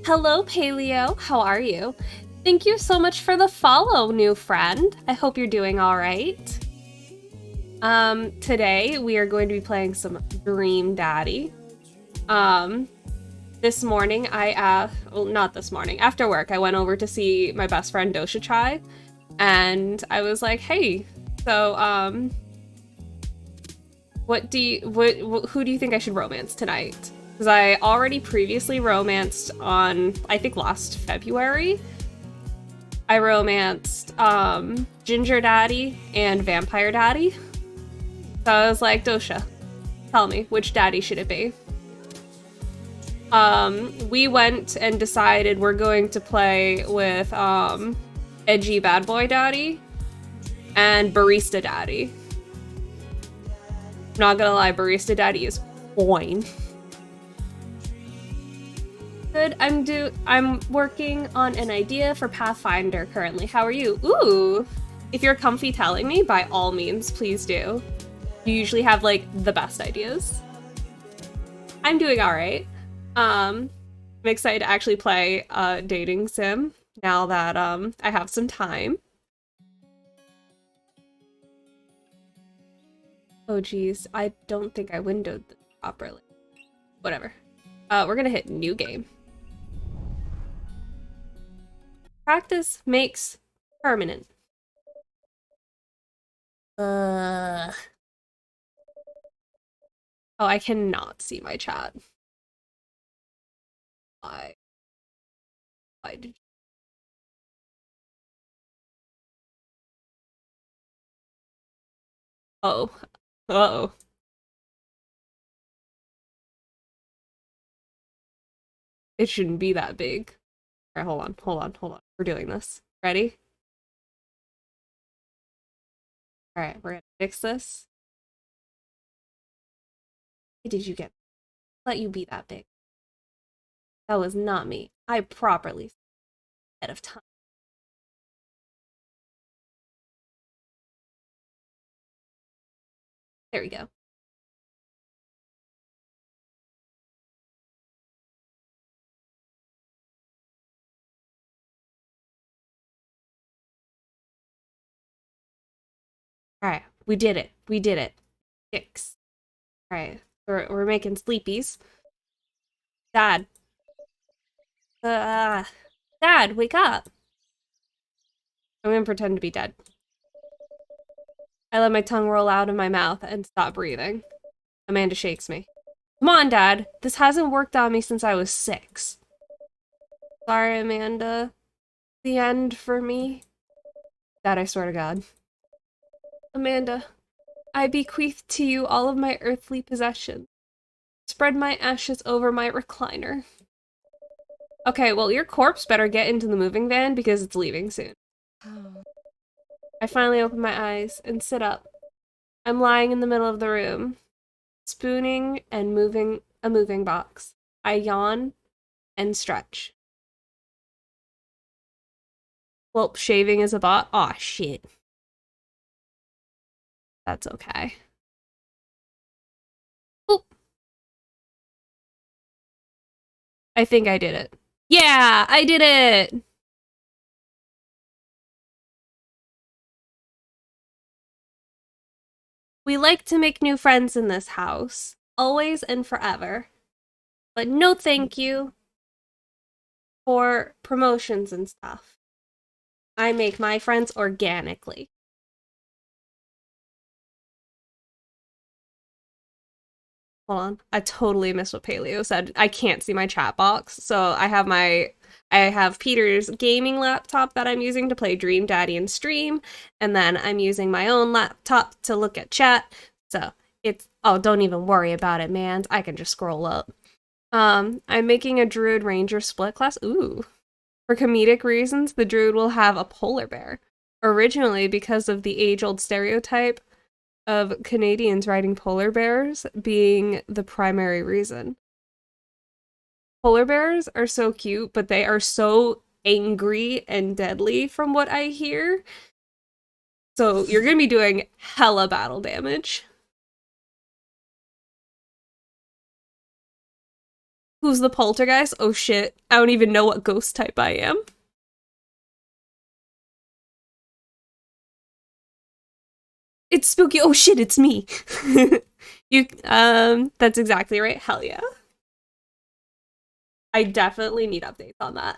Hello, Paleo. How are you? Thank you so much for the follow, new friend. I hope you're doing all right. Today we are going to be playing some Dream Daddy. This morning well, not this morning. After work, I went over to see my best friend Dosha Chai, and I was like, "Hey, so who do you think I should romance tonight?" Because I already previously romanced on, I think, last February. I romanced Ginger Daddy and Vampire Daddy. So I was like, Dosha, tell me, which daddy should it be? We went and decided we're going to play with Edgy Bad Boy Daddy and Barista Daddy. Not gonna lie, Barista Daddy is fine. Good. I'm working on an idea for Pathfinder currently. How are you? Ooh. If you're comfy telling me, by all means, please do. You usually have like the best ideas. I'm doing all right. I'm excited to actually play dating sim now that I have some time. Oh geez, I don't think I windowed this properly. Whatever. We're gonna hit new game. Practice makes permanent. Oh, I cannot see my chat. Why? Why did you... Oh. Uh-oh. It shouldn't be that big. Alright, hold on. We're doing this. Ready? Alright, we're gonna fix this. Why did you let you be that big? That was not me. I properly ahead of time. There we go. Alright, we did it. We did it. 6. Alright, we're making sleepies. Dad. Dad, wake up. I'm gonna pretend to be dead. I let my tongue roll out of my mouth and stop breathing. Amanda shakes me. Come on, Dad. This hasn't worked on me since I was 6. Sorry, Amanda. The end for me. Dad, I swear to God. Amanda, I bequeath to you all of my earthly possessions. Spread my ashes over my recliner. Okay, well, your corpse better get into the moving van because it's leaving soon. I finally open my eyes and sit up. I'm lying in the middle of the room, spooning and moving a moving box. I yawn and stretch. Well, shaving is a bot. Aw, shit. That's okay. Oop. I think I did it. Yeah, I did it! We like to make new friends in this house, always and forever. But no thank you for promotions and stuff. I make my friends organically. Hold on. I totally missed what Paleo said. I can't see my chat box, so I have Peter's gaming laptop that I'm using to play Dream Daddy and stream, and then I'm using my own laptop to look at chat. So it's, oh, don't even worry about it, man. I can just scroll up. I'm making a Druid Ranger split class. Ooh. For comedic reasons, the Druid will have a polar bear. Originally, because of the age-old stereotype of Canadians riding polar bears being the primary reason. Polar bears are so cute, but they are so angry and deadly from what I hear. So you're gonna be doing hella battle damage. Who's the poltergeist? Oh shit. I don't even know what ghost type I am. It's spooky. Oh shit, it's me. That's exactly right. Hell yeah. I definitely need updates on that.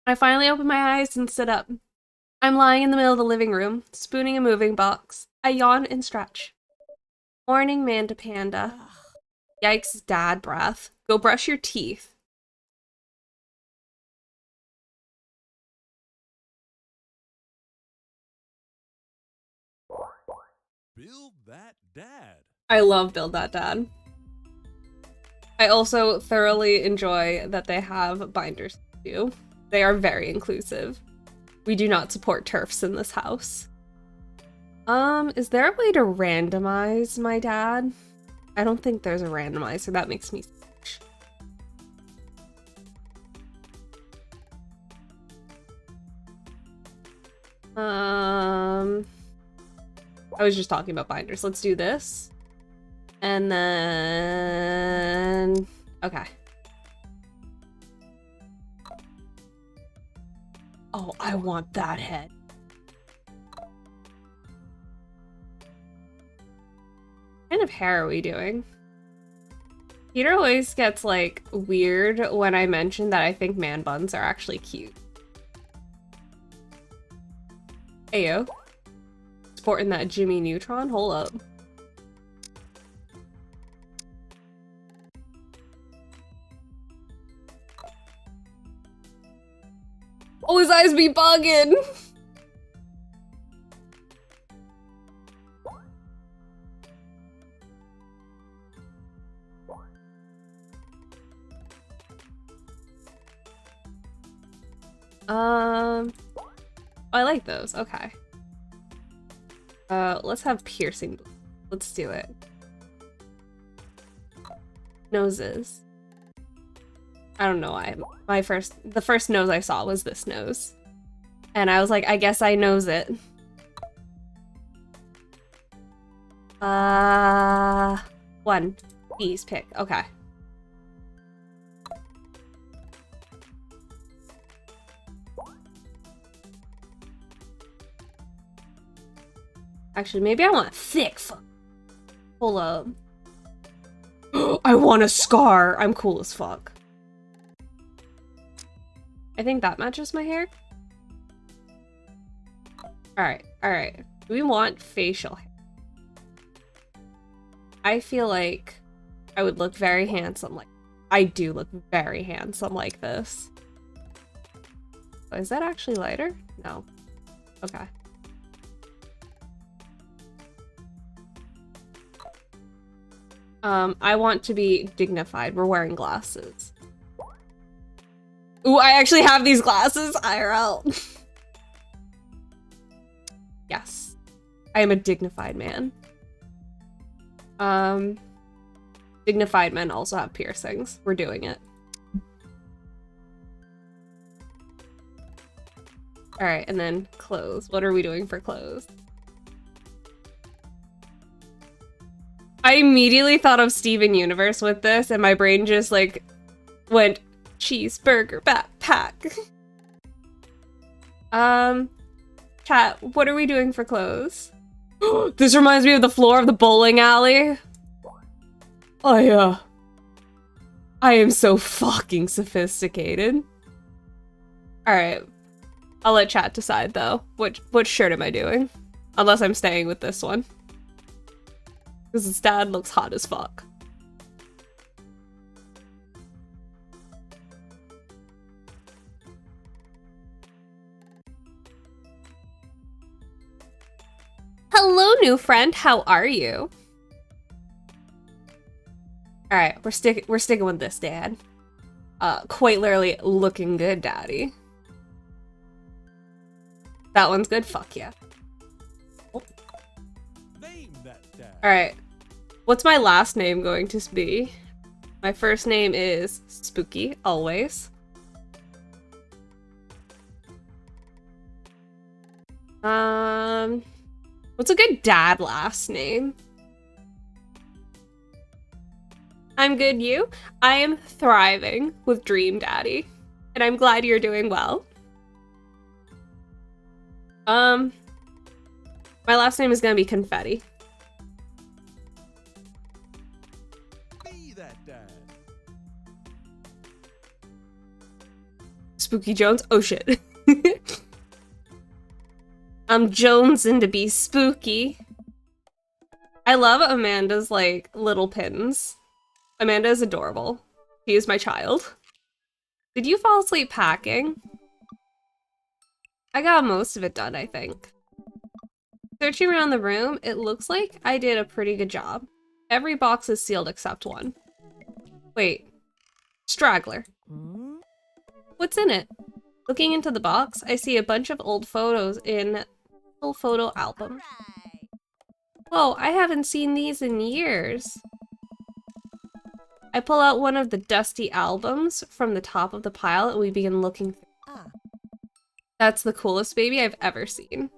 I finally opened my eyes and stood up. I'm lying in the middle of the living room, spooning a moving box. I yawn and stretch. Morning, Manda Panda. Yikes, dad breath. Go brush your teeth. Build that dad. I love Build That Dad. I also thoroughly enjoy that they have binders too. They are very inclusive. We do not support TERFs in this house. Is there a way to randomize my dad? I don't think there's a randomizer. That makes me sick. I was just talking about binders. Let's do this. And then... Okay. Oh, I want that head. What kind of hair are we doing? Peter always gets, like, weird when I mention that I think man buns are actually cute. Ayo. Sporting that Jimmy Neutron? Hold up. Oh, his eyes be bugging! I like those. Okay. Let's have piercing. Let's do it. Noses. I don't know why. The first nose I saw was this nose. And I was like, I guess I knows it. One. Please pick. Okay. Actually, maybe I want thick. Hold up. I want a scar. I'm cool as fuck. I think that matches my hair. Alright, alright. Do we want facial hair? I feel like I would look very handsome. Like, I do look very handsome like this. Oh, is that actually lighter? No. Okay. I want to be dignified. We're wearing glasses. Ooh, I actually have these glasses. IRL. Yes. I am a dignified man. Dignified men also have piercings. We're doing it. Alright, and then clothes. What are we doing for clothes? I immediately thought of Steven Universe with this, and my brain just, like, went cheeseburger backpack. Chat, what are we doing for clothes? This reminds me of the floor of the bowling alley. I am so fucking sophisticated. Alright. I'll let chat decide, though. What shirt am I doing? Unless I'm staying with this one. Because his dad looks hot as fuck. Hello, new friend. How are you? All right, we're sticking with this, Dad. Quite literally looking good, Daddy. That one's good. Fuck yeah. Oh. Name that dad. All right. What's my last name going to be? My first name is Spooky, always. What's a good dad last name? I'm good, you? I am thriving with Dream Daddy. And I'm glad you're doing well. My last name is gonna be Confetti. Be that dad. Spooky Jones? Oh shit. I'm jonesing to be spooky. I love Amanda's, like, little pins. Amanda is adorable. She is my child. Did you fall asleep packing? I got most of it done, I think. Searching around the room, it looks like I did a pretty good job. Every box is sealed except one. Wait. Straggler. What's in it? Looking into the box, I see a bunch of old photos in a little photo album. Whoa, I haven't seen these in years. I pull out one of the dusty albums from the top of the pile and we begin looking through. That's the coolest baby I've ever seen.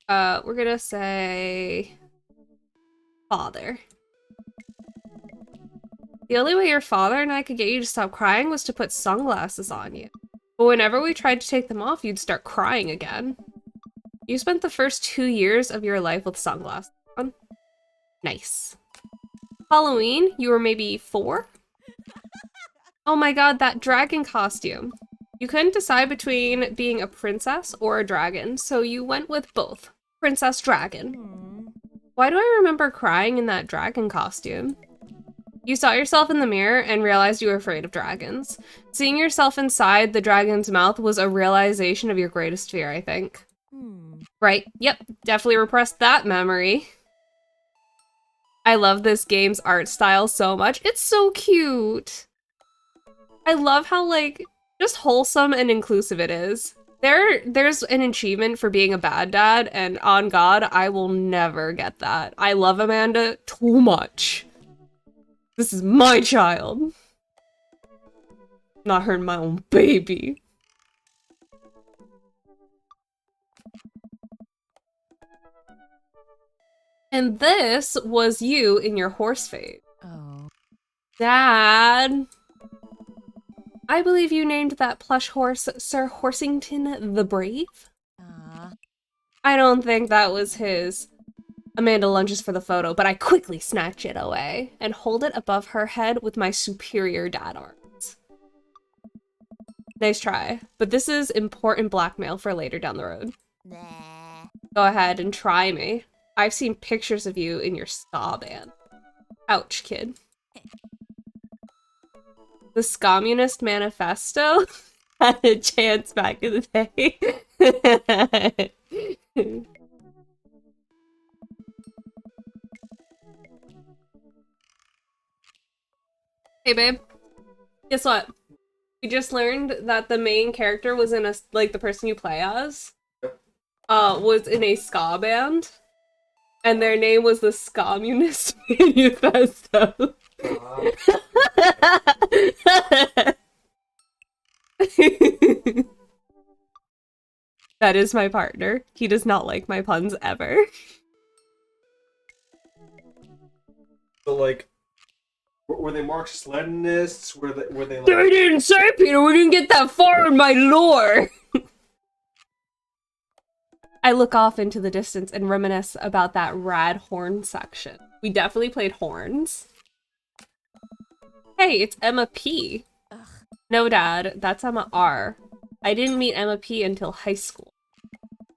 We're gonna say... father. The only way your father and I could get you to stop crying was to put sunglasses on you. But whenever we tried to take them off, you'd start crying again. You spent the first 2 years of your life with sunglasses on. Nice. Halloween, you were maybe 4? Oh my god, that dragon costume. You couldn't decide between being a princess or a dragon, so you went with both. Princess Dragon. Why do I remember crying in that dragon costume? You saw yourself in the mirror and realized you were afraid of dragons. Seeing yourself inside the dragon's mouth was a realization of your greatest fear, I think. Right, yep, definitely repressed that memory. I love this game's art style so much. It's so cute. I love how, like, just wholesome and inclusive it is. There's an achievement for being a bad dad, and on God, I will never get that. I love Amanda too much. This is my child. Not hurting my own baby. And this was you in your horse phase. Oh. Dad. I believe you named that plush horse Sir Horsington the Brave? I don't think that was his. Amanda lunges for the photo, but I quickly snatch it away and hold it above her head with my superior dad arms. Nice try, but this is important blackmail for later down the road. Nah. Go ahead and try me. I've seen pictures of you in your ska band. Ouch, kid. The Scommunist Manifesto had a chance back in the day. Hey, babe. Guess what? We just learned that the main character was in a, like, the person you play as, was in a ska band, and their name was the Scommunist Manifesto. That is my partner. He does not like my puns ever. So, like, were they Marxist-Leninists? Were they like... They didn't say, Peter, we didn't get that far in my lore! I look off into the distance and reminisce about that rad horn section. We definitely played horns. Hey, it's Emma P. Ugh. No, Dad, that's Emma R. I didn't meet Emma P until high school.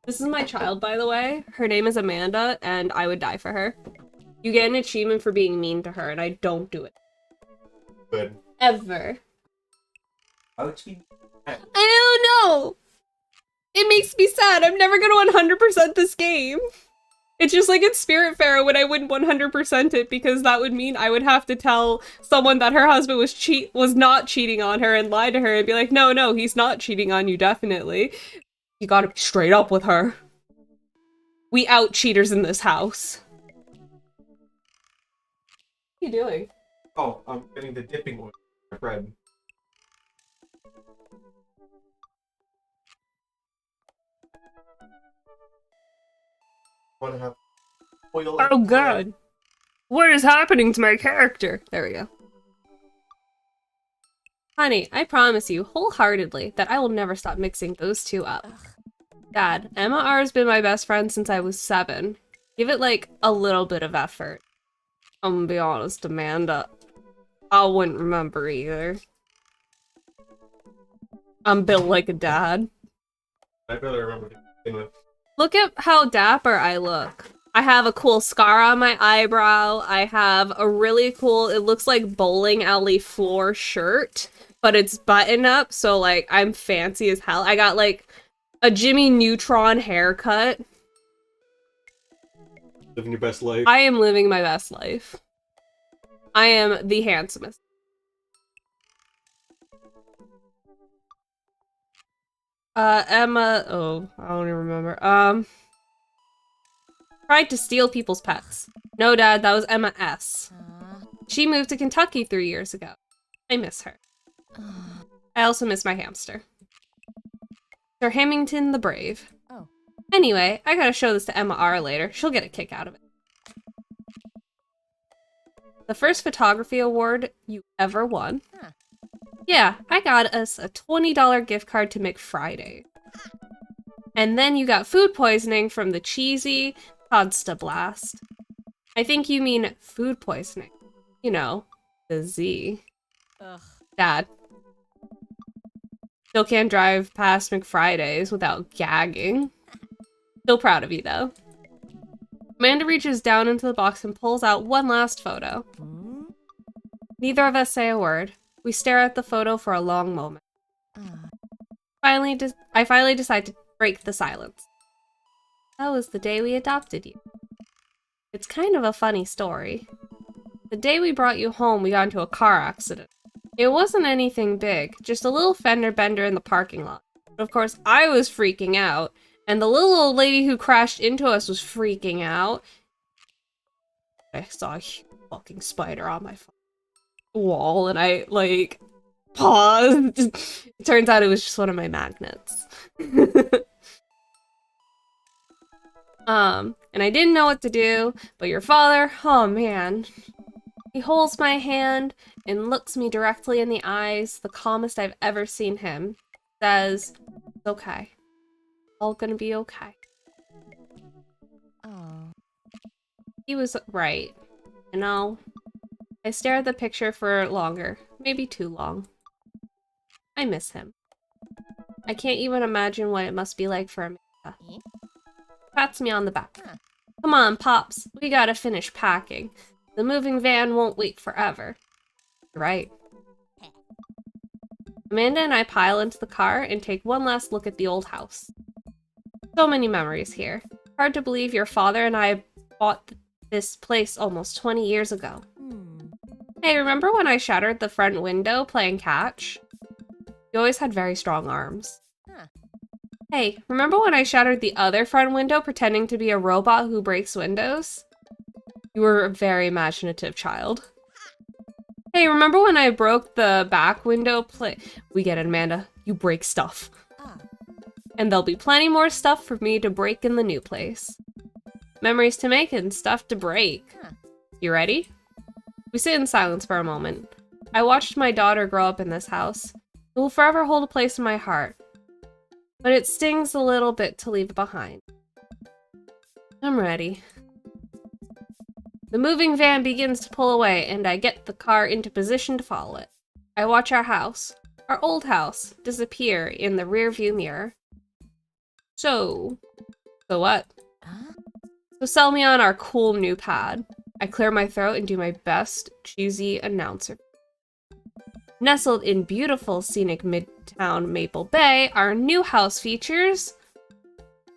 This is my child, by the way. Her name is Amanda, and I would die for her. You get an achievement for being mean to her, and I don't do it. Good. Ever. I would be... I don't know! It makes me sad. I'm never gonna 100% this game. It's just like in Spiritfarer when I wouldn't 100% it because that would mean I would have to tell someone that her husband was not cheating on her and lie to her and be like, no, he's not cheating on you, definitely. You gotta be straight up with her. We out cheaters in this house. What are you doing? Oh, I'm getting the dipping oil for bread. Want to have oil? Oh god. What is happening to my character? There we go. Honey, I promise you wholeheartedly that I will never stop mixing those two up. Dad, Emma R has been my best friend since I was 7. Give it, like, a little bit of effort. I'm gonna be honest, Amanda. I wouldn't remember either. I'm built like a dad. I barely remember to begin with. Look at how dapper I look. I have a cool scar on my eyebrow. I have a really cool, it looks like bowling alley floor shirt, but it's button up, so like I'm fancy as hell. I got like a Jimmy Neutron haircut. Living your best life. I am living my best life. I am the handsomest. Emma, oh, I don't even remember. Tried to steal people's pets. No, Dad, that was Emma S. She moved to Kentucky 3 years ago. I miss her. I also miss my hamster. Sir Hamilton the Brave. Oh. Anyway, I gotta show this to Emma R later. She'll get a kick out of it. The first photography award you ever won. Huh. Yeah, I got us a $20 gift card to McFriday. And then you got food poisoning from the cheesy Pasta Blast. I think you mean food poisoning. You know, the Z. Ugh. Dad. Still can't drive past McFriday's without gagging. Still proud of you, though. Amanda reaches down into the box and pulls out one last photo. Hmm? Neither of us say a word. We stare at the photo for a long moment. I finally decide to break the silence. That was the day we adopted you. It's kind of a funny story. The day we brought you home, we got into a car accident. It wasn't anything big, just a little fender bender in the parking lot. But of course, I was freaking out, and the little old lady who crashed into us was freaking out. I saw a huge fucking spider on my wall, and I, like, paused. It turns out it was just one of my magnets. And I didn't know what to do, but your father, oh man. He holds my hand and looks me directly in the eyes, the calmest I've ever seen him. Says, it's okay. All gonna be okay. Oh. He was right. You know? I stare at the picture for longer. Maybe too long. I miss him. I can't even imagine what it must be like for Amanda. Eh? Pats me on the back. Huh. Come on, Pops. We gotta finish packing. The moving van won't wait forever. You're right. Amanda and I pile into the car and take one last look at the old house. So many memories here. Hard to believe your father and I bought this place almost 20 years ago. Hey, remember when I shattered the front window playing catch? You always had very strong arms. Huh. Hey, remember when I shattered the other front window pretending to be a robot who breaks windows? You were a very imaginative child. Hey, remember when I broke the back window We get it, Amanda. You break stuff. Ah. And there'll be plenty more stuff for me to break in the new place. Memories to make and stuff to break. Huh. You ready? We sit in silence for a moment. I watched my daughter grow up in this house. It will forever hold a place in my heart. But it stings a little bit to leave it behind. I'm ready. The moving van begins to pull away, and I get the car into position to follow it. I watch our house, our old house, disappear in the rearview mirror. So what? Huh? So sell me on our cool new pad. I clear my throat and do my best cheesy announcer. Nestled in beautiful scenic Midtown Maple Bay, our new house features,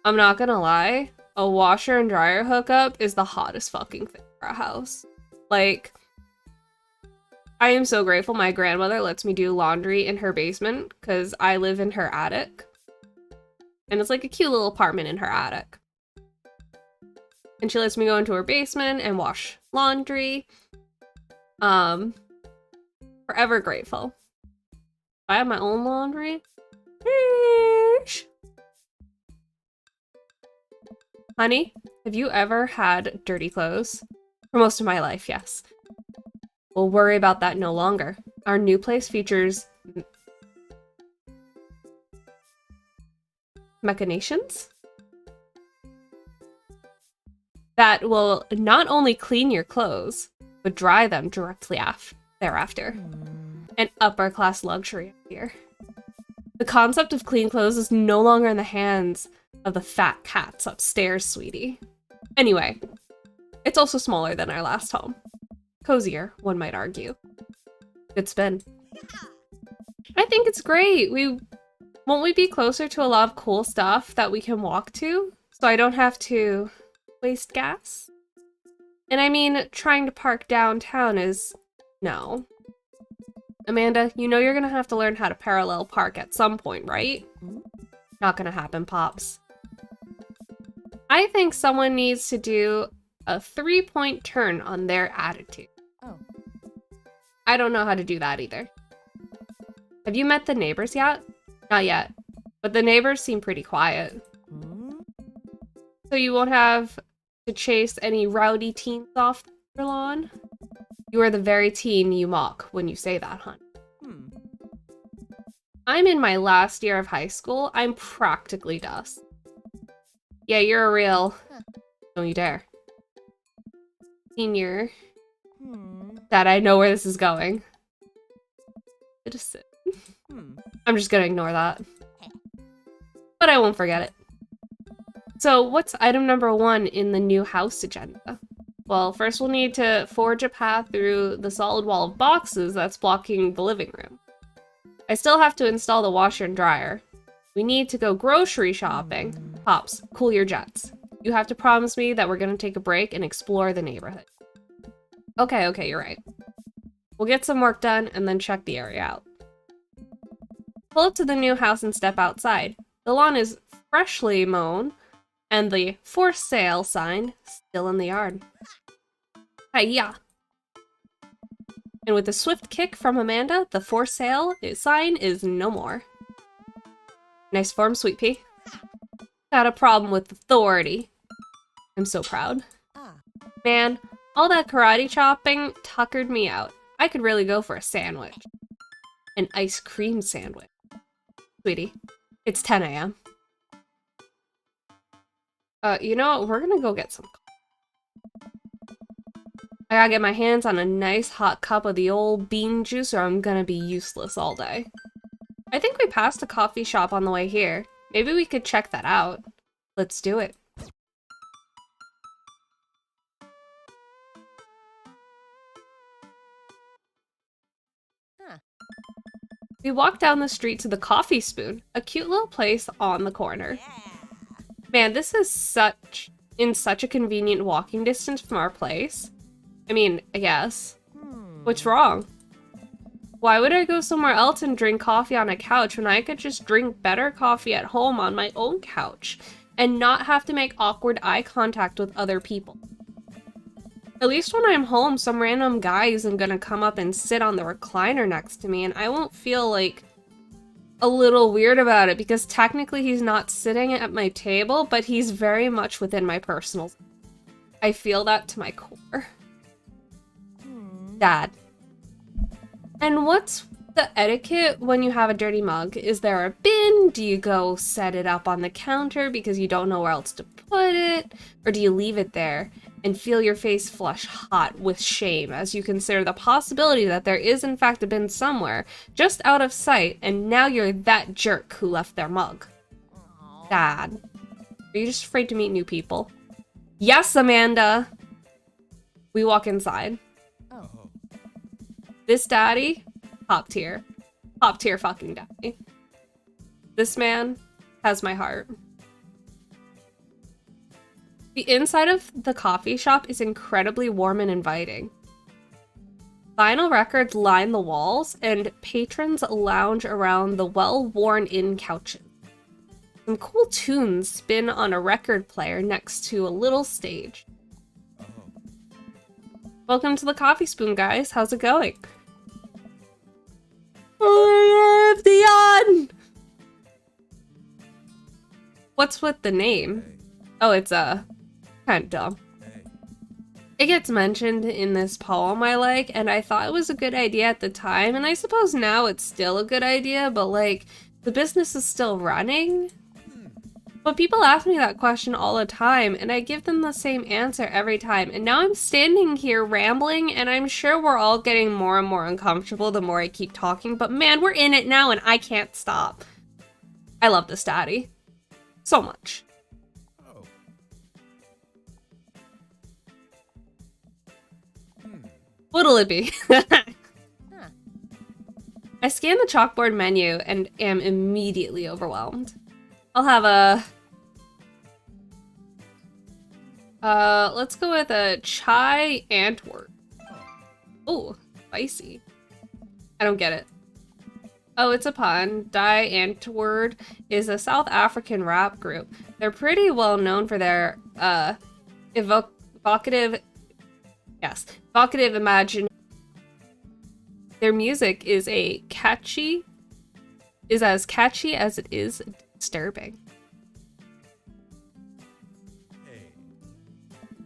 I'm not gonna lie, a washer and dryer hookup is the hottest fucking thing for a house. Like, I am so grateful my grandmother lets me do laundry in her basement because I live in her attic. And it's like a cute little apartment in her attic. And she lets me go into her basement and wash laundry. Forever grateful. I have my own laundry. Sheesh. Honey, have you ever had dirty clothes? For most of my life, yes. We'll worry about that no longer. Our new place features machinations that will not only clean your clothes, but dry them directly thereafter. An upper-class luxury here. The concept of clean clothes is no longer in the hands of the fat cats upstairs, sweetie. Anyway, it's also smaller than our last home. Cozier, one might argue. Good spin. I think it's great. Won't we be closer to a lot of cool stuff that we can walk to? So I don't have to waste gas? And I mean, trying to park downtown is... no. Amanda, you know you're gonna have to learn how to parallel park at some point, right? Not gonna happen, Pops. I think someone needs to do a 3-point turn on their attitude. Oh. I don't know how to do that either. Have you met the neighbors yet? Not yet, but the neighbors seem pretty quiet. So you won't have to chase any rowdy teens off your lawn? You are the very teen you mock when you say that, hon. I'm in my last year of high school. I'm practically dust. Yeah, you're a real... don't you dare. Senior. Dad, I know where this is going. Citizen. I'm just gonna ignore that. But I won't forget it. So, what's item number 1 in the new house agenda? Well, first we'll need to forge a path through the solid wall of boxes that's blocking the living room. I still have to install the washer and dryer. We need to go grocery shopping. Pops, cool your jets. You have to promise me that we're gonna take a break and explore the neighborhood. Okay, you're right. We'll get some work done and then check the area out. Pull up to the new house and step outside. The lawn is freshly mown, and the for sale sign still in the yard. Hi-ya! And with a swift kick from Amanda, the for sale sign is no more. Nice form, Sweet Pea. Got a problem with authority. I'm so proud. Man, all that karate chopping tuckered me out. I could really go for a sandwich. An ice cream sandwich. Sweetie, it's 10 a.m. You know what? We're gonna go get some coffee. I gotta get my hands on a nice hot cup of the old bean juice or I'm gonna be useless all day. I think we passed a coffee shop on the way here. Maybe we could check that out. Let's do it. We walk down the street to the Coffee Spoon, a cute little place on the corner. Man, this is in such a convenient walking distance from our place. I mean, I guess. What's wrong? Why would I go somewhere else and drink coffee on a couch when I could just drink better coffee at home on my own couch and not have to make awkward eye contact with other people? At least when I'm home, some random guy isn't gonna come up and sit on the recliner next to me and I won't feel like a little weird about it because technically he's not sitting at my table, but he's very much within my personal. I feel that to my core. Dad. And what's the etiquette when you have a dirty mug? Is there a bin? Do you go set it up on the counter because you don't know where else to put it? Or do you leave it there and feel your face flush hot with shame as you consider the possibility that there is in fact a bin somewhere just out of sight and now you're that jerk who left their mug? Dad, are you just afraid to meet new people? Yes, Amanda! We walk inside. This daddy, top tier. Top tier fucking daddy. This man has my heart. The inside of the coffee shop is incredibly warm and inviting. Vinyl records line the walls, and patrons lounge around the well-worn-in couches. Some cool tunes spin on a record player next to a little stage. Welcome to the Coffee Spoon, guys. How's it going? Oh, Dion! What's with the name? Oh, it's kind of dumb. It gets mentioned in this poem I like, and I thought it was a good idea at the time, and I suppose now it's still a good idea, but like, the business is still running? But people ask me that question all the time, and I give them the same answer every time, and now I'm standing here rambling, and I'm sure we're all getting more and more uncomfortable the more I keep talking, but man, we're in it now, and I can't stop. I love this daddy. So much. Oh. What'll it be? I scan the chalkboard menu and am immediately overwhelmed. I'll have a... let's go with a chai Antwerp. Oh, spicy. I don't get it. Oh, it's a pun. Die Antwoord is a South African rap group. They're pretty well known for their evocative imagine. Their music is as catchy as it is disturbing. Hey.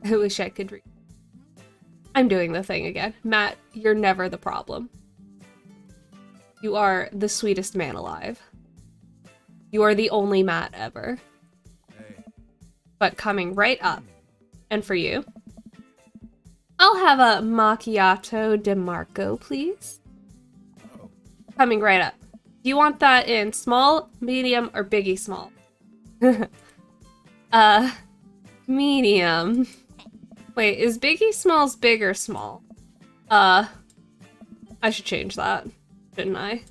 I wish I could read. I'm doing the thing again. Matt, you're never the problem. You are the sweetest man alive. You are the only Matt ever. Hey. But coming right up. And for you, I'll have a macchiato de Marco, please. Oh. Coming right up. Do you want that in small, medium, or biggie small? Medium. Wait, is biggie smalls big or small? I should change that. Shouldn't I?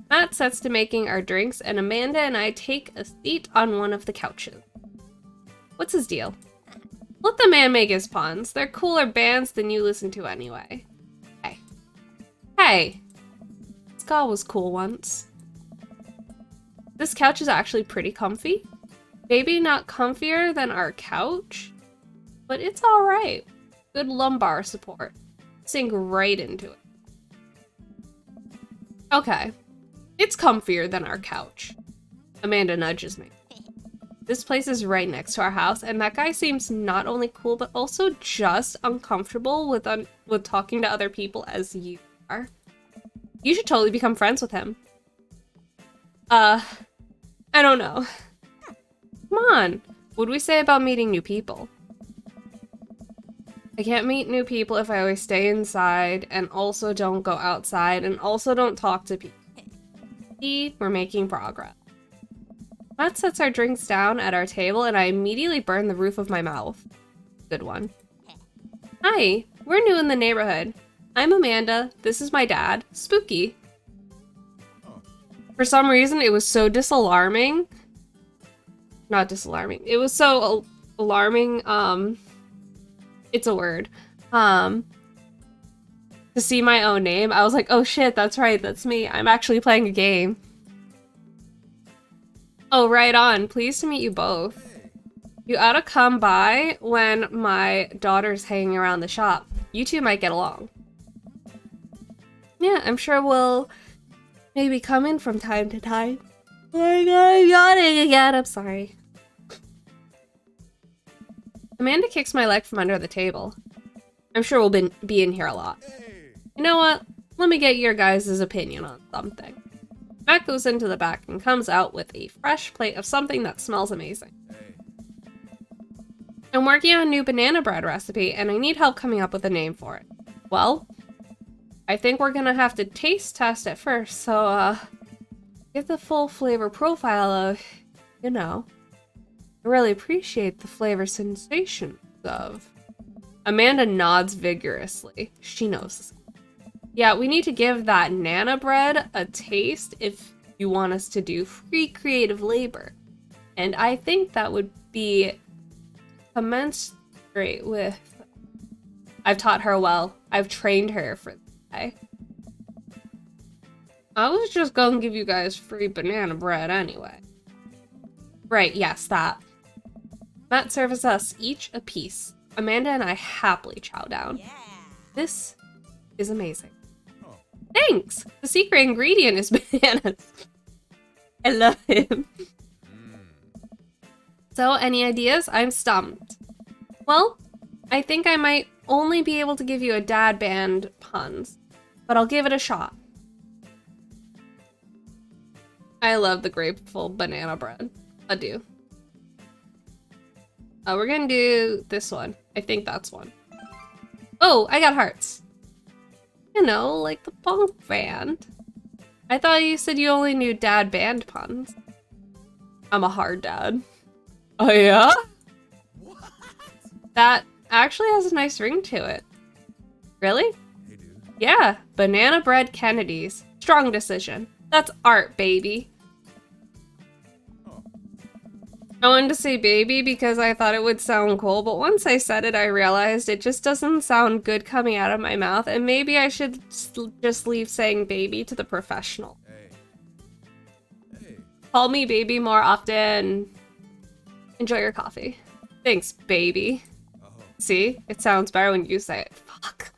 Matt sets to making our drinks, and Amanda and I take a seat on one of the couches. What's his deal? Let the man make his puns. They're cooler bands than you listen to anyway. Hey. Hey! Ska was cool once. This couch is actually pretty comfy. Maybe not comfier than our couch, but it's alright. Good lumbar support. Sink right into it. Okay, it's comfier than our couch. Amanda nudges me. This place is right next to our house, and that guy seems not only cool, but also just uncomfortable with talking to other people as you are. You should totally become friends with him. I don't know. Come on, what'd we say about meeting new people? I can't meet new people if I always stay inside and also don't go outside and also don't talk to people. See, we're making progress. Matt sets our drinks down at our table and I immediately burn the roof of my mouth. Good one. Hi, we're new in the neighborhood. I'm Amanda. This is my dad, Spooky. For some reason, it was so disalarming. Not disalarming. It was so alarming, it's a word. To see my own name, I was like, oh shit, that's right, that's me. I'm actually playing a game. Oh, right on. Pleased to meet you both. You ought to come by when my daughter's hanging around the shop. You two might get along. Yeah, I'm sure we'll maybe come in from time to time. Oh my god, I'm yawning again. I'm sorry. Amanda kicks my leg from under the table. I'm sure we'll be in here a lot. Hey. You know what? Let me get your guys' opinion on something. Matt goes into the back and comes out with a fresh plate of something that smells amazing. Hey. I'm working on a new banana bread recipe and I need help coming up with a name for it. Well, I think we're gonna have to taste test it first, so get the full flavor profile of, you know, I really appreciate the flavor sensations of. Amanda nods vigorously. She knows. Yeah, we need to give that Nana bread a taste if you want us to do free creative labor. And I think that would be commensurate with... I've taught her well. I've trained her for today. I was just gonna give you guys free banana bread anyway. Right, yes, that. Matt serves us each a piece. Amanda and I happily chow down. Yeah. This is amazing. Oh. Thanks! The secret ingredient is bananas. I love him. So, any ideas? I'm stumped. Well, I think I might only be able to give you a dad band puns, but I'll give it a shot. I love the grateful banana bread. I do. We're gonna do this one. I think that's one. Oh, I got hearts. You know, like the punk band. I thought you said you only knew dad band puns. I'm a hard dad. Oh yeah? What? That actually has a nice ring to it. Really? Hey, dude. Yeah, banana bread Kennedys. Strong decision. That's art, baby. Oh. I wanted to say baby because I thought it would sound cool, but once I said it, I realized it just doesn't sound good coming out of my mouth, and maybe I should just leave saying baby to the professional. Hey. Hey. Call me baby more often. Enjoy your coffee. Thanks, baby. Oh. See? It sounds better when you say it. Fuck.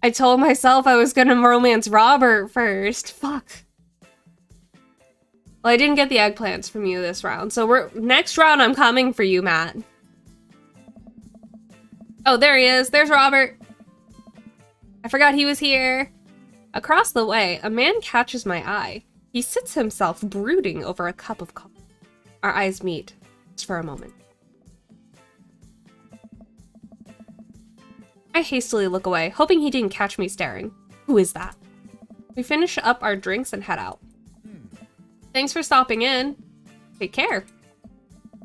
I told myself I was gonna romance Robert first. Fuck. Well, I didn't get the eggplants from you this round, so next round I'm coming for you, Matt. Oh, there he is. There's Robert. I forgot he was here. Across the way, a man catches my eye. He sits himself brooding over a cup of coffee. Our eyes meet, just for a moment. I hastily look away, hoping he didn't catch me staring. Who is that? We finish up our drinks and head out. Thanks for stopping in. Take care.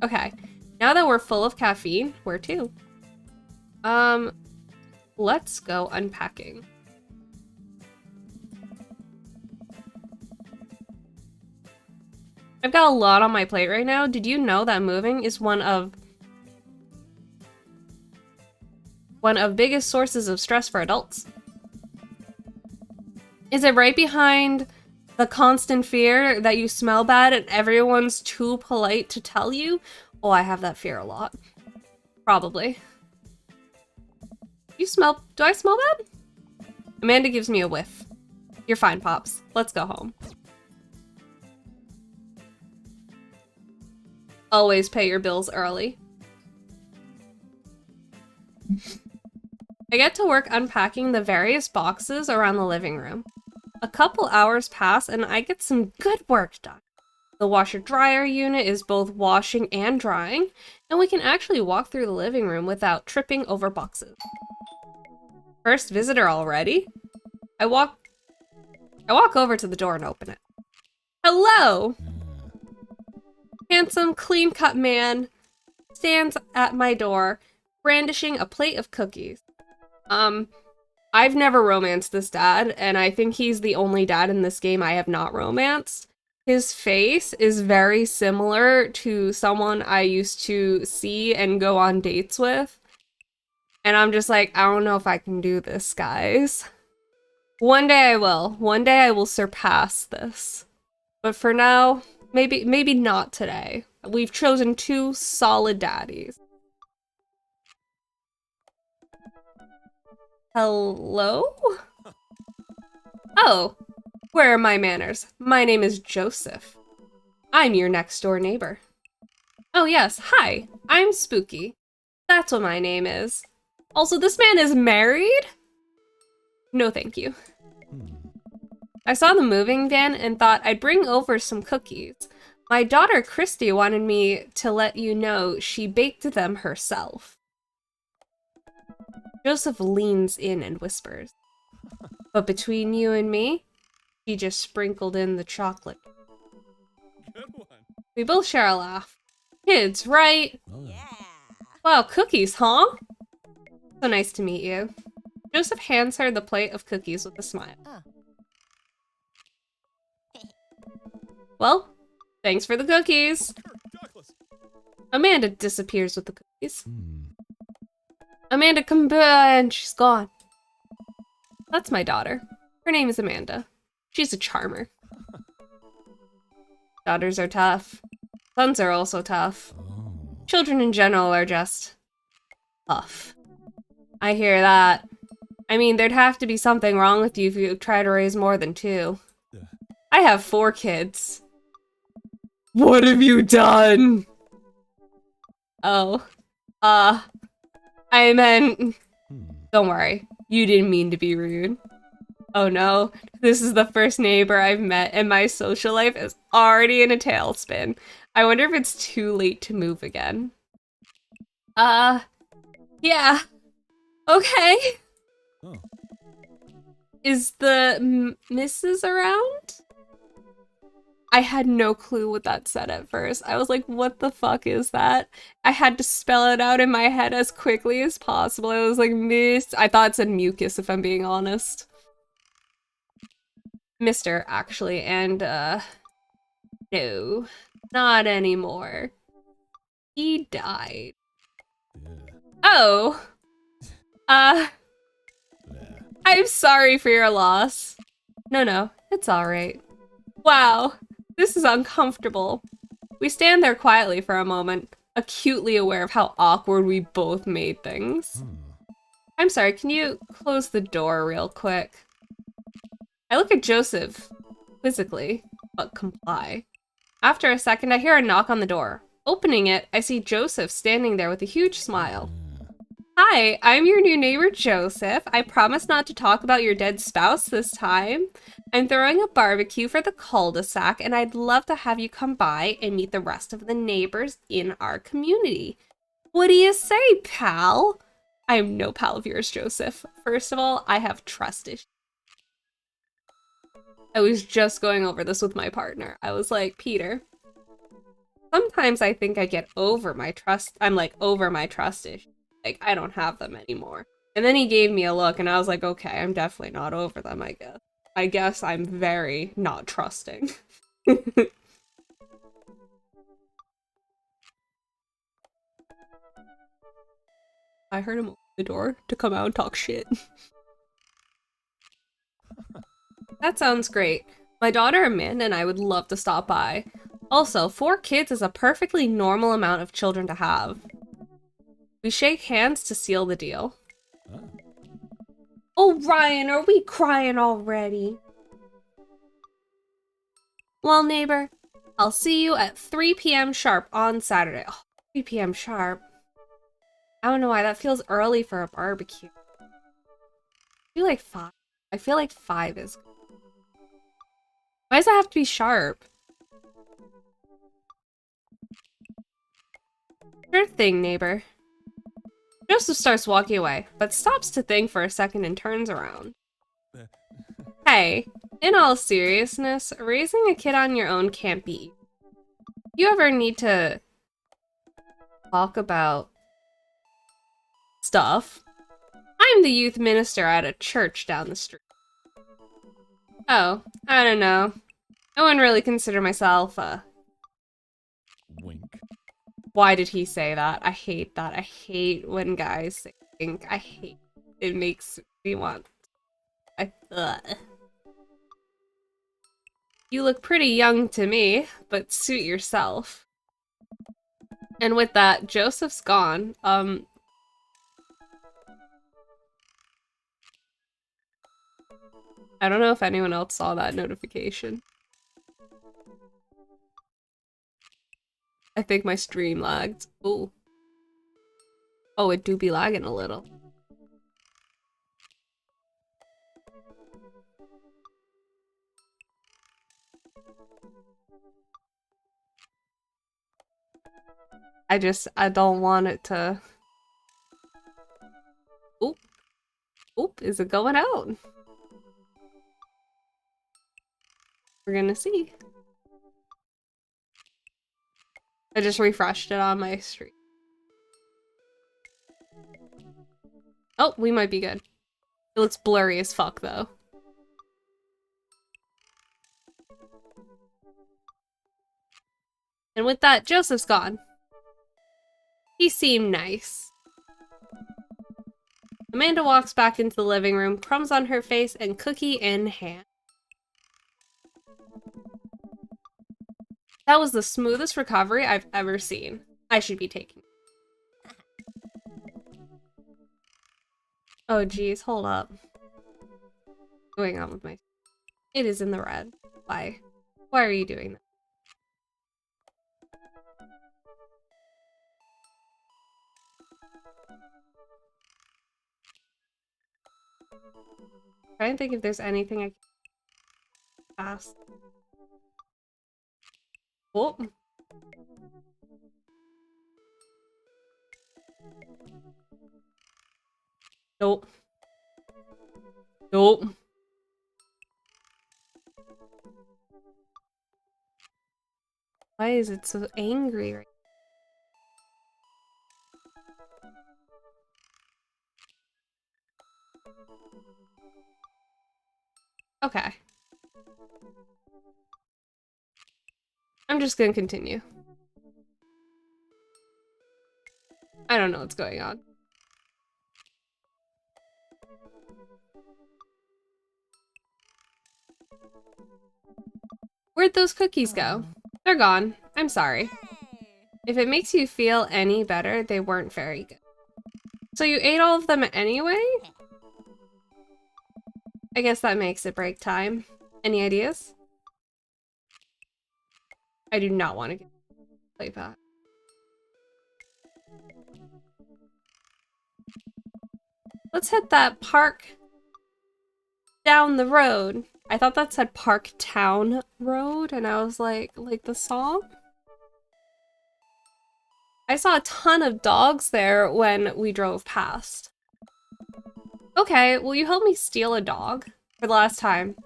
Okay, now that we're full of caffeine, where to? Let's go unpacking. I've got a lot on my plate right now. Did you know that moving is one of biggest sources of stress for adults? Is it right behind the constant fear that you smell bad and everyone's too polite to tell you? Oh, I have that fear a lot. Probably. Do I smell bad? Amanda gives me a whiff. You're fine, Pops. Let's go home. Always pay your bills early. I get to work unpacking the various boxes around the living room. A couple hours pass and I get some good work done. The washer-dryer unit is both washing and drying, and we can actually walk through the living room without tripping over boxes. First visitor already? I walk over to the door and open it. Hello! Handsome, clean-cut man stands at my door, brandishing a plate of cookies. I've never romanced this dad, and I think he's the only dad in this game I have not romanced. His face is very similar to someone I used to see and go on dates with. And I'm just like, I don't know if I can do this, guys. One day I will. One day I will surpass this. But for now, maybe not today. We've chosen two solid daddies. Hello? Oh, where are my manners? My name is Joseph. I'm your next door neighbor. Oh yes, hi, I'm Spooky. That's what my name is. Also, this man is married? No thank you. I saw the moving van and thought I'd bring over some cookies. My daughter Christy wanted me to let you know she baked them herself. Joseph leans in and whispers, but between you and me, she just sprinkled in the chocolate. Good one. We both share a laugh. Kids, right? Oh. Yeah. Wow, cookies, huh? So nice to meet you. Joseph hands her the plate of cookies with a smile. Oh. Well, thanks for the cookies. Kirk Douglas. Amanda disappears with the cookies. Amanda, come back, and she's gone. That's my daughter. Her name is Amanda. She's a charmer. Daughters are tough. Sons are also tough. Children in general are just tough. I hear that. I mean, there'd have to be something wrong with you if you try to raise more than two. I have 4 kids. What have you done? Oh. I meant, Hmm. don't worry. You didn't mean to be rude. Oh no, this is the first neighbor I've met and my social life is already in a tailspin. I wonder if it's too late to move again. Yeah. Okay. Oh. Is the Mrs. around? I had no clue what that said at first. I was like, what the fuck is that? I had to spell it out in my head as quickly as possible. I was like, Miss. I thought it said mucus, if I'm being honest. Mr. actually, and no, not anymore. He died. Yeah. Oh, uh, Yeah. I'm sorry for your loss. No, it's alright. Wow, this is uncomfortable. We stand there quietly for a moment, acutely aware of how awkward we both made things. Hmm. I'm sorry, can you close the door real quick? I look at Joseph, quizzically, but comply. After a second, I hear a knock on the door. Opening it, I see Joseph standing there with a huge smile. Hi, I'm your new neighbor, Joseph. I promise not to talk about your dead spouse this time. I'm throwing a barbecue for the cul-de-sac, and I'd love to have you come by and meet the rest of the neighbors in our community. What do you say, pal? I am no pal of yours, Joseph. First of all, I have trust issues. I was just going over this with my partner. I was like, Peter, sometimes I think I get over my trust. I'm like, over my trust issues. Like, I don't have them anymore. And then he gave me a look and I was like, okay, I'm definitely not over them, I guess. I guess I'm very not trusting. I heard him open the door to come out and talk shit. That sounds great. My daughter Amanda and I would love to stop by. Also, 4 kids is a perfectly normal amount of children to have. We shake hands to seal the deal. Ah. Oh, Ryan, are we crying already? Well, neighbor, I'll see you at 3 p.m. sharp on Saturday. Oh, 3 p.m. sharp. I don't know why, that feels early for a barbecue. I feel like 5. I feel like 5 is... Why does that have to be sharp? Sure thing, neighbor. Joseph starts walking away, but stops to think for a second and turns around. Hey, in all seriousness, raising a kid on your own can't be easy. You ever need to talk about stuff? I'm the youth minister at a church down the street. Oh, I don't know. I wouldn't really consider myself Wink. Why did he say that? I hate that. I hate when guys say think. I hate it. Makes me want... Ugh. You look pretty young to me, but suit yourself. And with that, Joseph's gone. I don't know if anyone else saw that notification. I think my stream lagged. Ooh. Oh, it do be lagging a little. I don't want it to... Oop. Oop, is it going out? We're gonna see. I just refreshed it on my stream. Oh, we might be good. It looks blurry as fuck, though. And with that, Joseph's gone. He seemed nice. Amanda walks back into the living room, crumbs on her face and cookie in hand. That was the smoothest recovery I've ever seen. I should be taking it. Oh geez, hold up. What's going on with my... It is in the red. Why? Why are you doing that? Trying to think if there's anything I can pass. Oh. Nope. Nope. Why is it so angry right now? Okay. I'm just gonna continue. I don't know what's going on. Where'd those cookies go? They're gone. I'm sorry. If it makes you feel any better, they weren't very good. So you ate all of them anyway? I guess that makes it break time. Any ideas? I do not want to play that. Let's hit that park down the road. I thought that said Park Town Road, and I was like the song? I saw a ton of dogs there when we drove past. Okay, will you help me steal a dog? For the last time.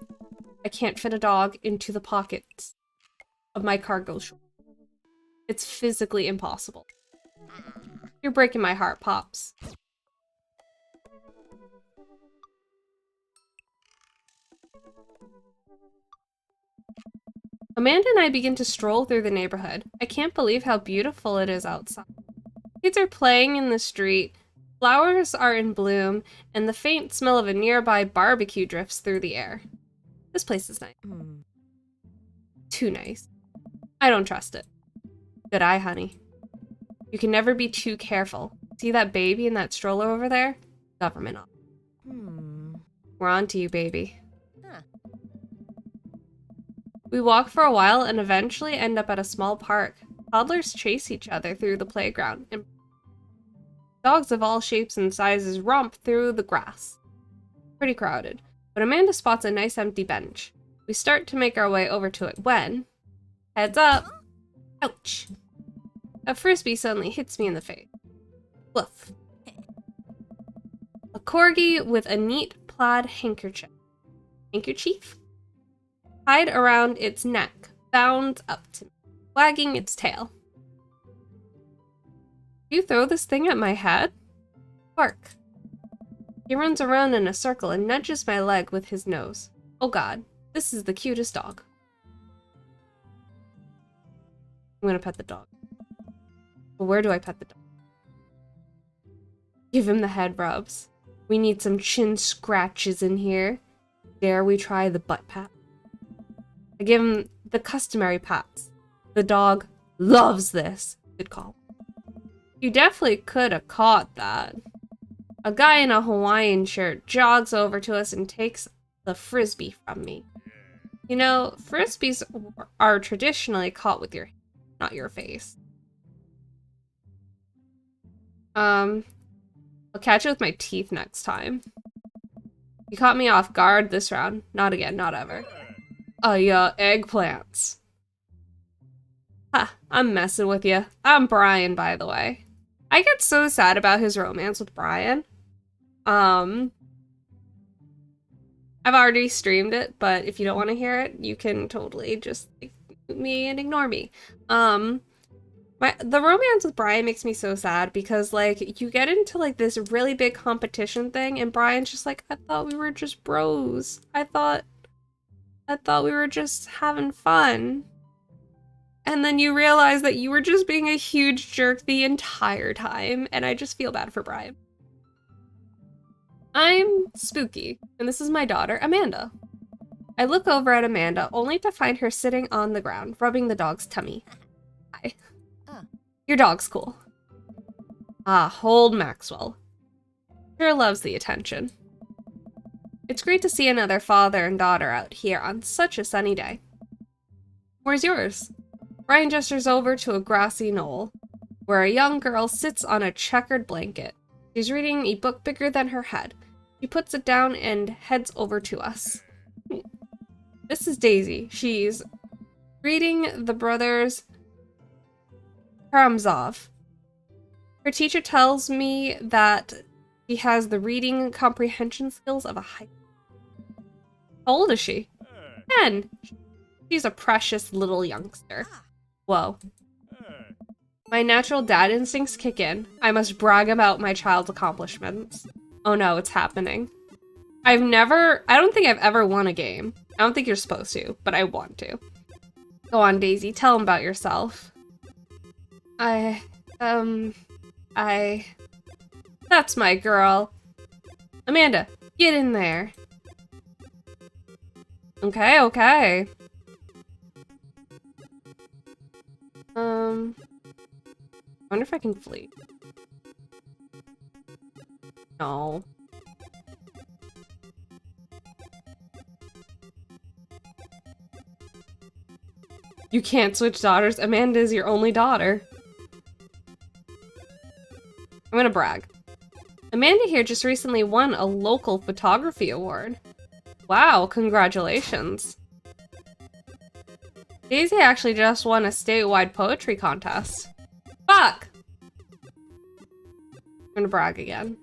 I can't fit a dog into the pockets of my cargo shorts. It's physically impossible. You're breaking my heart, Pops. Amanda and I begin to stroll through the neighborhood. I can't believe how beautiful it is outside. Kids are playing in the street, flowers are in bloom, and the faint smell of a nearby barbecue drifts through the air. This place is nice. Too nice. I don't trust it. Good eye, honey. You can never be too careful. See that baby in that stroller over there? Government off. We're on to you, baby. We walk for a while and eventually end up at a small park. Toddlers chase each other through the playground, and dogs of all shapes and sizes romp through the grass. Pretty crowded, but Amanda spots a nice empty bench. We start to make our way over to it when... Heads up! Ouch! A frisbee suddenly hits me in the face. Woof. A corgi with a neat plaid handkerchief. Handkerchief? Tied around its neck, bounds up to me, wagging its tail. You throw this thing at my head? Bark. He runs around in a circle and nudges my leg with his nose. Oh god, this is the cutest dog. I'm gonna pet the dog. But where do I pet the dog? Give him the head rubs. We need some chin scratches in here. Dare we try the butt pat? I give him the customary pats. The dog loves this. Good call. You definitely could have caught that. A guy in a Hawaiian shirt jogs over to us and takes the frisbee from me. You know, frisbees are traditionally caught with your hand, not your face. I'll catch it with my teeth next time. You caught me off guard this round. Not again, not ever. Eggplants. Ha, I'm messing with you. I'm Brian, by the way. I get so sad about his romance with Brian. I've already streamed it, but if you don't want to hear it, you can totally just mute me and ignore me. The romance with Brian makes me so sad because, like, you get into, like, this really big competition thing, and Brian's just like, I thought we were just bros. I thought we were just having fun. And then you realize that you were just being a huge jerk the entire time, and I just feel bad for Brian. I'm Spooky, and this is my daughter, Amanda. I look over at Amanda, only to find her sitting on the ground, rubbing the dog's tummy. Hi. Your dog's cool. Ah, old Maxwell. Sure loves the attention. It's great to see another father and daughter out here on such a sunny day. Where's yours? Brian gestures over to a grassy knoll, where a young girl sits on a checkered blanket. She's reading a book bigger than her head. He puts it down and heads over to us. This is Daisy. She's reading the brothers Karamazov. Her teacher tells me that she has the reading comprehension skills of a high. How old is she? 10. She's a precious little youngster. Whoa. My natural dad instincts kick in. I must brag about my child's accomplishments. Oh no, it's happening. I don't think I've ever won a game. I don't think you're supposed to, but I want to. Go on, Daisy, tell him about yourself. That's my girl. Amanda, get in there. Okay. I wonder if I can flee. No. You can't switch daughters. Amanda is your only daughter. I'm gonna brag. Amanda here just recently won a local photography award. Wow, congratulations. Daisy actually just won a statewide poetry contest. Fuck! I'm gonna brag again.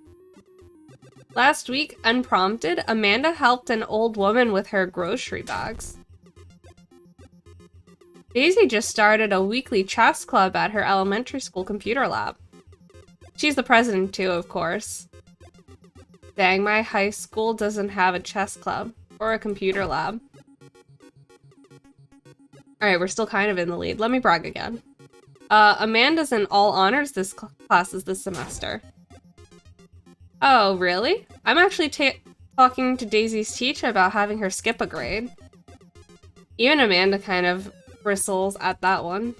Last week, unprompted, Amanda helped an old woman with her grocery bags. Daisy just started a weekly chess club at her elementary school computer lab. She's the president too, of course. Dang, my high school doesn't have a chess club or a computer lab. Alright, we're still kind of in the lead. Let me brag again. Amanda's in all honors classes this semester. Oh, really? I'm actually talking to Daisy's teacher about having her skip a grade. Even Amanda kind of bristles at that one.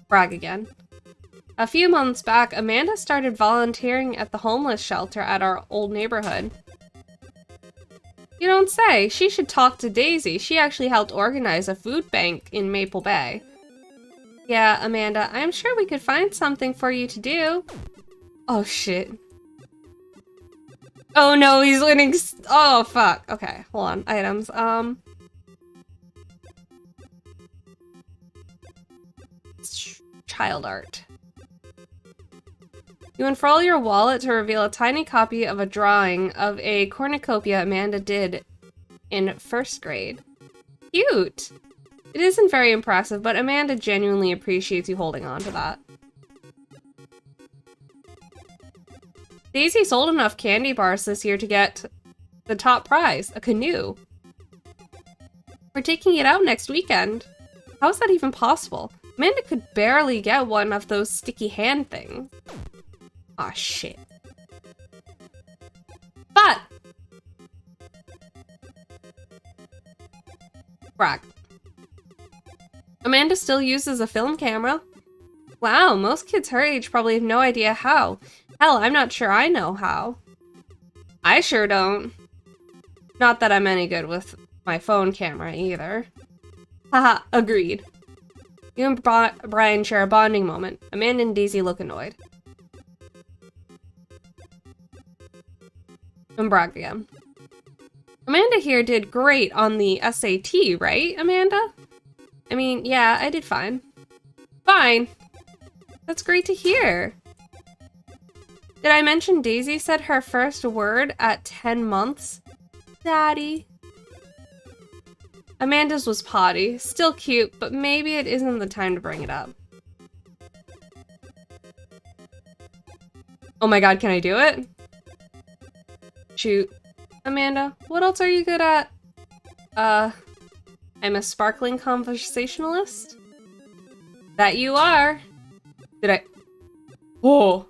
Brag again. A few months back, Amanda started volunteering at the homeless shelter at our old neighborhood. You don't say. She should talk to Daisy. She actually helped organize a food bank in Maple Bay. Yeah, Amanda, I'm sure we could find something for you to do. Oh, shit. Oh, no, he's winning. Oh, fuck. Okay, hold on. Items. Child art. You unfurl your wallet to reveal a tiny copy of a drawing of a cornucopia Amanda did in first grade. Cute! It isn't very impressive, but Amanda genuinely appreciates you holding on to that. Daisy sold enough candy bars this year to get the top prize, a canoe. We're taking it out next weekend. How is that even possible? Amanda could barely get one of those sticky hand things. Aw, shit. But! Brag. Amanda still uses a film camera. Wow, most kids her age probably have no idea how. Hell, I'm not sure I know how. I sure don't. Not that I'm any good with my phone camera either. Haha, agreed. You and Brian share a bonding moment. Amanda and Daisy look annoyed. And brag again. Amanda here did great on the SAT, right, Amanda? I mean, yeah, I did fine. Fine. That's great to hear. Did I mention Daisy said her first word at 10 months? Daddy. Amanda's was potty. Still cute, but maybe it isn't the time to bring it up. Oh my god, can I do it? Shoot. Amanda, what else are you good at? I'm a sparkling conversationalist? That you are. Did I? Oh.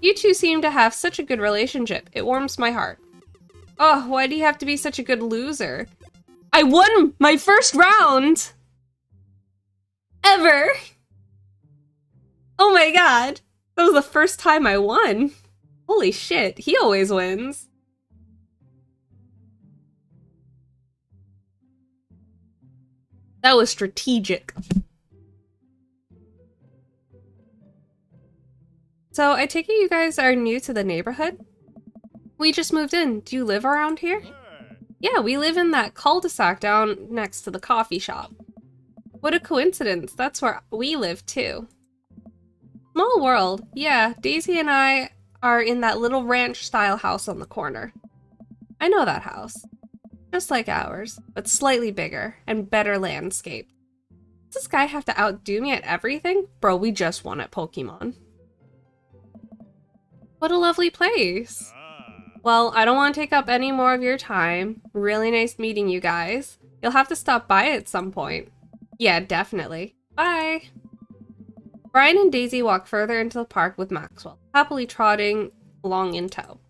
You two seem to have such a good relationship. It warms my heart. Oh, why do you have to be such a good loser? I won my first round! Ever! Oh my god. That was the first time I won. Holy shit, he always wins. That was strategic. So I take it you guys are new to the neighborhood? We just moved in. Do you live around here? Yeah, we live in that cul-de-sac down next to the coffee shop. What a coincidence. That's where we live too. Small world. Yeah, Daisy and I are in that little ranch-style house on the corner. I know that house. Just like ours, but slightly bigger and better landscape. Does this guy have to outdo me at everything? Bro, we just won at Pokemon. What a lovely place. Well, I don't want to take up any more of your time. Really nice meeting you guys. You'll have to stop by at some point. Yeah, definitely. Bye. Brian and Daisy walk further into the park with Maxwell, happily trotting along in tow.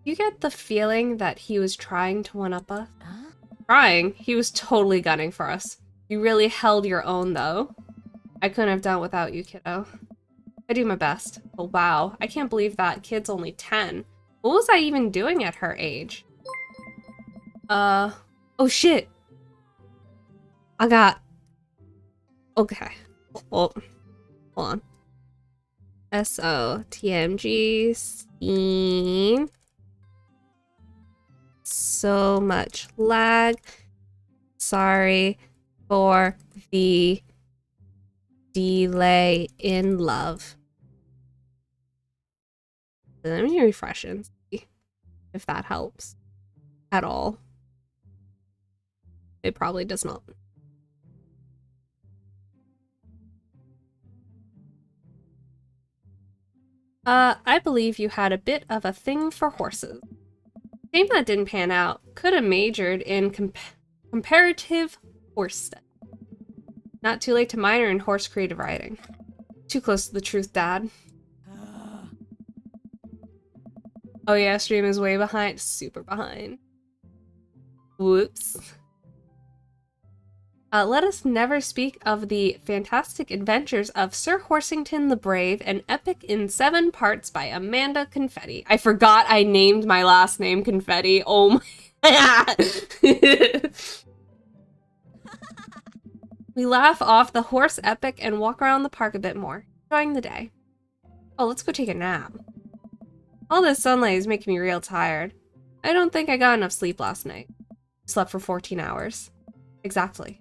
You get the feeling that he was trying to one-up us? Trying? He was totally gunning for us. You really held your own, though. I couldn't have done it without you, kiddo. I do my best. Oh, wow. I can't believe that kid's only 10. What was I even doing at her age? Oh, shit. Okay. Well, hold on. SOTMG scene. So much lag. Sorry for the delay in love. Let me refresh and see if that helps at all. It probably does not. I believe you had a bit of a thing for horses. Shame that didn't pan out. Could have majored in comparative horse study. Not too late to minor in horse creative riding. Too close to the truth, Dad. Oh yeah, stream is way behind. Super behind. Whoops. Let us never speak of the fantastic adventures of Sir Horsington the Brave, an epic in 7 parts by Amanda Confetti. I forgot I named my last name Confetti. Oh my god. We laugh off the horse epic and walk around the park a bit more, enjoying the day. Oh, let's go take a nap. All this sunlight is making me real tired. I don't think I got enough sleep last night. Slept for 14 hours. Exactly.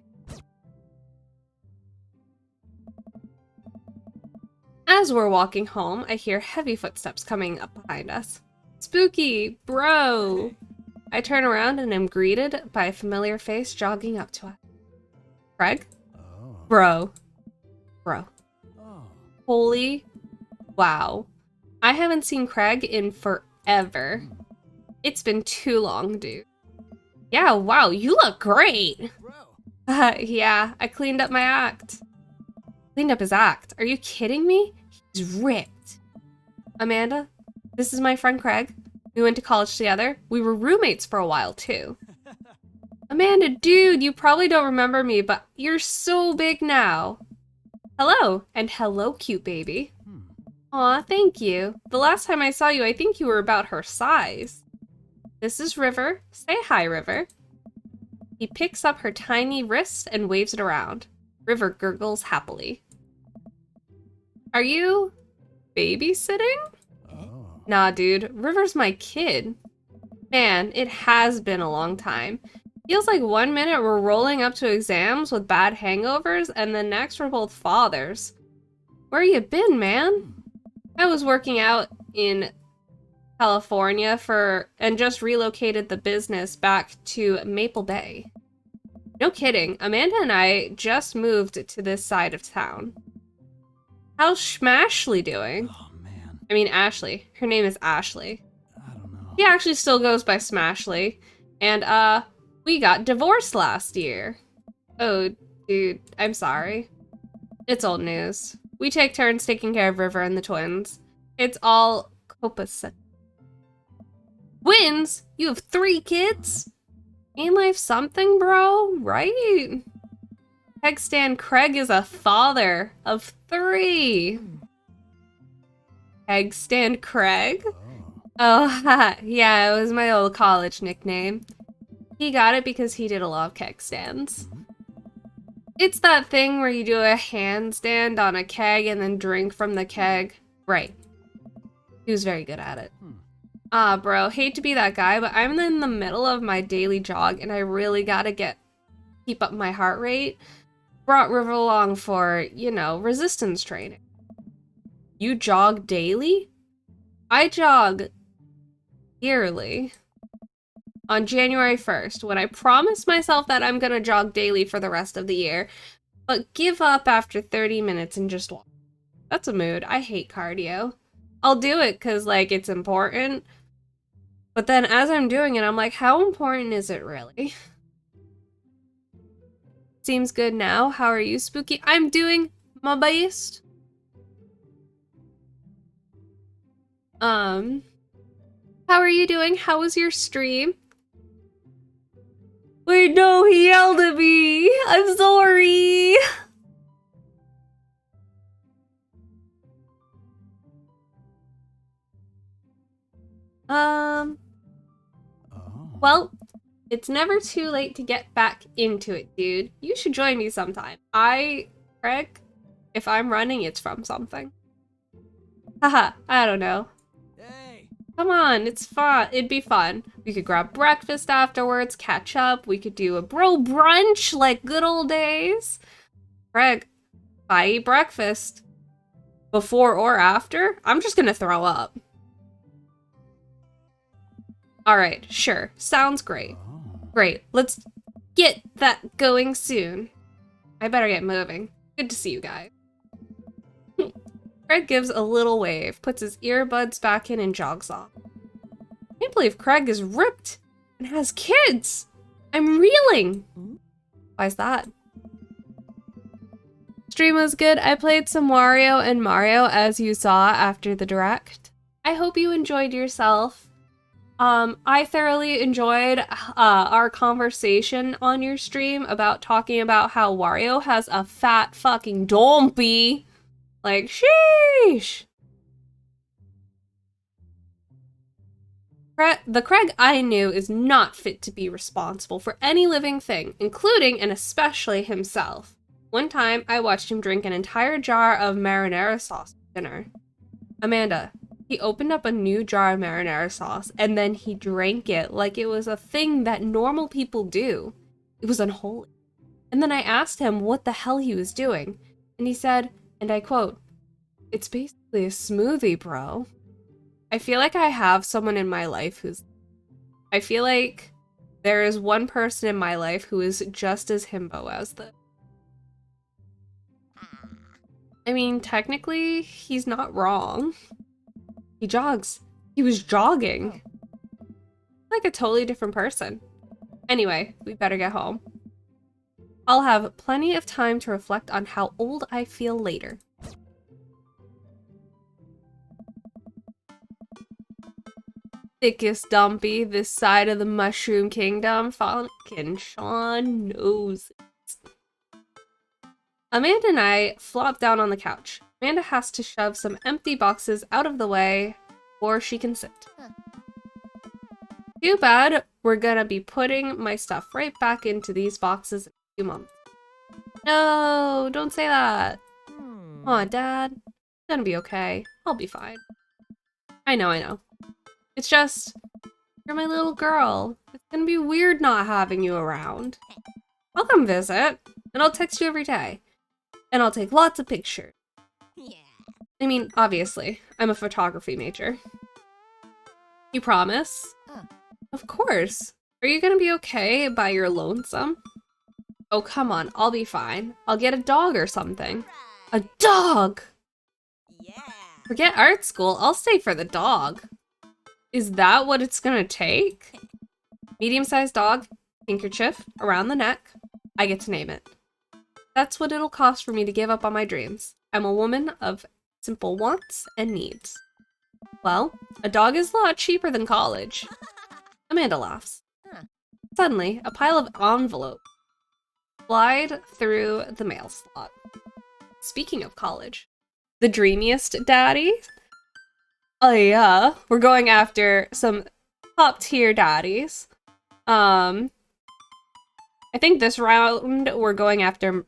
As we're walking home, I hear heavy footsteps coming up behind us. Spooky, bro! I turn around and am greeted by a familiar face jogging up to us. Craig? Oh. Bro. Oh. Holy wow. I haven't seen Craig in forever. It's been too long, dude. Yeah, wow, you look great! Yeah, I cleaned up my act. Cleaned up his act? Are you kidding me? He's ripped. Amanda, this is my friend Craig. We went to college together. We were roommates for a while, too. Amanda, dude, you probably don't remember me, but you're so big now. Hello, and hello, cute baby. Aw, thank you. The last time I saw you, I think you were about her size. This is River. Say hi, River. He picks up her tiny wrist and waves it around. River gurgles happily. Are you babysitting? Oh. Nah, dude. River's my kid. Man, it has been a long time. Feels like 1 minute we're rolling up to exams with bad hangovers, and the next we're both fathers. Where you been, man? I was working out in California and just relocated the business back to Maple Bay. No kidding, Amanda and I just moved to this side of town. How's Schmashley doing? Oh man. I mean Ashley. Her name is Ashley. I don't know. He actually still goes by Smashley. And we got divorced last year. Oh, dude, I'm sorry. It's old news. We take turns taking care of River and the twins. It's all copacetic. Twins? You have 3 kids? Ain't life something, bro? Right? Hegstan Craig is a father of 3. Hegstan Craig? Oh, yeah, it was my old college nickname. He got it because he did a lot of keg stands. It's that thing where you do a handstand on a keg and then drink from the keg. Right. He was very good at it. Bro, hate to be that guy, but I'm in the middle of my daily jog and I really gotta keep up my heart rate. Brought River along for, you know, resistance training. You jog daily? I jog yearly. On January 1st, when I promised myself that I'm gonna jog daily for the rest of the year, but give up after 30 minutes and just walk. That's a mood. I hate cardio. I'll do it because, like, it's important. But then as I'm doing it, I'm like, how important is it really? Seems good now. How are you, Spooky? I'm doing my best. How are you doing? How was your stream? Wait, no, he yelled at me. I'm sorry. Oh. Well, it's never too late to get back into it, dude. You should join me sometime. Craig, if I'm running, it's from something. Haha, I don't know. Hey. Come on, it's fun. It'd be fun. We could grab breakfast afterwards, catch up. We could do a bro brunch like good old days. Craig, if I eat breakfast before or after, I'm just gonna throw up. All right, sure. Sounds great. Oh. Great. Let's get that going soon. I better get moving. Good to see you guys. Craig gives a little wave, puts his earbuds back in, and jogs off. I can't believe Craig is ripped and has kids. I'm reeling. Why's that? Stream was good. I played some Wario and Mario, as you saw after the direct. I hope you enjoyed yourself. I thoroughly enjoyed our conversation on your stream about talking about how Wario has a fat fucking dompy. Like, sheesh! The Craig I knew is not fit to be responsible for any living thing, including and especially himself. One time, I watched him drink an entire jar of marinara sauce for dinner. Amanda, he opened up a new jar of marinara sauce, and then he drank it like it was a thing that normal people do. It was unholy. And then I asked him what the hell he was doing, and he said, and I quote, "It's basically a smoothie, bro." I feel like I have someone in my life I feel like there is one person in my life who is just as himbo as this. I mean, technically, he's not wrong. He jogs. He was jogging. Like a totally different person. Anyway, we better get home. I'll have plenty of time to reflect on how old I feel later. Thickest dumpy this side of the Mushroom Kingdom. Fucking Sean knows it. Amanda and I flop down on the couch. Amanda has to shove some empty boxes out of the way before she can sit. Too bad we're gonna be putting my stuff right back into these boxes in a few months. No, don't say that. Aw, Dad. It's gonna be okay. I'll be fine. I know. It's just, you're my little girl. It's gonna be weird not having you around. I'll come visit, and I'll text you every day. And I'll take lots of pictures. I mean, obviously, I'm a photography major. You promise? Of course. Are you gonna be okay by your lonesome? Oh, come on, I'll be fine. I'll get a dog or something. A dog! Forget art school, I'll stay for the dog. Is that what it's gonna take? Medium-sized dog, handkerchief, around the neck. I get to name it. That's what it'll cost for me to give up on my dreams. I'm a woman of simple wants and needs. Well, a dog is a lot cheaper than college. Amanda laughs. Suddenly, a pile of envelopes slide through the mail slot. Speaking of college, the dreamiest daddy? Oh yeah, we're going after some top tier daddies. I I think this round we're going after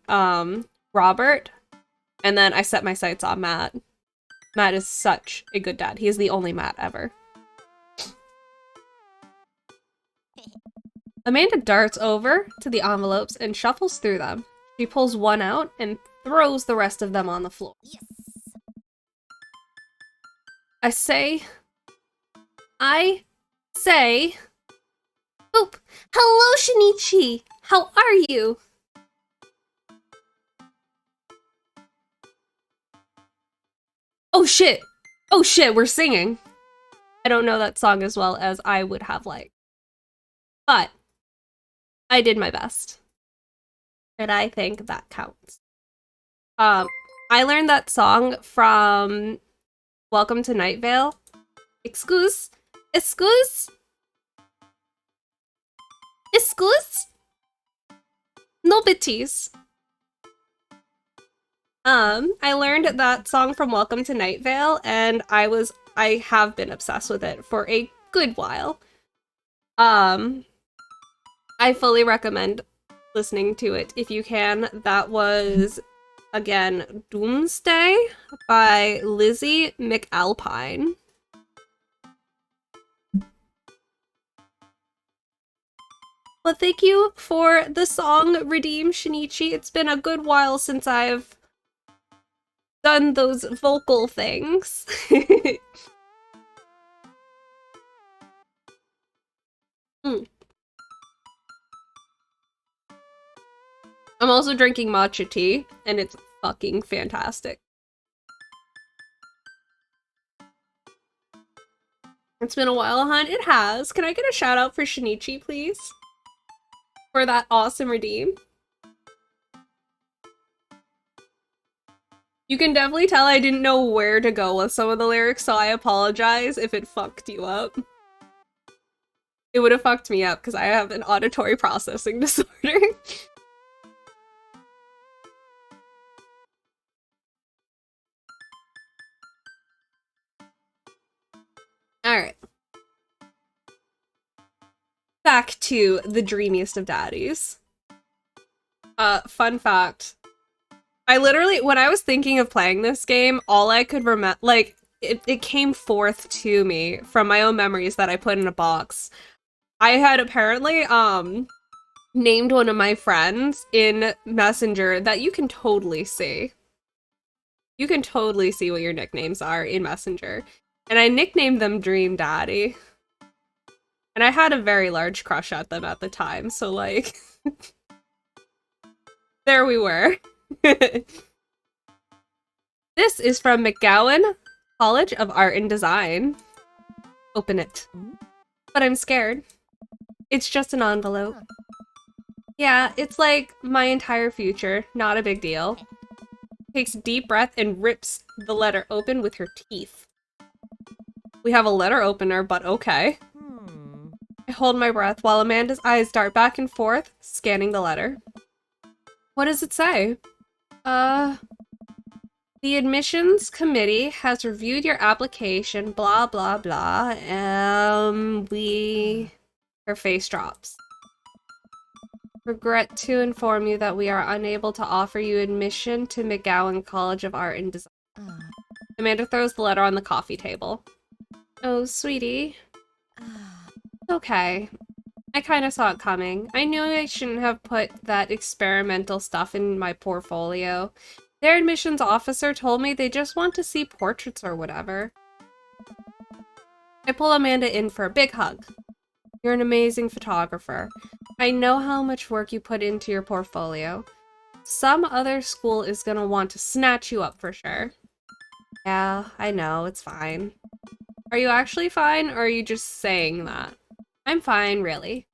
Robert, and then I set my sights on Matt. Matt is such a good dad. He is the only Matt ever. Amanda darts over to the envelopes and shuffles through them. She pulls one out and throws the rest of them on the floor. Yes. I say, Oop! Hello, Shinichi! How are you? Oh shit! Oh shit, we're singing! I don't know that song as well as I would have liked. But, I did my best. And I think that counts. I learned that song from Welcome to Night Vale. Excuse? No bitties. I learned that song from Welcome to Night Vale, and I have been obsessed with it for a good while. I fully recommend listening to it if you can. That was, again, Doomsday by Lizzie McAlpine. But thank you for the song, Redeem Shinichi. It's been a good while since I've done those vocal things. I'm also drinking matcha tea, and it's fucking fantastic. It's been a while, hon. It has. Can I get a shout out for Shinichi, please? For that awesome redeem. You can definitely tell I didn't know where to go with some of the lyrics, so I apologize if it fucked you up. It would have fucked me up because I have an auditory processing disorder. Alright. Back to the dreamiest of daddies. Fun fact. I literally, when I was thinking of playing this game, all I could remember, like, it came forth to me from my own memories that I put in a box. I had apparently, named one of my friends in Messenger that you can totally see. You can totally see what your nicknames are in Messenger. And I nicknamed them Dream Daddy. And I had a very large crush at them at the time, so like... there we were. This is from McGowan College of Art and Design. Open it. But I'm scared. It's just an envelope. Yeah, it's like my entire future. Not a big deal. Takes a deep breath and rips the letter open with her teeth. We have a letter opener, but okay. I hold my breath while Amanda's eyes dart back and forth, scanning the letter. What does it say? The admissions committee has reviewed your application, blah, blah, blah. Her face drops. Regret to inform you that we are unable to offer you admission to McGowan College of Art and Design. Amanda throws the letter on the coffee table. Oh, sweetie. Okay. I kind of saw it coming. I knew I shouldn't have put that experimental stuff in my portfolio. Their admissions officer told me they just want to see portraits or whatever. I pull Amanda in for a big hug. You're an amazing photographer. I know how much work you put into your portfolio. Some other school is gonna want to snatch you up for sure. Yeah, I know, it's fine. Are you actually fine, or are you just saying that? I'm fine, really.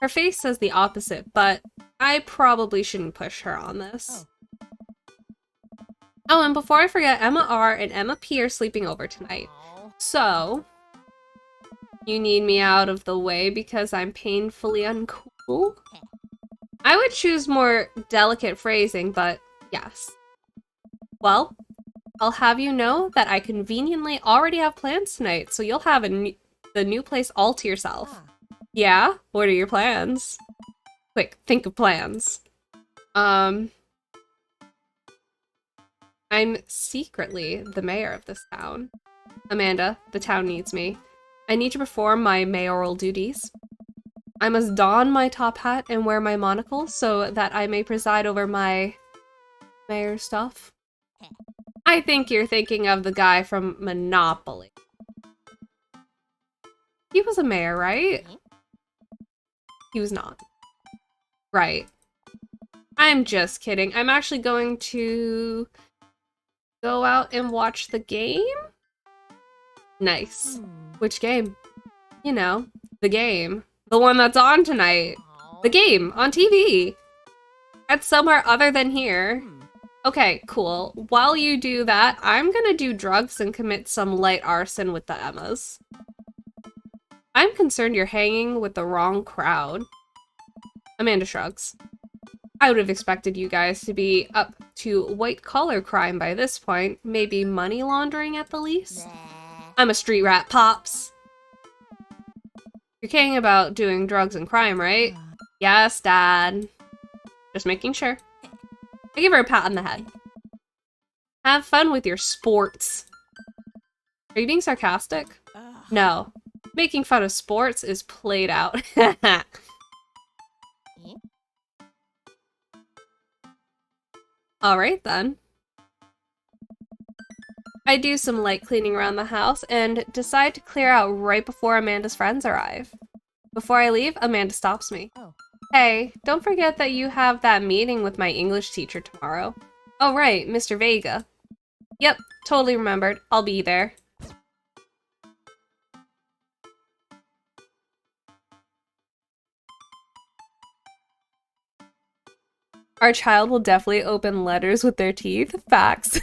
Her face says the opposite, but I probably shouldn't push her on this. Oh, and before I forget, Emma R and Emma P are sleeping over tonight. So, you need me out of the way because I'm painfully uncool? I would choose more delicate phrasing, but yes. Well, I'll have you know that I conveniently already have plans tonight, so you'll have the new place all to yourself. Yeah? What are your plans? Quick, think of plans. I'm secretly the mayor of this town. Amanda, the town needs me. I need to perform my mayoral duties. I must don my top hat and wear my monocle so that I may preside over my mayor stuff. I think you're thinking of the guy from Monopoly. He was a mayor, right? He was not. Right. I'm just kidding. I'm actually going to go out and watch the game? Nice. Which game? You know, the game. The one that's on tonight. The game on TV. That's somewhere other than here. Okay, cool. While you do that, I'm gonna do drugs and commit some light arson with the Emmas. I'm concerned you're hanging with the wrong crowd. Amanda shrugs. I would have expected you guys to be up to white-collar crime by this point. Maybe money laundering at the least? I'm a street rat, Pops. You're kidding about doing drugs and crime, right? Yes, Dad. Just making sure. I give her a pat on the head. Have fun with your sports. Are you being sarcastic? No. Making fun of sports is played out. Alright then. I do some light cleaning around the house and decide to clear out right before Amanda's friends arrive. Before I leave, Amanda stops me. Hey, don't forget that you have that meeting with my English teacher tomorrow. Oh right, Mr. Vega. Yep, totally remembered. I'll be there. Our child will definitely open letters with their teeth. Facts.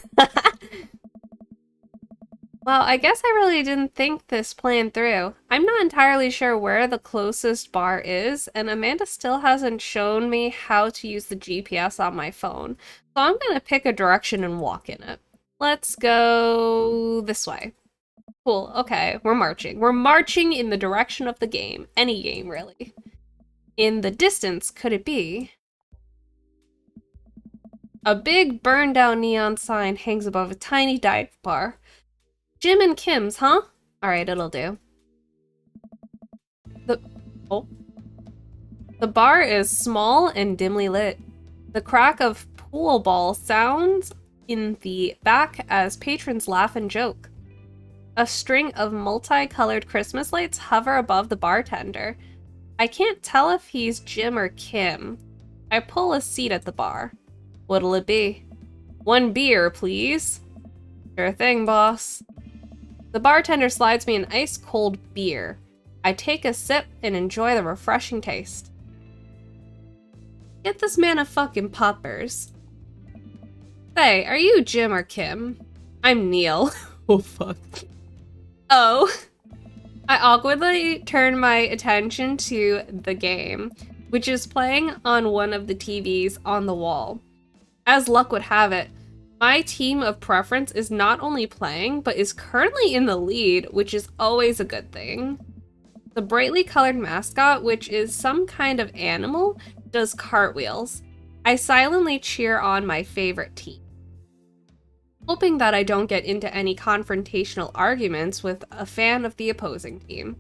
Well, I guess I really didn't think this plan through. I'm not entirely sure where the closest bar is, and Amanda still hasn't shown me how to use the GPS on my phone. So I'm gonna pick a direction and walk in it. Let's go this way. Cool, okay, we're marching. We're marching in the direction of the game. Any game, really. In the distance, could it be? A big burned down neon sign hangs above a tiny dive bar. Jim and Kim's, huh? Alright, it'll do. The bar is small and dimly lit. The crack of pool ball sounds in the back as patrons laugh and joke. A string of multicolored Christmas lights hover above the bartender. I can't tell if he's Jim or Kim. I pull a seat at the bar. What'll it be? 1 beer, please. Sure thing, boss. The bartender slides me an ice-cold beer. I take a sip and enjoy the refreshing taste. Get this man a fucking poppers. Say, are you Jim or Kim? I'm Neil. Oh, fuck. Oh. I awkwardly turn my attention to the game, which is playing on one of the TVs on the wall. As luck would have it, my team of preference is not only playing, but is currently in the lead, which is always a good thing. The brightly colored mascot, which is some kind of animal, does cartwheels. I silently cheer on my favorite team, hoping that I don't get into any confrontational arguments with a fan of the opposing team.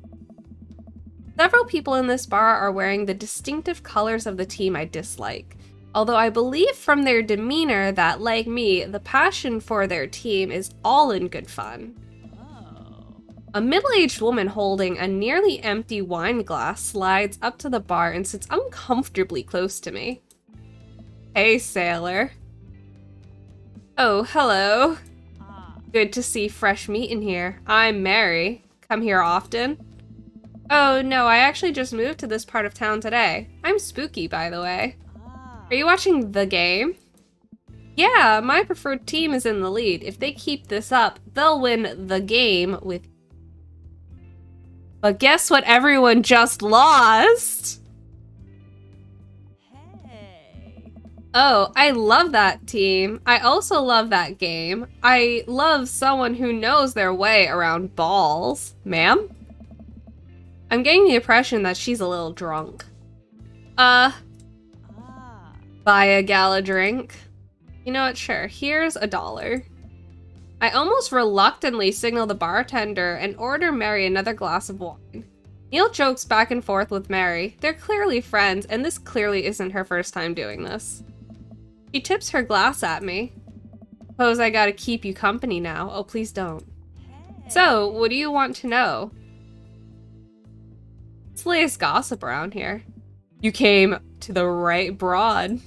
Several people in this bar are wearing the distinctive colors of the team I dislike. Although I believe from their demeanor that, like me, the passion for their team is all in good fun. A middle-aged woman holding a nearly empty wine glass slides up to the bar and sits uncomfortably close to me. Hey, sailor. Oh, hello. Good to see fresh meat in here. I'm Mary. Come here often? Oh, no, I actually just moved to this part of town today. I'm Spooky, by the way. Are you watching the game? Yeah, my preferred team is in the lead. If they keep this up, they'll win the game with... But guess what everyone just lost? Hey. Oh, I love that team. I also love that game. I love someone who knows their way around balls. Ma'am? I'm getting the impression that she's a little drunk. Buy a gal a drink. You know what? Sure. Here's $1. I almost reluctantly signal the bartender and order Mary another glass of wine. Neil jokes back and forth with Mary. They're clearly friends, and this clearly isn't her first time doing this. She tips her glass at me. Suppose I gotta keep you company now. Oh, please don't. So, what do you want to know? It's the latest gossip around here. You came to the right broad.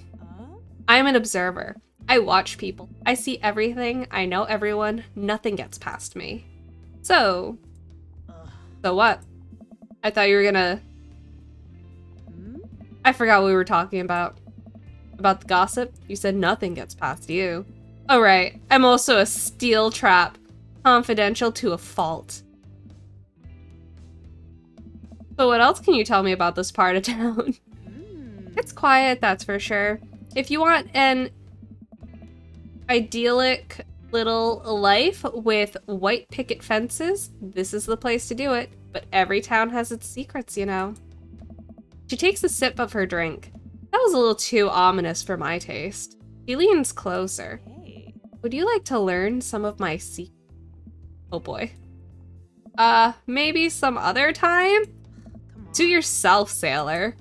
I'm an observer. I watch people. I see everything. I know everyone. Nothing gets past me. So what? I thought you were gonna... I forgot what we were talking about. About the gossip? You said nothing gets past you. Oh right, I'm also a steel trap. Confidential to a fault. So what else can you tell me about this part of town? It's quiet, that's for sure. If you want an idyllic little life with white picket fences, this is the place to do it. But every town has its secrets, you know. She takes a sip of her drink. That was a little too ominous for my taste. She leans closer. Hey. Would you like to learn some of my secrets? Oh boy. Maybe some other time? Come on. To yourself, sailor.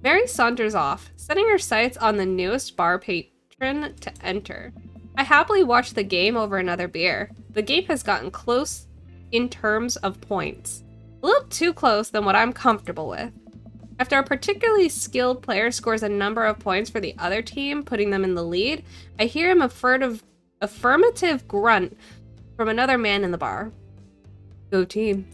Mary saunters off, setting her sights on the newest bar patron to enter. I happily watch the game over another beer. The game has gotten close in terms of points. A little too close than what I'm comfortable with. After a particularly skilled player scores a number of points for the other team, putting them in the lead, I hear an affirmative grunt from another man in the bar. Go team.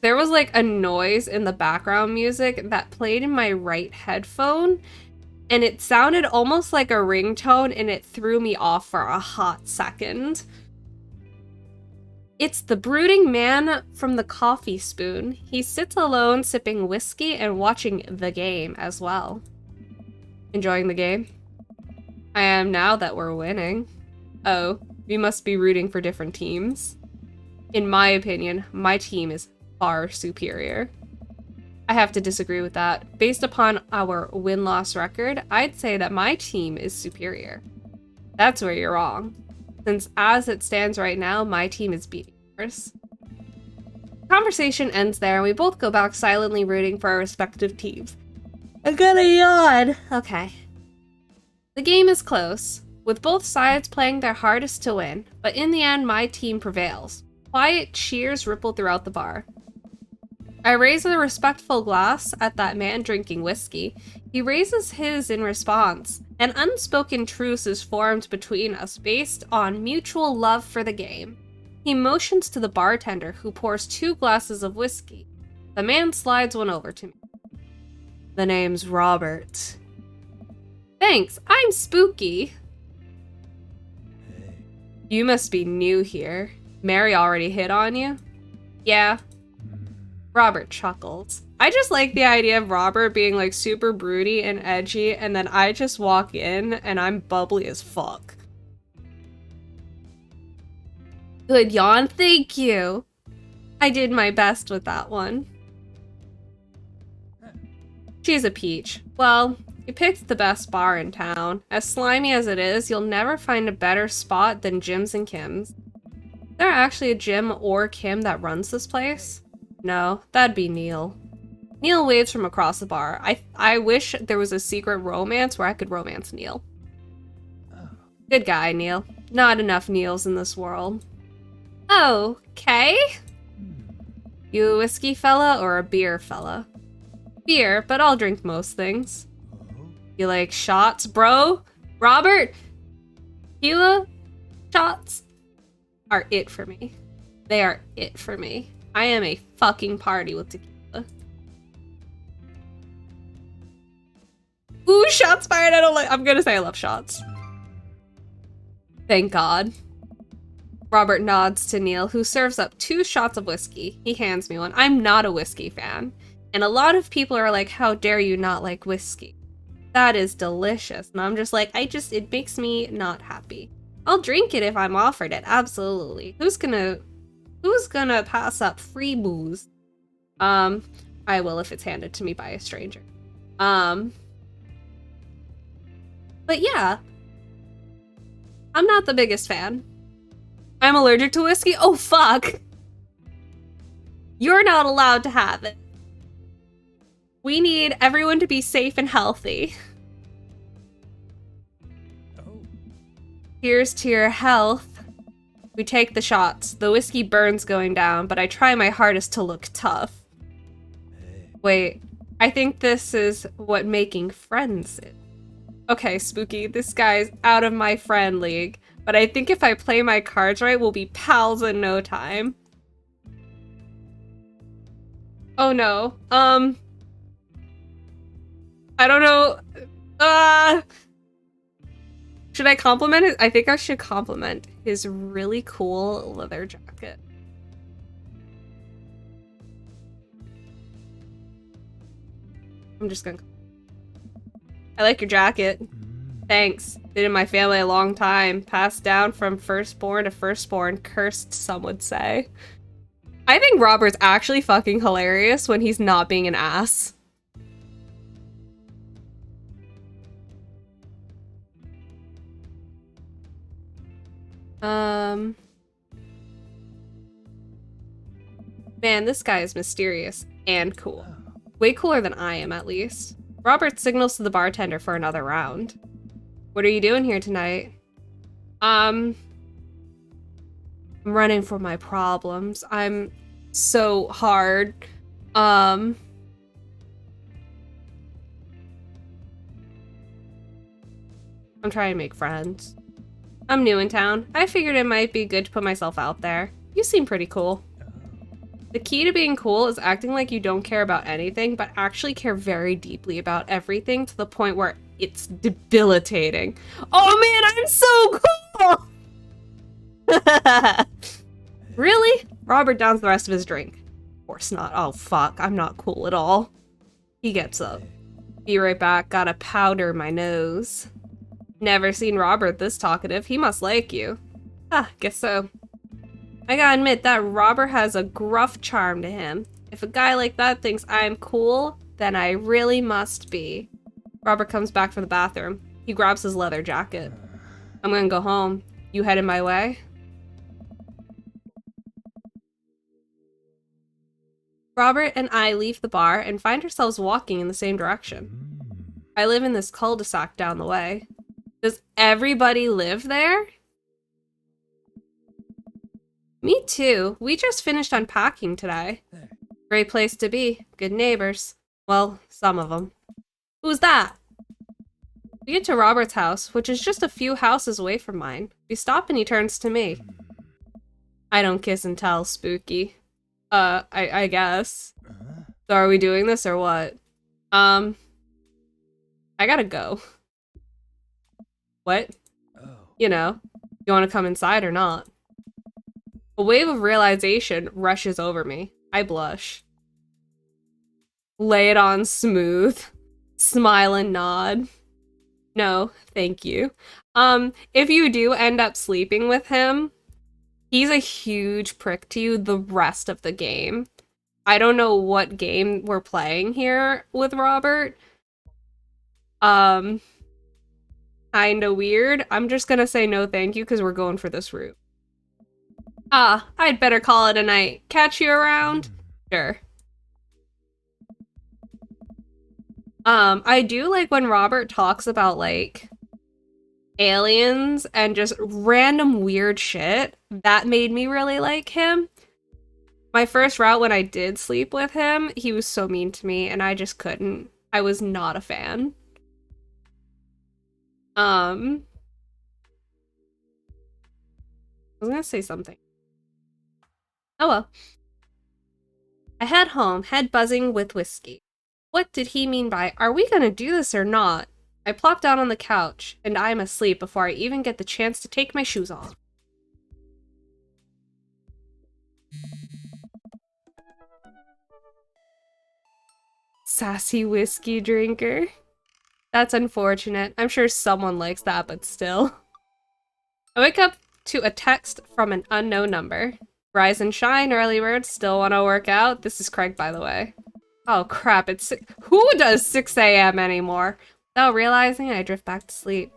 There was like a noise in the background music that played in my right headphone, and it sounded almost like a ringtone, and it threw me off for a hot second. It's the brooding man from the coffee spoon. He sits alone sipping whiskey and watching the game as well. Enjoying the game? I am now that we're winning. Oh, we must be rooting for different teams. In my opinion, my team is far superior. I have to disagree with that. Based upon our win-loss record, I'd say that my team is superior. That's where you're wrong. Since as it stands right now, my team is beating yours. The conversation ends there, and we both go back silently rooting for our respective teams. I got a yawn. Okay. The game is close, with both sides playing their hardest to win, but in the end, my team prevails. Quiet cheers ripple throughout the bar. I raise a respectful glass at that man drinking whiskey. He raises his in response. An unspoken truce is formed between us based on mutual love for the game. He motions to the bartender, who pours 2 glasses of whiskey. The man slides one over to me. The name's Robert. Thanks, I'm Spooky. Hey. You must be new here. Mary already hit on you? Yeah. Robert chuckles. I just like the idea of Robert being like super broody and edgy, and then I just walk in and I'm bubbly as fuck. Good yawn, thank you. I did my best with that one. She's a peach. Well, you picked the best bar in town. As slimy as it is, you'll never find a better spot than Jim's and Kim's. Is there actually a Jim or Kim that runs this place? No, that'd be Neil. Neil waves from across the bar. I wish there was a secret romance where I could romance Neil. Oh. Good guy, Neil. Not enough Neils in this world. Okay. You a whiskey fella or a beer fella? Beer, but I'll drink most things. Oh. You like shots, bro? Robert? Tequila? Shots are it for me. They are it for me. I am a fucking party with tequila. Ooh, shots fired. I'm gonna say I love shots. Thank God. Robert nods to Neil, who serves up 2 shots of whiskey. He hands me one. I'm not a whiskey fan. And a lot of people are like, how dare you not like whiskey? That is delicious. And I'm just like, it makes me not happy. I'll drink it if I'm offered it. Absolutely. Who's gonna pass up free booze? I will if it's handed to me by a stranger. But yeah, I'm not the biggest fan. I'm allergic to whiskey? Oh, fuck. You're not allowed to have it. We need everyone to be safe and healthy. Oh. Here's to your health. We take the shots. The whiskey burns going down, but I try my hardest to look tough. Hey. Wait, I think this is what making friends is. Okay, Spooky, this guy's out of my friend league, but I think if I play my cards right, we'll be pals in no time. Oh no, I don't know, should I compliment it? I think I should compliment his really cool leather jacket. I'm just gonna... I like your jacket. Thanks. Been in my family a long time. Passed down from firstborn to firstborn. Cursed, some would say. I think Robert's actually fucking hilarious when he's not being an ass. Man, this guy is mysterious and cool. Way cooler than I am, at least. Robert signals to the bartender for another round. What are you doing here tonight? I'm running from my problems. I'm so hard. I'm trying to make friends. I'm new in town. I figured it might be good to put myself out there. You seem pretty cool. The key to being cool is acting like you don't care about anything, but actually care very deeply about everything to the point where it's debilitating. Oh man, I'm so cool! Really? Robert downs the rest of his drink. Of course not. Oh fuck, I'm not cool at all. He gets up. Be right back, gotta powder my nose. Never seen Robert this talkative. He must like you. Ah, guess so. I gotta admit, that Robert has a gruff charm to him. If a guy like that thinks I'm cool, then I really must be. Robert comes back from the bathroom. He grabs his leather jacket. I'm gonna go home. You headed my way? Robert and I leave the bar and find ourselves walking in the same direction. I live in this cul-de-sac down the way. Does everybody live there? Me too. We just finished unpacking today. Great place to be. Good neighbors. Well, some of them. Who's that? We get to Robert's house, which is just a few houses away from mine. We stop and he turns to me. I don't kiss and tell, Spooky. I guess. So are we doing this or what? I gotta go. What? Oh. You know, you want to come inside or not? A wave of realization rushes over me. I blush. Lay it on smooth. Smile and nod. No, thank you. If you do end up sleeping with him, he's a huge prick to you the rest of the game. I don't know what game we're playing here with Robert. Kinda weird. I'm just gonna say no thank you because we're going for this route. Ah, I'd better call it a night. Catch you around? Sure. I do like when Robert talks about, like, aliens and just random weird shit. That made me really like him. My first route when I did sleep with him, he was so mean to me and I just couldn't. I was not a fan. I was gonna say something. Oh well. I head home, head buzzing with whiskey. What did he mean by, are we gonna do this or not? I plop down on the couch, and I am asleep before I even get the chance to take my shoes off. Sassy whiskey drinker. That's unfortunate. I'm sure someone likes that, but still. I wake up to a text from an unknown number. Rise and shine, early birds. Still want to work out? This is Craig, by the way. Oh crap, who does 6 a.m. anymore? Without realizing it, I drift back to sleep.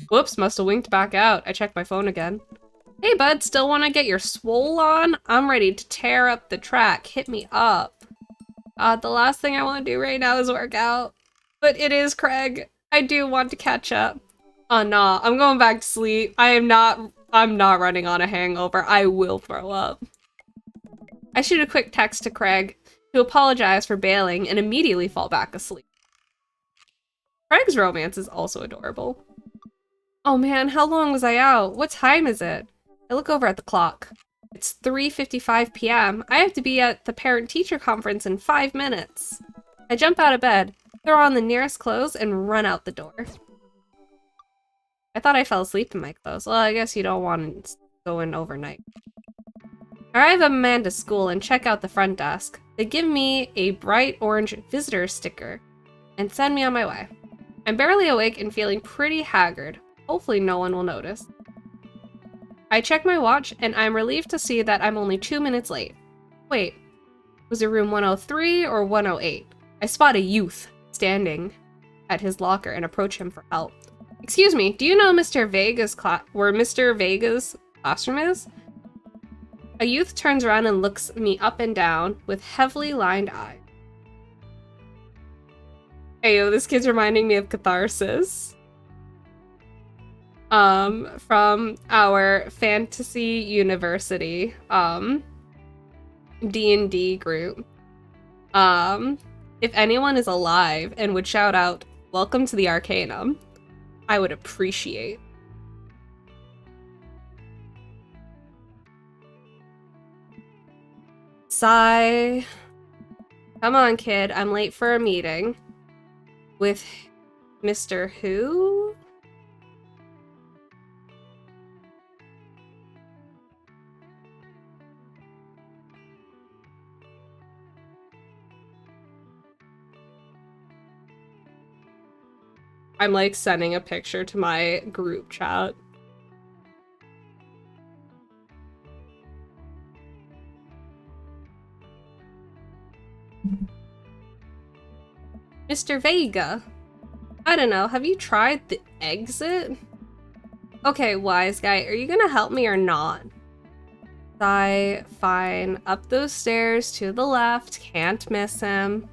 Whoops, must have winked back out. I checked my phone again. Hey bud, still wanna get your swole on? I'm ready to tear up the track. Hit me up. The last thing I wanna do right now is work out. But it is Craig. I do want to catch up. Oh nah, I'm going back to sleep. I'm not running on a hangover. I will throw up. I shoot a quick text to Craig to apologize for bailing and immediately fall back asleep. Craig's romance is also adorable. Oh man, how long was I out? What time is it? I look over at the clock. It's 3:55 p.m. I have to be at the parent-teacher conference in 5 minutes. I jump out of bed, throw on the nearest clothes, and run out the door. I thought I fell asleep in my clothes. Well, I guess you don't want to go in overnight. I arrive at Amanda's school and check out the front desk. They give me a bright orange visitor sticker and send me on my way. I'm barely awake and feeling pretty haggard. Hopefully no one will notice. I check my watch and I'm relieved to see that I'm only 2 minutes late. Wait, was it room 103 or 108? I spot a youth standing at his locker and approach him for help. Excuse me, do you know where Mr. Vega's classroom is? A youth turns around and looks me up and down with heavily lined eyes. Hey yo, this kid's reminding me of Catharsis. From our Fantasy University, D&D group. If anyone is alive and would shout out, "Welcome to the Arcanum," I would appreciate. Sigh. Come on, kid. I'm late for a meeting. With Mr. Who? I'm like sending a picture to my group chat. Mr. Vega, I don't know, have you tried the exit? Okay, wise guy, are you gonna help me or not? Sigh, fine. Up those stairs to the left, can't miss him.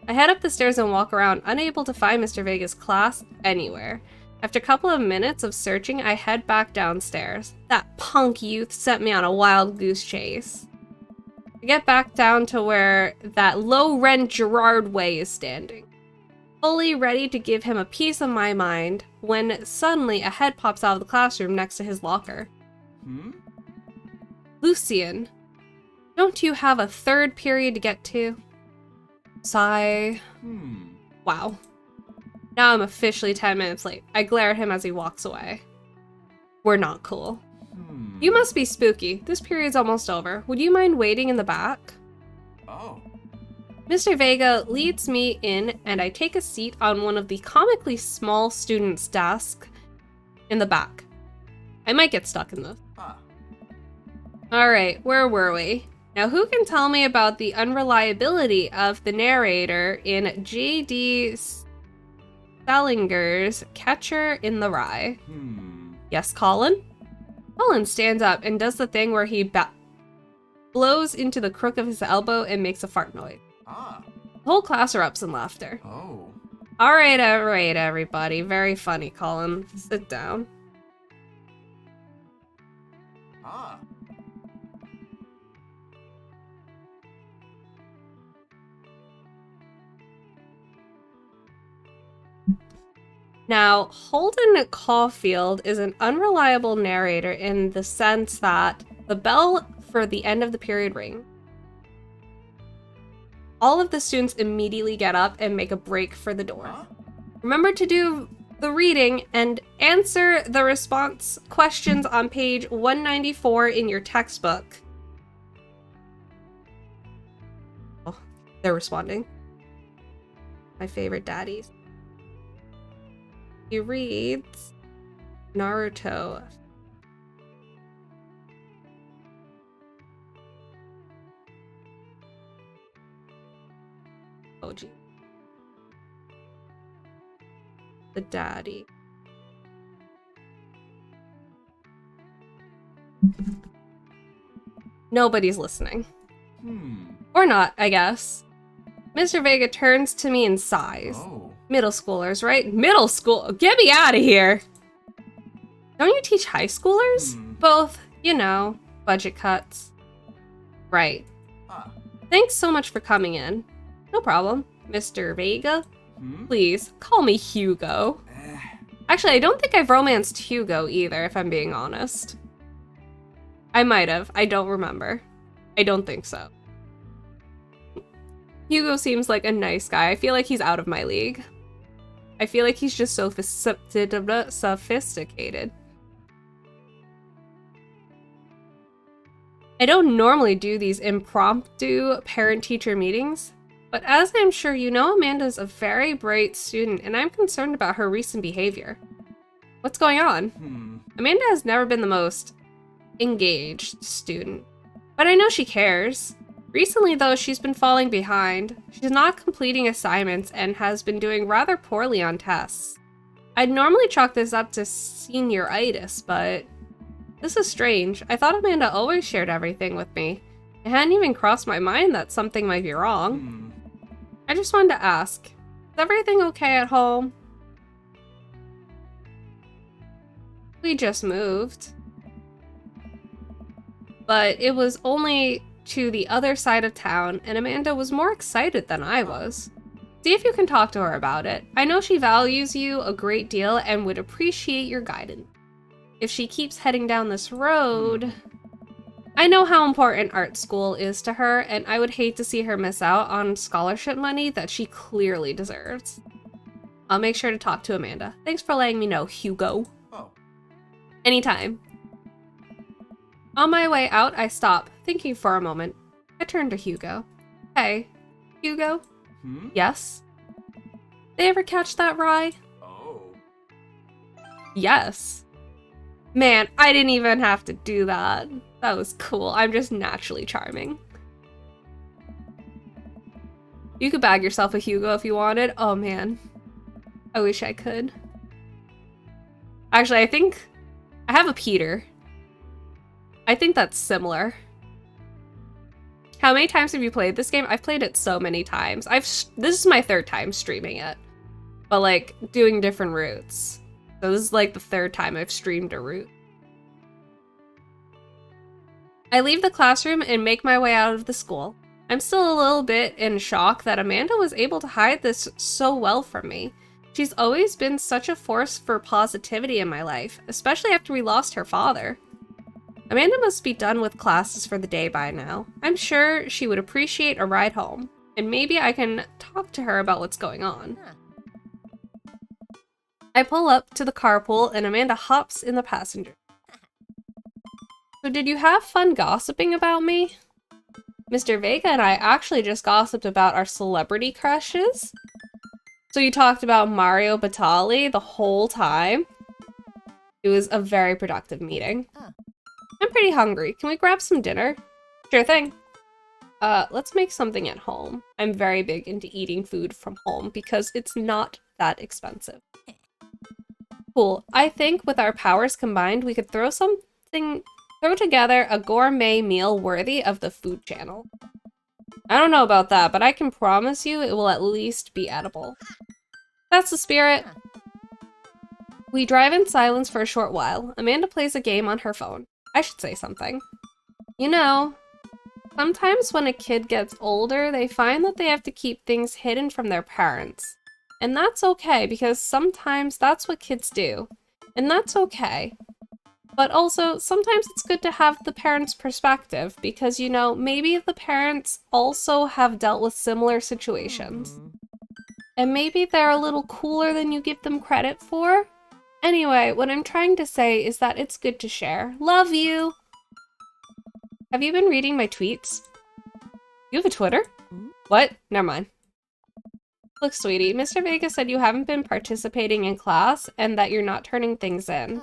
I head up the stairs and walk around, unable to find Mr. Vega's class anywhere. After a couple of minutes of searching, I head back downstairs. That punk youth sent me on a wild goose chase. I get back down to where that low-rent Gerard Way is standing, fully ready to give him a piece of my mind, when suddenly a head pops out of the classroom next to his locker. Lucian, don't you have a third period to get to? Sigh. Wow. Now I'm officially 10 minutes late. I glare at him as he walks away. We're not cool. You must be spooky. This period's almost over. Would you mind waiting in the back? Oh. Mr. Vega leads me in and I take a seat on one of the comically small students' desks in the back. I might get stuck in this. Alright, where were we? Now who can tell me about the unreliability of the narrator in J.D. Salinger's Catcher in the Rye? Yes, Colin? Colin stands up and does the thing where he blows into the crook of his elbow and makes a fart noise. The whole class erupts in laughter. Alright, everybody. Very funny, Colin. Sit down. Now, Holden Caulfield is an unreliable narrator in the sense that the bell for the end of the period rings. All of the students immediately get up and make a break for the door. Remember to do the reading and answer the response questions on page 194 in your textbook. Oh, they're responding. My favorite daddies. He reads Naruto. the daddy. Nobody's listening. Or not, I guess. Mr. Vega turns to me and sighs. Oh. Middle schoolers, right? Middle school? Get me out of here! Don't you teach high schoolers? Both, you know, budget cuts. Right. Ah. Thanks so much for coming in. No problem. Mr. Vega? Hmm? Please, call me Hugo. Actually, I don't think I've romanced Hugo either, if I'm being honest. I might have. I don't remember. I don't think so. Hugo seems like a nice guy. I feel like he's out of my league. I feel like he's just so sophisticated. I don't normally do these impromptu parent-teacher meetings, but as I'm sure you know, Amanda's a very bright student, and I'm concerned about her recent behavior. What's going on? Amanda has never been the most engaged student, but I know she cares. Recently, though, she's been falling behind. She's not completing assignments and has been doing rather poorly on tests. I'd normally chalk this up to senioritis, but this is strange. I thought Amanda always shared everything with me. It hadn't even crossed my mind that something might be wrong. I just wanted to ask, is everything okay at home? We just moved. But it was only to the other side of town, and Amanda was more excited than I was. See if you can talk to her about it. I know she values you a great deal and would appreciate your guidance. If she keeps heading down this road... I know how important art school is to her, and I would hate to see her miss out on scholarship money that she clearly deserves. I'll make sure to talk to Amanda. Thanks for letting me know, Hugo. Oh. Anytime. On my way out, I stop, thinking for a moment. I turn to Hugo. Hey, Hugo? Yes? They ever catch that rye? Oh. Yes. Man, I didn't even have to do that. That was cool. I'm just naturally charming. You could bag yourself a Hugo if you wanted. Oh man. I wish I could. Actually, I think I have a Peter. I think that's similar. How many times have you played this game? I've played it so many times. This is my third time streaming it. But like, doing different routes. So this is like the third time I've streamed a route. I leave the classroom and make my way out of the school. I'm still a little bit in shock that Amanda was able to hide this so well from me. She's always been such a force for positivity in my life, especially after we lost her father. Amanda must be done with classes for the day by now. I'm sure she would appreciate a ride home, and maybe I can talk to her about what's going on. I pull up to the carpool and Amanda hops in the passenger. So did you have fun gossiping about me? Mr. Vega and I actually just gossiped about our celebrity crushes. So you talked about Mario Batali the whole time? It was a very productive meeting. I'm pretty hungry. Can we grab some dinner? Sure thing. Let's make something at home. I'm very big into eating food from home because it's not that expensive. Cool. I think with our powers combined, we could throw together a gourmet meal worthy of the Food Channel. I don't know about that, but I can promise you it will at least be edible. That's the spirit. We drive in silence for a short while. Amanda plays a game on her phone. I should say something. You know, sometimes when a kid gets older, they find that they have to keep things hidden from their parents. And that's okay, because sometimes that's what kids do. And that's okay. But also, sometimes it's good to have the parents' perspective, because, you know, maybe the parents also have dealt with similar situations. And maybe they're a little cooler than you give them credit for. Anyway, what I'm trying to say is that it's good to share. Love you! Have you been reading my tweets? You have a Twitter? What? Never mind. Look, sweetie, Mr. Vega said you haven't been participating in class and that you're not turning things in.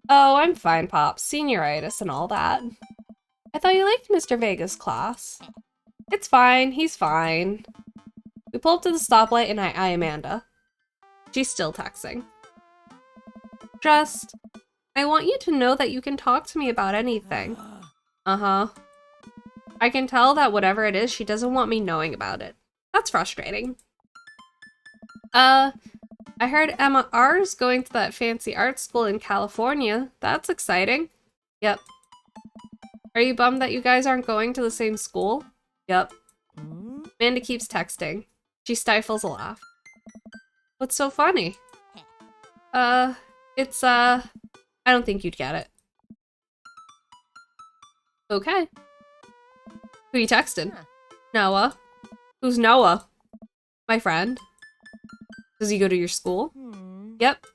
Oh, I'm fine, Pops. Senioritis and all that. I thought you liked Mr. Vega's class. It's fine. He's fine. We pull up to the stoplight and I eye Amanda. She's still texting. Just, I want you to know that you can talk to me about anything. Uh-huh. I can tell that whatever it is, she doesn't want me knowing about it. That's frustrating. I heard Emma R's going to that fancy art school in California. That's exciting. Yep. Are you bummed that you guys aren't going to the same school? Yep. Amanda keeps texting. She stifles a laugh. What's so funny? I don't think you'd get it. Okay. Who you texting? Noah. Who's Noah? My friend. Does he go to your school? Yep.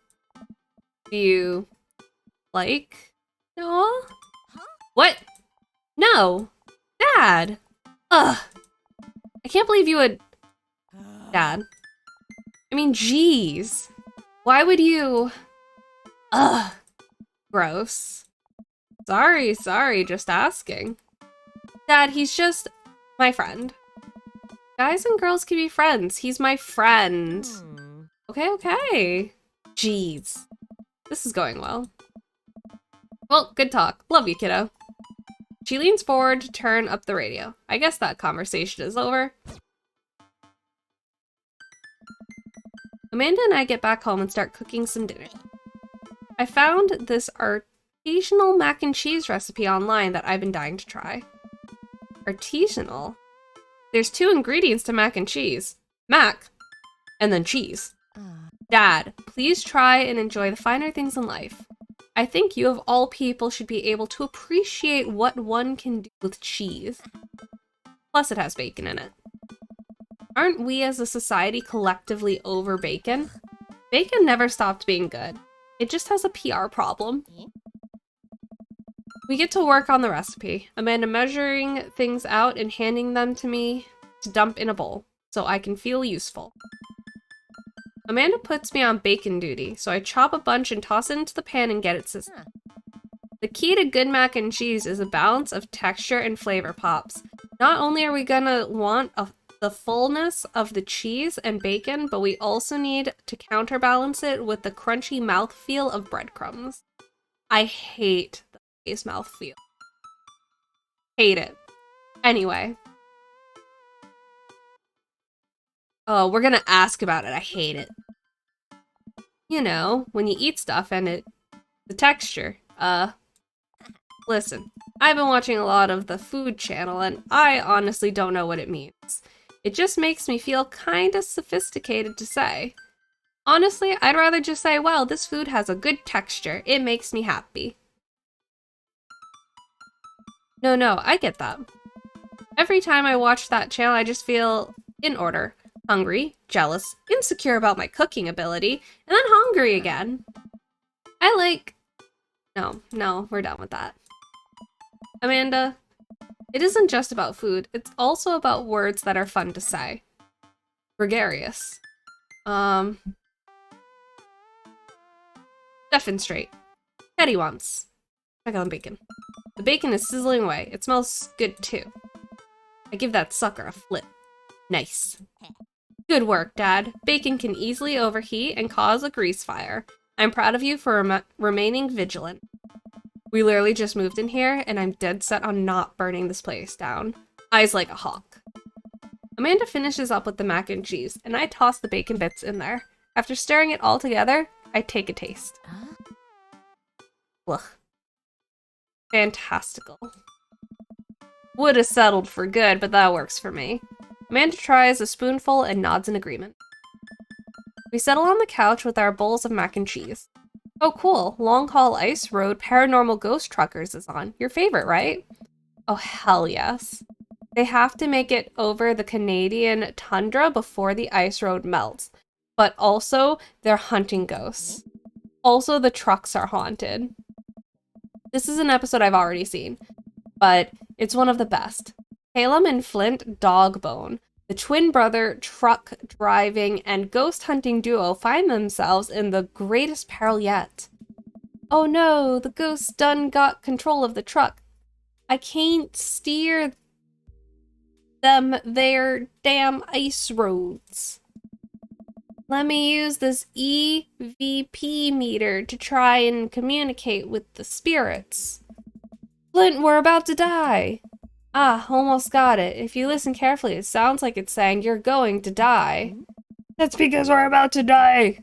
Do you like Noah? What? No. Dad. Ugh. I can't believe you would... Dad. I mean, jeez. Why would you... Ugh. Gross. Sorry, just asking. Dad, he's just my friend. Guys and girls can be friends. He's my friend. Okay. Jeez. This is going well. Well, good talk. Love you, kiddo. She leans forward to turn up the radio. I guess that conversation is over. Amanda and I get back home and start cooking some dinner. I found this artisanal mac and cheese recipe online that I've been dying to try. Artisanal? There's 2 ingredients to mac and cheese. Mac, and then cheese. Dad, please try and enjoy the finer things in life. I think you of all people should be able to appreciate what one can do with cheese. Plus it has bacon in it. Aren't we as a society collectively over bacon? Bacon never stopped being good. It just has a PR problem. We get to work on the recipe, Amanda measuring things out and handing them to me to dump in a bowl, so I can feel useful. Amanda puts me on bacon duty, so I chop a bunch and toss it into the pan and get it sizzling. The key to good mac and cheese is a balance of texture and flavor pops. Not only are we gonna want the fullness of the cheese and bacon, but we also need to counterbalance it with the crunchy mouthfeel of breadcrumbs. I hate the taste mouthfeel. Hate it. Anyway. Oh, we're gonna ask about it. I hate it. You know, when you eat stuff and the texture. Listen, I've been watching a lot of the Food Channel and I honestly don't know what it means. It just makes me feel kinda sophisticated to say. Honestly, I'd rather just say, well, this food has a good texture. It makes me happy. No, I get that. Every time I watch that channel, I just feel in order. Hungry, jealous, insecure about my cooking ability, and then hungry again. No, we're done with that. Amanda, it isn't just about food, it's also about words that are fun to say. Gregarious. Deaf and straight. Teddy wants. Check on the bacon. The bacon is sizzling away. It smells good too. I give that sucker a flip. Nice. Good work, Dad. Bacon can easily overheat and cause a grease fire. I'm proud of you for remaining vigilant. We literally just moved in here, and I'm dead set on not burning this place down. Eyes like a hawk. Amanda finishes up with the mac and cheese, and I toss the bacon bits in there. After stirring it all together, I take a taste. Ugh. Fantastical. Would have settled for good, but that works for me. Amanda tries a spoonful and nods in agreement. We settle on the couch with our bowls of mac and cheese. Oh cool, Long Haul Ice Road Paranormal Ghost Truckers is on. Your favorite, right? Oh hell yes. They have to make it over the Canadian tundra before the ice road melts. But also, they're hunting ghosts. Also, the trucks are haunted. This is an episode I've already seen, but it's one of the best. Halem and Flint Dogbone, the twin brother truck driving and ghost hunting duo, find themselves in the greatest peril yet. Oh no, the ghosts done got control of the truck. I can't steer them their damn ice roads. Let me use this EVP meter to try and communicate with the spirits. Flint, we're about to die. Ah, almost got it. If you listen carefully, it sounds like it's saying you're going to die. That's because we're about to die.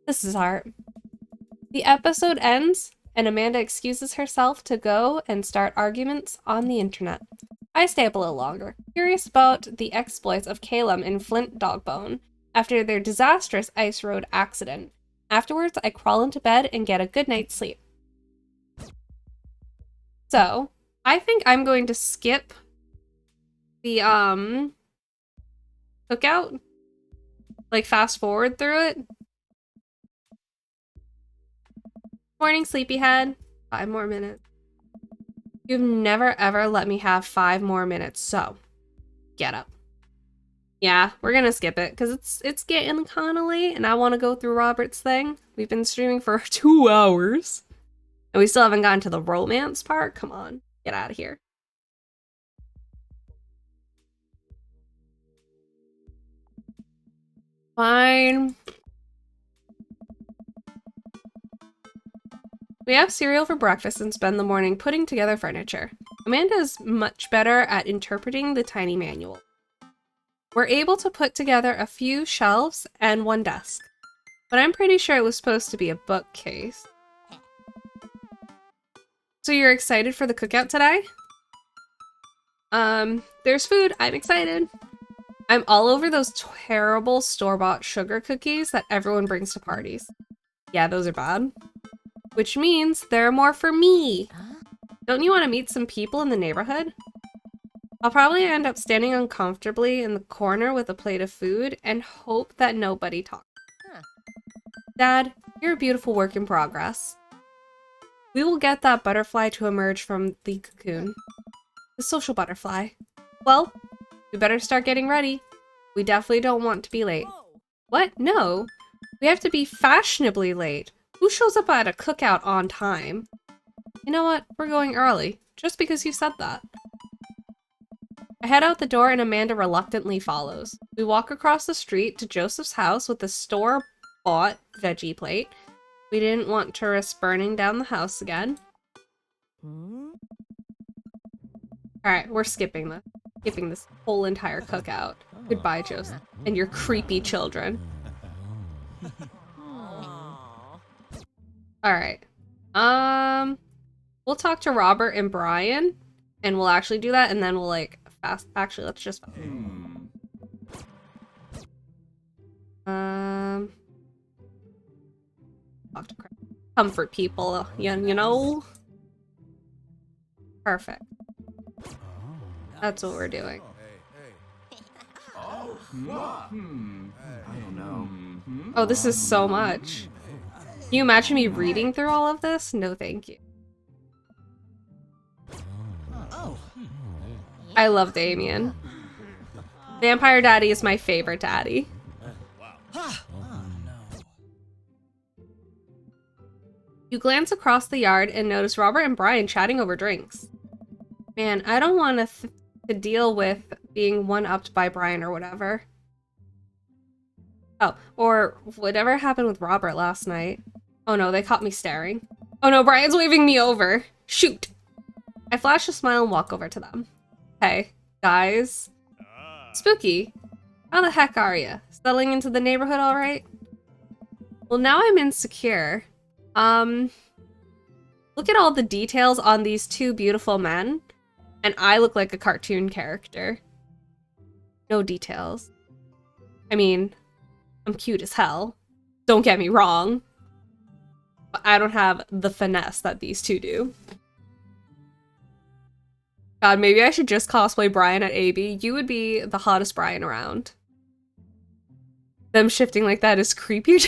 This is art. The episode ends, and Amanda excuses herself to go and start arguments on the internet. I stay up a little longer, curious about the exploits of Calum and Flint Dogbone after their disastrous ice road accident. Afterwards, I crawl into bed and get a good night's sleep. So, I think I'm going to skip the, cookout. Like, fast forward through it. Morning, sleepyhead. 5 more minutes. You've never ever let me have 5 more minutes, so get up. Yeah, we're gonna skip it because it's getting kind of late and I want to go through Robert's thing. We've been streaming for 2 hours and we still haven't gotten to the romance part. Come on, get out of here. Fine. We have cereal for breakfast and spend the morning putting together furniture. Amanda is much better at interpreting the tiny manual. We're able to put together a few shelves and 1 desk, but I'm pretty sure it was supposed to be a bookcase. So you're excited for the cookout today? There's food. I'm excited. I'm all over those terrible store-bought sugar cookies that everyone brings to parties. Yeah, those are bad. Which means there are more for me. Don't you want to meet some people in the neighborhood? I'll probably end up standing uncomfortably in the corner with a plate of food and hope that nobody talks. Dad, you're a beautiful work in progress. We will get that butterfly to emerge from the cocoon. The social butterfly. Well, we better start getting ready. We definitely don't want to be late. What? No. We have to be fashionably late. Who shows up at a cookout on time? You know what? We're going early, just because you said that. I head out the door and Amanda reluctantly follows. We walk across the street to Joseph's house with a store-bought veggie plate. We didn't want tourists burning down the house again. Alright, we're skipping this whole entire cookout. Goodbye, Joseph, and your creepy children. Alright. We'll talk to Robert and Brian, and we'll actually do that, and then we'll, like, actually, let's just... Talk to comfort people, you know? Perfect. That's what we're doing. Oh, this is so much. Can you imagine me reading through all of this? No, thank you. I love Damien. Vampire Daddy is my favorite daddy. You glance across the yard and notice Robert and Brian chatting over drinks. Man, I don't want to deal with being one-upped by Brian or whatever. Oh, or whatever happened with Robert last night. Oh no, they caught me staring. Oh no, Brian's waving me over. Shoot. I flash a smile and walk over to them. Hey, guys. Spooky. How the heck are you? Settling into the neighborhood all right? Well, now I'm insecure. Look at all the details on these 2 beautiful men, and I look like a cartoon character. No details. I mean, I'm cute as hell. Don't get me wrong. But I don't have the finesse that these 2 do. God, maybe I should just cosplay Brian at AB. You would be the hottest Brian around. Them shifting like that is creepy.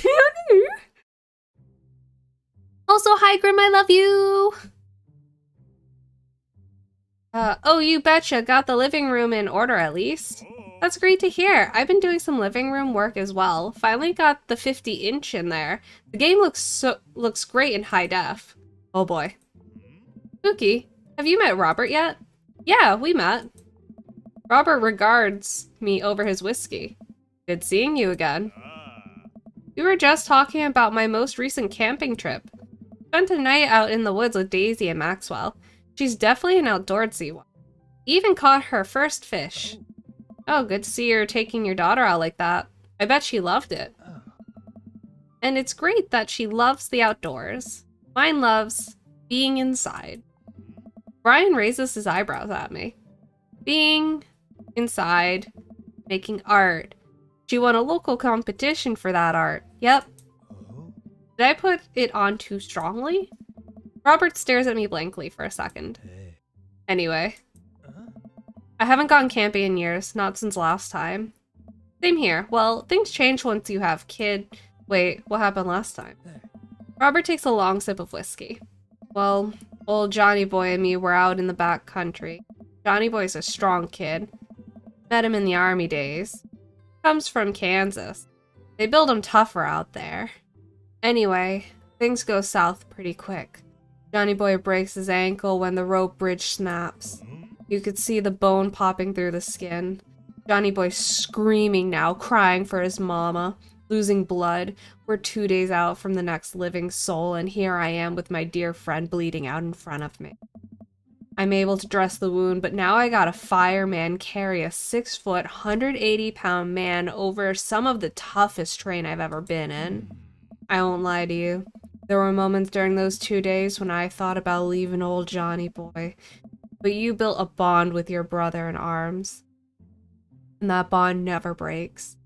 Also, hi Grim, I love you! Oh, you betcha, got the living room in order at least. That's great to hear. I've been doing some living room work as well. Finally got the 50-inch in there. The game looks great in high def. Oh boy. Spooky, have you met Robert yet? Yeah, we met. Robert regards me over his whiskey. Good seeing you again. We were just talking about my most recent camping trip. Spent a night out in the woods with Daisy and Maxwell. She's definitely an outdoorsy one. Even caught her first fish. Oh, good to see you're taking your daughter out like that. I bet she loved it. Oh. And it's great that she loves the outdoors. Mine loves being inside. Brian raises his eyebrows at me. Being inside, making art. She won a local competition for that art. Yep. Oh. Did I put it on too strongly? Robert stares at me blankly for a second. Hey. Anyway, Uh-huh. I haven't gone camping in years, not since last time. Same here. Well, things change once you have kid. Wait, what happened last time? Hey. Robert takes a long sip of whiskey. Well, old Johnny Boy and me were out in the back country. Johnny Boy's a strong kid. Met him in the army days. Comes from Kansas. They build him tougher out there. Anyway, things go south pretty quick. Johnny Boy breaks his ankle when the rope bridge snaps. You could see the bone popping through the skin. Johnny Boy's screaming now, crying for his mama, losing blood. We're 2 days out from the next living soul, and here I am with my dear friend bleeding out in front of me. I'm able to dress the wound, but now I got a fireman carry a 6-foot, 180-pound man over some of the toughest terrain I've ever been in. I won't lie to you. There were moments during those 2 days when I thought about leaving old Johnny Boy. But you built a bond with your brother in arms. And that bond never breaks.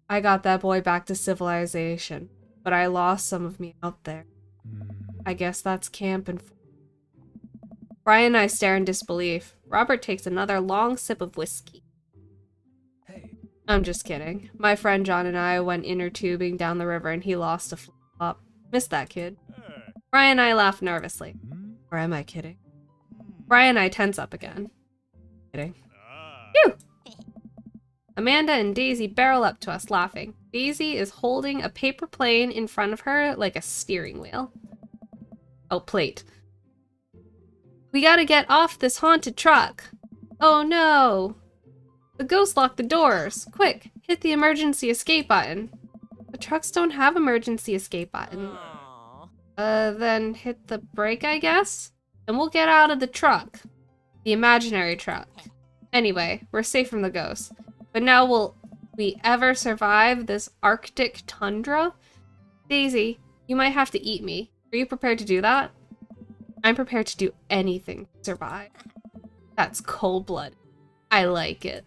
I got that boy back to civilization, but I lost some of me out there. I guess that's camping. Brian and I stare in disbelief. Robert takes another long sip of whiskey. Hey. I'm just kidding. My friend John and I went inner tubing down the river and he lost a flip-flop. Missed that kid. Brian and I laugh nervously. Or am I kidding? Brian and I tense up again. Kidding. Phew! Amanda and Daisy barrel up to us laughing. Daisy is holding a paper plane in front of her like a steering wheel. Oh, plate. We gotta get off this haunted truck. Oh no! The ghost locked the doors. Quick, hit the emergency escape button. The trucks don't have emergency escape button. Then hit the brake, I guess? And we'll get out of the truck. The imaginary truck. Anyway, we're safe from the ghosts. But now will we ever survive this Arctic tundra? Daisy, you might have to eat me. Are you prepared to do that? I'm prepared to do anything to survive. That's cold blood. I like it.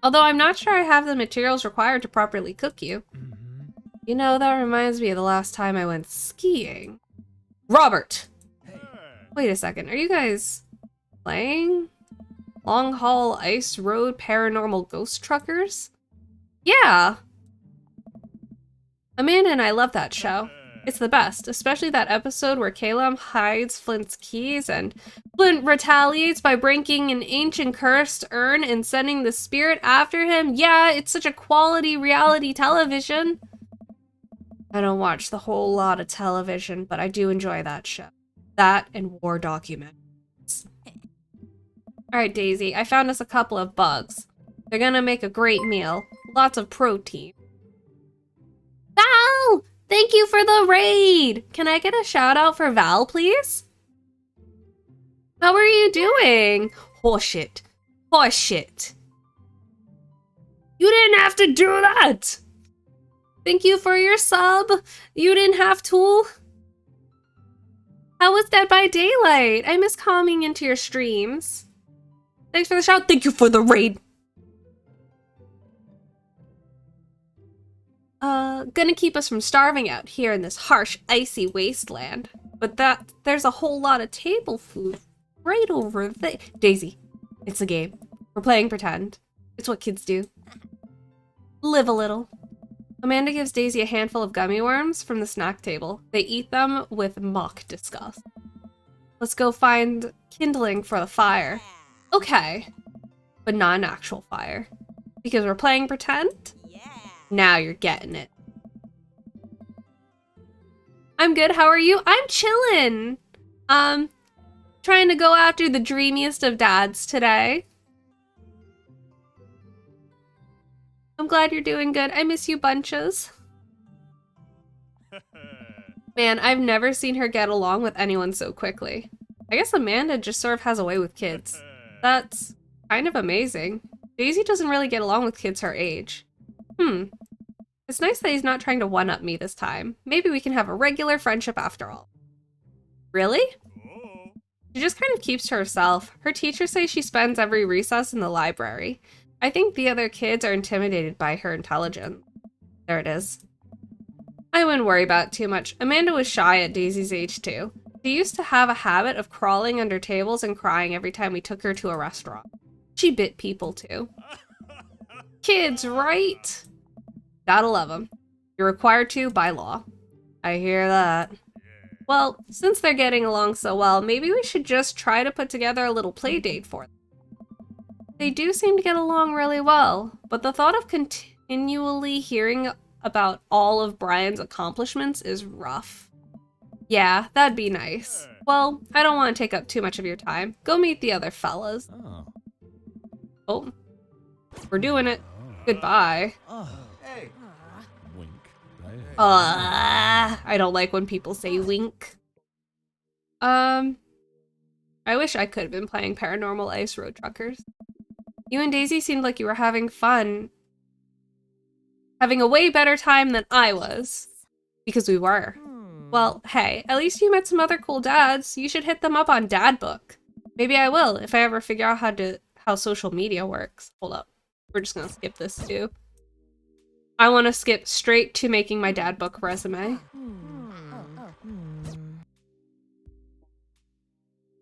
Although I'm not sure I have the materials required to properly cook you. You know, that reminds me of the last time I went skiing. Robert! Wait a second, are you guys playing? Long Haul Ice Road Paranormal Ghost Truckers? Yeah! Amanda and I love that show. It's the best, especially that episode where Caleb hides Flint's keys and Flint retaliates by breaking an ancient cursed urn and sending the spirit after him. Yeah, it's such a quality reality television. I don't watch the whole lot of television, but I do enjoy that show. That and war documentaries. Alright, Daisy, I found us a couple of bugs. They're gonna make a great meal. Lots of protein. Val! Thank you for the raid! Can I get a shout out for Val, please? How are you doing? Horseshit. Horseshit. You didn't have to do that! Thank you for your sub. You didn't have to. How was Dead by Daylight? I miss coming into your streams. Thanks for the shout. Thank you for the raid. Gonna keep us from starving out here in this harsh, icy wasteland. But there's a whole lot of table food right over there. Daisy, it's a game. We're playing pretend. It's what kids do. Live a little. Amanda gives Daisy a handful of gummy worms from the snack table. They eat them with mock disgust. Let's go find kindling for the fire. Okay, but not an actual fire. Because we're playing pretend? Now you're getting it. I'm good, how are you? I'm chillin'. Trying to go after the dreamiest of dads today. I'm glad you're doing good. I miss you bunches. Man, I've never seen her get along with anyone so quickly. I guess Amanda just sort of has a way with kids. That's kind of amazing. Daisy doesn't really get along with kids her age. It's nice that he's not trying to one-up me this time. Maybe we can have a regular friendship after all. Really? She just kind of keeps to herself. Her teachers say she spends every recess in the library. I think the other kids are intimidated by her intelligence. There it is. I wouldn't worry about it too much. Amanda was shy at Daisy's age too. She used to have a habit of crawling under tables and crying every time we took her to a restaurant. She bit people too. Kids, right? Gotta love them. You're required to by law. I hear that. Well, since they're getting along so well, maybe we should just try to put together a little play date for them. They do seem to get along really well, but the thought of continually hearing about all of Brian's accomplishments is rough. Yeah, that'd be nice. Well, I don't want to take up too much of your time. Go meet the other fellas. Oh, we're doing it. Goodbye. Hey. Wink. I don't like when people say wink. I wish I could have been playing Paranormal Ice Road Truckers. You and Daisy seemed like you were having fun. Having a way better time than I was. Because we were. Well, hey, at least you met some other cool dads. You should hit them up on Dad Book. Maybe I will, if I ever figure out how social media works. Hold up. We're just gonna skip this too. I want to skip straight to making my Dad Book resume.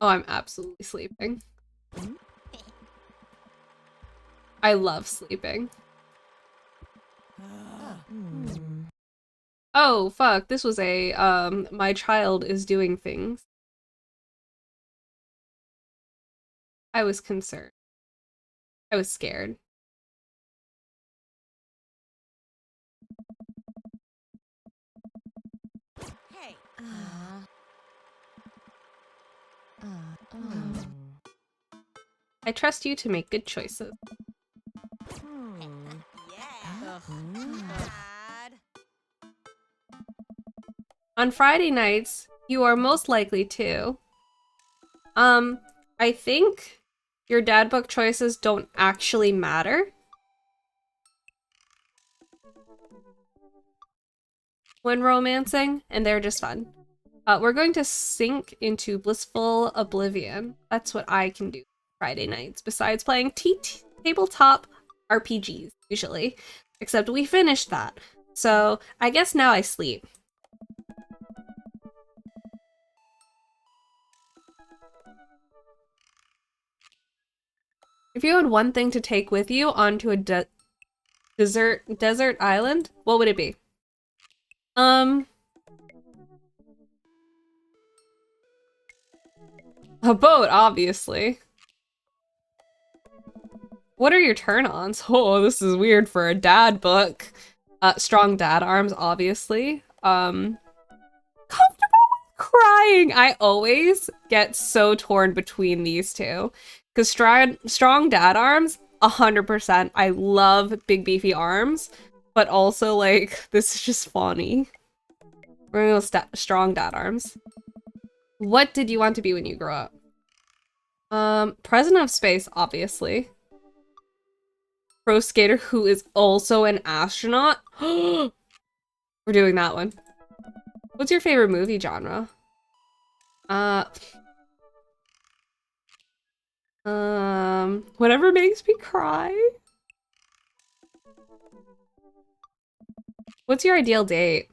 Oh, I'm absolutely sleeping. I love sleeping. Oh, fuck, this was a, my child is doing things. I was concerned. I was scared. Hey. I trust you to make good choices. Yeah. Dad. On Friday nights, you are most likely to. I think your Dad Book choices don't actually matter. When romancing, and they're just fun. We're going to sink into blissful oblivion. That's what I can do Friday nights, besides playing tabletop RPGs, usually. Except we finished that. So, I guess now I sleep. If you had one thing to take with you onto a desert island, what would it be? A boat, obviously. What are your turn-ons? Oh, this is weird for a dad book. Strong dad arms, obviously. Comfortable with crying. I always get so torn between these two. Because strong dad arms, 100%. I love big beefy arms. But also, like, this is just funny. We're gonna go strong dad arms. What did you want to be when you grew up? President of Space, obviously. Pro skater who is also an astronaut. We're doing that one. What's your favorite movie genre? Whatever makes me cry. What's your ideal date?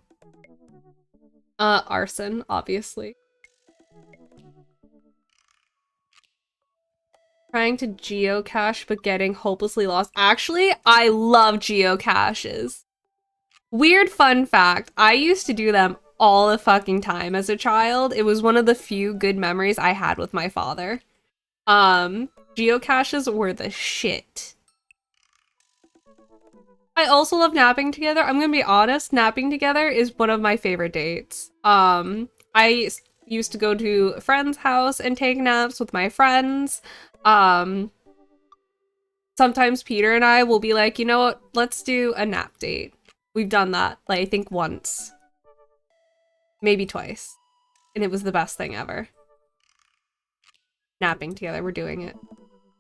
Arson, obviously. Trying to geocache but getting hopelessly lost. Actually, I love geocaches. Weird fun fact, I used to do them all the fucking time as a child. It was one of the few good memories I had with my father. Geocaches were the shit. I also love napping together. I'm gonna be honest, napping together is one of my favorite dates. I used to go to a friend's house and take naps with my friends. Sometimes Peter and I will be like, you know what, let's do a nap date. We've done that, like, I think once. Maybe twice. And it was the best thing ever. Napping together, we're doing it.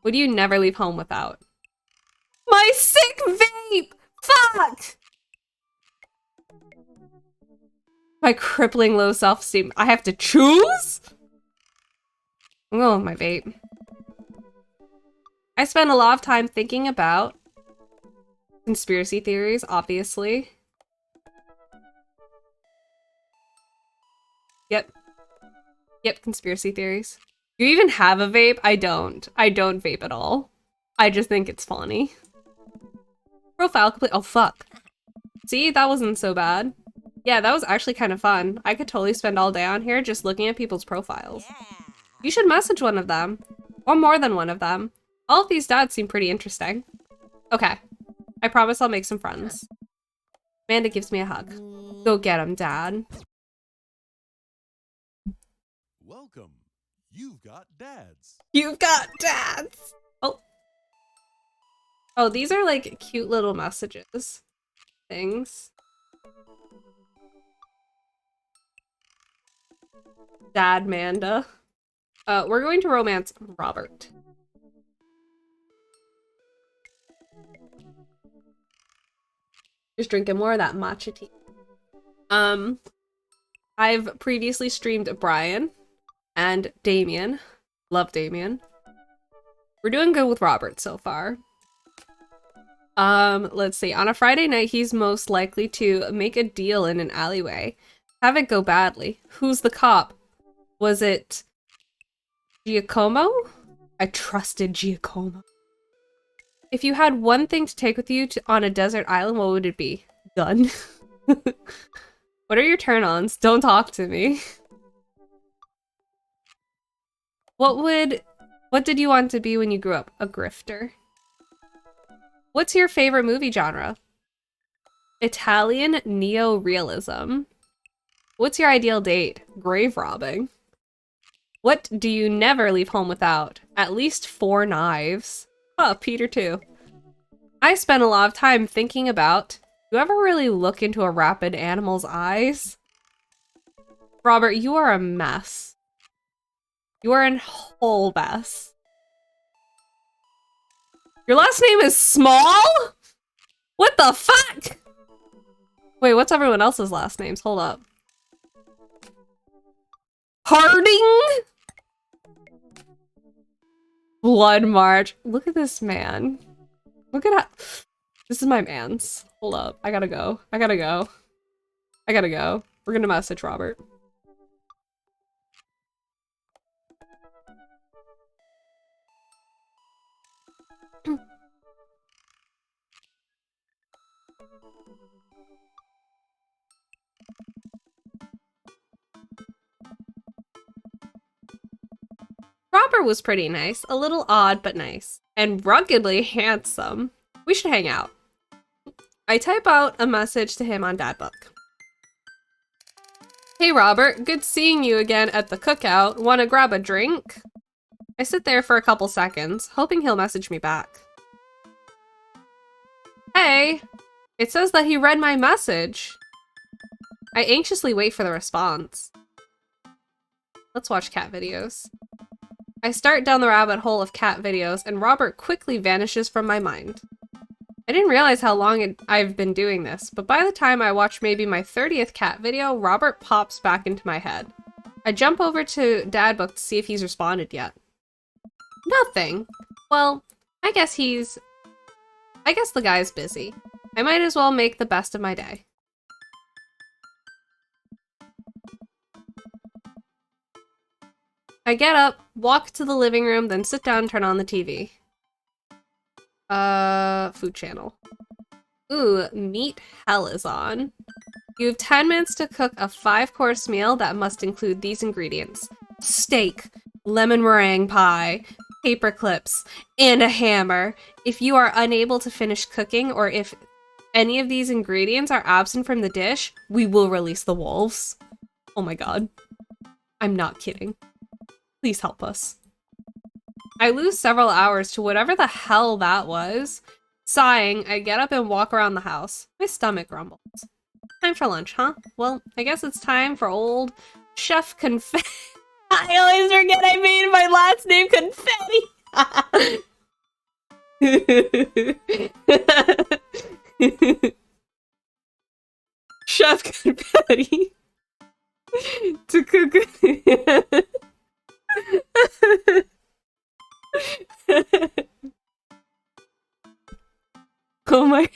Would you never leave home without? My sick vape! Fuck! My crippling low self-esteem. I have to choose? I'm going with my vape. I spend a lot of time thinking about conspiracy theories, obviously. Yep. Yep, conspiracy theories. You even have a vape? I don't. I don't vape at all. I just think it's funny. Profile complete. Oh, fuck. See, that wasn't so bad. Yeah, that was actually kind of fun. I could totally spend all day on here just looking at people's profiles. Yeah. You should message one of them. Or more than one of them. All of these dads seem pretty interesting. Okay. I promise I'll make some friends. Amanda gives me a hug. Go get him, Dad. Welcome. You've got dads. You've got dads! Oh. Oh, these are like cute little messages. Things. Dad Manda. We're going to romance Robert. Just drinking more of that matcha tea. I've previously streamed Brian and Damien. Love Damien. We're doing good with Robert so far. Let's see. On a Friday night, he's most likely to make a deal in an alleyway. Have it go badly. Who's the cop? Was it Giacomo? I trusted Giacomo. If you had one thing to take with you on a desert island, what would it be? Gun. What are your turn-ons? Don't talk to me. What did you want to be when you grew up? A grifter. What's your favorite movie genre? Italian neo-realism. What's your ideal date? Grave robbing. What do you never leave home without? At least 4 knives. Oh, Peter too. I spend a lot of time thinking about, do you ever really look into a rabid animal's eyes? Robert, you are a mess. You are a whole mess. Your last name is Small? What the fuck? Wait, what's everyone else's last names? Hold up. Harding? Blood March. Look at this man. Look at how... This is my man's. Hold up. I gotta go. I gotta go. I gotta go. We're gonna message Robert. Robert was pretty nice. A little odd, but nice. And ruggedly handsome. We should hang out. I type out a message to him on Dadbook. Hey Robert, good seeing you again at the cookout. Wanna grab a drink? I sit there for a couple seconds, hoping he'll message me back. Hey! It says that he read my message. I anxiously wait for the response. Let's watch cat videos. I start down the rabbit hole of cat videos, and Robert quickly vanishes from my mind. I didn't realize how long I've been doing this, but by the time I watch maybe my 30th cat video, Robert pops back into my head. I jump over to Dadbook to see if he's responded yet. Nothing. Well, I guess the guy's busy. I might as well make the best of my day. I get up, walk to the living room, then sit down and turn on the TV. Food Channel. Ooh, Meat Hell is on. You have 10 minutes to cook a 5-course meal that must include these ingredients. Steak, lemon meringue pie, paper clips, and a hammer. If you are unable to finish cooking, or if any of these ingredients are absent from the dish, we will release the wolves. Oh my god. I'm not kidding. Please help us. I lose several hours to whatever the hell that was. Sighing, I get up and walk around the house. My stomach grumbles. Time for lunch, huh? Well, I guess it's time for old Chef Confetti. I always forget I made my last name Confetti. Chef Confetti. To cook. Oh my.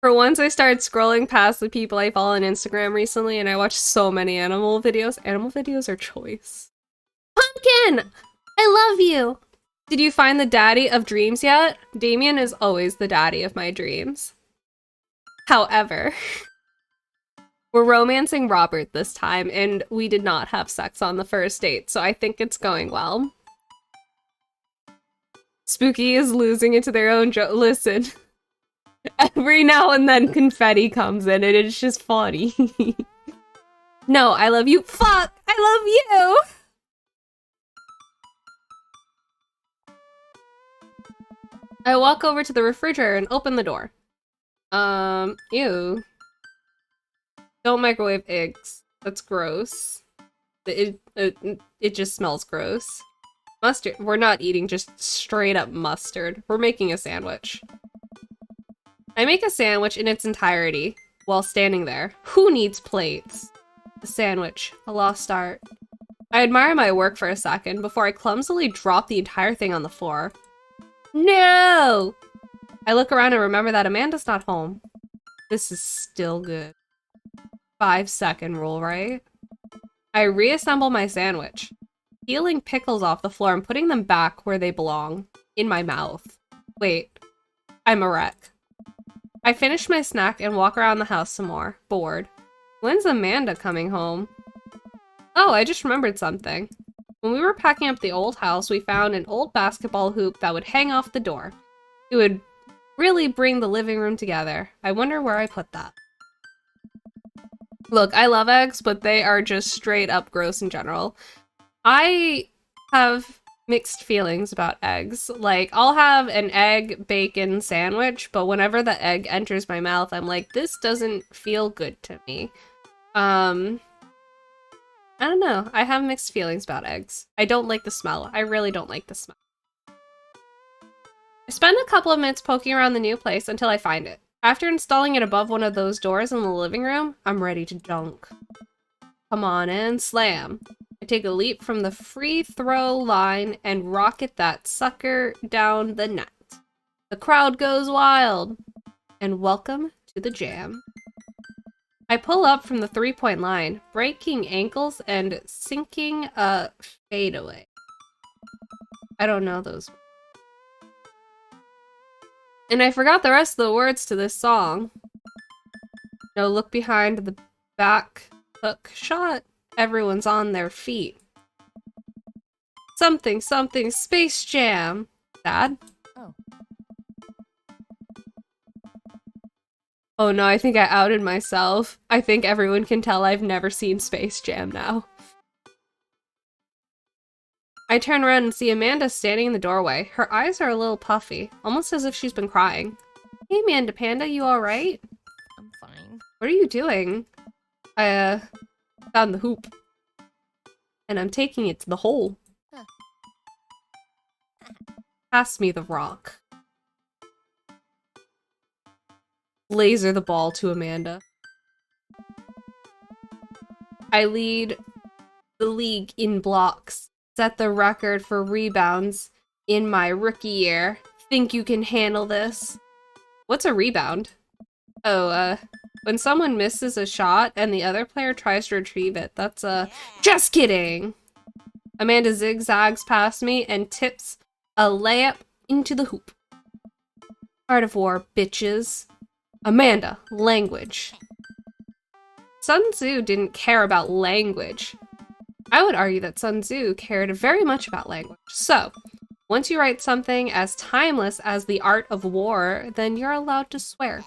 For once, I started scrolling past the people I follow on Instagram recently, and I watched so many animal videos. Animal videos are choice. Pumpkin! I love you! Did you find the daddy of dreams yet? Damien is always the daddy of my dreams. However, we're romancing Robert this time, and we did not have sex on the first date, so I think it's going well. Spooky is losing it to their own Listen. Every now and then confetti comes in and it's just funny. No, I love you. Fuck! I love you! I walk over to the refrigerator and open the door. Ew. Don't microwave eggs. That's gross. It just smells gross. Mustard. We're not eating just straight up mustard. We're making a sandwich. I make a sandwich in its entirety while standing there. Who needs plates? The sandwich. A lost art. I admire my work for a second before I clumsily drop the entire thing on the floor. No! I look around and remember that Amanda's not home. This is still good. 5-second rule, right? I reassemble my sandwich, peeling pickles off the floor and putting them back where they belong. In my mouth. Wait. I'm a wreck. I finish my snack and walk around the house some more, bored. When's Amanda coming home? Oh, I just remembered something. When we were packing up the old house, we found an old basketball hoop that would hang off the door. It would really bring the living room together. I wonder where I put that. Look, I love eggs, but they are just straight up gross in general. I have mixed feelings about eggs. Like, I'll have an egg bacon sandwich, but whenever the egg enters my mouth, I'm like, this doesn't feel good to me. I don't know. I have mixed feelings about eggs. I don't like the smell. I really don't like the smell. I spend a couple of minutes poking around the new place until I find it. After installing it above one of those doors in the living room, I'm ready to dunk. Come on in, slam. I take a leap from the free throw line and rocket that sucker down the net. The crowd goes wild. And welcome to the jam. I pull up from the three-point line, breaking ankles and sinking a fadeaway. I don't know those. And I forgot the rest of the words to this song. No look behind the back hook shot. Everyone's on their feet. Something, something, Space Jam. Dad? Oh. Oh no, I think I outed myself. I think everyone can tell I've never seen Space Jam now. I turn around and see Amanda standing in the doorway. Her eyes are a little puffy, almost as if she's been crying. Hey Amanda Panda, you alright? I'm fine. What are you doing? I, found the hoop. And I'm taking it to the hole. Huh. Pass me the rock. Laser the ball to Amanda. I lead the league in blocks. Set the record for rebounds in my rookie year. Think you can handle this? What's a rebound? Oh, when someone misses a shot and the other player tries to retrieve it. That's just kidding! Amanda zigzags past me and tips a layup into the hoop. Art of War, bitches. Amanda, language. Sun Tzu didn't care about language. I would argue that Sun Tzu cared very much about language. So, once you write something as timeless as the art of war, then you're allowed to swear.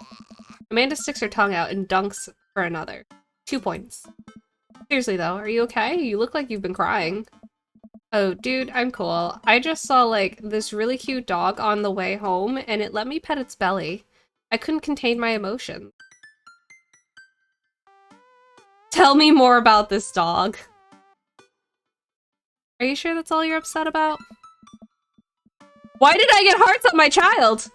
Amanda sticks her tongue out and dunks for another. 2 points. Seriously though, are you okay? You look like you've been crying. Oh, dude, I'm cool. I just saw, like, this really cute dog on the way home, and it let me pet its belly. I couldn't contain my emotions. Tell me more about this dog. Are you sure that's all you're upset about? Why did I get hearts on my child?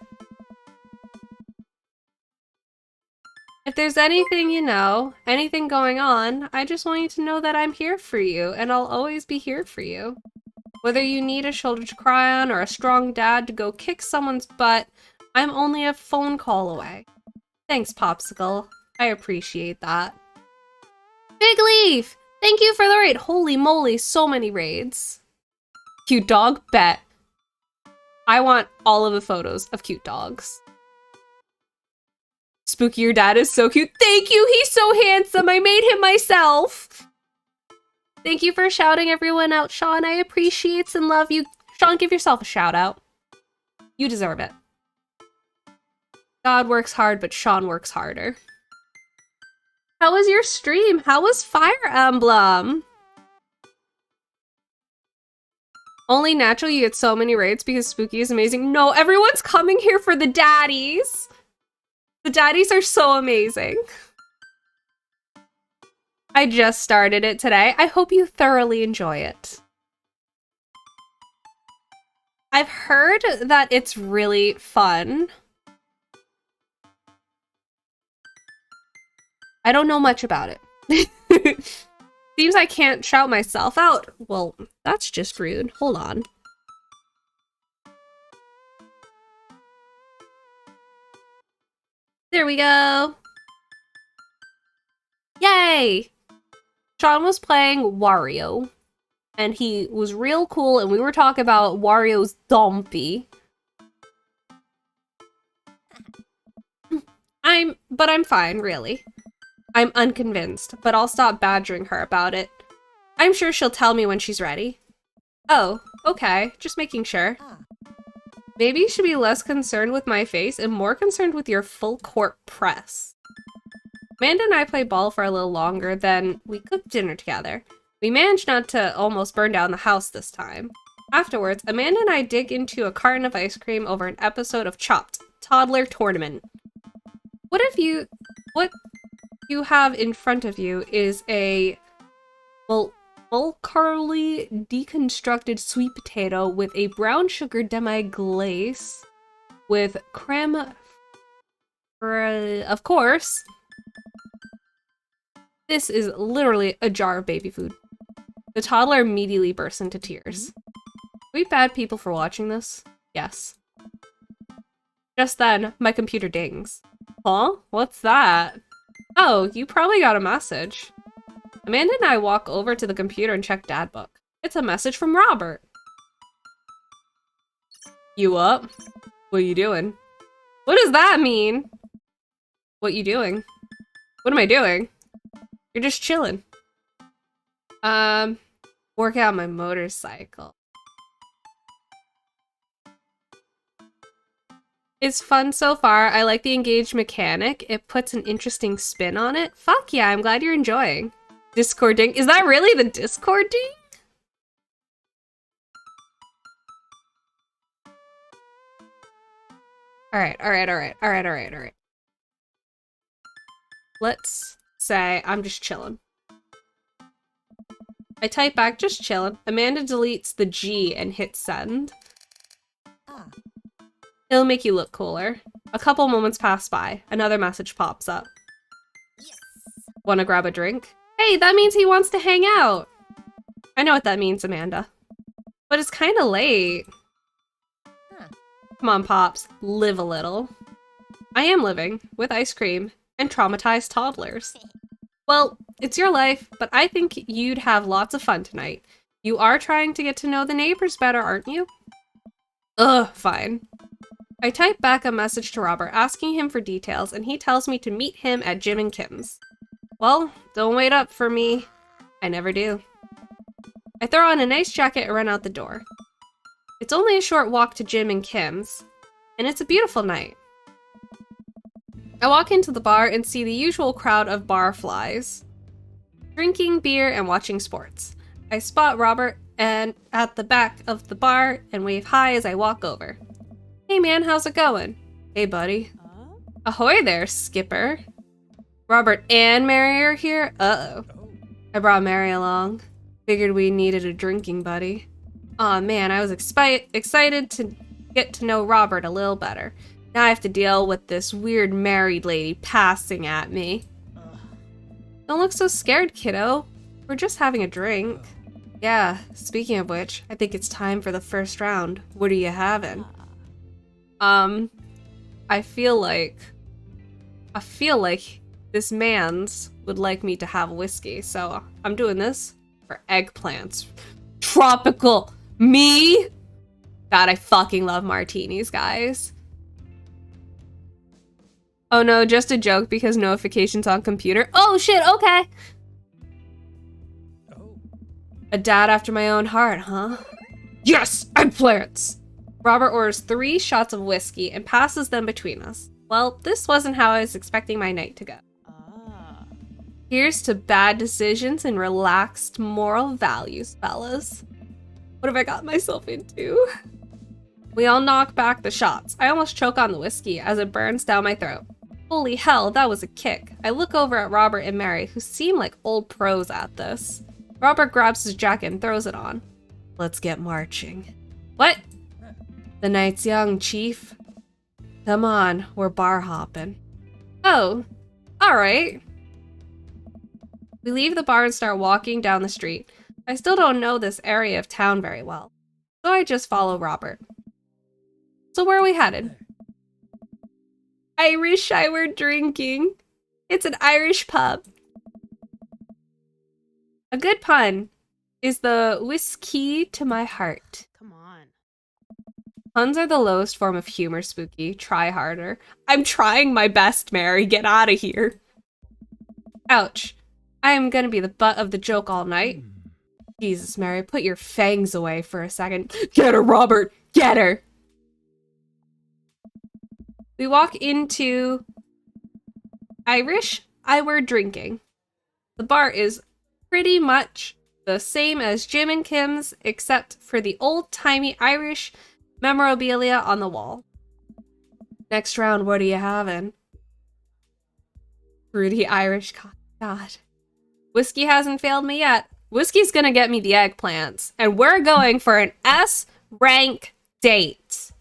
If there's anything you know, anything going on, I just want you to know that I'm here for you, and I'll always be here for you. Whether you need a shoulder to cry on or a strong dad to go kick someone's butt, I'm only a phone call away. Thanks, Popsicle. I appreciate that. Big Leaf! Thank you for the raid. Holy moly, so many raids. Cute dog? Bet. I want all of the photos of cute dogs. Spooky, your dad is so cute. Thank you, he's so handsome. I made him myself. Thank you for shouting everyone out, Sean. I appreciate and love you. Sean, give yourself a shout out. You deserve it. God works hard, but Sean works harder. How was your stream? How was Fire Emblem? Only natural you get so many raids because Spooky is amazing. No, everyone's coming here for the daddies. The daddies are so amazing. I just started it today. I hope you thoroughly enjoy it. I've heard that it's really fun. I don't know much about it. Seems I can't shout myself out. Well, that's just rude. Hold on. There we go. Yay! Sean was playing Wario. And he was real cool, and we were talking about Wario's dumpy. I'm fine, really. I'm unconvinced, but I'll stop badgering her about it. I'm sure she'll tell me when she's ready. Oh, okay, just making sure. Maybe you should be less concerned with my face and more concerned with your full court press. Amanda and I played ball for a little longer, then we cooked dinner together. We managed not to almost burn down the house this time. Afterwards, Amanda and I dig into a carton of ice cream over an episode of Chopped, Toddler Tournament. What you have in front of you is a vulgarly deconstructed sweet potato with a brown sugar demi-glace with creme of course. This is literally a jar of baby food. The toddler immediately bursts into tears. Are we bad people for watching this? Yes. Just then, my computer dings. Huh? What's that? Oh, you probably got a message. Amanda and I walk over to the computer and check Dad Book. It's a message from Robert. You up? What you doing? What does that mean? What you doing? What am I doing? You're just chilling. Work out my motorcycle. It's fun so far. I like the engaged mechanic. It puts an interesting spin on it. Fuck yeah, I'm glad you're enjoying. Discord ding. Is that really the Discord ding? Alright. Let's say I'm just chilling. I type back, just chillin'. Amanda deletes the G and hits send. It'll make you look cooler. A couple moments pass by. Another message pops up. Yes. Wanna grab a drink? Hey, that means he wants to hang out! I know what that means, Amanda. But it's kinda late. Come on, Pops. Live a little. I am living, with ice cream, and traumatized toddlers. Well, it's your life, but I think you'd have lots of fun tonight. You are trying to get to know the neighbors better, aren't you? Ugh, fine. I type back a message to Robert asking him for details, and he tells me to meet him at Jim and Kim's. Well, don't wait up for me. I never do. I throw on a nice jacket and run out the door. It's only a short walk to Jim and Kim's, and it's a beautiful night. I walk into the bar and see the usual crowd of barflies, drinking beer and watching sports. I spot Robert and at the back of the bar and wave hi as I walk over. Hey man, how's it going? Hey buddy. Ahoy there, Skipper. Robert and Mary are here? Uh-oh. I brought Mary along. Figured we needed a drinking buddy. Aw man, I was excited to get to know Robert a little better. Now I have to deal with this weird married lady passing at me. Don't look so scared, kiddo. We're just having a drink. Yeah, speaking of which, I think it's time for the first round. What are you having? I feel like this man's would like me to have whiskey, so I'm doing this for eggplants. Tropical me? God, I fucking love martinis, guys. Oh no, just a joke because notifications on computer. Oh shit, okay. A dad after my own heart, huh? Yes, eggplants! Robert orders 3 shots of whiskey and passes them between us. Well, this wasn't how I was expecting my night to go. Here's to bad decisions and relaxed moral values, fellas. What have I got myself into? We all knock back the shots. I almost choke on the whiskey as it burns down my throat. Holy hell, that was a kick. I look over at Robert and Mary, who seem like old pros at this. Robert grabs his jacket and throws it on. Let's get marching. What? The night's young, Chief. Come on, we're bar hopping. Oh, alright. We leave the bar and start walking down the street. I still don't know this area of town very well, so I just follow Robert. So where are we headed? Irish I were drinking. It's an Irish pub. A good pun is the whiskey to my heart. Come on. Puns are the lowest form of humor, Spooky. Try harder. I'm trying my best, Mary. Get out of here. Ouch. I am gonna be the butt of the joke all night. Jesus, Mary, put your fangs away for a second. Get her, Robert! Get her! We walk into Irish I were drinking. The bar is pretty much the same as Jim and Kim's, except for the old-timey Irish memorabilia on the wall. Next round, what are you having? Fruity Irish, God. Whiskey hasn't failed me yet. Whiskey's gonna get me the eggplants, and we're going for an S-rank date.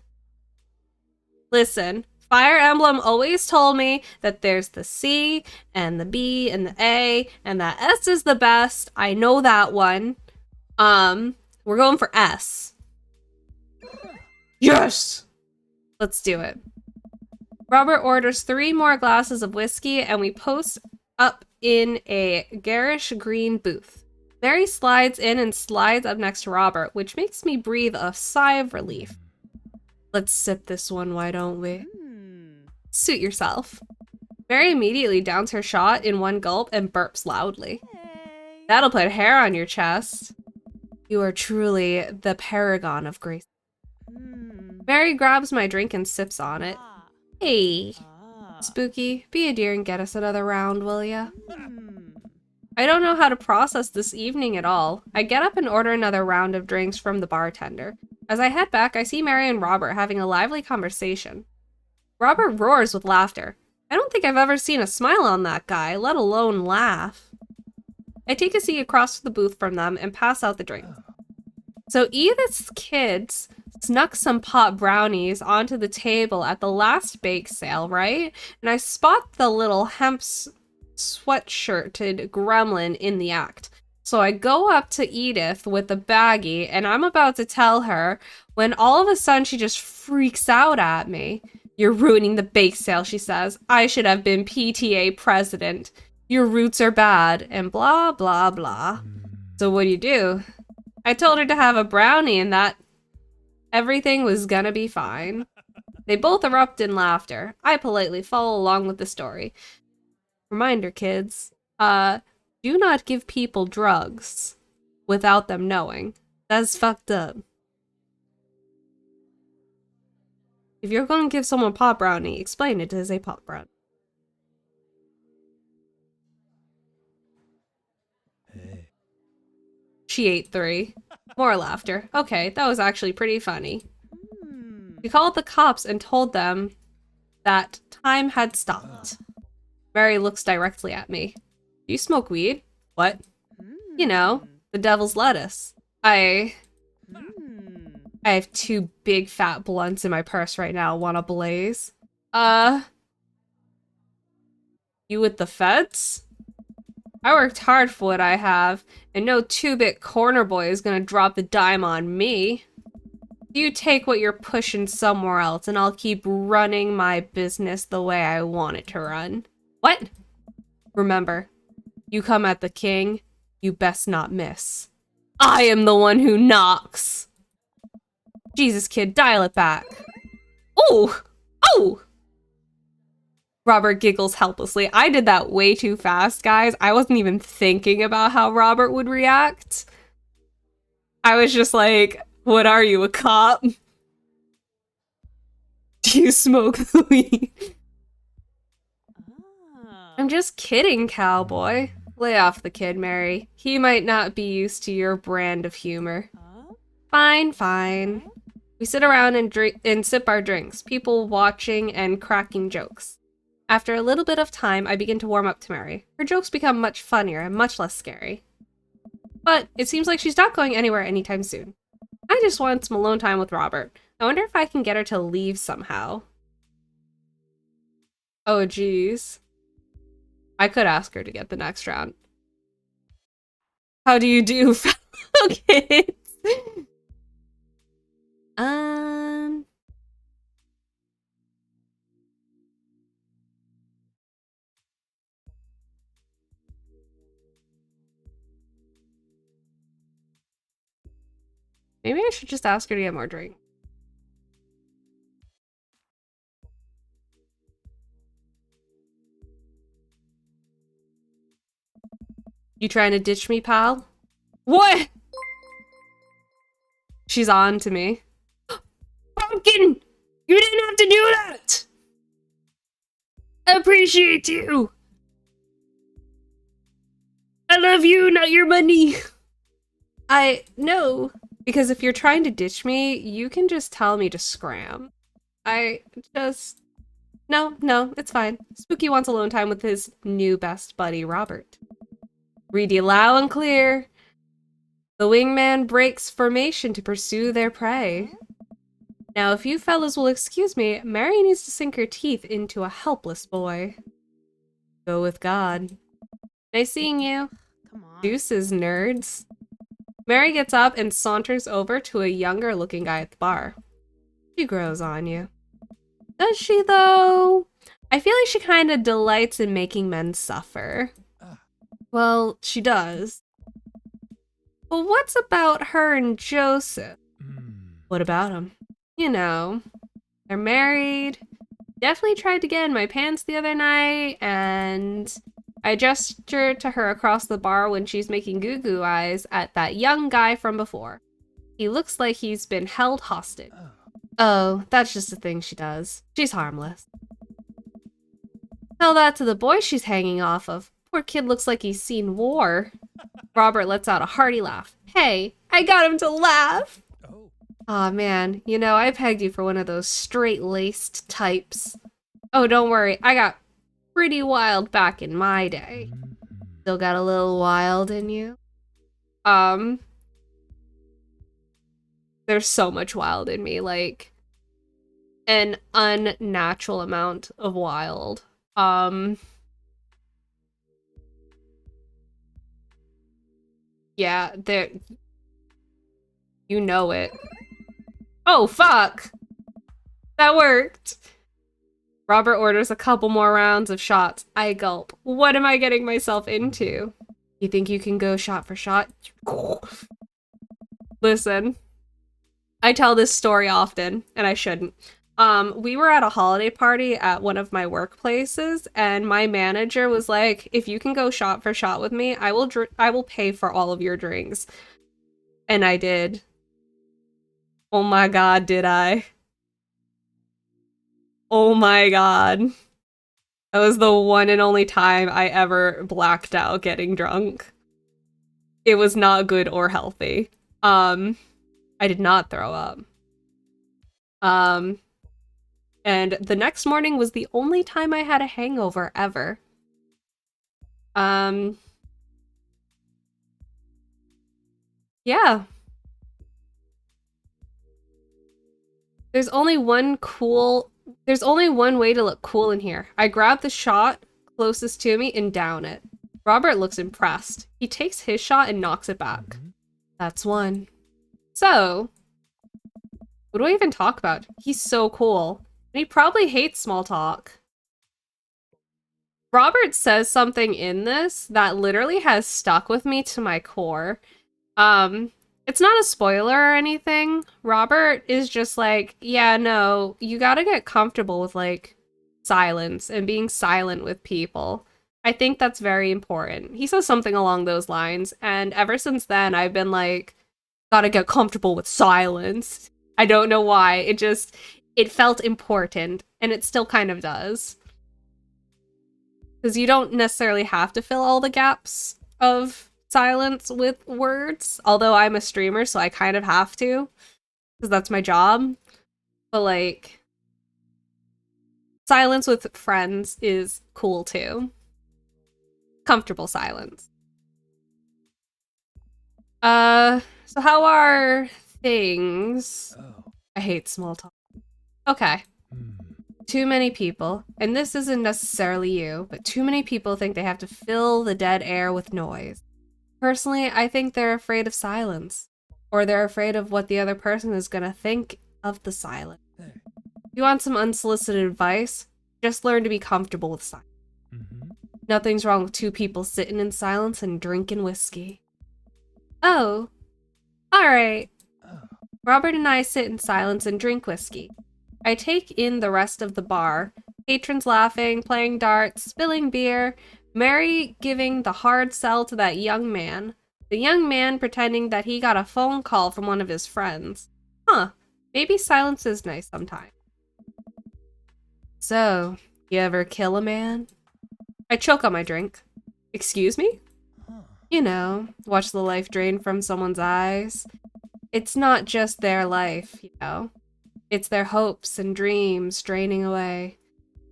Listen, Fire Emblem always told me that there's the C, and the B, and the A, and that S is the best. I know that one. We're going for S. Yes! Let's do it. Robert orders 3 more glasses of whiskey, and we post up in a garish green booth. Mary slides in and slides up next to Robert, which makes me breathe a sigh of relief. Let's sip this one, why don't we? Suit yourself. Mary immediately downs her shot in one gulp and burps loudly. Hey. That'll put hair on your chest. You are truly the paragon of grace. Mary grabs my drink and sips on it. Hey, Spooky, be a dear and get us another round, will ya? I don't know how to process this evening at all. I get up and order another round of drinks from the bartender. As I head back, I see Mary and Robert having a lively conversation. Robert roars with laughter. I don't think I've ever seen a smile on that guy, let alone laugh. I take a seat across the booth from them and pass out the drinks. So Edith's kids snuck some pot brownies onto the table at the last bake sale, right? And I spot the little hemp sweatshirted gremlin in the act. So I go up to Edith with the baggie and I'm about to tell her when all of a sudden she just freaks out at me. You're ruining the bake sale, she says. I should have been PTA president. Your roots are bad and blah, blah, blah. So what do? I told her to have a brownie and that everything was gonna be fine. They both erupt in laughter. I politely follow along with the story. Reminder, kids, do not give people drugs without them knowing. That's fucked up. If you're going to give someone pot brownie, explain it as a pot brownie. Hey. She ate 3. More laughter. Okay, that was actually pretty funny. We called the cops and told them that time had stopped. Mary looks directly at me. Do you smoke weed? What? You know, the devil's lettuce. I have 2 big fat blunts in my purse right now. Wanna blaze? You with the feds? I worked hard for what I have, and no 2-bit corner boy is gonna drop the dime on me. You take what you're pushing somewhere else, and I'll keep running my business the way I want it to run. What? Remember, you come at the king, you best not miss. I am the one who knocks! Jesus, kid, dial it back. Oh! Oh! Robert giggles helplessly. I did that way too fast, guys. I wasn't even thinking about how Robert would react. I was just like, what are you, a cop? Do you smoke weed? I'm just kidding, cowboy. Lay off the kid, Mary. He might not be used to your brand of humor. Fine, fine. We sit around and drink and sip our drinks, people watching and cracking jokes. After a little bit of time, I begin to warm up to Mary. Her jokes become much funnier and much less scary. But it seems like she's not going anywhere anytime soon. I just want some alone time with Robert. I wonder if I can get her to leave somehow. Oh, geez. I could ask her to get the next round. How do you do, fellow kids? Maybe I should just ask her to get more drink. You trying to ditch me, pal? What? She's on to me. Pumpkin! You didn't have to do that! I appreciate you! I love you, not your money! No. Because if you're trying to ditch me, you can just tell me to scram. No, it's fine. Spooky wants alone time with his new best buddy, Robert. Read you loud and clear. The wingman breaks formation to pursue their prey. Now, if you fellas will excuse me, Mary needs to sink her teeth into a helpless boy. Go with God. Nice seeing you. Come on. Deuces, nerds. Mary gets up and saunters over to a younger looking guy at the bar. She grows on you. Does she, though? I feel like she kind of delights in making men suffer. Well, she does. But what's about her and Joseph? What about him? You know, they're married. Definitely tried to get in my pants the other night, and I gestured to her across the bar when she's making goo-goo eyes at that young guy from before. He looks like he's been held hostage. Oh, that's just a thing she does. She's harmless. Tell that to the boy she's hanging off of. Poor kid looks like he's seen war. Robert lets out a hearty laugh. Hey, I got him to laugh! Aw, man, you know, I pegged you for one of those straight-laced types. Oh, don't worry, I got pretty wild back in my day. Still got a little wild in you? There's so much wild in me, like, an unnatural amount of wild. Yeah, there... You know it. Oh, fuck! That worked! Robert orders a couple more rounds of shots. I gulp. What am I getting myself into? You think you can go shot for shot? Listen. I tell this story often, and I shouldn't. We were at a holiday party at one of my workplaces, and my manager was like, if you can go shot for shot with me, I will pay for all of your drinks. And I did. Oh my god, did I? Oh my god. That was the one and only time I ever blacked out getting drunk. It was not good or healthy. I did not throw up. And the next morning was the only time I had a hangover ever. Yeah. There's only one way to look cool in here. I grab the shot closest to me and down it. Robert looks impressed. He takes his shot and knocks it back. That's one. So, what do I even talk about? He's so cool. And he probably hates small talk. Robert says something in this that literally has stuck with me to my core. It's not a spoiler or anything. Robert is just like, yeah, no, you gotta get comfortable with, like, silence and being silent with people. I think that's very important. He says something along those lines, and ever since then, I've been like, gotta get comfortable with silence. I don't know why. It felt important, and it still kind of does. Because you don't necessarily have to fill all the gaps of silence with words, although I'm a streamer, so I kind of have to, because that's my job. But, like, silence with friends is cool too. Comfortable silence. So how are things? I hate small talk. Okay. Too many people, and this isn't necessarily you, but too many people think they have to fill the dead air with noise. Personally, I think they're afraid of silence, or they're afraid of what the other person is gonna think of the silence. If you want some unsolicited advice, just learn to be comfortable with silence. Nothing's wrong with two people sitting in silence and drinking whiskey. Oh, alright. Robert and I sit in silence and drink whiskey. I take in the rest of the bar. Patrons laughing, playing darts, spilling beer, Mary giving the hard sell to that young man. The young man pretending that he got a phone call from one of his friends. Huh, maybe silence is nice sometimes. So, you ever kill a man? I choke on my drink. Excuse me? You know, watch the life drain from someone's eyes. It's not just their life, you know. It's their hopes and dreams draining away.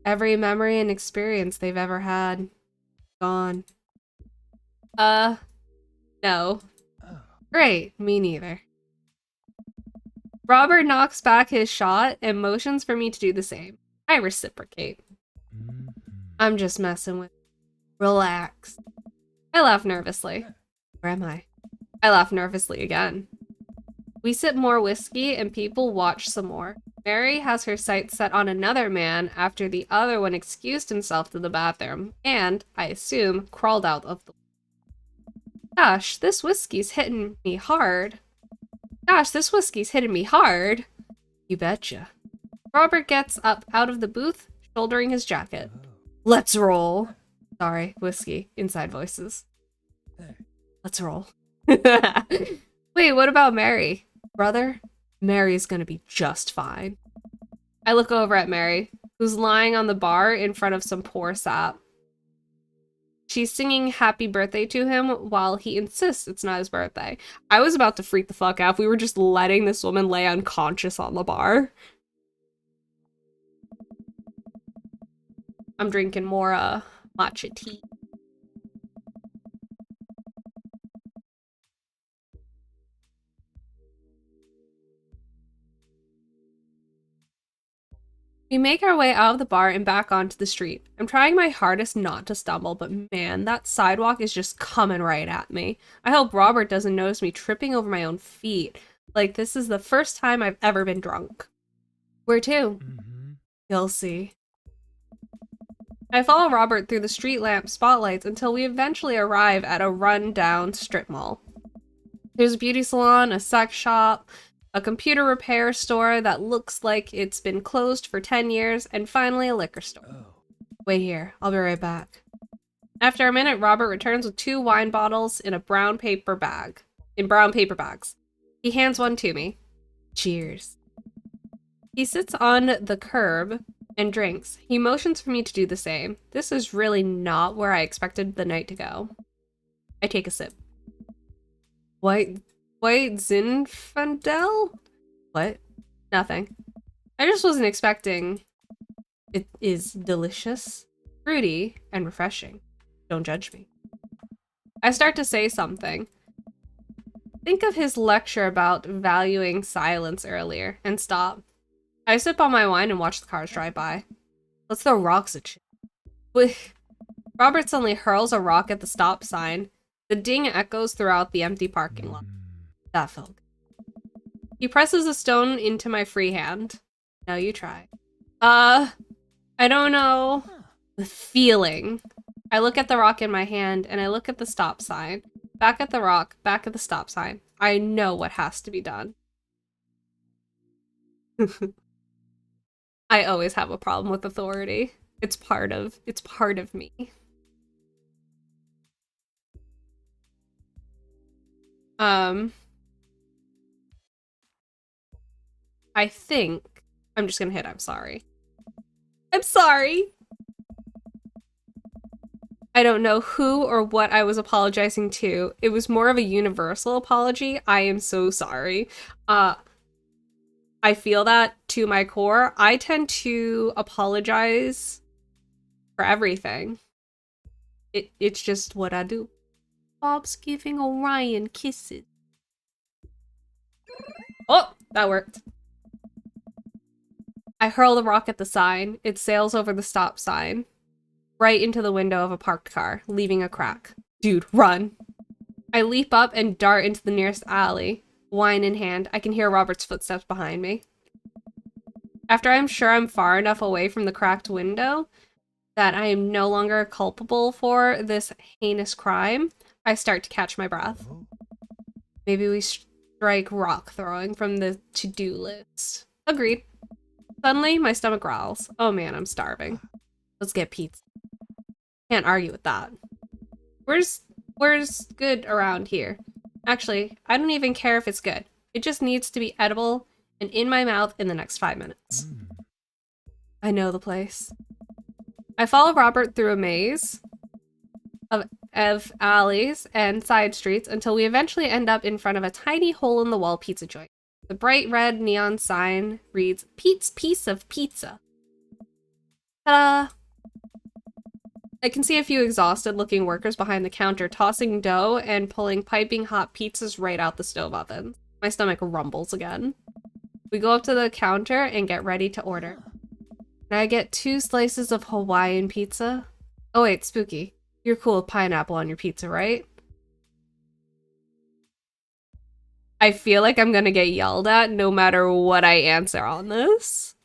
Every memory and experience they've ever had. Gone. No. Great, me neither. Robert knocks back his shot and motions for me to do the same. I reciprocate. I'm just messing with you. Relax. I laugh nervously. Where am I? I laugh nervously again. We sip more whiskey and people watch some more. Mary has her sights set on another man after the other one excused himself to the bathroom and, I assume, crawled out of the... Gosh, this whiskey's hitting me hard. You betcha. Robert gets up out of the booth, shouldering his jacket. Let's roll. Sorry, whiskey. Inside voices. Let's roll. Wait, what about Mary? Brother? Mary's gonna be just fine. I look over at Mary, who's lying on the bar in front of some poor sap. She's singing happy birthday to him while he insists it's not his birthday. I was about to freak the fuck out if we were just letting this woman lay unconscious on the bar. I'm drinking more matcha tea. We make our way out of the bar and back onto the street. I'm trying my hardest not to stumble, but man, that sidewalk is just coming right at me. I hope Robert doesn't notice me tripping over my own feet. Like, this is the first time I've ever been drunk. Where to? You'll see. I follow Robert through the street lamp spotlights until we eventually arrive at a run-down strip mall. There's a beauty salon, a sex shop, a computer repair store that looks like it's been closed for 10 years, and finally a liquor store. Wait here, I'll be right back. After a minute, Robert returns with 2 wine bottles in brown paper bags. He hands one to me. Cheers. He sits on the curb and drinks. He motions for me to do the same. This is really not where I expected the night to go. I take a sip. White Zinfandel? What? Nothing. I just wasn't expecting It is delicious, fruity, and refreshing. Don't judge me. I start to say something. Think of his lecture about valuing silence earlier, and stop. I sip on my wine and watch the cars drive by. Let's throw rocks at shit. Robert suddenly hurls a rock at the stop sign. The ding echoes throughout the empty parking lot. That felt good. He presses a stone into my free hand. Now you try. I don't know. The feeling. I look at the rock in my hand, and I look at the stop sign. Back at the rock, back at the stop sign. I know what has to be done. I always have a problem with authority. It's part of me. I think I'm just gonna hit I'm sorry. I'm sorry. I don't know who or what I was apologizing to. It was more of a universal apology. I am so sorry. I feel that to my core. I tend to apologize for everything. It's just what I do. Bob's giving Orion kisses. Oh, that worked. I hurl the rock at the sign. It sails over the stop sign, right into the window of a parked car, leaving a crack. Dude, run. I leap up and dart into the nearest alley. Wine in hand, I can hear Robert's footsteps behind me. After I'm sure I'm far enough away from the cracked window that I am no longer culpable for this heinous crime, I start to catch my breath. Maybe we strike rock throwing from the to-do list. Agreed. Suddenly, my stomach growls. Oh man, I'm starving. Let's get pizza. Can't argue with that. Where's good around here? Actually, I don't even care if it's good. It just needs to be edible and in my mouth in the next 5 minutes. I know the place. I follow Robert through a maze of alleys and side streets until we eventually end up in front of a tiny hole-in-the-wall pizza joint. The bright red neon sign reads, Pete's Piece of Pizza. Ta-da! I can see a few exhausted-looking workers behind the counter tossing dough and pulling piping hot pizzas right out the stove oven. My stomach rumbles again. We go up to the counter and get ready to order. Can I get 2 slices of Hawaiian pizza? Oh wait, Spooky. You're cool with pineapple on your pizza, right? I feel like I'm gonna get yelled at no matter what I answer on this.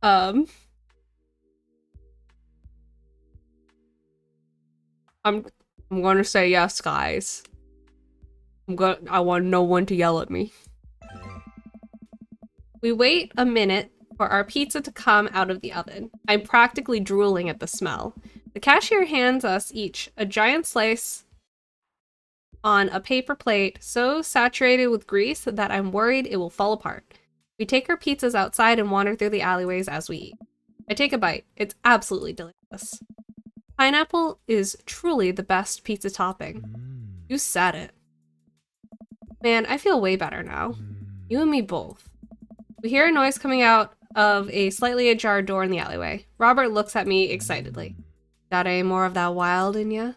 I'm gonna say yes, guys. I want no one to yell at me. We wait a minute for our pizza to come out of the oven. I'm practically drooling at the smell. The cashier hands us each a giant slice on a paper plate so saturated with grease that I'm worried it will fall apart. We take our pizzas outside and wander through the alleyways as we eat. I take a bite. It's absolutely delicious. Pineapple is truly the best pizza topping. You said it. Man, I feel way better now. You and me both. We hear a noise coming out of a slightly ajar door in the alleyway. Robert looks at me excitedly. Got any more of that wild in ya?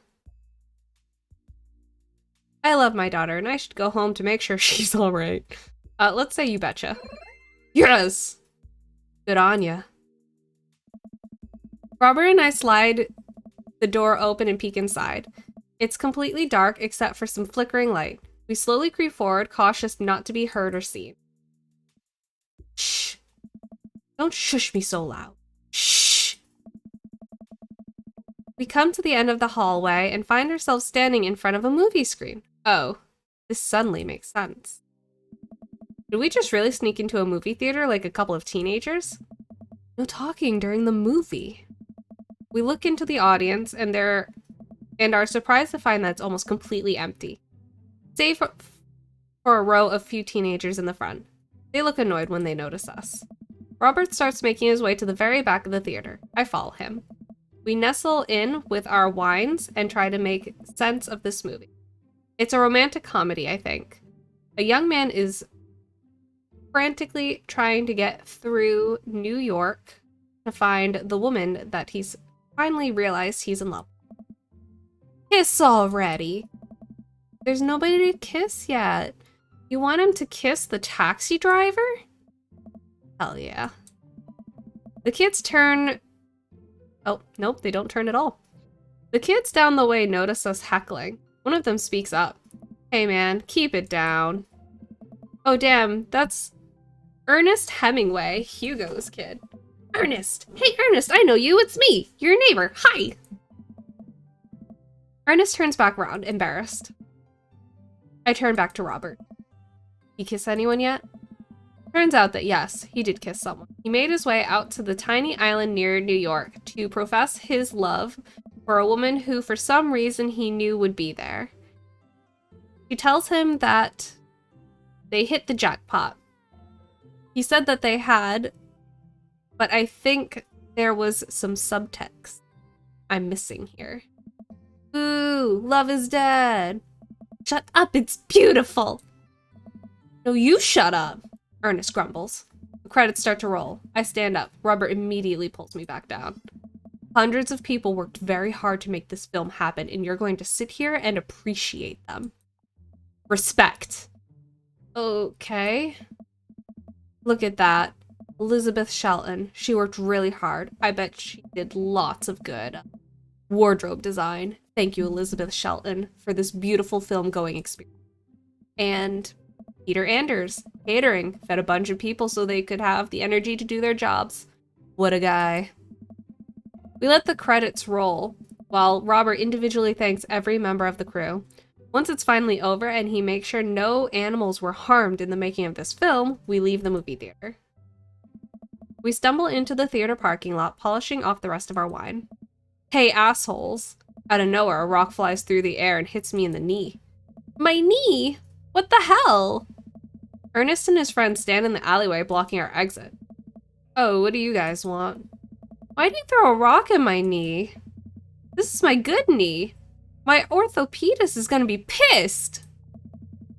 I love my daughter, and I should go home to make sure she's alright. Let's say you betcha. Yes! Good on ya. Robert and I slide the door open and peek inside. It's completely dark except for some flickering light. We slowly creep forward, cautious not to be heard or seen. Shh. Don't shush me so loud. Shh. We come to the end of the hallway and find ourselves standing in front of a movie screen. Oh, this suddenly makes sense. Did we just really sneak into a movie theater like a couple of teenagers? No talking during the movie. We look into the audience and are surprised to find that it's almost completely empty. Save for a row of few teenagers in the front. They look annoyed when they notice us. Robert starts making his way to the very back of the theater. I follow him. We nestle in with our wines and try to make sense of this movie. It's a romantic comedy, I think. A young man is frantically trying to get through New York to find the woman that he's finally realized he's in love with. Kiss already. There's nobody to kiss yet. You want him to kiss the taxi driver? Hell yeah. The kids turn... Oh, nope, they don't turn at all. The kids down the way notice us heckling. One of them speaks up. Hey man, keep it down. Oh damn, that's Ernest Hemingway, Hugo's kid. Ernest! Hey Ernest, I know you, it's me, your neighbor, hi! Ernest turns back around, embarrassed. I turn back to Robert. You kiss anyone yet? Turns out that yes, he did kiss someone. He made his way out to the tiny island near New York to profess his love for a woman who for some reason he knew would be there. She tells him that they hit the jackpot. He said that they had, but I think there was some subtext I'm missing here. Ooh, love is dead. Shut up, it's beautiful. No, you shut up. Ernest grumbles. The credits start to roll. I stand up. Robert immediately pulls me back down. Hundreds of people worked very hard to make this film happen, and you're going to sit here and appreciate them. Respect. Okay. Look at that. Elizabeth Shelton. She worked really hard. I bet she did lots of good wardrobe design. Thank you, Elizabeth Shelton, for this beautiful film-going experience. And Peter Anders, catering, fed a bunch of people so they could have the energy to do their jobs. What a guy. We let the credits roll, while Robert individually thanks every member of the crew. Once it's finally over and he makes sure no animals were harmed in the making of this film, we leave the movie theater. We stumble into the theater parking lot, polishing off the rest of our wine. Hey, assholes. Out of nowhere, a rock flies through the air and hits me in the knee. My knee? What the hell? Ernest and his friends stand in the alleyway blocking our exit. Oh, what do you guys want? Why'd you throw a rock in my knee? This is my good knee. My orthopedist is gonna be pissed.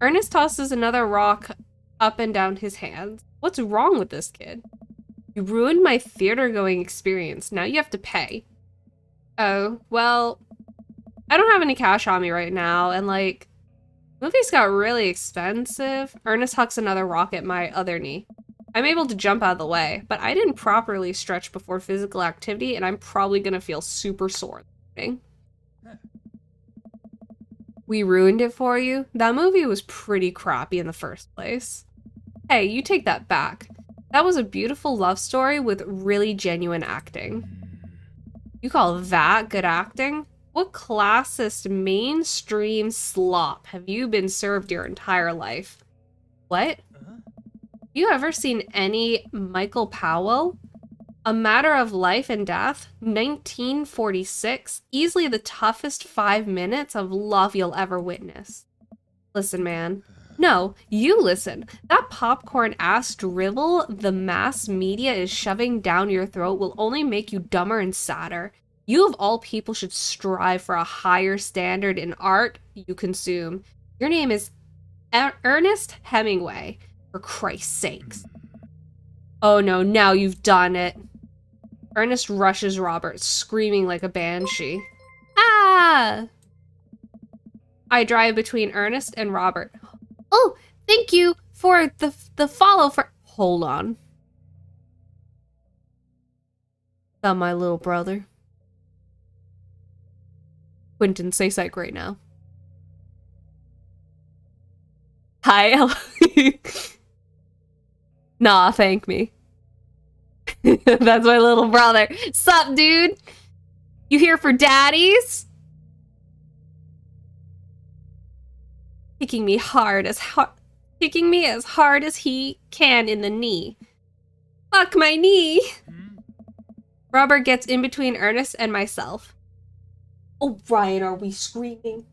Ernest tosses another rock up and down his hands. What's wrong with this kid? You ruined my theater-going experience. Now you have to pay. Oh, well, I don't have any cash on me right now, and like, movies got really expensive. Ernest hucks another rock at my other knee. I'm able to jump out of the way, but I didn't properly stretch before physical activity, and I'm probably gonna feel super sore. We ruined it for you? That movie was pretty crappy in the first place. Hey, you take that back. That was a beautiful love story with really genuine acting. You call that good acting? What classist mainstream slop have you been served your entire life? What? You ever seen any Michael Powell? A Matter of Life and Death, 1946, easily the toughest 5 minutes of love you'll ever witness. Listen, man. No, you listen. That popcorn-ass drivel the mass media is shoving down your throat will only make you dumber and sadder. You of all people should strive for a higher standard in art you consume. Your name is Ernest Hemingway, for Christ's sakes. Oh no, now you've done it. Ernest rushes Robert, screaming like a banshee. Ah! I drive between Ernest and Robert. Oh, thank you for the follow for... Hold on. That my little brother. Quentin, say psych right now. Hi, Ellie. Nah, thank me. That's my little brother. Sup, dude? You here for daddies? Kicking me as hard as he can in the knee. Fuck my knee. Robert gets in between Ernest and myself. Oh, Ryan, are we screaming?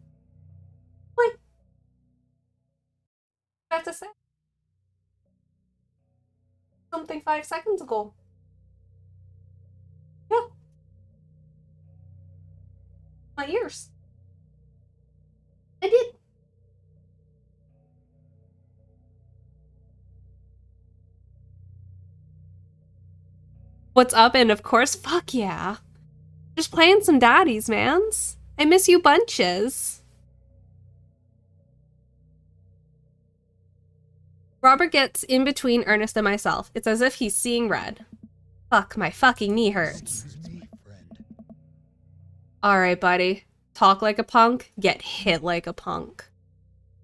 What? I have to say something 5 seconds ago. Yeah. My ears. I did. What's up? And of course, fuck yeah. Just playing some daddies, mans. I miss you bunches. Robert gets in between Ernest and myself. It's as if he's seeing red. Fuck, my fucking knee hurts. Alright, buddy. Talk like a punk, get hit like a punk.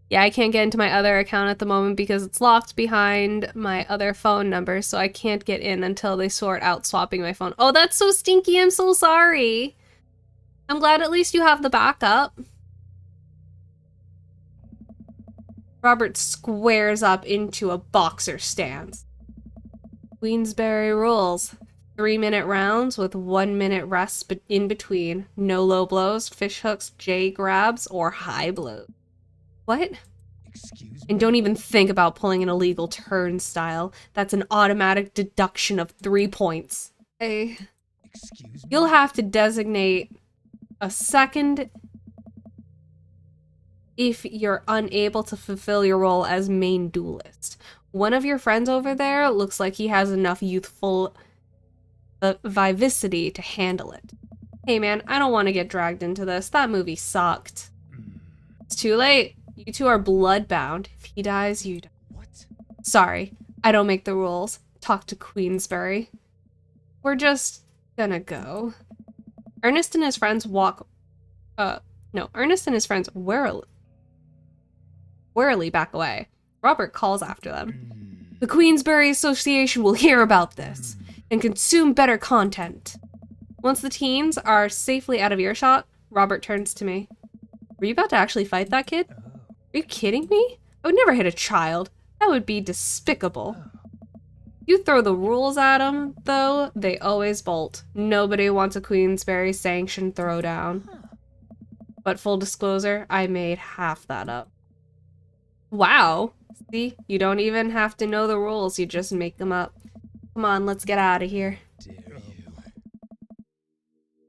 Yeah, I can't get into my other account at the moment because it's locked behind my other phone number, so I can't get in until they sort out swapping my phone. Oh, that's so stinky. I'm so sorry. I'm glad at least you have the backup. Robert squares up into a boxer stance. Queensberry rules. 3-minute rounds with 1-minute rests in between. No low blows, fish hooks, J grabs, or high blows. What? Excuse me. And don't even think about pulling an illegal turnstile. That's an automatic deduction of 3 points. Excuse me. You'll have to designate a second if you're unable to fulfill your role as main duelist. One of your friends over there looks like he has enough youthful vivacity to handle it. Hey man, I don't want to get dragged into this. That movie sucked. It's too late. You two are blood-bound. If he dies, you die. What? Sorry, I don't make the rules. Talk to Queensberry. We're just gonna go. Ernest and his friends Ernest and his friends warily back away. Robert calls after them. The Queensberry Association will hear about this and consume better content. Once the teens are safely out of earshot, Robert turns to me. Were you about to actually fight that kid? Are you kidding me? I would never hit a child. That would be despicable. You throw the rules at them, though, they always bolt. Nobody wants a Queensberry sanctioned throwdown. But full disclosure, I made half that up. Wow. See, you don't even have to know the rules, you just make them up. Come on, let's get out of here. Dare you?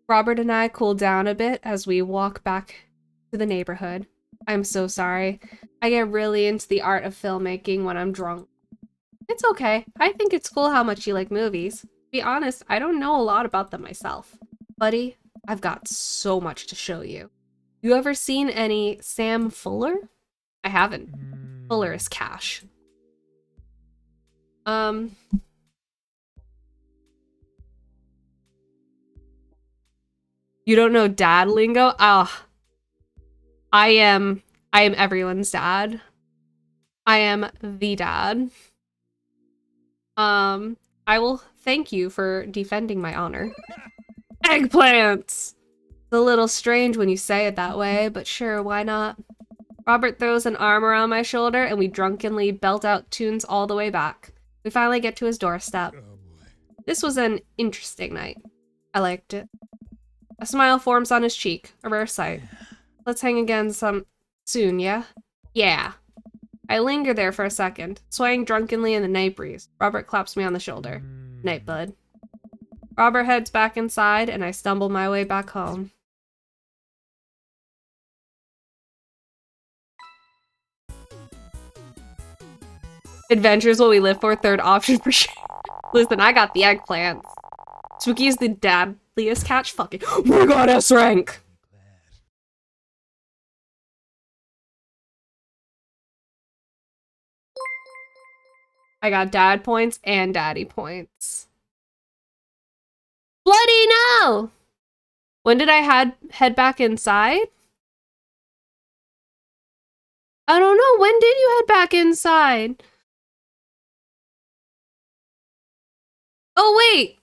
Robert and I cool down a bit as we walk back to the neighborhood. I'm so sorry. I get really into the art of filmmaking when I'm drunk. It's okay. I think it's cool how much you like movies. To be honest, I don't know a lot about them myself. Buddy, I've got so much to show you. You ever seen any Sam Fuller? I haven't. Fuller is cash. You don't know dad lingo? I am everyone's dad. I am the dad. I will thank you for defending my honor. Eggplants! It's a little strange when you say it that way, but sure, why not? Robert throws an arm around my shoulder and we drunkenly belt out tunes all the way back. We finally get to his doorstep. Oh boy. This was an interesting night. I liked it. A smile forms on his cheek, a rare sight. Let's hang again soon, yeah? Yeah. I linger there for a second, swaying drunkenly in the night breeze. Robert claps me on the shoulder. Night, bud. Robert heads back inside, and I stumble my way back home. Adventures will we live for, third option for sure. Listen, I got the eggplants. Spooky is the dadliest catch. Fucking. We got S rank! I got dad points and daddy points. Bloody no! When did I head back inside? I don't know. When did you head back inside? Oh, wait!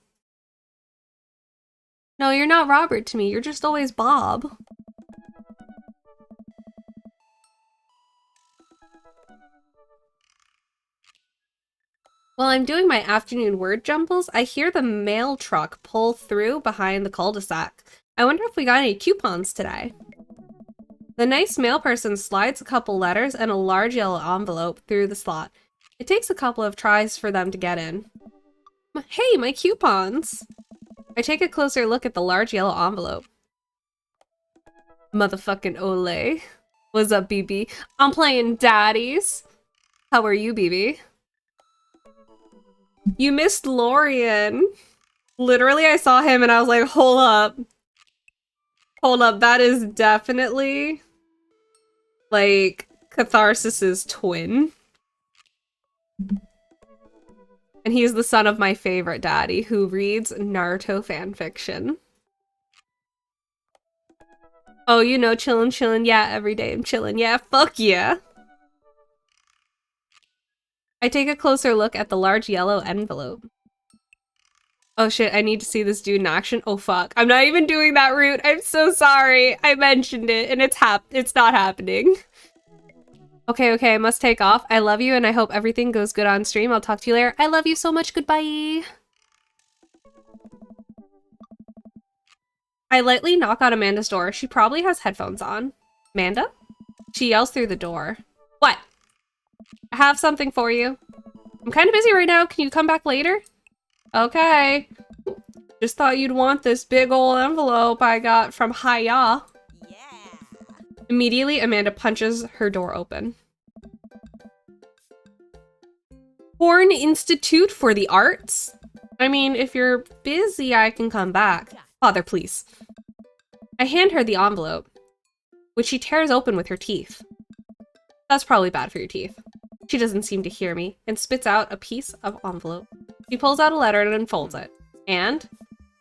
No, you're not Robert to me. You're just always Bob. While I'm doing my afternoon word jumbles, I hear the mail truck pull through behind the cul-de-sac. I wonder if we got any coupons today. The nice mail person slides a couple letters and a large yellow envelope through the slot. It takes a couple of tries for them to get in. Hey, my coupons! I take a closer look at the large yellow envelope. Motherfucking Ole. What's up, BB? I'm playing daddies. How are you, BB? You missed Lorian. Literally, I saw him and I was like, hold up. Hold up, that is definitely, like, Catharsis's twin. And he's the son of my favorite daddy who reads Naruto fanfiction. Oh, you know, chillin', yeah, every day I'm chillin', yeah, fuck yeah. I take a closer look at the large yellow envelope. Oh shit, I need to see this dude in action. Oh fuck, I'm not even doing that route. I'm so sorry. I mentioned it and it's not happening. Okay, I must take off. I love you and I hope everything goes good on stream. I'll talk to you later. I love you so much. Goodbye. I lightly knock on Amanda's door. She probably has headphones on. Amanda? She yells through the door. What? I have something for you. I'm kind of busy right now. Can you come back later? Okay. Just thought you'd want this big ol' envelope I got from Haya. Yeah. Immediately, Amanda punches her door open. Horn Institute for the Arts? I mean, if you're busy, I can come back. Father, please. I hand her the envelope, which she tears open with her teeth. That's probably bad for your teeth. She doesn't seem to hear me and spits out a piece of envelope. She pulls out a letter and unfolds it. And?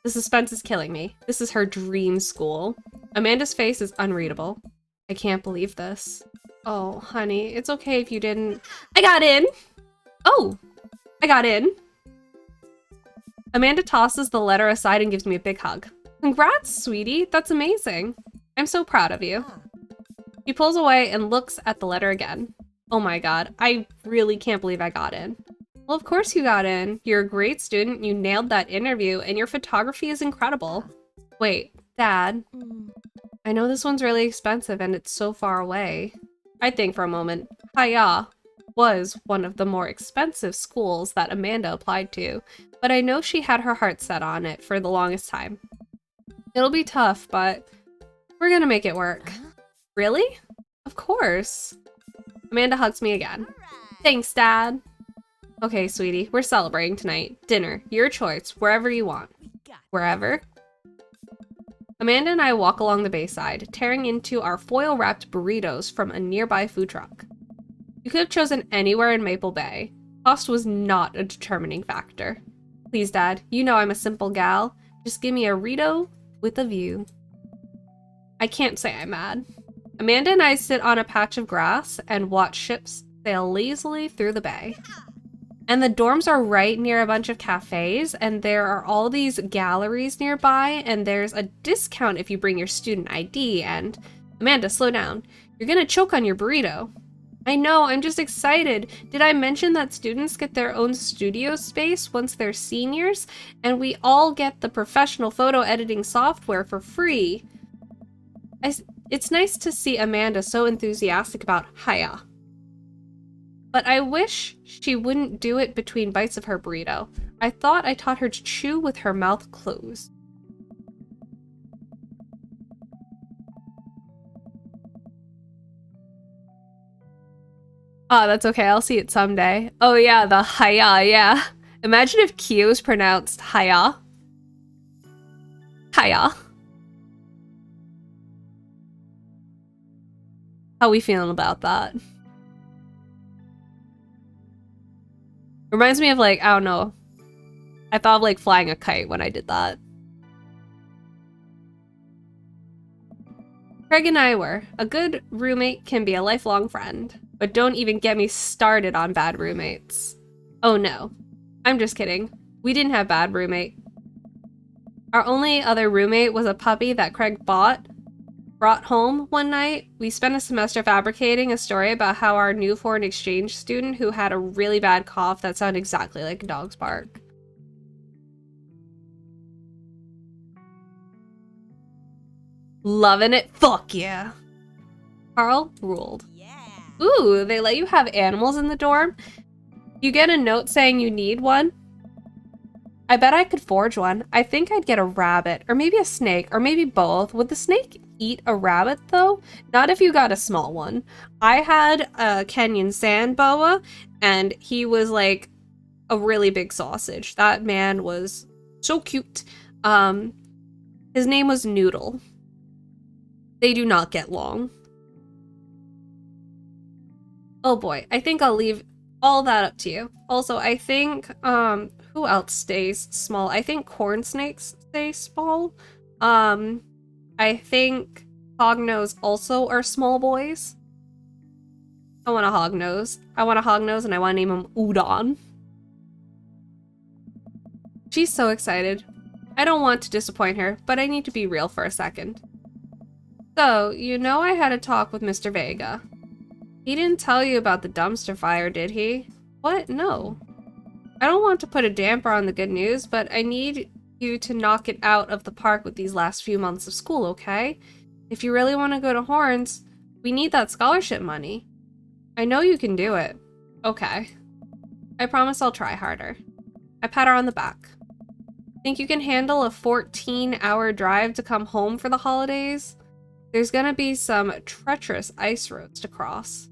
The suspense is killing me. This is her dream school. Amanda's face is unreadable. I can't believe this. Oh, honey, it's okay if you didn't. I got in! Oh! I got in. Amanda tosses the letter aside and gives me a big hug. Congrats, sweetie. That's amazing. I'm so proud of you. She pulls away and looks at the letter again. Oh my god, I really can't believe I got in. Well, of course you got in. You're a great student, you nailed that interview, and your photography is incredible. Wait, Dad, I know this one's really expensive and it's so far away. I think for a moment. Haya was one of the more expensive schools that Amanda applied to, but I know she had her heart set on it for the longest time. It'll be tough, but we're gonna make it work. Really? Of course. Amanda hugs me again. Thanks, Dad. Okay, sweetie, we're celebrating tonight. Dinner, your choice, wherever you want. Wherever? Amanda and I walk along the bayside, tearing into our foil-wrapped burritos from a nearby food truck. You could have chosen anywhere in Maple Bay. Cost was not a determining factor. Please, Dad, you know I'm a simple gal. Just give me a Rito with a view. I can't say I'm mad. Amanda and I sit on a patch of grass and watch ships sail lazily through the bay. And the dorms are right near a bunch of cafes, and there are all these galleries nearby, and there's a discount if you bring your student ID, and... Amanda, slow down. You're gonna choke on your burrito. I know, I'm just excited. Did I mention that students get their own studio space once they're seniors, and we all get the professional photo editing software for free? It's nice to see Amanda so enthusiastic about Haya. But I wish she wouldn't do it between bites of her burrito. I thought I taught her to chew with her mouth closed. Oh, that's okay. I'll see it someday. Oh yeah, the Haya, yeah. Imagine if Q is pronounced Haya. Haya. How we feeling about that? Reminds me of, like, I don't know. I thought of, like, flying a kite when I did that. Craig and I were. A good roommate can be a lifelong friend. But don't even get me started on bad roommates. Oh no. I'm just kidding. We didn't have bad roommate. Our only other roommate was a puppy that Craig brought home one night. We spent a semester fabricating a story about how our new foreign exchange student who had a really bad cough that sounded exactly like a dog's bark. Loving it. Fuck yeah. Carl ruled. Yeah. Ooh, they let you have animals in the dorm? You get a note saying you need one? I bet I could forge one. I think I'd get a rabbit, or maybe a snake, or maybe both. Would the snake eat a rabbit though. Not if you got a small one. I had a Kenyan sand boa, and he was like a really big sausage. That man was so cute. His name was Noodle. They do not get long. Oh boy, I think I'll leave all that up to you. Also, I think, who else stays small? I think corn snakes stay small. I think hognose also are small boys. I want a hognose. I want a hognose and I want to name him Udon. She's so excited. I don't want to disappoint her, but I need to be real for a second. So, you know I had a talk with Mr. Vega. He didn't tell you about the dumpster fire, did he? What? No. I don't want to put a damper on the good news, but I need you to knock it out of the park with these last few months of school, okay? If you really want to go to Horns, we need that scholarship money. I know you can do it. Okay. I promise I'll try harder. I pat her on the back. Think you can handle a 14-hour drive to come home for the holidays? There's gonna be some treacherous ice roads to cross.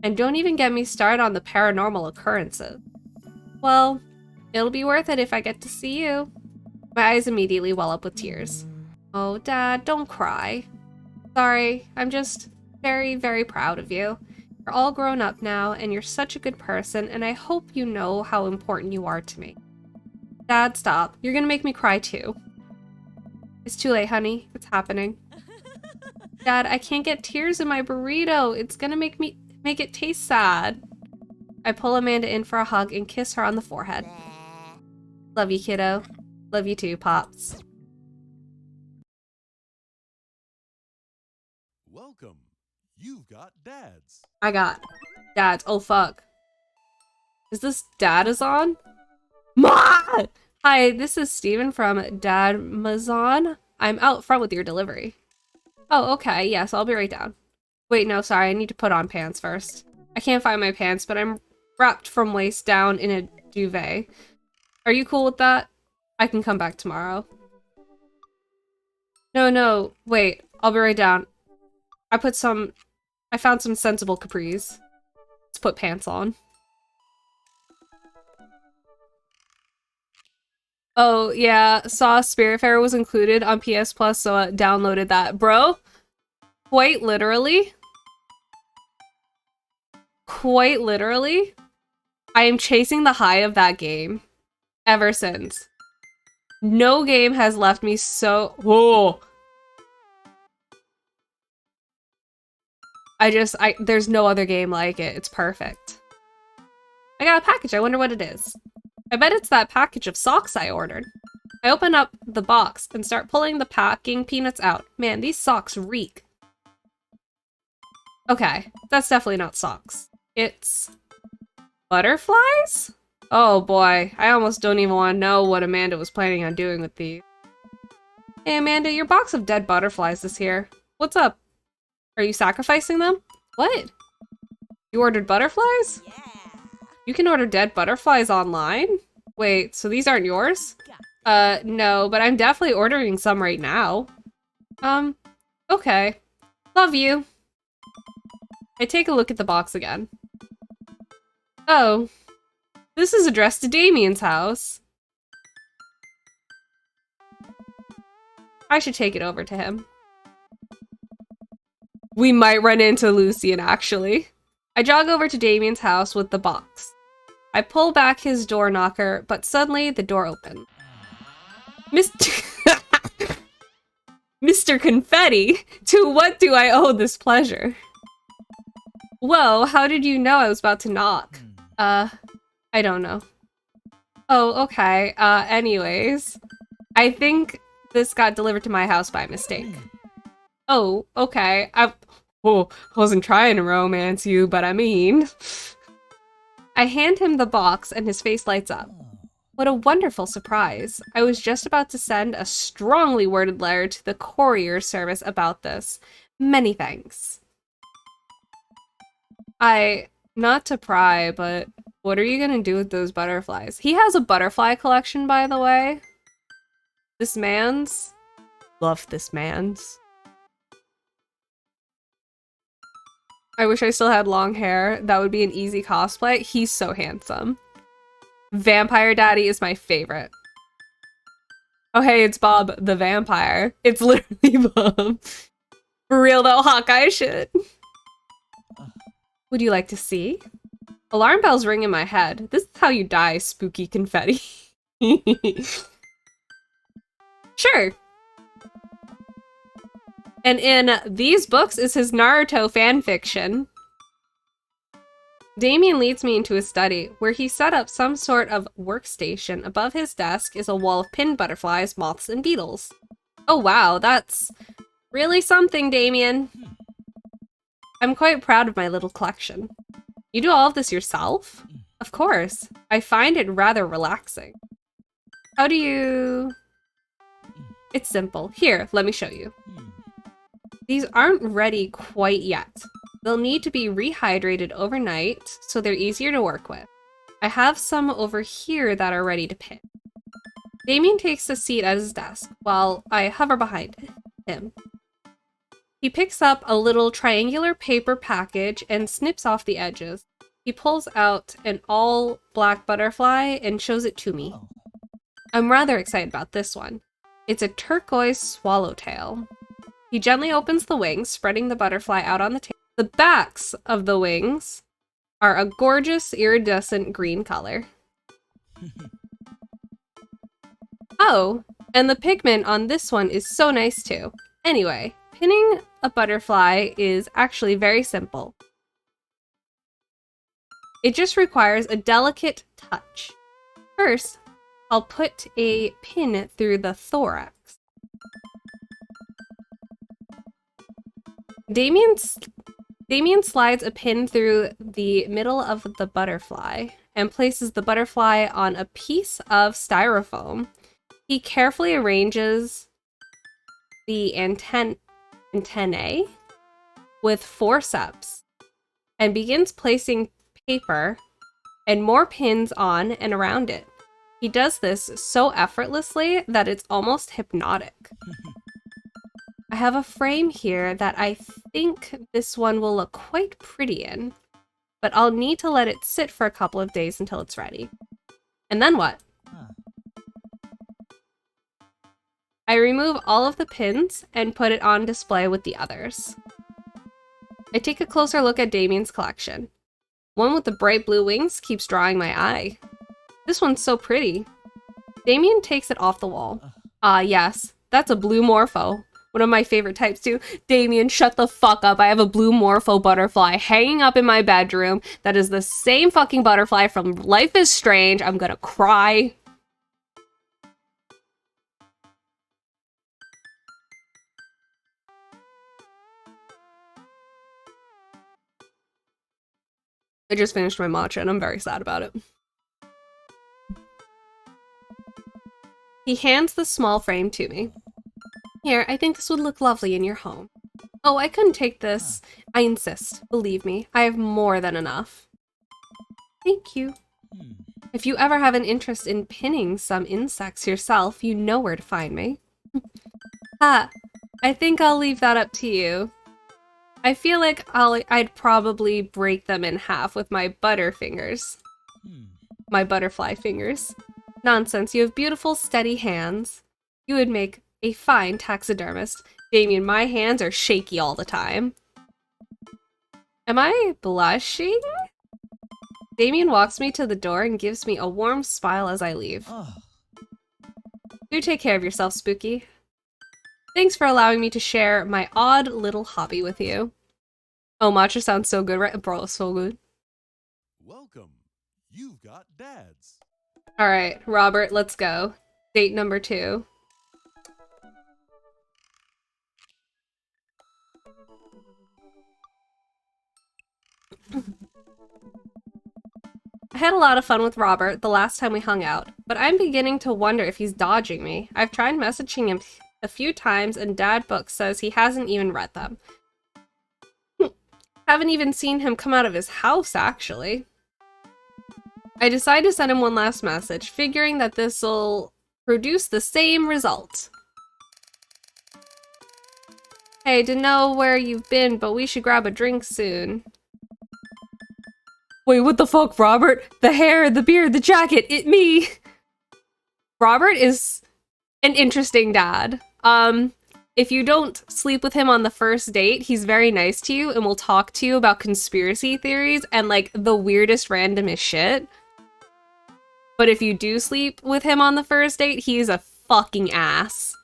And don't even get me started on the paranormal occurrences. Well, it'll be worth it if I get to see you. My eyes immediately well up with tears. Oh, Dad, don't cry. Sorry, I'm just very, very proud of you. You're all grown up now, and you're such a good person, and I hope you know how important you are to me. Dad, stop. You're gonna make me cry too. It's too late, honey. It's happening. Dad, I can't get tears in my burrito. It's gonna make it taste sad. I pull Amanda in for a hug and kiss her on the forehead. Love you, kiddo. Love you too, Pops. Welcome. You've got dads. I got dads. Oh, fuck. Is this Dad is on? Ma! Hi, this is Steven from Dad Mazon. I'm out front with your delivery. Oh, okay. Yes, I'll be right down. Wait, no, sorry. I need to put on pants first. I can't find my pants, but I'm wrapped from waist down in a duvet. Are you cool with that? I can come back tomorrow. No, wait. I'll be right down. I found some sensible capris. Let's put pants on. Oh, yeah, saw Spiritfarer was included on PS Plus, so I downloaded that. Bro, quite literally, I am chasing the high of that game ever since. No game has left me so... Whoa! There's no other game like it. It's perfect. I got a package. I wonder what it is. I bet it's that package of socks I ordered. I open up the box and start pulling the packing peanuts out. Man, these socks reek. Okay, that's definitely not socks. It's... butterflies? Oh boy, I almost don't even want to know what Amanda was planning on doing with these. Hey Amanda, your box of dead butterflies is here. What's up? Are you sacrificing them? What? You ordered butterflies? Yeah. You can order dead butterflies online? Wait, so these aren't yours? No, but I'm definitely ordering some right now. Okay. Love you. I take a look at the box again. Oh. This is addressed to Damien's house. I should take it over to him. We might run into Lucian, actually. I jog over to Damien's house with the box. I pull back his door knocker, but suddenly the door opens. Mr. Confetti, to what do I owe this pleasure? Whoa, how did you know I was about to knock? I don't know. Oh, okay. Anyways. I think this got delivered to my house by mistake. Oh, okay. I wasn't trying to romance you, but I mean... I hand him the box and his face lights up. What a wonderful surprise. I was just about to send a strongly worded letter to the courier service about this. Many thanks. Not to pry, but what are you gonna do with those butterflies? He has a butterfly collection, by the way. This man's. Love this man's. I wish I still had long hair. That would be an easy cosplay. He's so handsome. Vampire Daddy is my favorite. Oh, hey, it's Bob the vampire. It's literally Bob. For real though, Hawkeye shit. Would you like to see? Alarm bells ring in my head. This is how you die, spooky confetti. Sure. And in these books is his Naruto fanfiction. Damien leads me into his study, where he set up some sort of workstation. Above his desk is a wall of pinned butterflies, moths, and beetles. Oh wow, that's really something, Damien. I'm quite proud of my little collection. You do all of this yourself? Of course. I find it rather relaxing. How do you... It's simple. Here, let me show you. These aren't ready quite yet. They'll need to be rehydrated overnight, so they're easier to work with. I have some over here that are ready to pin. Damien takes a seat at his desk, while I hover behind him. He picks up a little triangular paper package and snips off the edges. He pulls out an all-black butterfly and shows it to me. I'm rather excited about this one. It's a turquoise swallowtail. He gently opens the wings, spreading the butterfly out on the table. The backs of the wings are a gorgeous iridescent green color. Oh, and the pigment on this one is so nice too. Anyway, pinning a butterfly is actually very simple. It just requires a delicate touch. First, I'll put a pin through the thorax. Damien slides a pin through the middle of the butterfly and places the butterfly on a piece of styrofoam. He carefully arranges the antennae with forceps and begins placing paper and more pins on and around it. He does this so effortlessly that it's almost hypnotic. I have a frame here that I think this one will look quite pretty in, but I'll need to let it sit for a couple of days until it's ready. And then what? I remove all of the pins and put it on display with the others. I take a closer look at Damien's collection. One with the bright blue wings keeps drawing my eye. This one's so pretty. Damien takes it off the wall. Ah, yes, that's a blue morpho. One of my favorite types too. Damien, shut the fuck up. I have a blue morpho butterfly hanging up in my bedroom. That is the same fucking butterfly from Life is Strange. I'm gonna cry. I just finished my matcha and I'm very sad about it. He hands the small frame to me. Here, I think this would look lovely in your home. Oh, I couldn't take this. I insist. Believe me, I have more than enough. Thank you. If you ever have an interest in pinning some insects yourself, you know where to find me. I think I'll leave that up to you. I feel like I'd probably break them in half with my butterfingers. My butterfly fingers. Nonsense, you have beautiful, steady hands. You would make a fine taxidermist. Damien, my hands are shaky all the time. Am I blushing? Damien walks me to the door and gives me a warm smile as I leave. Do take care of yourself, Spooky. Thanks for allowing me to share my odd little hobby with you. Oh, matcha sounds so good, right? Bro, so good. Welcome. You've got dads. Alright, Robert, let's go. Date number 2. I had a lot of fun with Robert the last time we hung out, but I'm beginning to wonder if he's dodging me. I've tried messaging him a few times and Dad Book says he hasn't even read them. Haven't even seen him come out of his house, actually. I decide to send him one last message, figuring that this'll produce the same result. Hey, didn't know where you've been, but we should grab a drink soon. Wait, what the fuck, Robert? The hair, the beard, the jacket, me! Robert is an interesting dad. If you don't sleep with him on the first date, he's very nice to you and will talk to you about conspiracy theories and, like, the weirdest randomest shit. But if you do sleep with him on the first date, he is a fucking ass.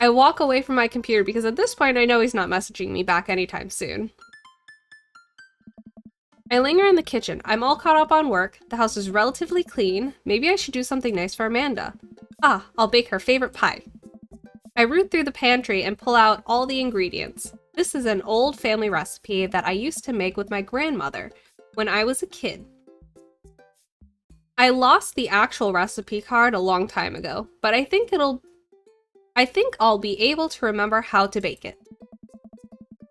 I walk away from my computer because at this point I know he's not messaging me back anytime soon. I linger in the kitchen. I'm all caught up on work. The house is relatively clean. Maybe I should do something nice for Amanda. Ah, I'll bake her favorite pie. I root through the pantry and pull out all the ingredients. This is an old family recipe that I used to make with my grandmother when I was a kid. I lost the actual recipe card a long time ago, but I think I'll be able to remember how to bake it.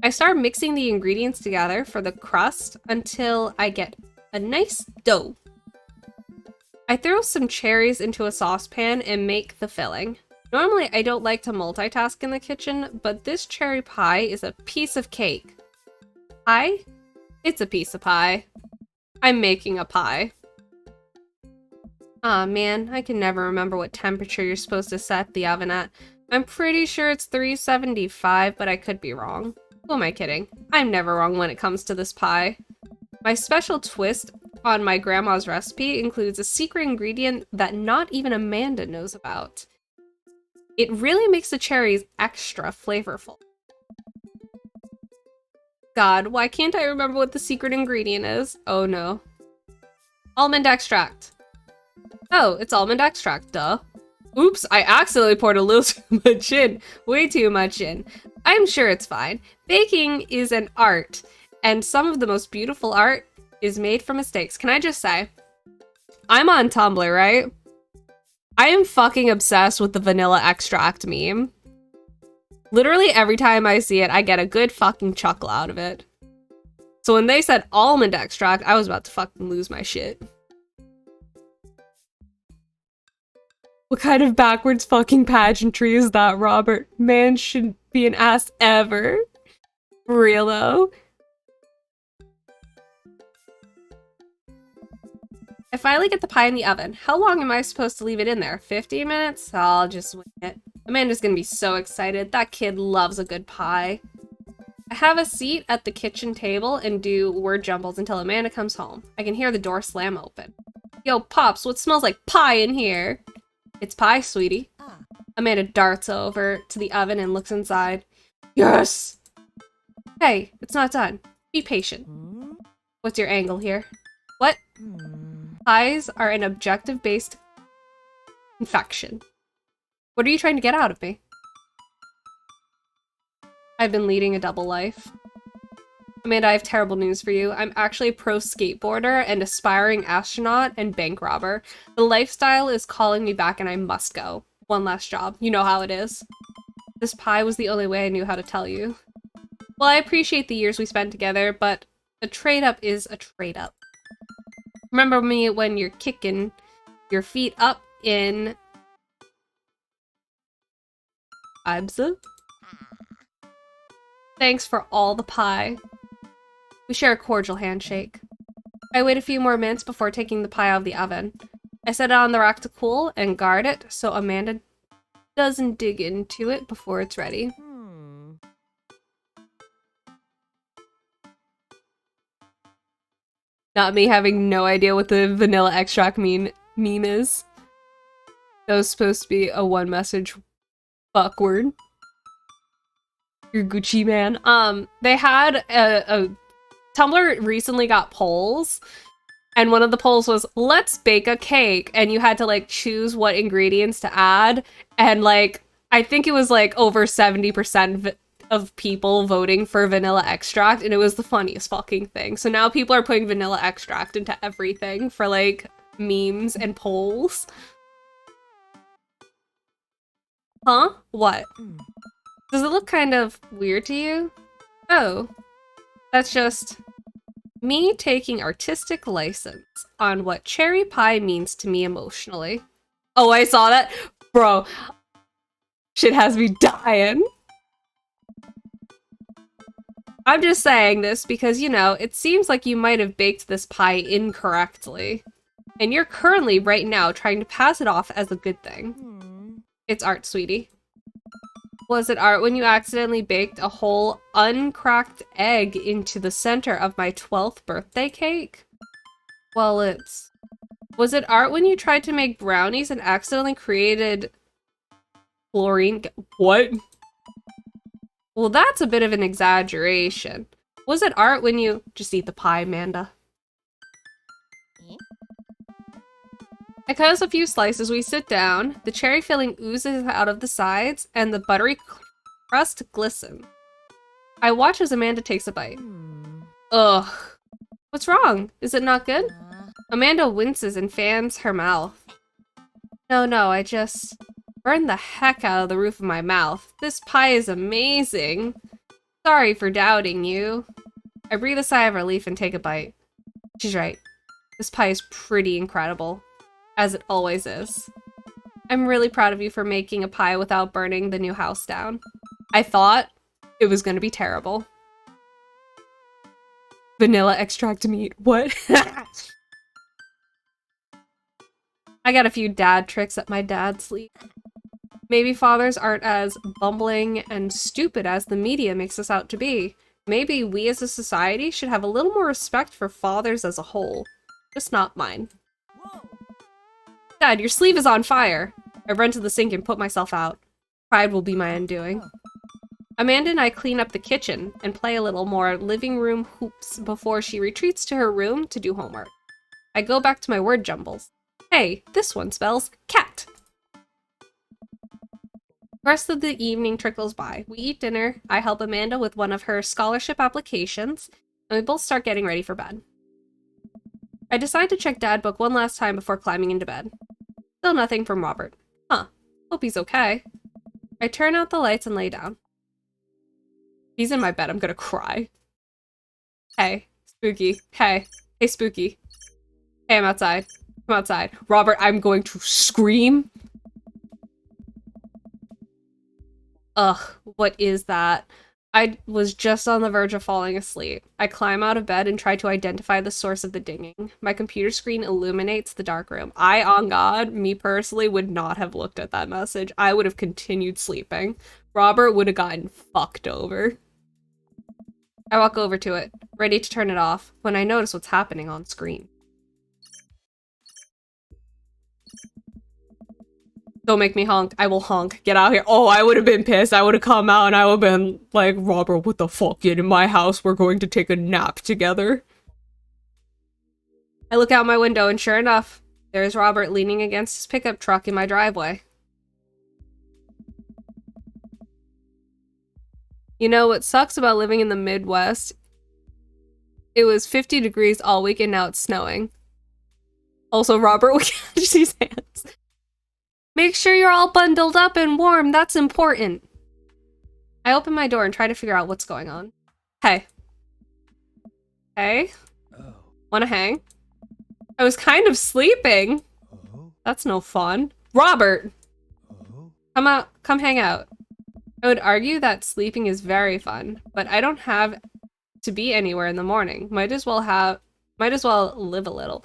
I start mixing the ingredients together for the crust until I get a nice dough. I throw some cherries into a saucepan and make the filling. Normally, I don't like to multitask in the kitchen, but this cherry pie is a piece of cake. Pie? It's a piece of pie. I'm making a pie. Aw, man, I can never remember what temperature you're supposed to set the oven at. I'm pretty sure it's 375, but I could be wrong. Who am I kidding? I'm never wrong when it comes to this pie. My special twist on my grandma's recipe includes a secret ingredient that not even Amanda knows about. It really makes the cherries extra flavorful. God, why can't I remember what the secret ingredient is? Oh no. Almond extract. Oh, it's almond extract, duh. Oops, I accidentally poured a little too much in. Way too much in. I'm sure it's fine. Baking is an art, and some of the most beautiful art is made from mistakes. Can I just say, I'm on Tumblr, right? I am fucking obsessed with the vanilla extract meme. Literally every time I see it, I get a good fucking chuckle out of it. So when they said almond extract, I was about to fucking lose my shit. What kind of backwards fucking pageantry is that, Robert? Man shouldn't be an ass ever. For real though. I finally get the pie in the oven. How long am I supposed to leave it in there? 15 minutes? I'll just wing it. Amanda's gonna be so excited. That kid loves a good pie. I have a seat at the kitchen table and do word jumbles until Amanda comes home. I can hear the door slam open. Yo, Pops, what smells like pie in here? It's pie, sweetie. Amanda darts over to the oven and looks inside. Yes! Hey, it's not done. Be patient. What's your angle here? What? Pies are an objective-based infection. What are you trying to get out of me? I've been leading a double life. Amanda, I have terrible news for you. I'm actually a pro skateboarder and aspiring astronaut and bank robber. The lifestyle is calling me back and I must go. One last job. You know how it is. This pie was the only way I knew how to tell you. Well, I appreciate the years we spent together, but a trade-up is a trade-up. Remember me when you're kicking your feet up in Ibza? Thanks for all the pie. We share a cordial handshake. I wait a few more minutes before taking the pie out of the oven. I set it on the rack to cool and guard it so Amanda doesn't dig into it before it's ready. Not me having no idea what the vanilla extract meme is. That was supposed to be a one message fuck word. You're Gucci man. They had a Tumblr recently got polls, and one of the polls was, let's bake a cake, and you had to, like, choose what ingredients to add, and, like, I think it was, like, over 70% of people voting for vanilla extract, and it was the funniest fucking thing. So now people are putting vanilla extract into everything for, like, memes and polls. Huh? What? Does it look kind of weird to you? Oh. That's just me taking artistic license on what cherry pie means to me emotionally. Oh, I saw that? Bro, Shit has me dying. I'm just saying this because, you know, it seems like you might have baked this pie incorrectly. And you're currently, right now, trying to pass it off as a good thing. It's art, sweetie. Was it art when you accidentally baked a whole uncracked egg into the center of my 12th birthday cake? Well, it's... Was it art when you tried to make brownies and accidentally created chlorine? What? Well, that's a bit of an exaggeration. Was it art when you... Just eat the pie, Amanda. I cut us a few slices, we sit down, the cherry filling oozes out of the sides, and the buttery crust glistens. I watch as Amanda takes a bite. Ugh. What's wrong? Is it not good? Amanda winces and fans her mouth. No, I just burned the heck out of the roof of my mouth. This pie is amazing. Sorry for doubting you. I breathe a sigh of relief and take a bite. She's right. This pie is pretty incredible. As it always is. I'm really proud of you for making a pie without burning the new house down. I thought it was gonna be terrible. Vanilla extract meat. What? I got a few dad tricks up my dad's sleeve. Maybe fathers aren't as bumbling and stupid as the media makes us out to be. Maybe we as a society should have a little more respect for fathers as a whole. Just not mine. Dad, your sleeve is on fire. I run to the sink and put myself out. Pride will be my undoing. Amanda and I clean up the kitchen and play a little more living room hoops before she retreats to her room to do homework. I go back to my word jumbles. Hey, this one spells cat. The rest of the evening trickles by. We eat dinner, I help Amanda with one of her scholarship applications, and we both start getting ready for bed. I decide to check Dad Book one last time before climbing into bed. Still nothing from Robert. Huh. Hope he's okay. I turn out the lights and lay down. He's in my bed. I'm gonna cry. Hey, Spooky. Hey. Hey, Spooky. Hey, I'm outside. Come outside. Robert, I'm going to scream. Ugh, what is that? I was just on the verge of falling asleep. I climb out of bed and try to identify the source of the dinging. My computer screen illuminates the dark room. I, on God, me personally, would not have looked at that message. I would have continued sleeping. Robert would have gotten fucked over. I walk over to it, ready to turn it off, when I notice what's happening on screen. Don't make me honk. I will honk. Get out here. Oh, I would have been pissed. I would have come out and I would have been like, Robert, what the fuck? Get in my house. We're going to take a nap together. I look out my window and sure enough, there's Robert leaning against his pickup truck in my driveway. You know what sucks about living in the Midwest? It was 50 degrees all week and now it's snowing. Also, Robert will catch these hands. Make sure you're all bundled up and warm, that's important. I open my door and try to figure out what's going on. Hey. Hey? Oh. Wanna hang? I was kind of sleeping. Oh. That's no fun. Robert! Oh. Come out, come hang out. I would argue that sleeping is very fun, but I don't have to be anywhere in the morning. Might as well live a little.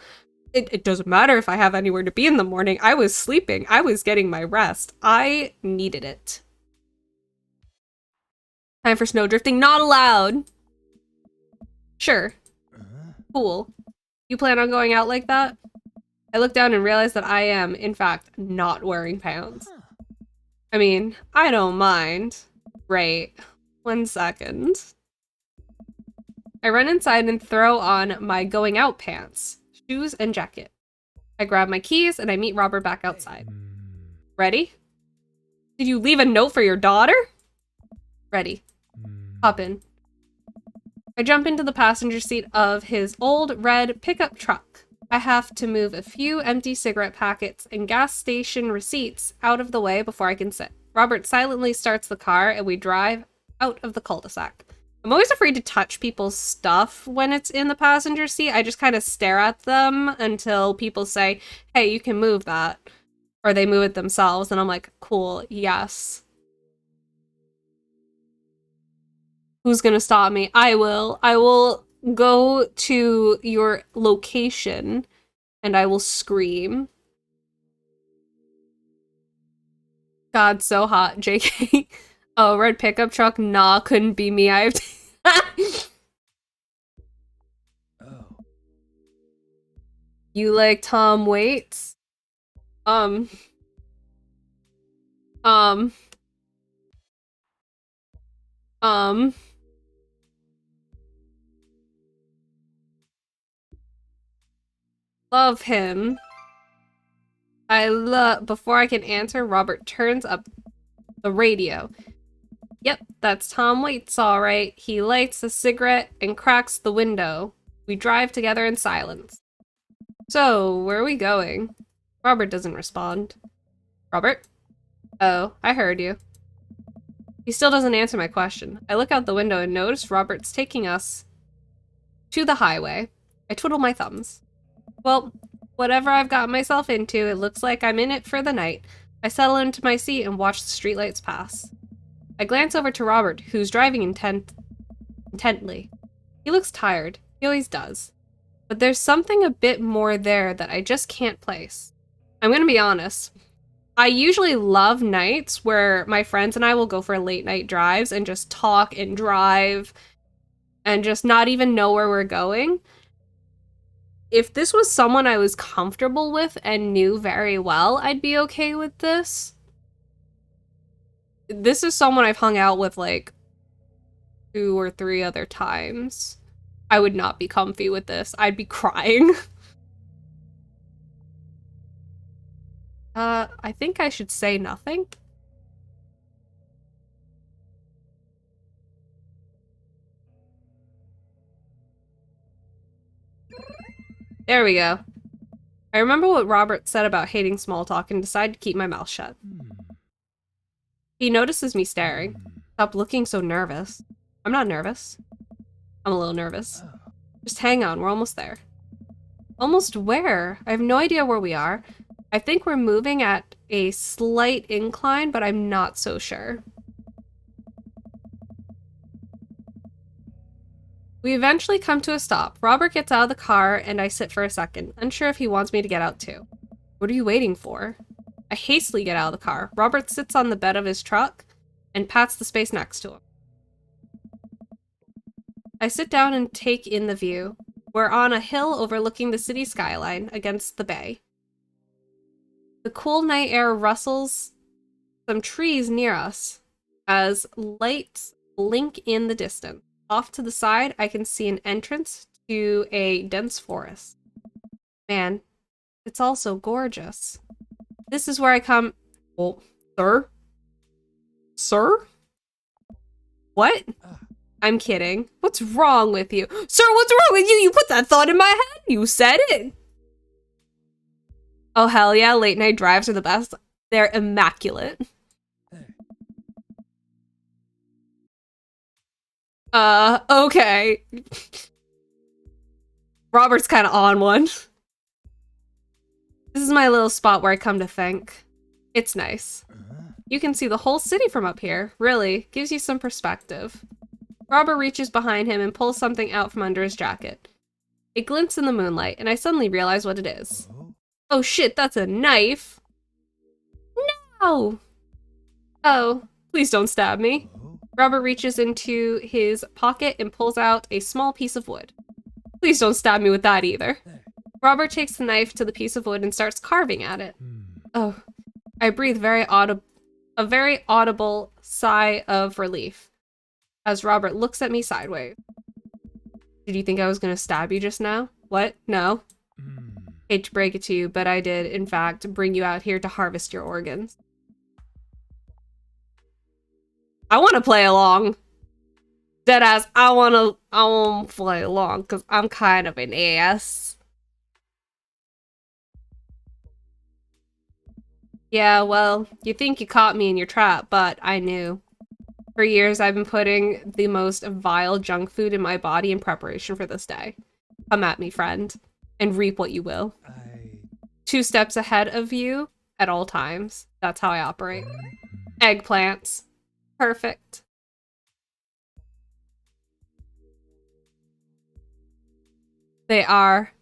It doesn't matter if I have anywhere to be in the morning. I was sleeping. I was getting my rest. I needed it. Time for snowdrifting. Not allowed. Sure. Cool. You plan on going out like that? I look down and realize that I am, in fact, not wearing pants. I mean, I don't mind. Right. 1 second. I run inside and throw on my going out pants. Shoes and jacket. I grab my keys and I meet Robert back outside. Ready? Did you leave a note for your daughter? Ready. Hop in. I jump into the passenger seat of his old red pickup truck. I have to move a few empty cigarette packets and gas station receipts out of the way before I can sit. Robert silently starts the car and we drive out of the cul-de-sac. I'm always afraid to touch people's stuff when it's in the passenger seat. I just kind of stare at them until people say, hey, you can move that. Or they move it themselves. And I'm like, cool, yes. Who's gonna stop me? I will. I will go to your location and I will scream. God, so hot, JK. Oh, red pickup truck? Nah, couldn't be me. I have Oh. You like Tom Waits? Um. Love him. Before I can answer, Robert turns up the radio. Yep, that's Tom Waits, alright. He lights a cigarette and cracks the window. We drive together in silence. So, where are we going? Robert doesn't respond. Robert? Oh, I heard you. He still doesn't answer my question. I look out the window and notice Robert's taking us to the highway. I twiddle my thumbs. Well, whatever I've got myself into, it looks like I'm in it for the night. I settle into my seat and watch the streetlights pass. I glance over to Robert, who's driving intently. He looks tired. He always does. But there's something a bit more there that I just can't place. I'm gonna be honest. I usually love nights where my friends and I will go for late night drives and just talk and drive and just not even know where we're going. If this was someone I was comfortable with and knew very well, I'd be okay with this. This is someone I've hung out with like 2 or 3 other times. I would not be comfy with this. I'd be crying. I think I should say nothing. There we go. I remember what Robert said about hating small talk and decide to keep my mouth shut. He notices me staring. Stop looking so nervous. I'm not nervous. I'm a little nervous. Just hang on, we're almost there. Almost where? I have no idea where we are. I think we're moving at a slight incline, but I'm not so sure. We eventually come to a stop. Robert gets out of the car and I sit for a second, unsure if he wants me to get out too. What are you waiting for? I hastily get out of the car. Robert sits on the bed of his truck and pats the space next to him. I sit down and take in the view. We're on a hill overlooking the city skyline against the bay. The cool night air rustles some trees near us as lights blink in the distance. Off to the side, I can see an entrance to a dense forest. Man, it's all so gorgeous. This is where I come... Oh, sir? Sir? What? I'm kidding. What's wrong with you? Sir, what's wrong with you? You put that thought in my head. You said it. Oh, hell yeah. Late night drives are the best. They're immaculate. Okay. Robert's kind of on one. This is my little spot where I come to think. It's nice. You can see the whole city from up here. Really, gives you some perspective. Robert reaches behind him and pulls something out from under his jacket. It glints in the moonlight, and I suddenly realize what it is. Oh shit, that's a knife! No! Oh, please don't stab me. Robert reaches into his pocket and pulls out a small piece of wood. Please don't stab me with that either. Robert takes the knife to the piece of wood and starts carving at it. Oh, I breathe a very audible sigh of relief as Robert looks at me sideways. Did you think I was gonna stab you just now? What? No. Hate to break it to you, but I did, in fact, bring you out here to harvest your organs. I want to play along. Deadass, I want to play along, because I'm kind of an ass. Yeah, well, you think you caught me in your trap, but I knew. For years, I've been putting the most vile junk food in my body in preparation for this day. Come at me, friend, and reap what you will. 2 steps ahead of you at all times. That's how I operate. Eggplants. Perfect. They are.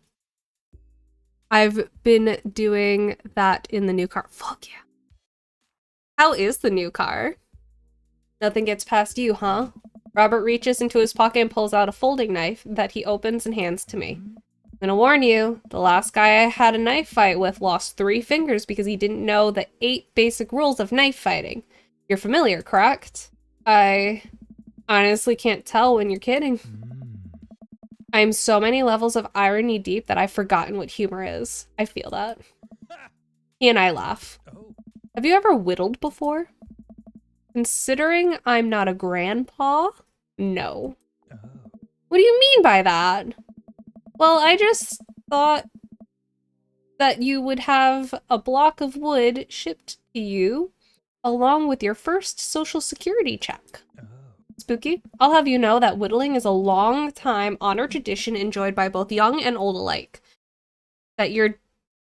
I've been doing that in the new car. Fuck yeah. How is the new car? Nothing gets past you, huh? Robert reaches into his pocket and pulls out a folding knife that he opens and hands to me. I'm gonna warn you, the last guy I had a knife fight with lost 3 fingers because he didn't know the 8 basic rules of knife fighting. You're familiar, correct? I honestly can't tell when you're kidding. I'm so many levels of irony deep that I've forgotten what humor is. I feel that. He and I laugh. Oh. Have you ever whittled before? Considering I'm not a grandpa, no. Oh. What do you mean by that? Well, I just thought that you would have a block of wood shipped to you along with your first social security check. Oh. Spooky, I'll have you know that whittling is a long-time honored tradition enjoyed by both young and old alike. That you're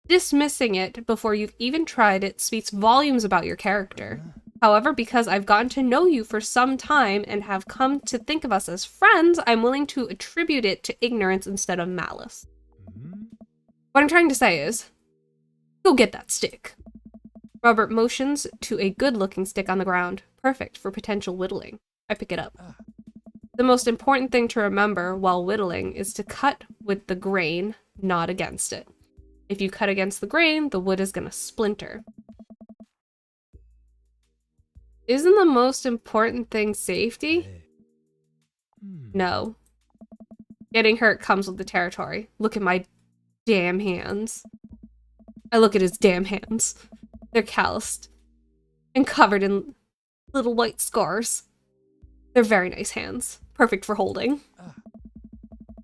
dismissing it before you've even tried it speaks volumes about your character. However, because I've gotten to know you for some time and have come to think of us as friends, I'm willing to attribute it to ignorance instead of malice. What I'm trying to say is, go get that stick. Robert motions to a good-looking stick on the ground, perfect for potential whittling. I pick it up. The most important thing to remember while whittling is to cut with the grain, not against it. If you cut against the grain, the wood is gonna splinter. Isn't the most important thing safety? No. Getting hurt comes with the territory. Look at my damn hands. I look at his damn hands. They're calloused and covered in little white scars. They're very nice hands. Perfect for holding.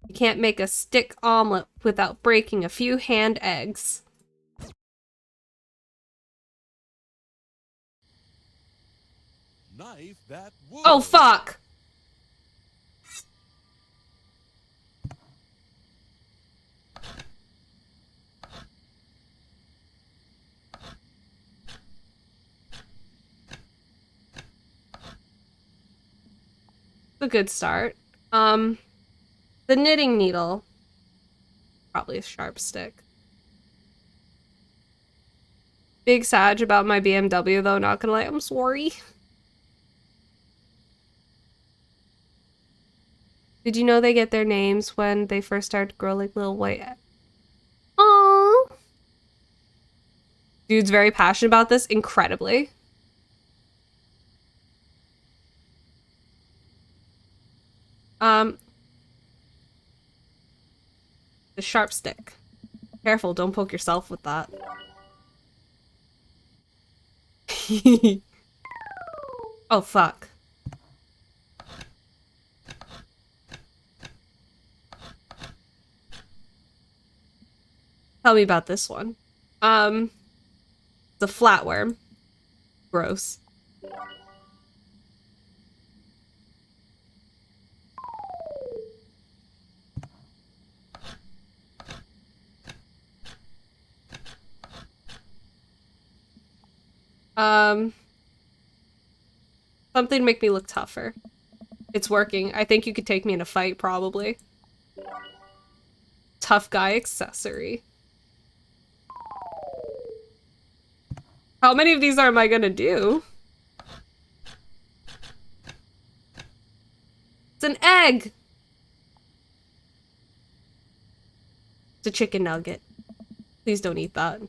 You can't make a stick omelet without breaking a few hand eggs. Knife that wood. Oh, fuck! A good start. The knitting needle. Probably a sharp stick. Big sag about my BMW though, not gonna lie, I'm sorry. Did you know they get their names when they first start to grow like little white? Aww. Dude's very passionate about this, incredibly. The sharp stick. Careful, don't poke yourself with that. Oh, fuck. Tell me about this one. The flatworm. Gross. Something to make me look tougher. It's working. I think you could take me in a fight, probably. Tough guy accessory. How many of these am I gonna do? It's an egg! It's a chicken nugget. Please don't eat that.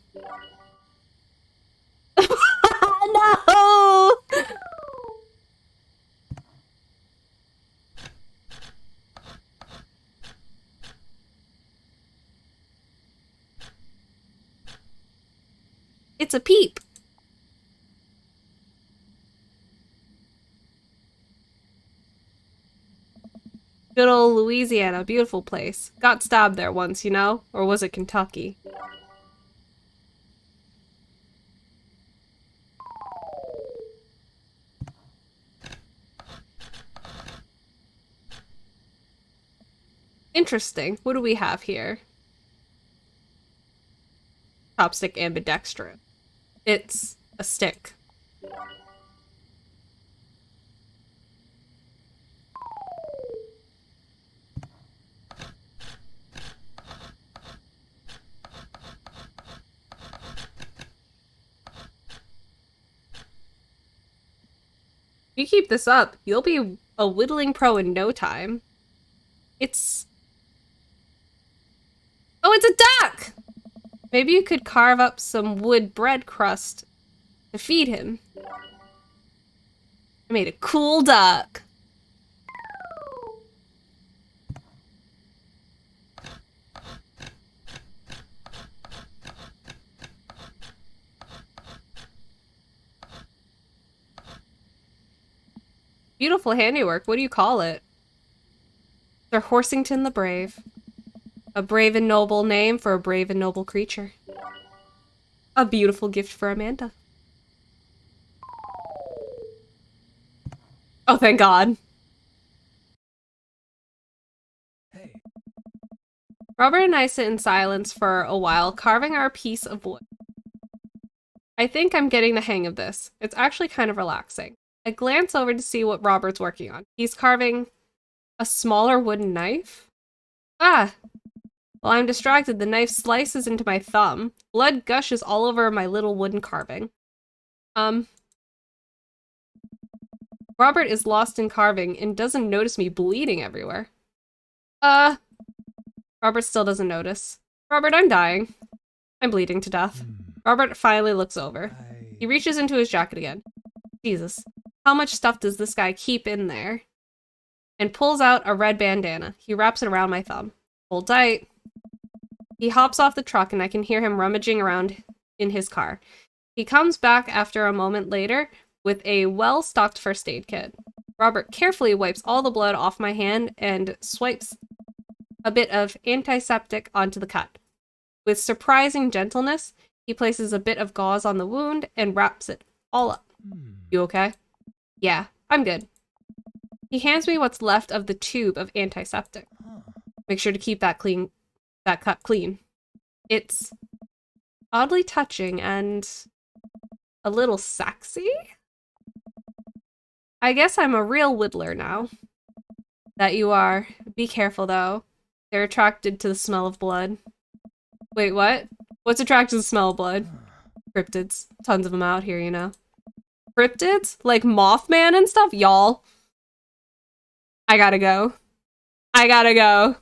No! It's a peep. Good old Louisiana, beautiful place. Got stabbed there once, you know? Or was it Kentucky? Interesting. What do we have here? Chopstick ambidextrous. It's a stick. you keep this up, you'll be a whittling pro in no time. It's... Oh, it's a duck! Maybe you could carve up some wood bread crust to feed him. I made a cool duck. Beautiful handiwork. What do you call it? Sir Horsington the Brave. A brave and noble name for a brave and noble creature. A beautiful gift for Amanda. Oh, thank God. Hey. Robert and I sit in silence for a while, carving our piece of wood. I think I'm getting the hang of this. It's actually kind of relaxing. I glance over to see what Robert's working on. He's carving a smaller wooden knife. Ah! While I'm distracted, the knife slices into my thumb. Blood gushes all over my little wooden carving. Robert is lost in carving and doesn't notice me bleeding everywhere. Robert still doesn't notice. Robert, I'm dying. I'm bleeding to death. Robert finally looks over. He reaches into his jacket again. Jesus. How much stuff does this guy keep in there? And pulls out a red bandana. He wraps it around my thumb. Hold tight. He hops off the truck and I can hear him rummaging around in his car. He comes back after a moment later with a well-stocked first aid kit. Robert carefully wipes all the blood off my hand and swipes a bit of antiseptic onto the cut. With surprising gentleness, he places a bit of gauze on the wound and wraps it all up. You okay? Yeah, I'm good. He hands me what's left of the tube of antiseptic. Make sure to keep that cut clean. It's oddly touching and a little sexy? I guess I'm a real whittler now. That you are. Be careful though. They're attracted to the smell of blood. Wait, what? What's attracted to the smell of blood? Cryptids. Tons of them out here, you know. Cryptids? Like Mothman and stuff? Y'all. I gotta go. I gotta go.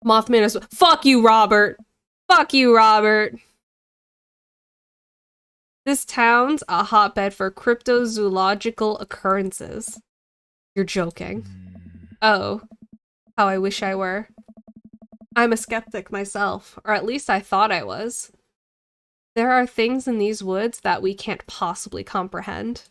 Mothman is- Fuck you, Robert! Fuck you, Robert! This town's a hotbed for cryptozoological occurrences. You're joking. Oh. How I wish I were. I'm a skeptic myself, or at least I thought I was. There are things in these woods that we can't possibly comprehend.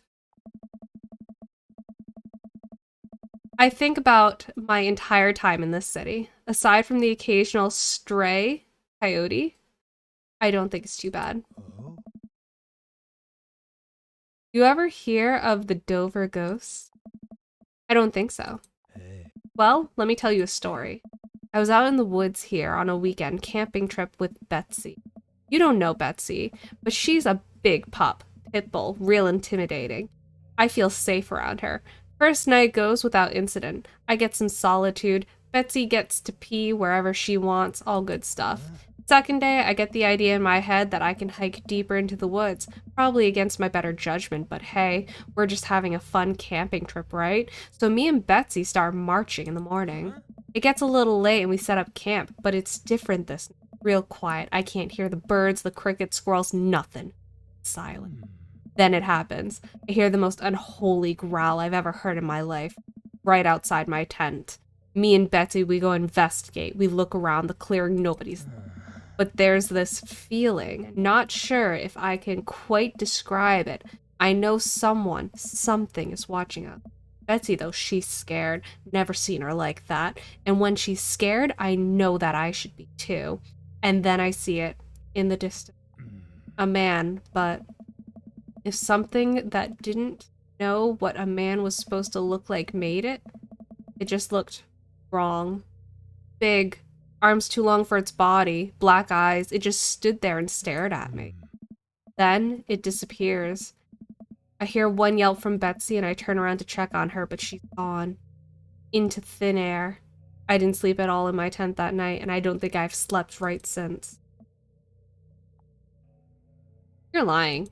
I think about my entire time in this city. Aside from the occasional stray coyote, I don't think it's too bad. Oh. You ever hear of the Dover Ghost? I don't think so. Hey. Well, let me tell you a story. I was out in the woods here on a weekend camping trip with Betsy. You don't know Betsy, but she's a big pup, pit bull, real intimidating. I feel safe around her. First night goes without incident. I get some solitude. Betsy gets to pee wherever she wants, all good stuff. Second day, I get the idea in my head that I can hike deeper into the woods, probably against my better judgment, but hey, we're just having a fun camping trip, right? So me and Betsy start marching in the morning. It gets a little late and we set up camp, but it's different this night. Real quiet. I can't hear the birds, the crickets, squirrels, nothing. Silent. Then it happens. I hear the most unholy growl I've ever heard in my life, right outside my tent. Me and Betsy, we go investigate. We look around the clearing, nobody's there. But there's this feeling, not sure if I can quite describe it. I know something is watching us. Betsy, though, she's scared. Never seen her like that. And when she's scared, I know that I should be too. And then I see it in the distance. A man, but if something that didn't know what a man was supposed to look like made it, it just looked wrong. Big, arms too long for its body, black eyes, it just stood there and stared at me. Then it disappears. I hear one yelp from Betsy and I turn around to check on her, but she's gone. Into thin air. I didn't sleep at all in my tent that night, and I don't think I've slept right since. You're lying.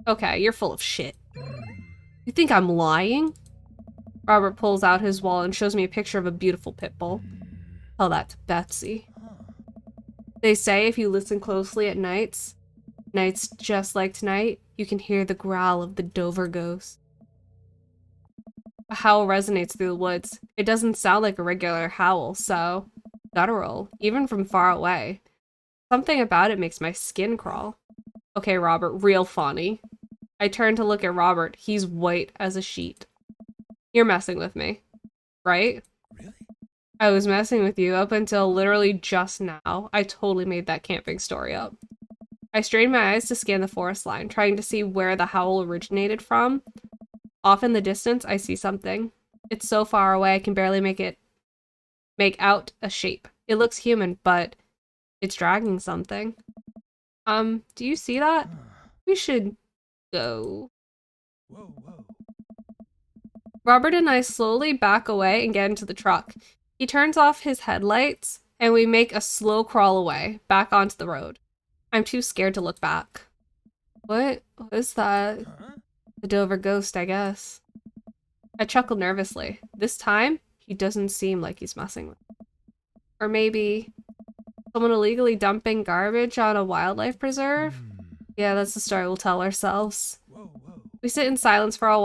Okay, you're full of shit. You think I'm lying? Robert pulls out his wallet and shows me a picture of a beautiful pit bull. Tell that to Betsy. They say if you listen closely at nights just like tonight, you can hear the growl of the Dover ghost. A howl resonates through the woods. It doesn't sound like a regular howl, so guttural, even from far away. Something about it makes my skin crawl. Okay, Robert, real funny. I turn to look at Robert. He's white as a sheet. You're messing with me, right? Really? I was messing with you up until literally just now. I totally made that camping story up. I strained my eyes to scan the forest line, trying to see where the howl originated from. Off in the distance, I see something. It's so far away I can barely make out a shape. It looks human, but it's dragging something. Do you see that? We should go. Whoa, whoa. Robert and I slowly back away and get into the truck. He turns off his headlights, and we make a slow crawl away, back onto the road. I'm too scared to look back. What is that? Huh? The Dover ghost, I guess. I chuckle nervously. This time, he doesn't seem like he's messing with me. Or maybe someone illegally dumping garbage on a wildlife preserve? Yeah, that's the story we'll tell ourselves. Whoa, whoa. We sit in silence for a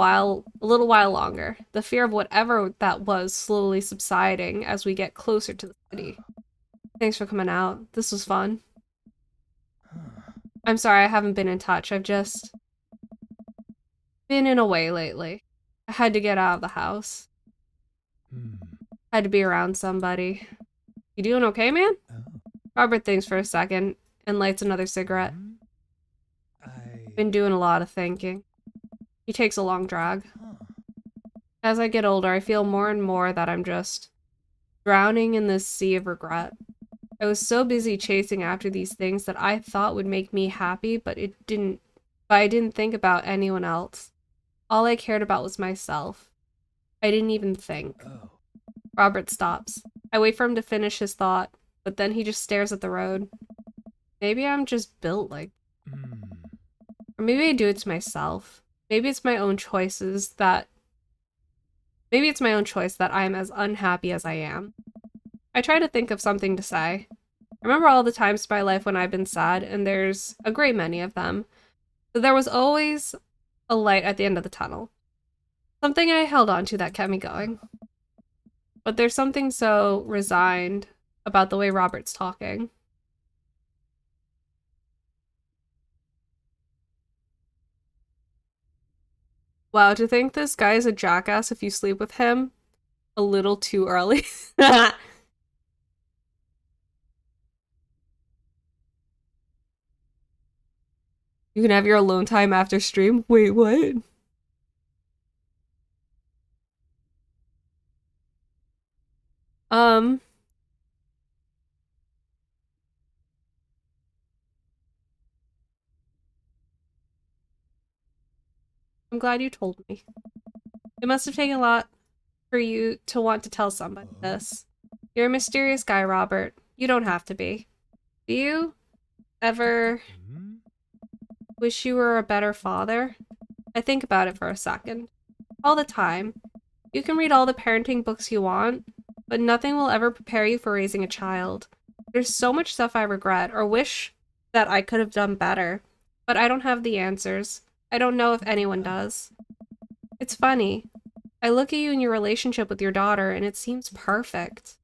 little while longer, the fear of whatever that was slowly subsiding as we get closer to the city. Thanks for coming out. This was fun. I'm sorry I haven't been in touch. I've just been in a way lately. I had to get out of the house. Had to be around somebody. You doing okay, man? Oh. Robert thinks for a second and lights another cigarette. Been doing a lot of thinking. He takes a long drag. As I get older, I feel more and more that I'm just drowning in this sea of regret. I was so busy chasing after these things that I thought would make me happy, but I didn't think about anyone else. All I cared about was myself. I didn't even think. Oh. Robert stops. I wait for him to finish his thought, but then he just stares at the road. Maybe I'm just built like, or maybe I do it to myself. Maybe it's my own choice that I am as unhappy as I am. I try to think of something to say. I remember all the times in my life when I've been sad, and there's a great many of them. But there was always a light at the end of the tunnel. Something I held on to that kept me going. But there's something so resigned about the way Robert's talking. Wow, to think this guy is a jackass if you sleep with him a little too early. You can have your alone time after stream? Wait, what? I'm glad you told me. It must have taken a lot for you to want to tell somebody this. You're a mysterious guy, Robert. You don't have to be. Do you ever wish you were a better father? I think about it for a second. All the time. You can read all the parenting books you want, but nothing will ever prepare you for raising a child. There's so much stuff I regret or wish that I could have done better, but I don't have the answers. I don't know if anyone does. It's funny. I look at you and your relationship with your daughter, and it seems perfect.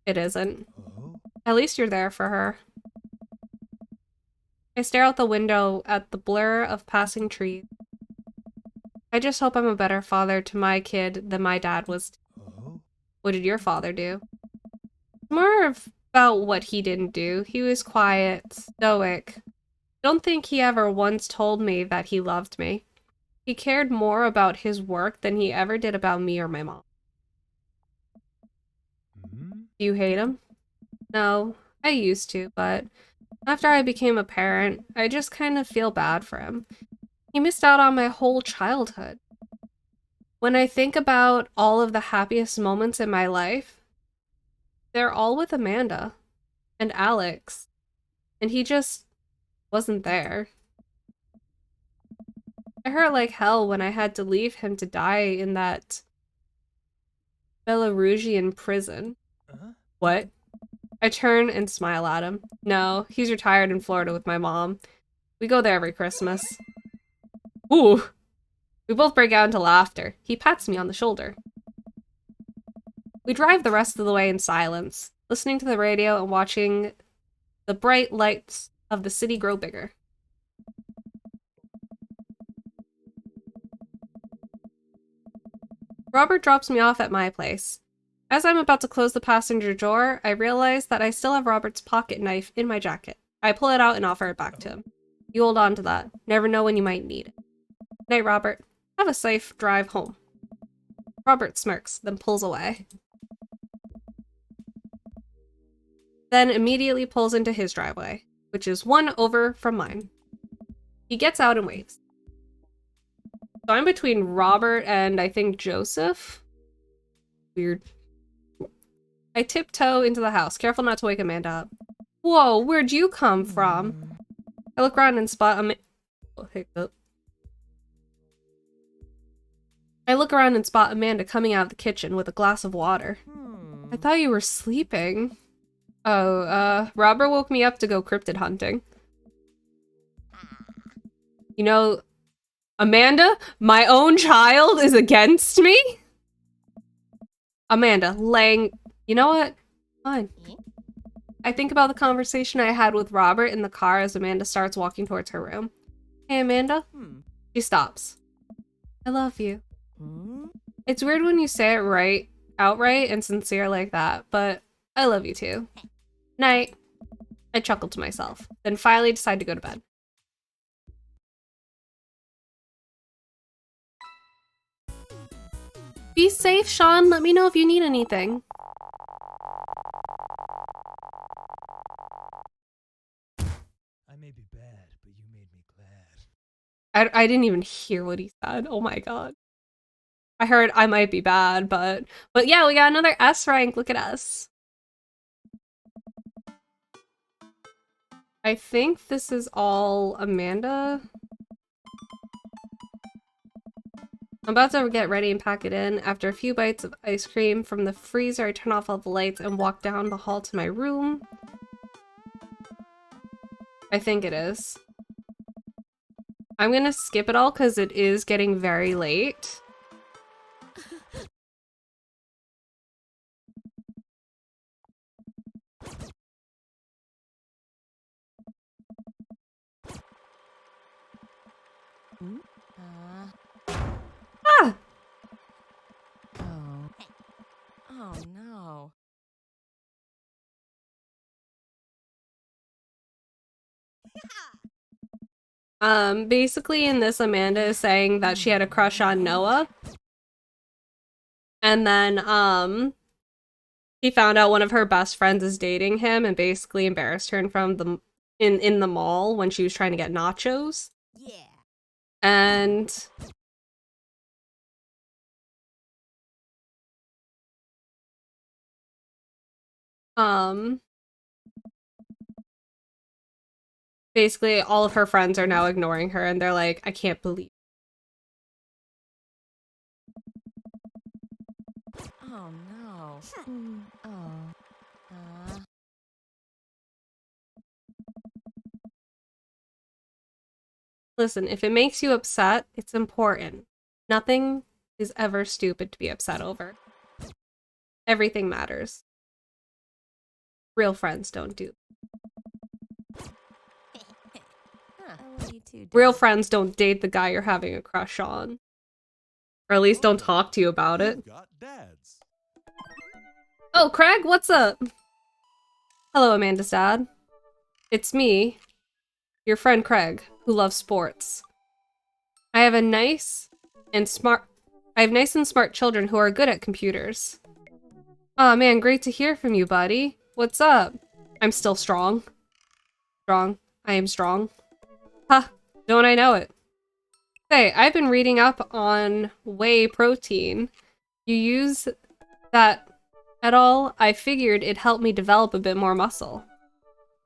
It isn't. Oh. At least you're there for her. I stare out the window at the blur of passing trees. I just hope I'm a better father to my kid than my dad was. Oh. What did your father do? More about what he didn't do. He was quiet, stoic. I don't think he ever once told me that he loved me. He cared more about his work than he ever did about me or my mom. Do you hate him? No, I used to, but after I became a parent, I just kind of feel bad for him. He missed out on my whole childhood. When I think about all of the happiest moments in my life, they're all with Amanda and Alex, and he just wasn't there. I hurt like hell when I had to leave him to die in that Belarusian prison. What? I turn and smile at him. No, he's retired in Florida with my mom. We go there every Christmas. Ooh! We both break out into laughter. He pats me on the shoulder. We drive the rest of the way in silence, listening to the radio and watching the bright lights of the city grow bigger. Robert drops me off at my place. As I'm about to close the passenger door, I realize that I still have Robert's pocket knife in my jacket. I pull it out and offer it back to him. You hold on to that. Never know when you might need it. Night, Robert. Have a safe drive home. Robert smirks, then pulls away. Then immediately pulls into his driveway, which is one over from mine. He gets out and waves. So I'm between Robert and I think Joseph. Weird. I tiptoe into the house, careful not to wake Amanda up. Whoa, where'd you come from? I look around and spot Amanda coming out of the kitchen with a glass of water. I thought you were sleeping. Oh, Robert woke me up to go cryptid hunting. You know, Amanda, my own child is against me? Amanda, laying... You know what? Fine. I think about the conversation I had with Robert in the car as Amanda starts walking towards her room. Hey, Amanda? She stops. I love you. It's weird when you say it outright and sincere like that, but I love you too. Night. I chuckled to myself, then finally decided to go to bed. Be safe, Sean. Let me know if you need anything. I may be bad, but you made me glad. I didn't even hear what he said. Oh my god. I heard I might be bad, but yeah, we got another S rank. Look at us. I think this is all Amanda. I'm about to get ready and pack it in. After a few bites of ice cream from the freezer, I turn off all the lights and walk down the hall to my room. I think it is. I'm gonna skip it all because it is getting very late. Ah! Oh. Oh no. Basically in this, Amanda is saying that she had a crush on Noah. And then, he found out one of her best friends is dating him and basically embarrassed her in front of the in the mall when she was trying to get nachos. Yeah. And basically all of her friends are now ignoring her and they're like, I can't believe. Oh no. Oh. Listen, if it makes you upset, it's important. Nothing is ever stupid to be upset over. Everything matters. Real friends don't do. Oh, you too, Real Dad. friends don't date the guy you're having a crush on. Or at least don't talk to you about it. You've got dads. Oh, Craig, what's up? Hello, Amanda's dad. It's me, your friend Craig, who loves sports. I have nice and smart children who are good at computers. Aw, man, great to hear from you, buddy. What's up? I'm still strong. Strong. I am strong. Ha, don't I know it? Hey, I've been reading up on whey protein. You use that at all? I figured it'd help me develop a bit more muscle.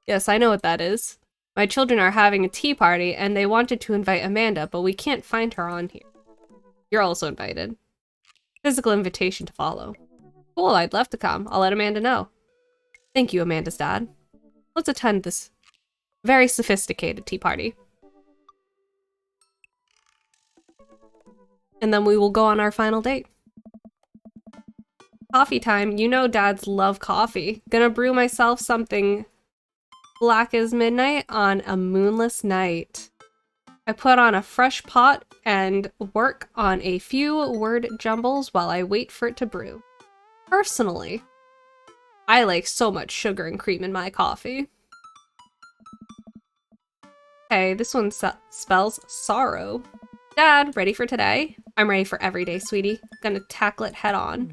Yes, I know what that is. My children are having a tea party, and they wanted to invite Amanda, but we can't find her on here. You're also invited. Physical invitation to follow. Cool, I'd love to come. I'll let Amanda know. Thank you, Amanda's dad. Let's attend this very sophisticated tea party. And then we will go on our final date. Coffee time. You know dads love coffee. Gonna brew myself something black as midnight on a moonless night. I put on a fresh pot and work on a few word jumbles while I wait for it to brew. Personally, I like so much sugar and cream in my coffee. Okay, this one spells sorrow. Dad, ready for today? I'm ready for every day, sweetie. Gonna tackle it head on.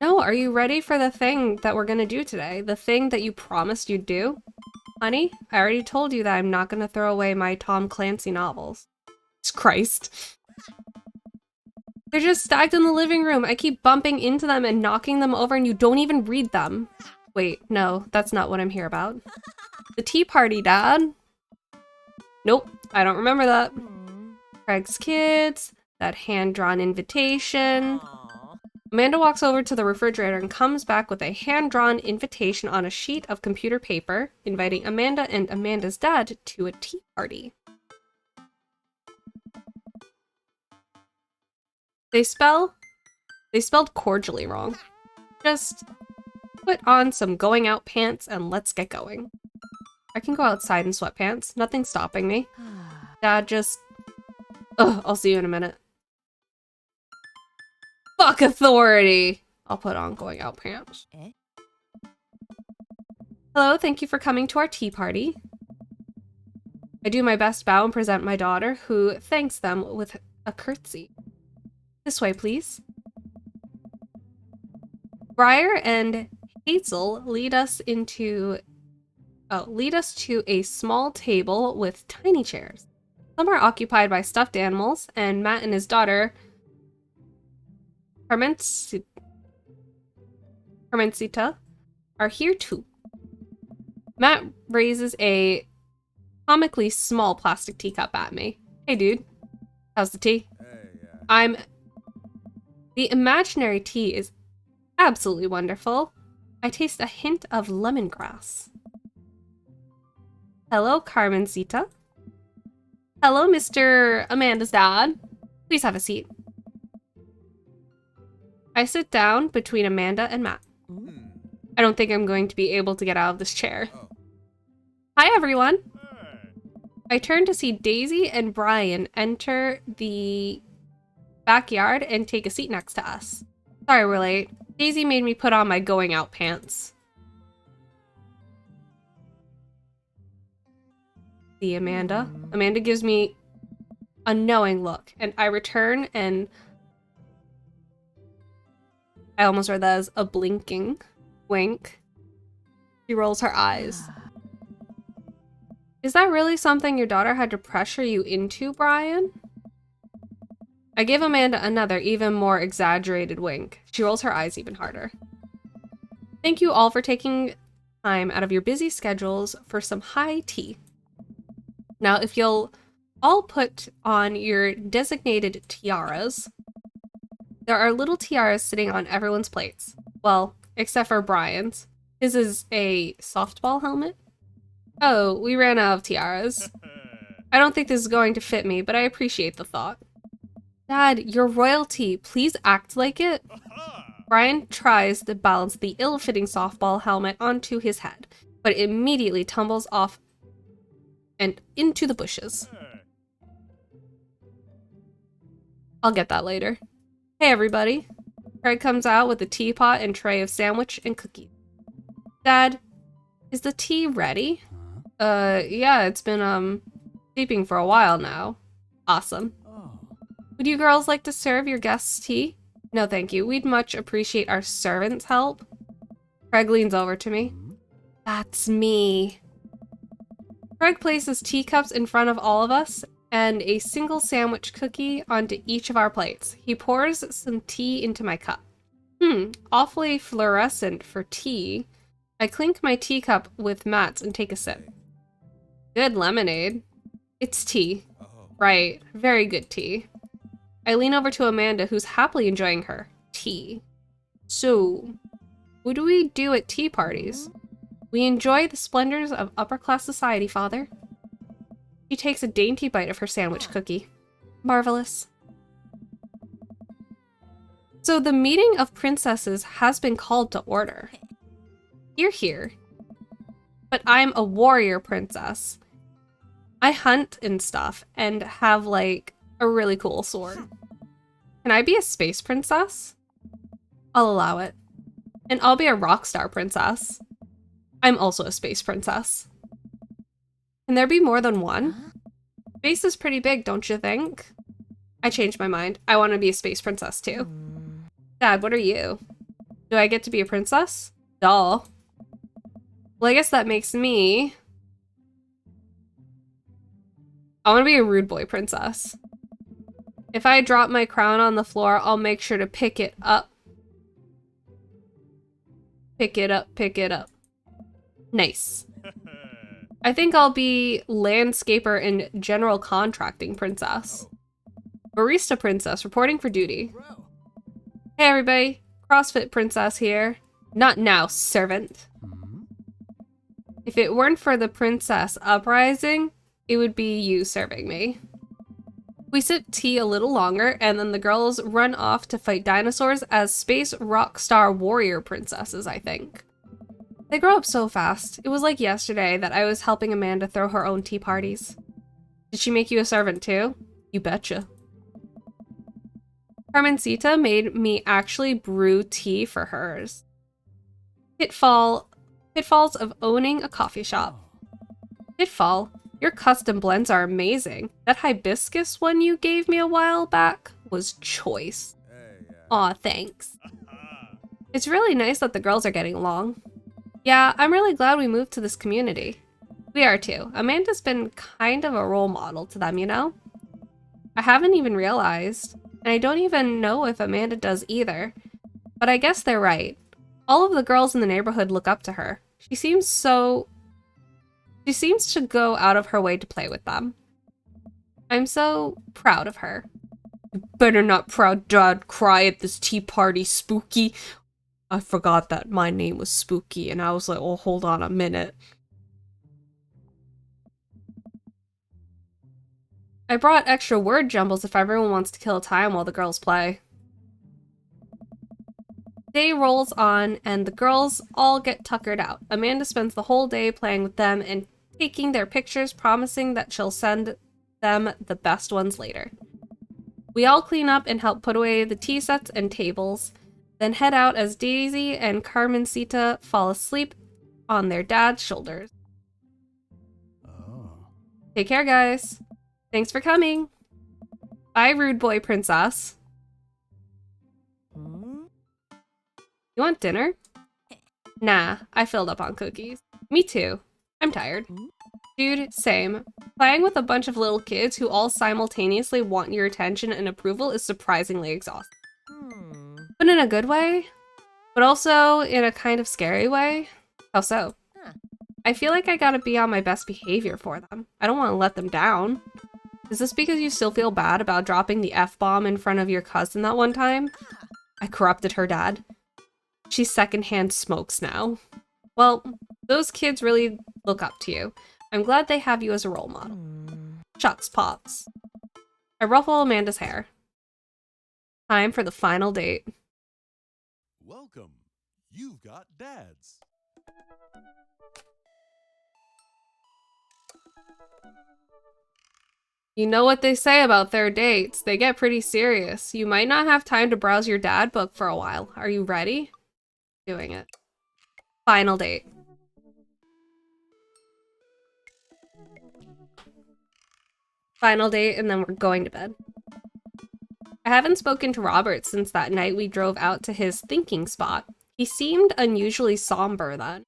No, are you ready for the thing that we're gonna do today? The thing that you promised you'd do? Honey, I already told you that I'm not gonna throw away my Tom Clancy novels. Christ. They're just stacked in the living room. I keep bumping into them and knocking them over and you don't even read them. Wait, no, that's not what I'm here about. The tea party, Dad. Nope, I don't remember that. Craig's kids, that hand-drawn invitation. Amanda walks over to the refrigerator and comes back with a hand-drawn invitation on a sheet of computer paper, inviting Amanda and Amanda's dad to a tea party. They spelled cordially wrong. Just put on some going out pants and let's get going. I can go outside in sweatpants. Nothing's stopping me. Dad just... Ugh, I'll see you in a minute. Fuck authority! I'll put on going out pants. Hello, thank you for coming to our tea party. I do my best bow and present my daughter, who thanks them with a curtsy. This way, please. Briar and Hazel lead us to a small table with tiny chairs. Some are occupied by stuffed animals, and Matt and his daughter, Carmencita, are here too. Matt raises a comically small plastic teacup at me. Hey dude, how's the tea? The imaginary tea is absolutely wonderful. I taste a hint of lemongrass. Hello, Carmencita. Hello, Mr. Amanda's dad. Please have a seat. I sit down between Amanda and Matt. I don't think I'm going to be able to get out of this chair. Hi, everyone. I turn to see Daisy and Brian enter the backyard and take a seat next to us. Sorry we're late. Daisy made me put on my going out pants. See Amanda. Amanda gives me a knowing look, and I return and I almost read that as a blinking wink. She rolls her eyes. Is that really something your daughter had to pressure you into, Brian? I give Amanda another, even more exaggerated wink. She rolls her eyes even harder. Thank you all for taking time out of your busy schedules for some high tea. Now, if you'll all put on your designated tiaras, there are little tiaras sitting on everyone's plates. Well, except for Brian's. His is a softball helmet. Oh, we ran out of tiaras. I don't think this is going to fit me, but I appreciate the thought. Dad, you're royalty. Please act like it. Brian tries to balance the ill-fitting softball helmet onto his head, but it immediately tumbles off and into the bushes. I'll get that later. Hey, everybody. Craig comes out with a teapot and tray of sandwich and cookies. Dad, is the tea ready? Yeah, it's been, steeping for a while now. Awesome. Would you girls like to serve your guests tea? No, thank you. We'd much appreciate our servants' help. Craig leans over to me. That's me. Craig places teacups in front of all of us and a single sandwich cookie onto each of our plates. He pours some tea into my cup. Awfully fluorescent for tea. I clink my teacup with Matt's and take a sip. Good lemonade. It's tea. Oh. Right. Very good tea. I lean over to Amanda, who's happily enjoying her tea. So, what do we do at tea parties? We enjoy the splendors of upper-class society, Father. She takes a dainty bite of her sandwich cookie. Marvelous. So the meeting of princesses has been called to order. You're here. But I'm a warrior princess. I hunt and stuff and have, like, a really cool sword. Can I be a space princess? I'll allow it. And I'll be a rock star princess. I'm also a space princess. Can there be more than one? Space is pretty big, don't you think? I changed my mind. I want to be a space princess too. Dad, what are you? Do I get to be a princess? Duh. Well, I guess that makes me... I want to be a rude boy princess. If I drop my crown on the floor, I'll make sure to pick it up. Pick it up, pick it up. Nice. I think I'll be landscaper and general contracting princess. Barista princess reporting for duty. Hey everybody, CrossFit princess here. Not now, servant. If it weren't for the princess uprising, it would be you serving me. We sip tea a little longer, and then the girls run off to fight dinosaurs as space rock star warrior princesses, I think. They grow up so fast. It was like yesterday that I was helping Amanda throw her own tea parties. Did she make you a servant too? You betcha. Carmencita made me actually brew tea for hers. Pitfalls of owning a coffee shop. Pitfall, your custom blends are amazing. That hibiscus one you gave me a while back was choice. Aw, thanks. It's really nice that the girls are getting along. Yeah, I'm really glad we moved to this community. We are too. Amanda's been kind of a role model to them, you know? I haven't even realized, and I don't even know if Amanda does either. But I guess they're right. All of the girls in the neighborhood look up to her. She seems to go out of her way to play with them. I'm so proud of her. You better not proud dad cry at this tea party, Spooky. I forgot that my name was Spooky, and I was like, oh, hold on a minute. I brought extra word jumbles if everyone wants to kill time while the girls play. Day rolls on, and the girls all get tuckered out. Amanda spends the whole day playing with them and taking their pictures, promising that she'll send them the best ones later. We all clean up and help put away the tea sets and tables, then head out as Daisy and Carmencita fall asleep on their dad's shoulders. Oh. Take care, guys. Thanks for coming. Bye, rude boy princess. You want dinner? Nah, I filled up on cookies. Me too. I'm tired. Dude, same. Playing with a bunch of little kids who all simultaneously want your attention and approval is surprisingly exhausting. But in a good way? But also in a kind of scary way? How so? I feel like I gotta be on my best behavior for them. I don't want to let them down. Is this because you still feel bad about dropping the F-bomb in front of your cousin that one time? I corrupted her dad. She's secondhand smokes now. Well, those kids really look up to you. I'm glad they have you as a role model. Shucks pops. I ruffle Amanda's hair. Time for the final date. Welcome. You've got dads. You know what they say about third dates. They get pretty serious. You might not have time to browse your dad book for a while. Are you ready? Doing it. Final date. Final date, and then we're going to bed. I haven't spoken to Robert since that night we drove out to his thinking spot. He seemed unusually somber then.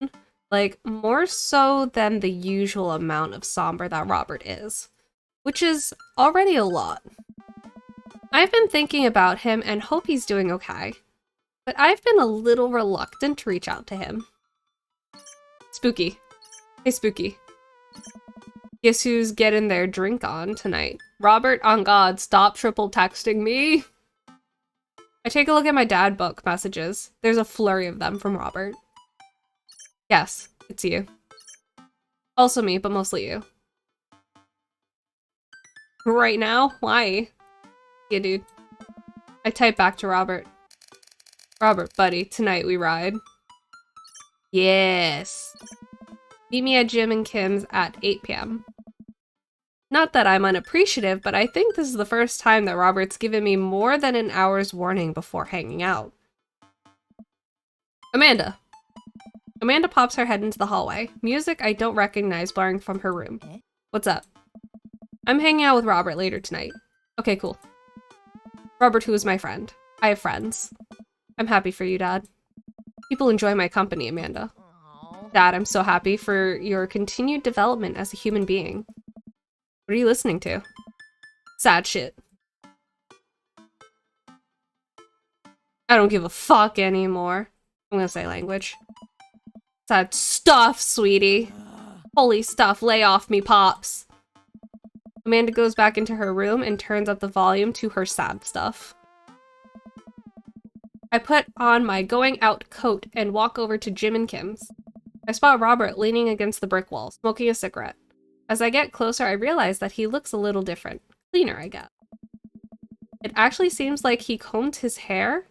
Like, more so than the usual amount of somber that Robert is. Which is already a lot. I've been thinking about him and hope he's doing okay. But I've been a little reluctant to reach out to him. Spooky. Hey, Spooky. Guess who's getting their drink on tonight? Robert, on God, stop triple texting me. I take a look at my dad book messages. There's a flurry of them from Robert. Yes, it's you. Also me, but mostly you. Right now? Why? Yeah, dude. I type back to Robert. Robert, buddy, tonight we ride. Yes. Meet me at Jim and Kim's at 8 p.m. Not that I'm unappreciative, but I think this is the first time that Robert's given me more than an hour's warning before hanging out. Amanda. Amanda pops her head into the hallway. Music I don't recognize blaring from her room. What's up? I'm hanging out with Robert later tonight. Okay, cool. Robert, who is my friend. I have friends. I'm happy for you, Dad. People enjoy my company, Amanda. Dad, I'm so happy for your continued development as a human being. What are you listening to? Sad shit. I don't give a fuck anymore. I'm gonna say language. Sad stuff, sweetie. Holy stuff, lay off me, pops. Amanda goes back into her room and turns up the volume to her sad stuff. I put on my going out coat and walk over to Jim and Kim's. I spot Robert leaning against the brick wall, smoking a cigarette. As I get closer, I realize that he looks a little different. Cleaner, I guess. It actually seems like he combed his hair,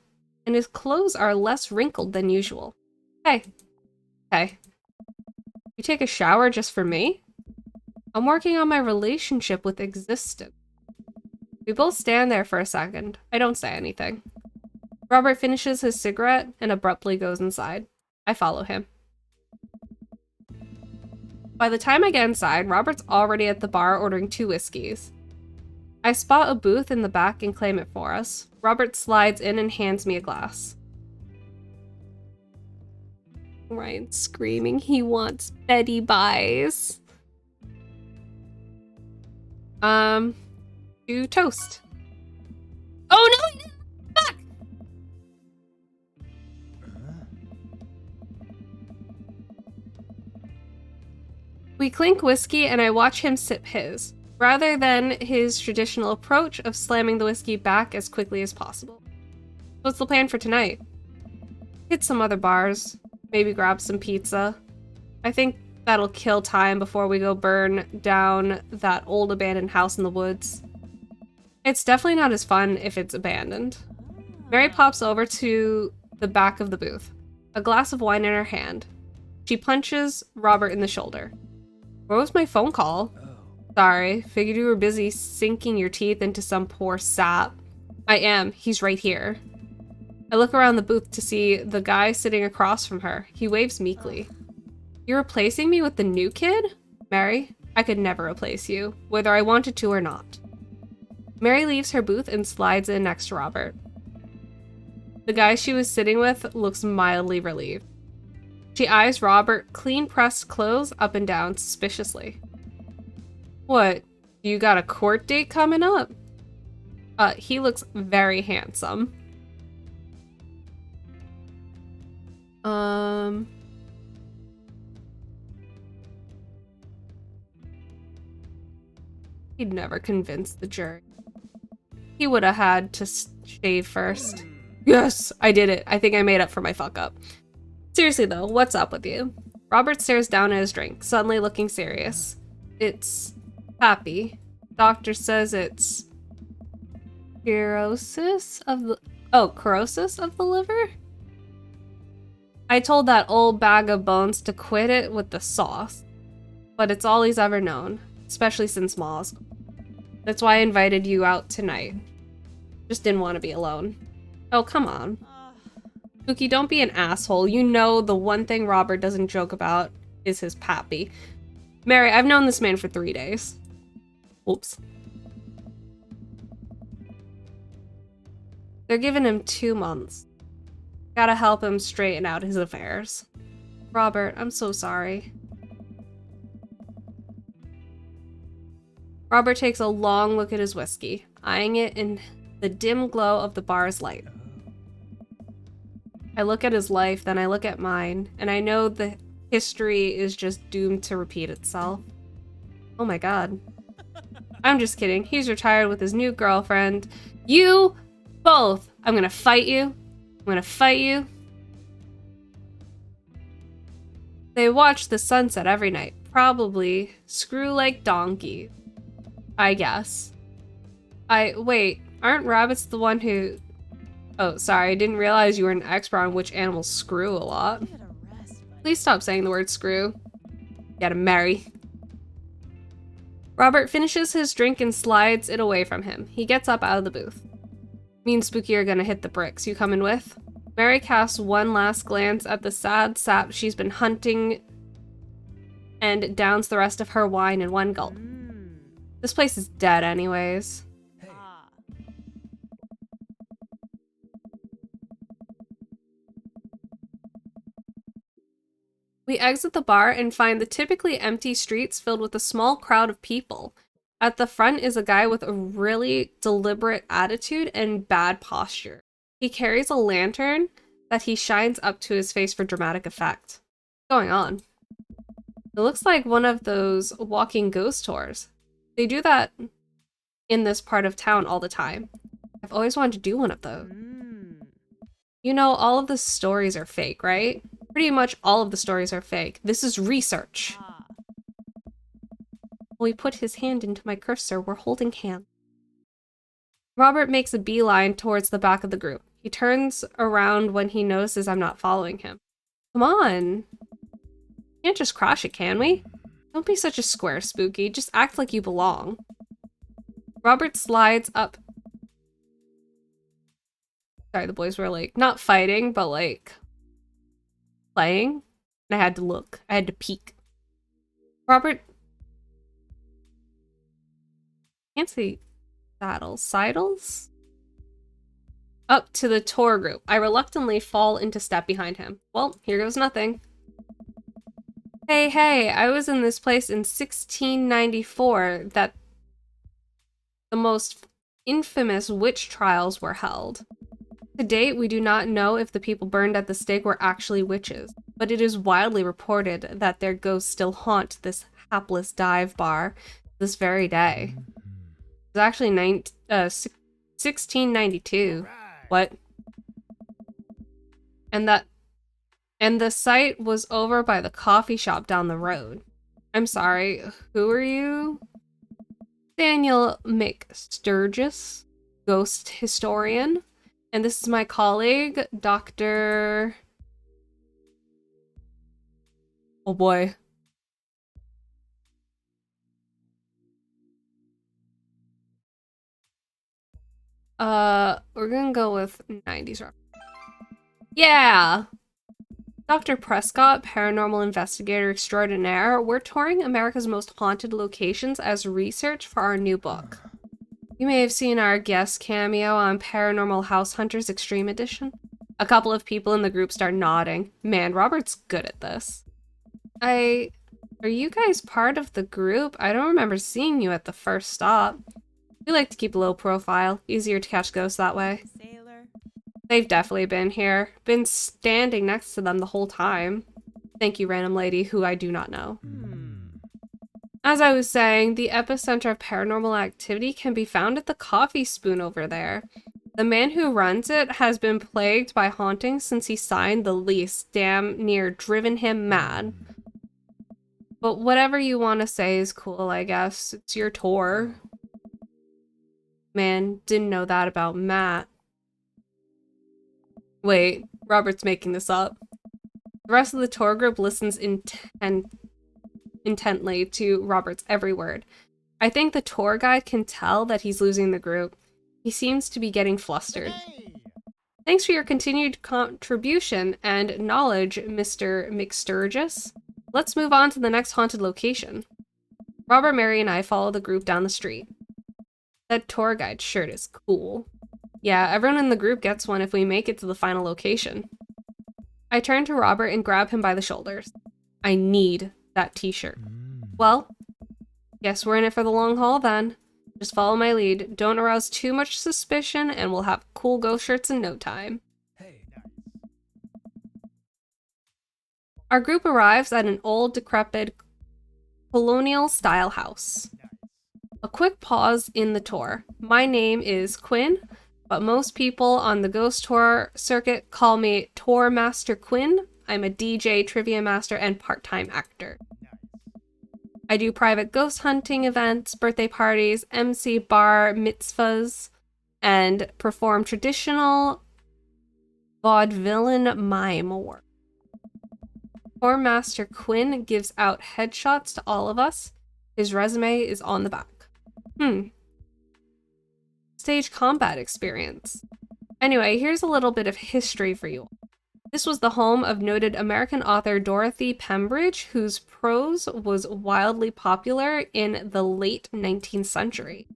and his clothes are less wrinkled than usual. Hey. Hey. You take a shower just for me? I'm working on my relationship with existence. We both stand there for a second. I don't say anything. Robert finishes his cigarette and abruptly goes inside. I follow him. By the time I get inside, Robert's already at the bar ordering 2 whiskeys. I spot a booth in the back and claim it for us. Robert slides in and hands me a glass. Ryan's screaming he wants Betty Buys. To toast. Oh no, he didn't! Fuck! We clink whiskey and I watch him sip his, rather than his traditional approach of slamming the whiskey back as quickly as possible. What's the plan for tonight? Hit some other bars, maybe grab some pizza. I think that'll kill time before we go burn down that old abandoned house in the woods. It's definitely not as fun if it's abandoned. Mary pops over to the back of the booth, a glass of wine in her hand. She punches Robert in the shoulder. Where was my phone call? Sorry, figured you were busy sinking your teeth into some poor sap. I am, he's right here. I look around the booth to see the guy sitting across from her. He waves meekly. You're replacing me with the new kid? Mary, I could never replace you, whether I wanted to or not. Mary leaves her booth and slides in next to Robert. The guy she was sitting with looks mildly relieved. She eyes Robert clean-pressed clothes up and down suspiciously. What? You got a court date coming up? He looks very handsome. He'd never convince the jury. He would have had to shave first. Yes, I did it. I think I made up for my fuck up. Seriously though, what's up with you? Robert stares down at his drink, suddenly looking serious. It's happy. Doctor says it's cirrhosis of the liver? I told that old bag of bones to quit it with the sauce, but it's all he's ever known, especially since Ma's. That's why I invited you out tonight. Just didn't want to be alone. Oh, come on. Spooky, don't be an asshole. You know the one thing Robert doesn't joke about is his pappy. Mary, I've known this man for 3 days. Oops. They're giving him 2 months. Gotta help him straighten out his affairs. Robert, I'm so sorry. Robert takes a long look at his whiskey, eyeing it in the dim glow of the bar's light. I look at his life, then I look at mine, and I know the history is just doomed to repeat itself. Oh my god. I'm just kidding. He's retired with his new girlfriend. You both! I'm gonna fight you. I'm gonna fight you. They watch the sunset every night. Probably screw like donkeys. I guess. Wait, aren't rabbits the one who... Oh, sorry, I didn't realize you were an expert on which animals screw a lot. Get a rest, buddy. Please stop saying the word screw. Gotta marry. Robert finishes his drink and slides it away from him. He gets up out of the booth. Me and Spooky are gonna hit the bricks. You coming with? Mary casts one last glance at the sad sap she's been hunting and downs the rest of her wine in one gulp. This place is dead anyways. Hey, We exit the bar and find the typically empty streets filled with a small crowd of people. At the front is a guy with a really deliberate attitude and bad posture. He carries a lantern that he shines up to his face for dramatic effect. What's going on? It looks like one of those walking ghost tours. They do that in this part of town all the time. I've always wanted to do one of those. You know, all of the stories are fake, right? Pretty much all of the stories are fake. This is research. When we put his hand into my cursor, we're holding hands. Robert makes a beeline towards the back of the group. He turns around when he notices I'm not following him. Come on. Can't just crash it, can we? Don't be such a square, Spooky. Just act like you belong. Robert slides up. Sorry, the boys were like, not fighting, but like playing. And I had to look. I had to peek. Robert. Can't say saddles. Sidles? Up to the tour group. I reluctantly fall into step behind him. Well, here goes nothing. Hey, I was in this place in 1694 that the most infamous witch trials were held. To date, we do not know if the people burned at the stake were actually witches, but it is widely reported that their ghosts still haunt this hapless dive bar this very day. It was actually 1692. What? And the site was over by the coffee shop down the road. I'm sorry, who are you? Daniel McSturgis, ghost historian. And this is my colleague, Dr. Oh boy. We're gonna go with 90s rock. Yeah! Dr. Prescott, paranormal investigator extraordinaire, we're touring America's most haunted locations as research for our new book. You may have seen our guest cameo on Paranormal House Hunters Extreme Edition. A couple of people in the group start nodding. Man, Robert's good at this. Are you guys part of the group? I don't remember seeing you at the first stop. We like to keep a low profile. Easier to catch ghosts that way. Sailor. They've definitely been here. Been standing next to them the whole time. Thank you, random lady, who I do not know. As I was saying, the epicenter of paranormal activity can be found at the coffee spoon over there. The man who runs it has been plagued by hauntings since he signed the lease, damn near driven him mad. But whatever you want to say is cool, I guess. It's your tour. Man, didn't know that about Matt. Wait, Robert's making this up. The rest of the tour group listens intently to Robert's every word. I think the tour guide can tell that he's losing the group. He seems to be getting flustered. Thanks for your continued contribution and knowledge, Mr. McSturgis. Let's move on to the next haunted location. Robert, Mary, and I follow the group down the street. That tour guide shirt is cool. Yeah, everyone in the group gets one if we make it to the final location. I turn to Robert and grab him by the shoulders. I need that t-shirt. Well, guess we're in it for the long haul then. Just follow my lead. Don't arouse too much suspicion and we'll have cool ghost shirts in no time. hey, Our group arrives at an old, decrepit colonial style house. A quick pause in the tour. My name is Quinn, but most people on the ghost tour circuit call me Tour Master Quinn. I'm a DJ, trivia master, and part-time actor. I do private ghost hunting events, birthday parties, MC bar mitzvahs, and perform traditional vaudevillain mime work. Tour Master Quinn gives out headshots to all of us. His resume is on the back. Stage combat experience. Anyway, here's a little bit of history for you. This was the home of noted American author Dorothy Pembridge, whose prose was wildly popular in the late 19th century.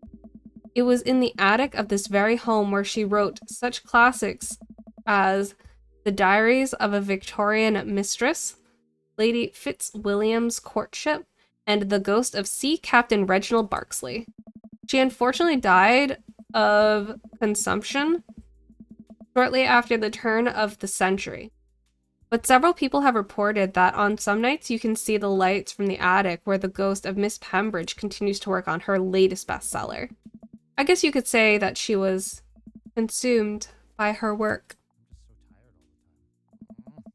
It was in the attic of this very home where she wrote such classics as The Diaries of a Victorian Mistress, Lady Fitzwilliam's Courtship, and The Ghost of Sea Captain Reginald Barksley. She unfortunately died of consumption shortly after the turn of the century. But several people have reported that on some nights you can see the lights from the attic where the ghost of Miss Pembridge continues to work on her latest bestseller. I guess you could say that she was consumed by her work.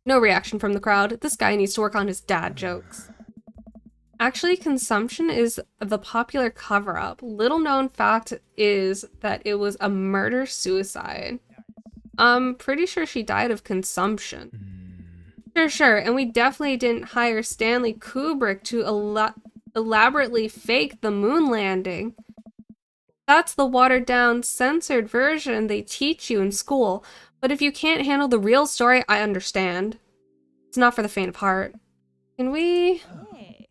No reaction from the crowd. This guy needs to work on his dad jokes. Actually, consumption is the popular cover-up. Little known fact is that it was a murder-suicide. I'm pretty sure she died of consumption. Sure, and we definitely didn't hire Stanley Kubrick to elaborately fake the moon landing. That's the watered-down, censored version they teach you in school, but if you can't handle the real story, I understand. It's not for the faint of heart. Can we...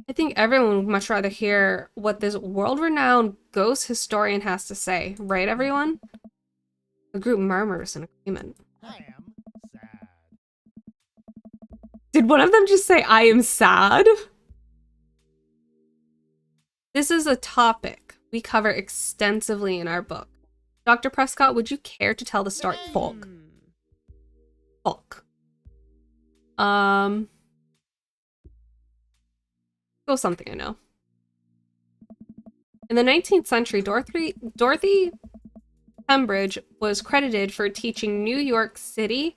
I think everyone would much rather hear what this world-renowned ghost historian has to say, right everyone? The group murmurs in agreement. I am sad. Did one of them just say, I am sad? This is a topic we cover extensively in our book. Dr. Prescott, would you care to tell the story? Folk. Go something I know. In the 19th century, Dorothy Pembridge was credited for protecting New York City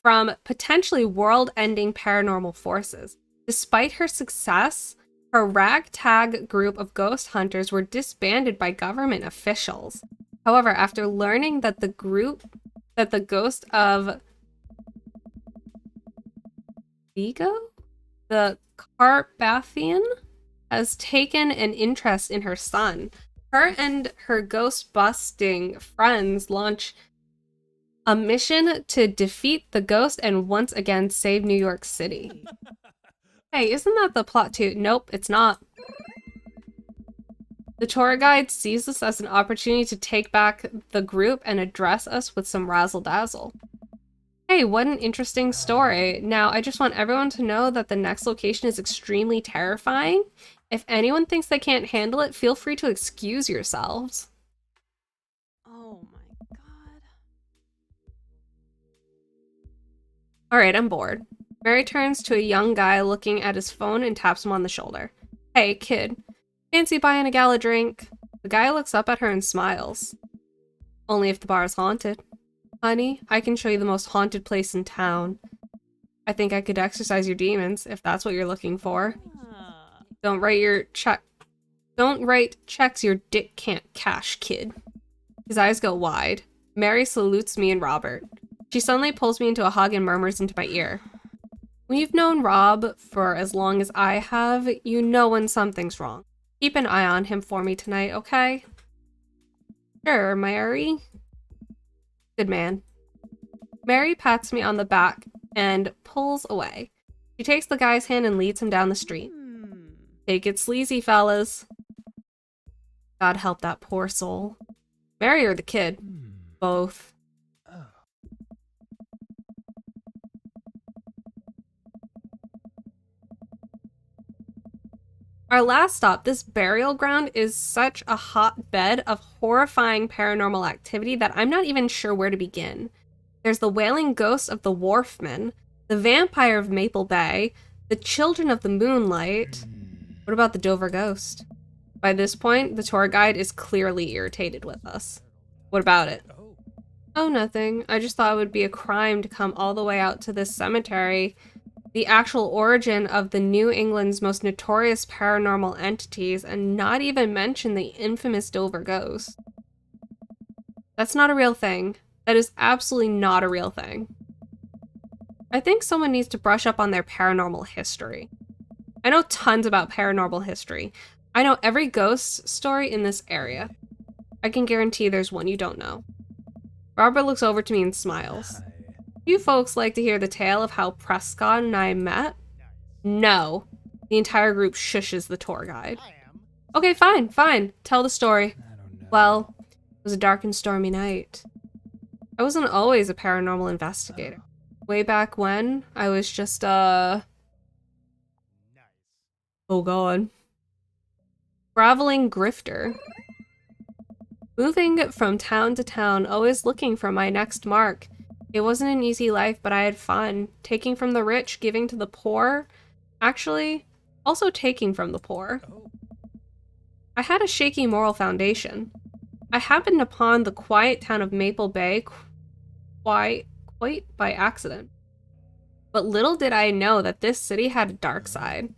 from potentially world-ending paranormal forces. Despite her success, her ragtag group of ghost hunters were disbanded by government officials. However, after learning that the ghost of Vigo, the Carpathian, has taken an interest in her son, her and her ghost-busting friends launch a mission to defeat the ghost and once again save New York City. Hey, isn't that the plot too? Nope, it's not. The tour guide sees this as an opportunity to take back the group and address us with some razzle-dazzle. Hey, what an interesting story. Now, I just want everyone to know that the next location is extremely terrifying. If anyone thinks they can't handle it, feel free to excuse yourselves. Oh my god. Alright, I'm bored. Mary turns to a young guy looking at his phone and taps him on the shoulder. Hey, kid. Fancy buying a gal a drink? The guy looks up at her and smiles. Only if the bar is haunted. Honey, I can show you the most haunted place in town. I think I could exorcise your demons, if that's what you're looking for. Don't write checks your dick can't cash, kid. His eyes go wide. Mary salutes me and Robert. She suddenly pulls me into a hug and murmurs into my ear. When you've known Rob for as long as I have, you know when something's wrong. Keep an eye on him for me tonight, okay? Sure, Mary. Good man. Mary pats me on the back and pulls away. She takes the guy's hand and leads him down the street. Take it sleazy, fellas. God help that poor soul. Mary or the kid? Both. Our last stop, this burial ground, is such a hotbed of horrifying paranormal activity that I'm not even sure where to begin. There's the wailing ghost of the Wharfman, the vampire of Maple Bay, the children of the moonlight. What about the Dover ghost? By this point, the tour guide is clearly irritated with us. What about it? Oh, Oh, nothing. I just thought it would be a crime to come all the way out to this cemetery. The actual origin of the New England's most notorious paranormal entities, and not even mention the infamous Dover ghost. That's not a real thing. That is absolutely not a real thing. I think someone needs to brush up on their paranormal history. I know tons about paranormal history. I know every ghost story in this area. I can guarantee there's one you don't know. Robert looks over to me and smiles. hi. You folks like to hear the tale of how Prescott and I met? No. The entire group shushes the tour guide. Okay, fine, fine. Tell the story. I don't know. Well, it was a dark and stormy night. I wasn't always a paranormal investigator. Way back when, I was just oh god, traveling grifter. Moving from town to town, always looking for my next mark. It wasn't an easy life, but I had fun. Taking from the rich, giving to the poor. Actually, also taking from the poor. Oh, I had a shaky moral foundation. I happened upon the quiet town of Maple Bay quite by accident. But little did I know that this city had a dark side.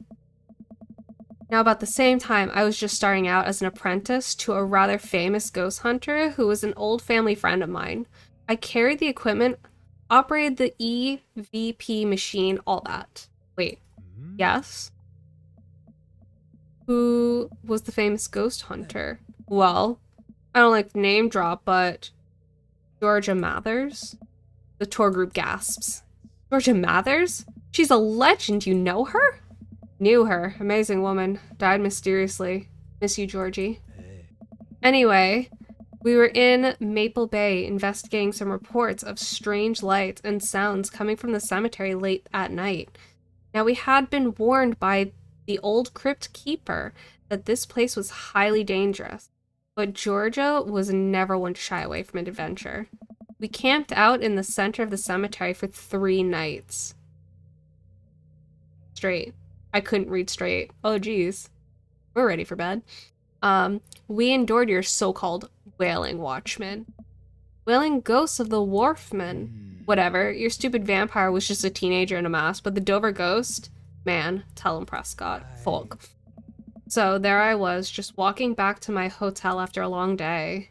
Now, about the same time, I was just starting out as an apprentice to a rather famous ghost hunter who was an old family friend of mine. I carried the equipment, operated the EVP machine, all that. Wait, hmm? yes? Who was the famous ghost hunter? Well, I don't like to name drop, but Georgia Mathers? The tour group gasps. Georgia Mathers? She's a legend, you know her? Knew her. Amazing woman. Died mysteriously. Miss you, Georgie. Hey. Anyway, we were in Maple Bay investigating some reports of strange lights and sounds coming from the cemetery late at night. Now, we had been warned by the old crypt keeper that this place was highly dangerous, but Georgia was never one to shy away from an adventure. We camped out in the center of the cemetery for 3 nights. Straight. I couldn't read straight. Oh, geez. We're ready for bed. We endured your so-called wailing watchmen. Wailing ghosts of the wharfmen. Whatever, your stupid vampire was just a teenager in a mask, but the Dover ghost? Man, tell him, Prescott. Folk. So there I was, just walking back to my hotel after a long day.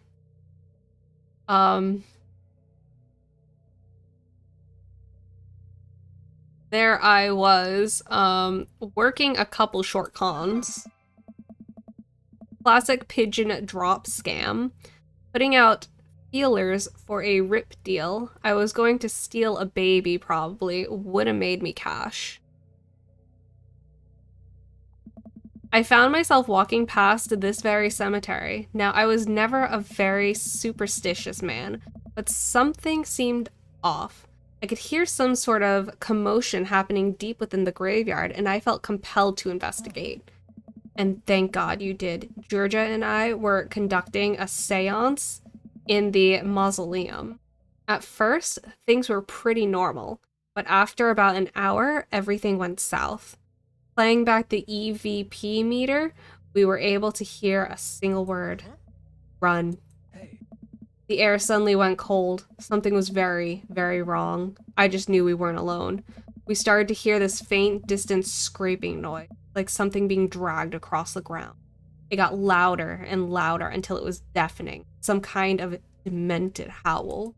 There I was, working a couple short cons. Classic pigeon drop scam. Putting out feelers for a rip deal. I was going to steal a baby, probably. Would have made me cash. I found myself walking past this very cemetery. Now, I was never a very superstitious man, but something seemed off. I could hear some sort of commotion happening deep within the graveyard, and I felt compelled to investigate. And thank God you did. Georgia and I were conducting a seance in the mausoleum. At first, things were pretty normal, but after about an hour, everything went south. Playing back the EVP meter, we were able to hear a single word. Run. Hey. The air suddenly went cold. Something was very, very wrong. I just knew we weren't alone. We started to hear this faint, distant scraping noise, like something being dragged across the ground. It got louder and louder until it was deafening. Some kind of demented howl.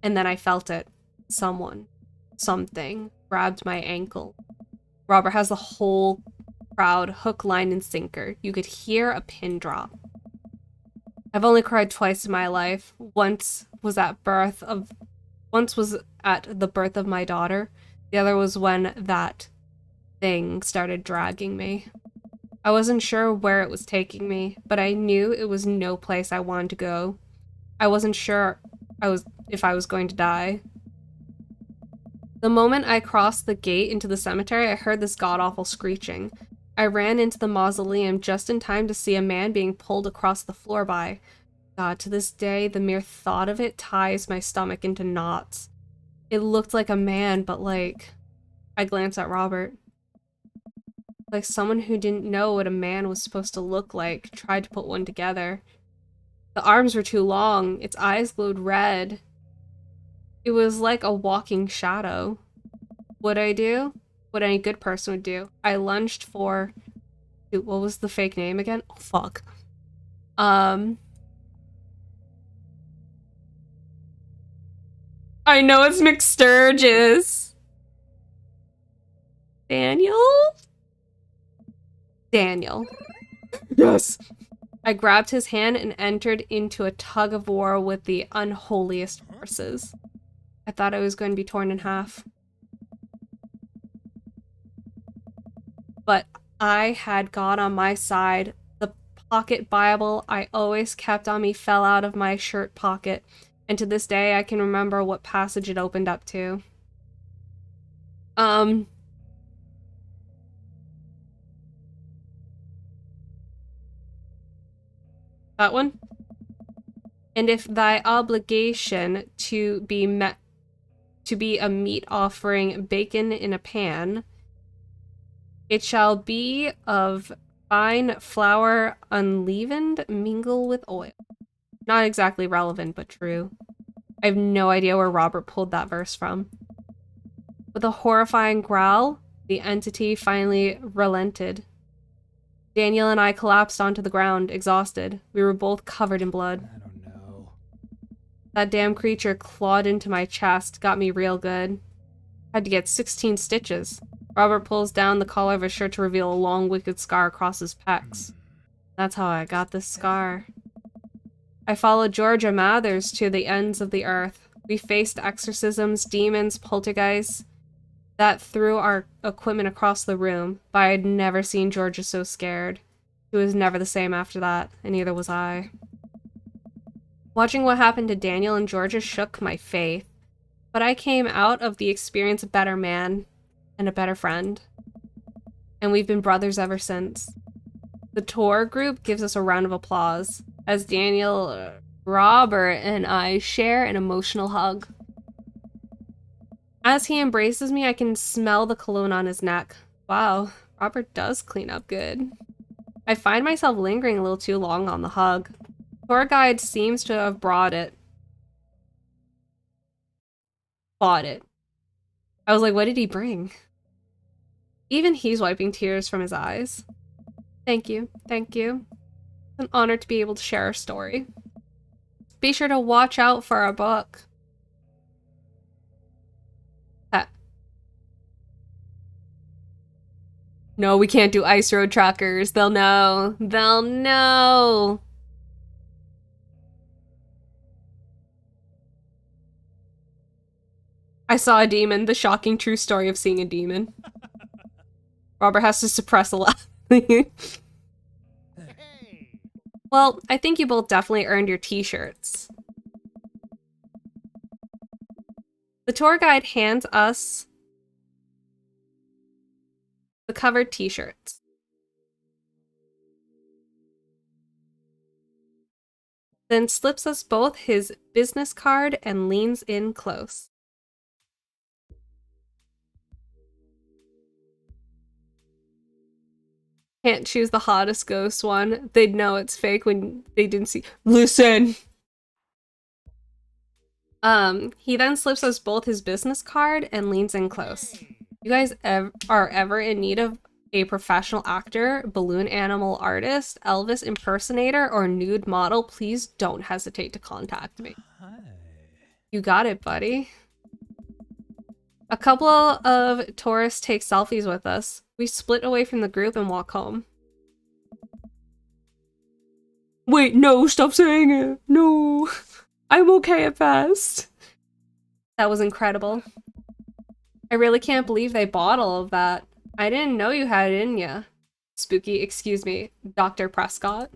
And then I felt it. Something grabbed my ankle. Robert has the whole crowd hook, line, and sinker. You could hear a pin drop. I've only cried twice in my life. Once was at the birth of my daughter. The other was when that thing started dragging me. I wasn't sure where it was taking me, but I knew it was no place I wanted to go. I wasn't sure if I was going to die. The moment I crossed the gate into the cemetery, I heard this god-awful screeching. I ran into the mausoleum just in time to see a man being pulled across the floor by. God, to this day, the mere thought of it ties my stomach into knots. It looked like a man, but like, I glanced at Robert. Like someone who didn't know what a man was supposed to look like tried to put one together. The arms were too long, its eyes glowed red. It was like a walking shadow. What'd I do? What any good person would do. I lunged for... Dude, what was the fake name again? Oh, fuck. I know it's McSturgis. Daniel? Daniel. Yes! I grabbed his hand and entered into a tug of war with the unholiest forces. I thought I was going to be torn in half. But I had God on my side. The pocket Bible I always kept on me fell out of my shirt pocket, and to this day I can remember what passage it opened up to. That one? And if thy obligation to be met to be a meat offering bacon in a pan, it shall be of fine flour unleavened, mingle with oil. Not exactly relevant, but true. I have no idea where Robert pulled that verse from. With a horrifying growl, the entity finally relented. Daniel and I collapsed onto the ground, exhausted. We were both covered in blood. I don't know. That damn creature clawed into my chest, got me real good. Had to get 16 stitches. Robert pulls down the collar of his shirt to reveal a long, wicked scar across his pecs. That's how I got this scar. I followed Georgia Mathers to the ends of the earth. We faced exorcisms, demons, poltergeists that threw our equipment across the room, but I had never seen Georgia so scared. She was never the same after that, and neither was I. Watching what happened to Daniel and Georgia shook my faith, but I came out of the experience a better man and a better friend, and we've been brothers ever since. The tour group gives us a round of applause as Daniel, Robert, and I share an emotional hug. As he embraces me, I can smell the cologne on his neck. Wow, Robert does clean up good. I find myself lingering a little too long on the hug. Tour guide seems to have bought it. I was like, what did he bring? Even he's wiping tears from his eyes. Thank you, thank you. It's an honor to be able to share our story. Be sure to watch out for our book. No, we can't do Ice Road Truckers. They'll know. They'll know. I saw a demon. The shocking true story of seeing a demon. Robert has to suppress a lot. Well, I think you both definitely earned your t-shirts. The tour guide hands us the covered t-shirts. Then slips us both his business card and leans in close. Can't choose the hottest ghost one. They'd know it's fake when they didn't see. Listen! He then slips us both his business card and leans in close. You guys are ever in need of a professional actor, balloon animal artist, Elvis impersonator, or nude model, please don't hesitate to contact me. Hi. You got it, buddy. A couple of tourists take selfies with us. We split away from the group and walk home. Wait, no, stop saying it. No. I'm okay at best. That was incredible. I really can't believe they bought all of that. I didn't know you had it in ya. Spooky, excuse me, Dr. Prescott.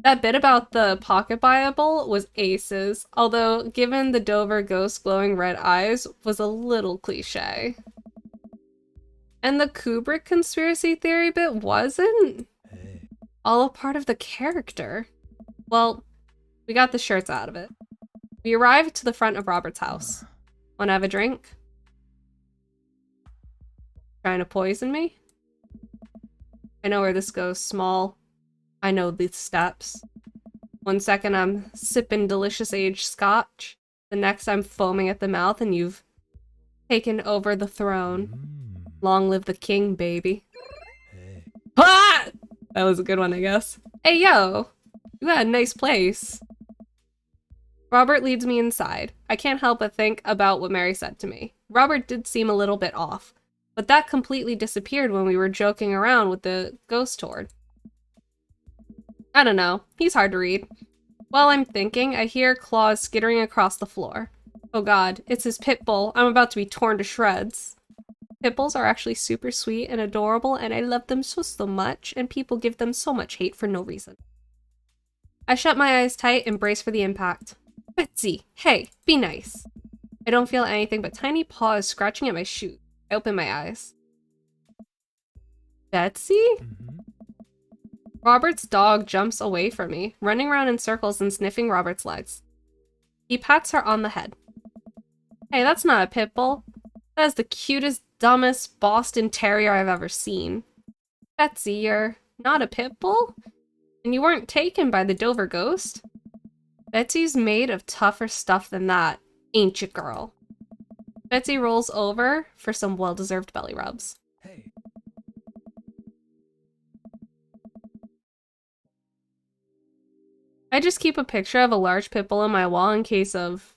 That bit about the pocket Bible was aces, although given the Dover ghost glowing red eyes was a little cliche. And the Kubrick conspiracy theory bit wasn't. Hey. All a part of the character. Well, we got the shirts out of it. We arrive to the front of Robert's house. Wanna have a drink? Trying to poison me? I know where this goes, small. I know the steps. 1 second I'm sipping delicious aged scotch. The next I'm foaming at the mouth and you've taken over the throne. Mm. Long live the king, baby. Hey. Ah! That was a good one, I guess. Hey, yo! You got a nice place. Robert leads me inside. I can't help but think about what Mary said to me. Robert did seem a little bit off, but that completely disappeared when we were joking around with the ghost horde. I don't know. He's hard to read. While I'm thinking, I hear claws skittering across the floor. Oh god, it's his pit bull. I'm about to be torn to shreds. Pit bulls are actually super sweet and adorable, and I love them so much, and people give them so much hate for no reason. I shut my eyes tight and brace for the impact. Betsy, hey, be nice. I don't feel anything but tiny paws scratching at my shoe. I open my eyes. Betsy? Mm-hmm. Robert's dog jumps away from me, running around in circles and sniffing Robert's legs. He pats her on the head. Hey, that's not a pit bull. That is the cutest, dumbest Boston Terrier I've ever seen. Betsy, you're not a pit bull? And you weren't taken by the Dover ghost? Betsy's made of tougher stuff than that, ain't you, girl? Betsy rolls over for some well-deserved belly rubs. Hey. I just keep a picture of a large pit bull on my wall in case of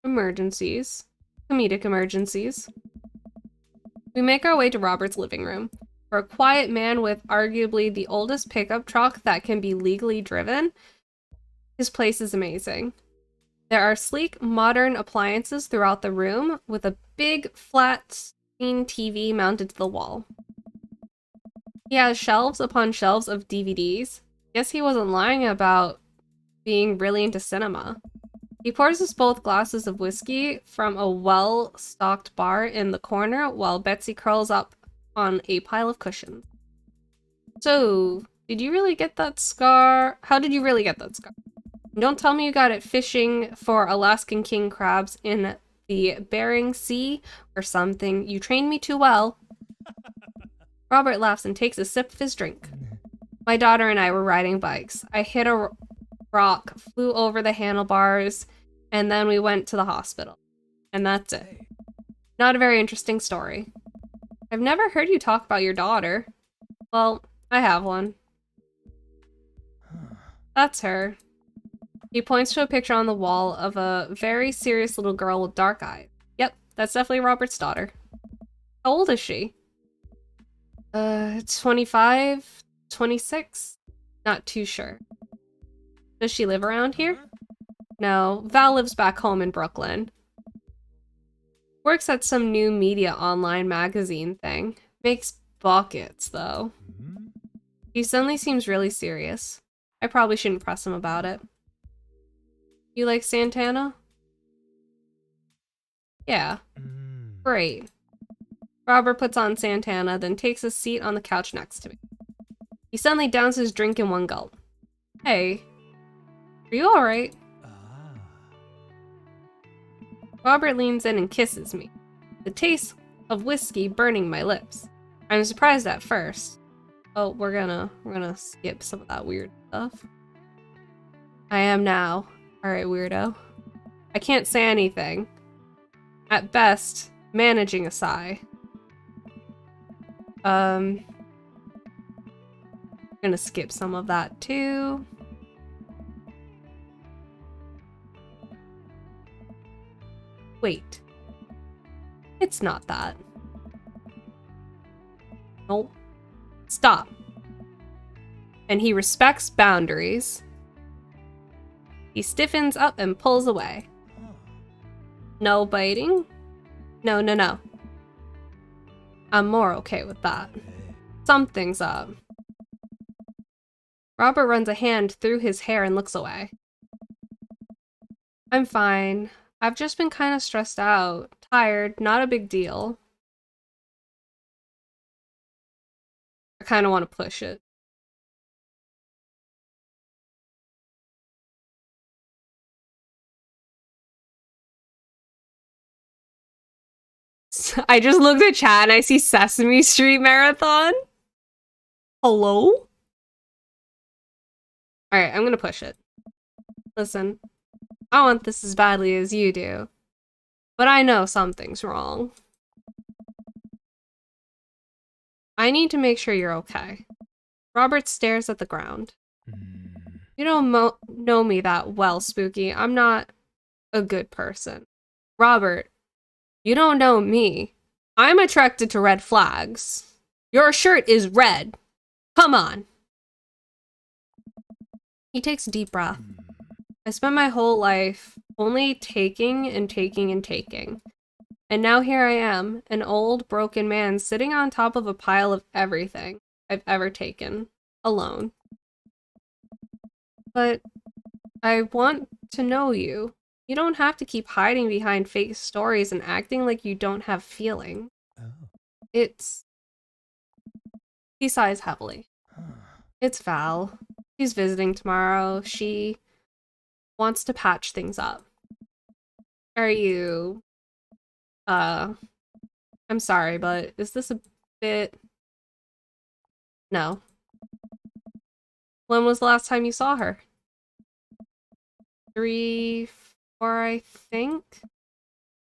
emergencies. Comedic emergencies. We make our way to Robert's living room. For a quiet man with arguably the oldest pickup truck that can be legally driven, his place is amazing. There are sleek, modern appliances throughout the room, with a big, flat screen TV mounted to the wall. He has shelves upon shelves of DVDs. Guess he wasn't lying about being really into cinema. He pours us both glasses of whiskey from a well-stocked bar in the corner while Betsy curls up on a pile of cushions. So, did you really get that scar? How did you really get that scar? Don't tell me you got it fishing for Alaskan king crabs in the Bering Sea or something. You trained me too well. Robert laughs and takes a sip of his drink. My daughter and I were riding bikes. I hit a rock, flew over the handlebars, and then we went to the hospital. And that's it. Hey. Not a very interesting story. I've never heard you talk about your daughter. Well, I have one. Huh. That's her. He points to a picture on the wall of a very serious little girl with dark eyes. Yep, that's definitely Robert's daughter. How old is she? 25? 26? Not too sure. Does she live around here? Huh? No, Val lives back home in Brooklyn. Works at some new media online magazine thing. Makes buckets, though. Mm-hmm. He suddenly seems really serious. I probably shouldn't press him about it. You like Santana? Yeah, Mm. great. Robert puts on Santana, then takes a seat on the couch next to me. He suddenly downs his drink in one gulp. Hey, are you alright? Ah. Robert leans in and kisses me, the taste of whiskey burning my lips. I'm surprised at first. Oh, we're gonna skip some of that weird stuff. I am now. Alright, weirdo. I can't say anything. At best, managing a sigh. I'm gonna skip some of that too. Wait. It's not that. Nope. Stop. And he respects boundaries. He stiffens up and pulls away. Huh. No biting? No, no, no. I'm more okay with that. Hey. Something's up. Robert runs a hand through his hair and looks away. I'm fine. I've just been kind of stressed out. Tired, not a big deal. I kind of want to push it. I just looked at chat and I see Sesame Street Marathon. Hello? Alright, I'm gonna push it. Listen, I want this as badly as you do. But I know something's wrong. I need to make sure you're okay. Robert stares at the ground. You don't know me that well, Spooky. I'm not a good person. Robert, you don't know me. I'm attracted to red flags. Your shirt is red. Come on. He takes a deep breath. I spent my whole life only taking and taking and taking. And now here I am, an old, broken man sitting on top of a pile of everything I've ever taken, alone. But I want to know you. You don't have to keep hiding behind fake stories and acting like you don't have feeling. Oh. It's... He sighs heavily. Huh. It's Val. She's visiting tomorrow. She wants to patch things up. Are you... I'm sorry, but is this a bit... No. When was the last time you saw her? 3, 4, I think?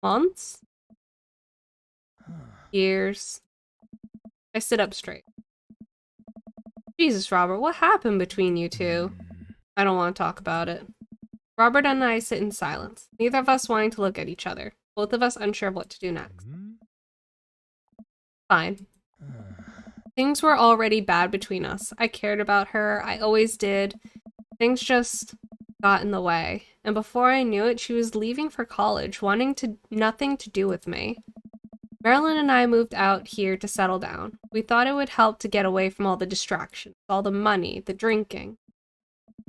Months? Years. I sit up straight. Jesus, Robert, what happened between you two? I don't want to talk about it. Robert and I sit in silence, neither of us wanting to look at each other, both of us unsure of what to do next. Fine. Things were already bad between us. I cared about her, I always did. Things just got in the way, and before I knew it, she was leaving for college, wanting nothing to do with me. Marilyn and I moved out here to settle down. We thought it would help to get away from all the distractions, all the money, the drinking.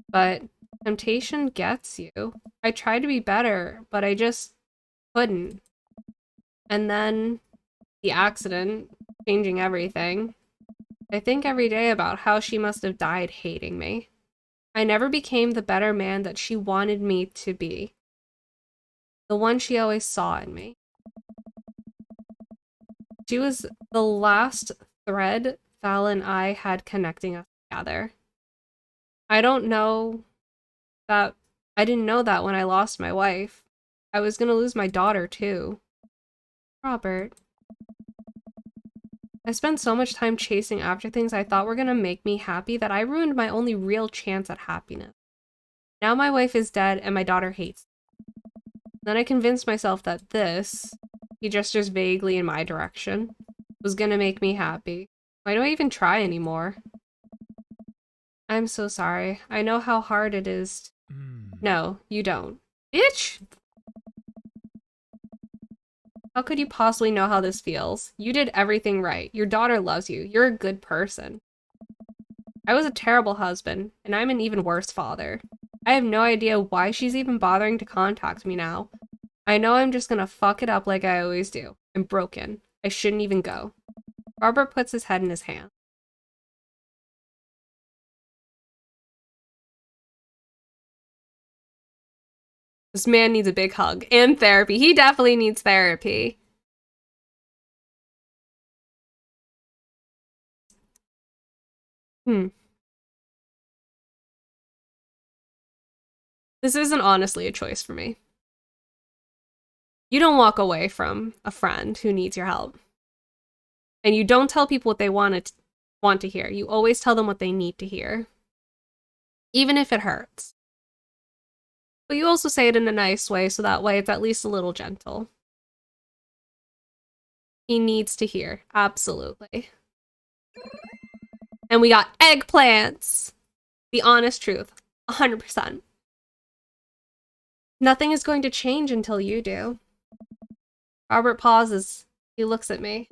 But temptation gets you. I tried to be better, but I just couldn't. And then the accident, changing everything. I think every day about how she must have died hating me. I never became the better man that she wanted me to be. The one she always saw in me. She was the last thread Val and I had connecting us together. I didn't know that when I lost my wife. I was gonna lose my daughter too. Robert. I spent so much time chasing after things I thought were gonna make me happy that I ruined my only real chance at happiness. Now my wife is dead and my daughter hates me. Then I convinced myself that this, he gestures vaguely in my direction, was gonna make me happy. Why do I even try anymore? I'm so sorry. I know how hard it is. No, you don't. Bitch! How could you possibly know how this feels? You did everything right. Your daughter loves you. You're a good person. I was a terrible husband, and I'm an even worse father. I have no idea why she's even bothering to contact me now. I know I'm just gonna fuck it up like I always do. I'm broken. I shouldn't even go. Robert puts his head in his hand. This man needs a big hug and therapy. He definitely needs therapy. This isn't honestly a choice for me. You don't walk away from a friend who needs your help. And you don't tell people what they want to hear. You always tell them what they need to hear. Even if it hurts. But you also say it in a nice way, so that way it's at least a little gentle. He needs to hear. Absolutely. And we got eggplants! The honest truth. 100%. Nothing is going to change until you do. Robert pauses. He looks at me.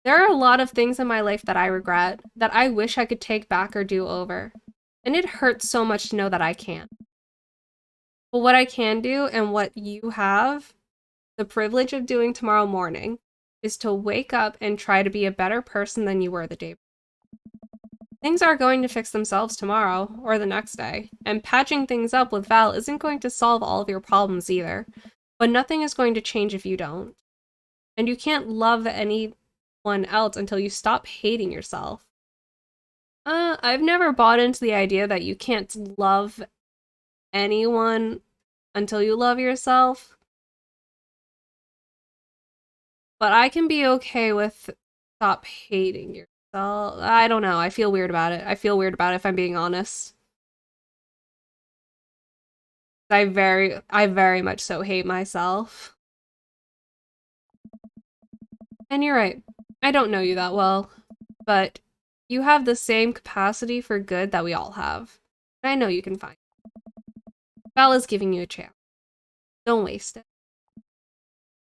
There are a lot of things in my life that I regret, that I wish I could take back or do over. And it hurts so much to know that I can't. But what I can do, and what you have the privilege of doing tomorrow morning, is to wake up and try to be a better person than you were the day before. Things are going to fix themselves tomorrow, or the next day, and patching things up with Val isn't going to solve all of your problems either, but nothing is going to change if you don't. And you can't love anyone else until you stop hating yourself. I've never bought into the idea that you can't love anyone until you love yourself. But I can be okay with stop hating yourself. I don't know. I feel weird about it. I feel weird about it if I'm being honest. I very much so hate myself. And you're right. I don't know you that well, but you have the same capacity for good that we all have. And I know you can find it. Vala's giving you a chance. Don't waste it.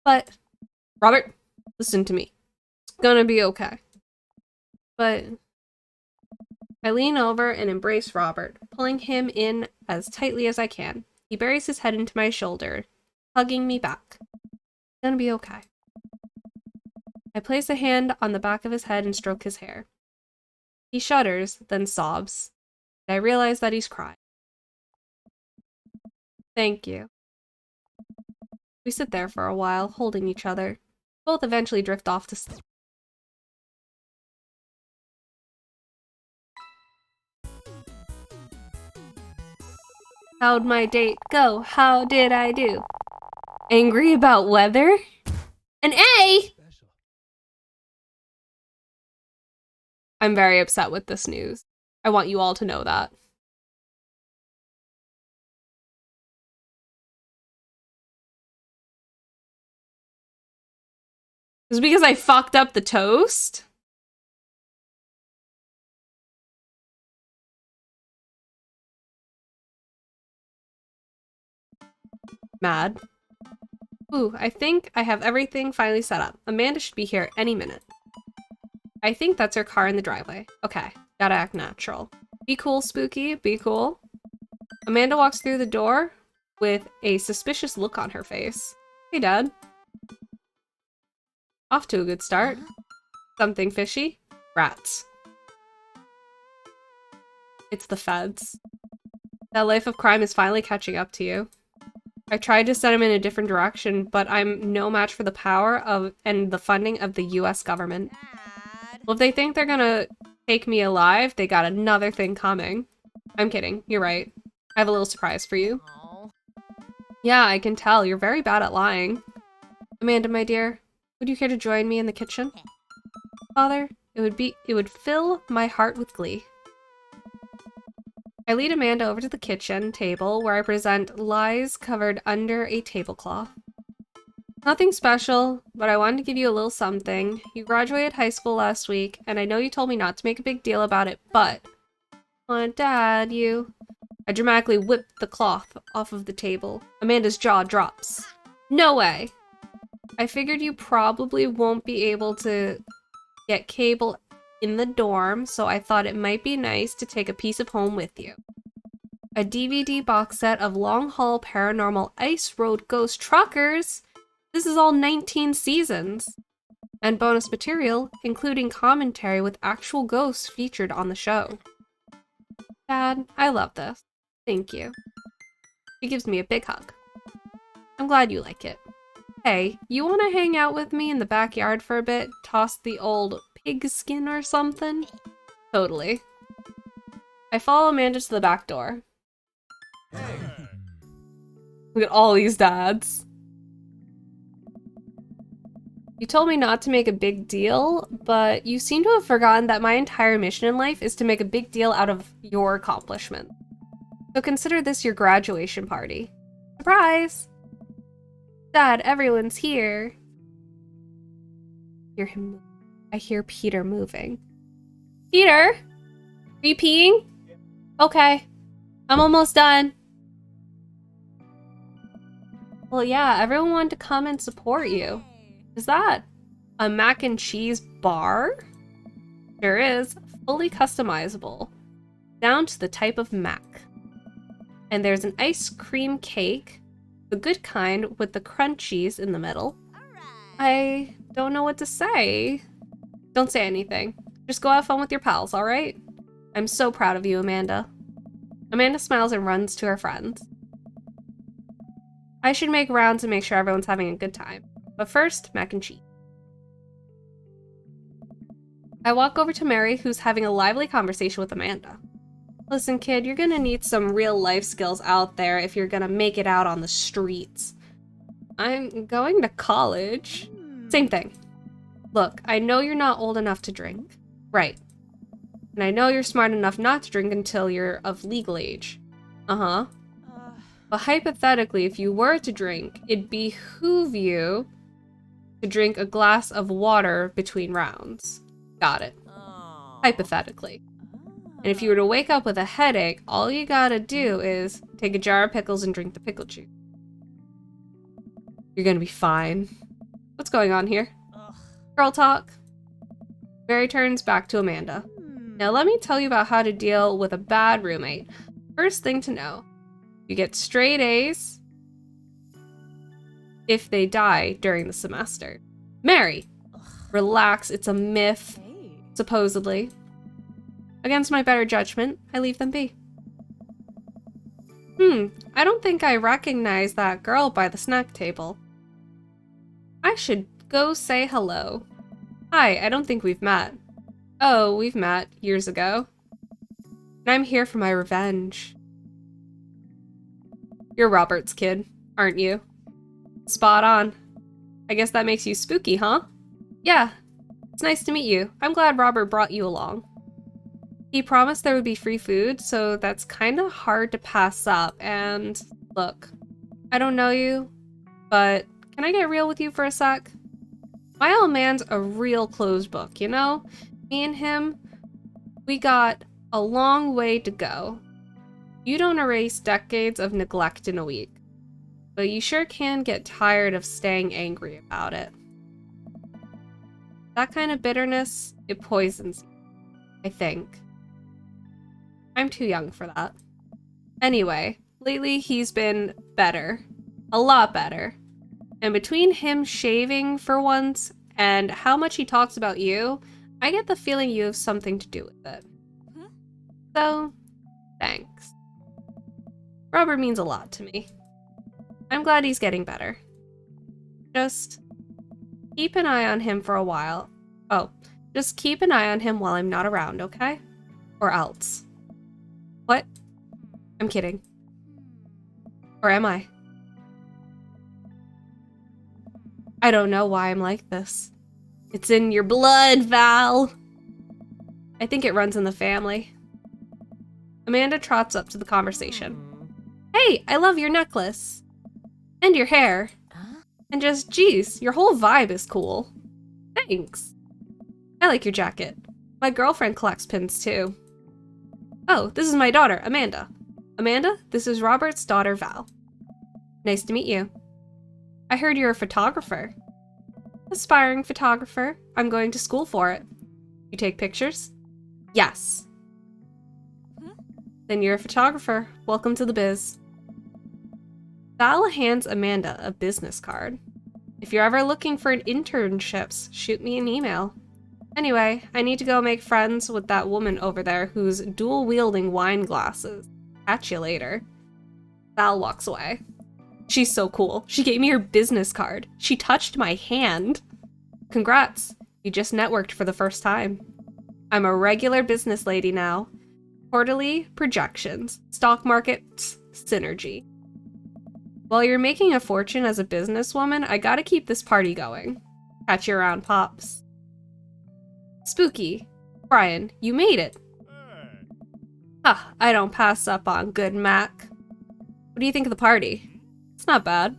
But, Robert, listen to me. It's gonna be okay. But I lean over and embrace Robert, pulling him in as tightly as I can. He buries his head into my shoulder, hugging me back. It's gonna be okay. I place a hand on the back of his head and stroke his hair. He shudders, then sobs. And I realize that he's crying. Thank you. We sit there for a while, holding each other. Both eventually drift off to sleep. How'd my date go? How did I do? Angry about weather? An A! Special. I'm very upset with this news. I want you all to know that. Is it because I fucked up the toast? Mad. Ooh, I think I have everything finally set up. Amanda should be here any minute. I think that's her car in the driveway. Okay, gotta act natural. Be cool, Spooky, be cool. Amanda walks through the door with a suspicious look on her face. Hey, Dad. Off to a good start. Something fishy? Rats. It's the feds. That life of crime is finally catching up to you. I tried to send him in a different direction, but I'm no match for the power of and the funding of the US government. Dad. Well, if they think they're gonna take me alive, they got another thing coming. I'm kidding, you're right. I have a little surprise for you. Oh. Yeah, I can tell, you're very bad at lying. Amanda, my dear, would you care to join me in the kitchen? Father, it would fill my heart with glee. I lead Amanda over to the kitchen table where I present lies covered under a tablecloth. Nothing special, but I wanted to give you a little something. You graduated high school last week, and I know you told me not to make a big deal about it, but... Dad, you... I dramatically whip the cloth off of the table. Amanda's jaw drops. No way! I figured you probably won't be able to get cable in the dorm, so I thought it might be nice to take a piece of home with you. A DVD box set of Long Haul Paranormal Ice Road Ghost Truckers. This is all 19 seasons. And bonus material, including commentary with actual ghosts featured on the show. Dad, I love this. Thank you. She gives me a big hug. I'm glad you like it. Hey, you want to hang out with me in the backyard for a bit? Toss the old pig skin or something? Totally. I follow Amanda to the back door. Look at all these dads. You told me not to make a big deal, but you seem to have forgotten that my entire mission in life is to make a big deal out of your accomplishment. So consider this your graduation party. Surprise! Dad, everyone's here. I hear Peter moving. Peter? Are you peeing? Okay. I'm almost done. Well, yeah, everyone wanted to come and support you. Is that a mac and cheese bar? Sure is. Fully customizable. Down to the type of mac. And there's an ice cream cake. The good kind with the crunchies in the middle. I don't know what to say. Don't say anything. Just go have fun with your pals, alright? I'm so proud of you, Amanda. Amanda smiles and runs to her friends. I should make rounds and make sure everyone's having a good time. But first, mac and cheese. I walk over to Mary, who's having a lively conversation with Amanda. Listen, kid, you're gonna need some real life skills out there if you're gonna make it out on the streets. I'm going to college. Same thing. Look, I know you're not old enough to drink. Right. And I know you're smart enough not to drink until you're of legal age. Uh-huh. But hypothetically, if you were to drink, it'd behoove you to drink a glass of water between rounds. Got it. Hypothetically. And if you were to wake up with a headache, all you gotta do is take a jar of pickles and drink the pickle juice. You're gonna be fine. What's going on here? Girl talk. Mary turns back to Amanda. Now let me tell you about how to deal with a bad roommate. First thing to know, you get straight A's if they die during the semester. Mary! Relax, it's a myth, supposedly. Against my better judgment, I leave them be. I don't think I recognize that girl by the snack table. I should go say hello. Hi, I don't think we've met. Oh, we've met years ago. And I'm here for my revenge. You're Robert's kid, aren't you? Spot on. I guess that makes you spooky, huh? Yeah. It's nice to meet you. I'm glad Robert brought you along. He promised there would be free food, so that's kind of hard to pass up. And look, I don't know you, but can I get real with you for a sec? My old man's a real closed book, you know? Me and him, we got a long way to go. You don't erase decades of neglect in a week, but you sure can get tired of staying angry about it. That kind of bitterness, it poisons you, I think. I'm too young for that. Anyway, lately he's been better. A lot better. And between him shaving for once and how much he talks about you, I get the feeling you have something to do with it. So, thanks. Robert means a lot to me. I'm glad he's getting better. Just keep an eye on him for a while. Oh, just keep an eye on him while I'm not around, okay? Or else. What? I'm kidding. Or am I? I don't know why I'm like this. It's in your blood, Val. I think it runs in the family. Amanda trots up to the conversation. Hey, I love your necklace. And your hair. And just, geez, your whole vibe is cool. Thanks. I like your jacket. My girlfriend collects pins too. Oh, this is my daughter, Amanda. Amanda, this is Robert's daughter, Val. Nice to meet you. I heard you're a photographer. Aspiring photographer. I'm going to school for it. You take pictures? Yes. Then you're a photographer. Welcome to the biz. Val hands Amanda a business card. If you're ever looking for internships, shoot me an email. Anyway, I need to go make friends with that woman over there who's dual-wielding wine glasses. Catch you later. Val walks away. She's so cool. She gave me her business card. She touched my hand. Congrats. You just networked for the first time. I'm a regular business lady now. Quarterly projections. Stock markets. Synergy. While you're making a fortune as a businesswoman, I gotta keep this party going. Catch you around, Pops. Spooky. Brian, you made it. Ha, I don't pass up on good Mac. What do you think of the party? It's not bad.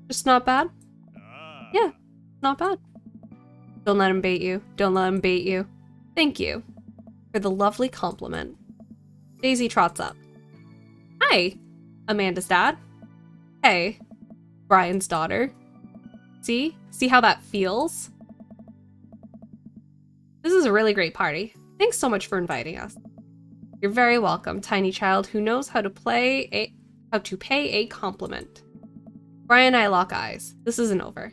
Just not bad? Yeah, not bad. Don't let him bait you. Don't let him bait you. Thank you for the lovely compliment. Daisy trots up. Hi, Amanda's dad. Hey, Brian's daughter. See? See how that feels? This is a really great party. Thanks so much for inviting us. You're very welcome, tiny child who knows how to pay a compliment. Brian and I lock eyes. This isn't over.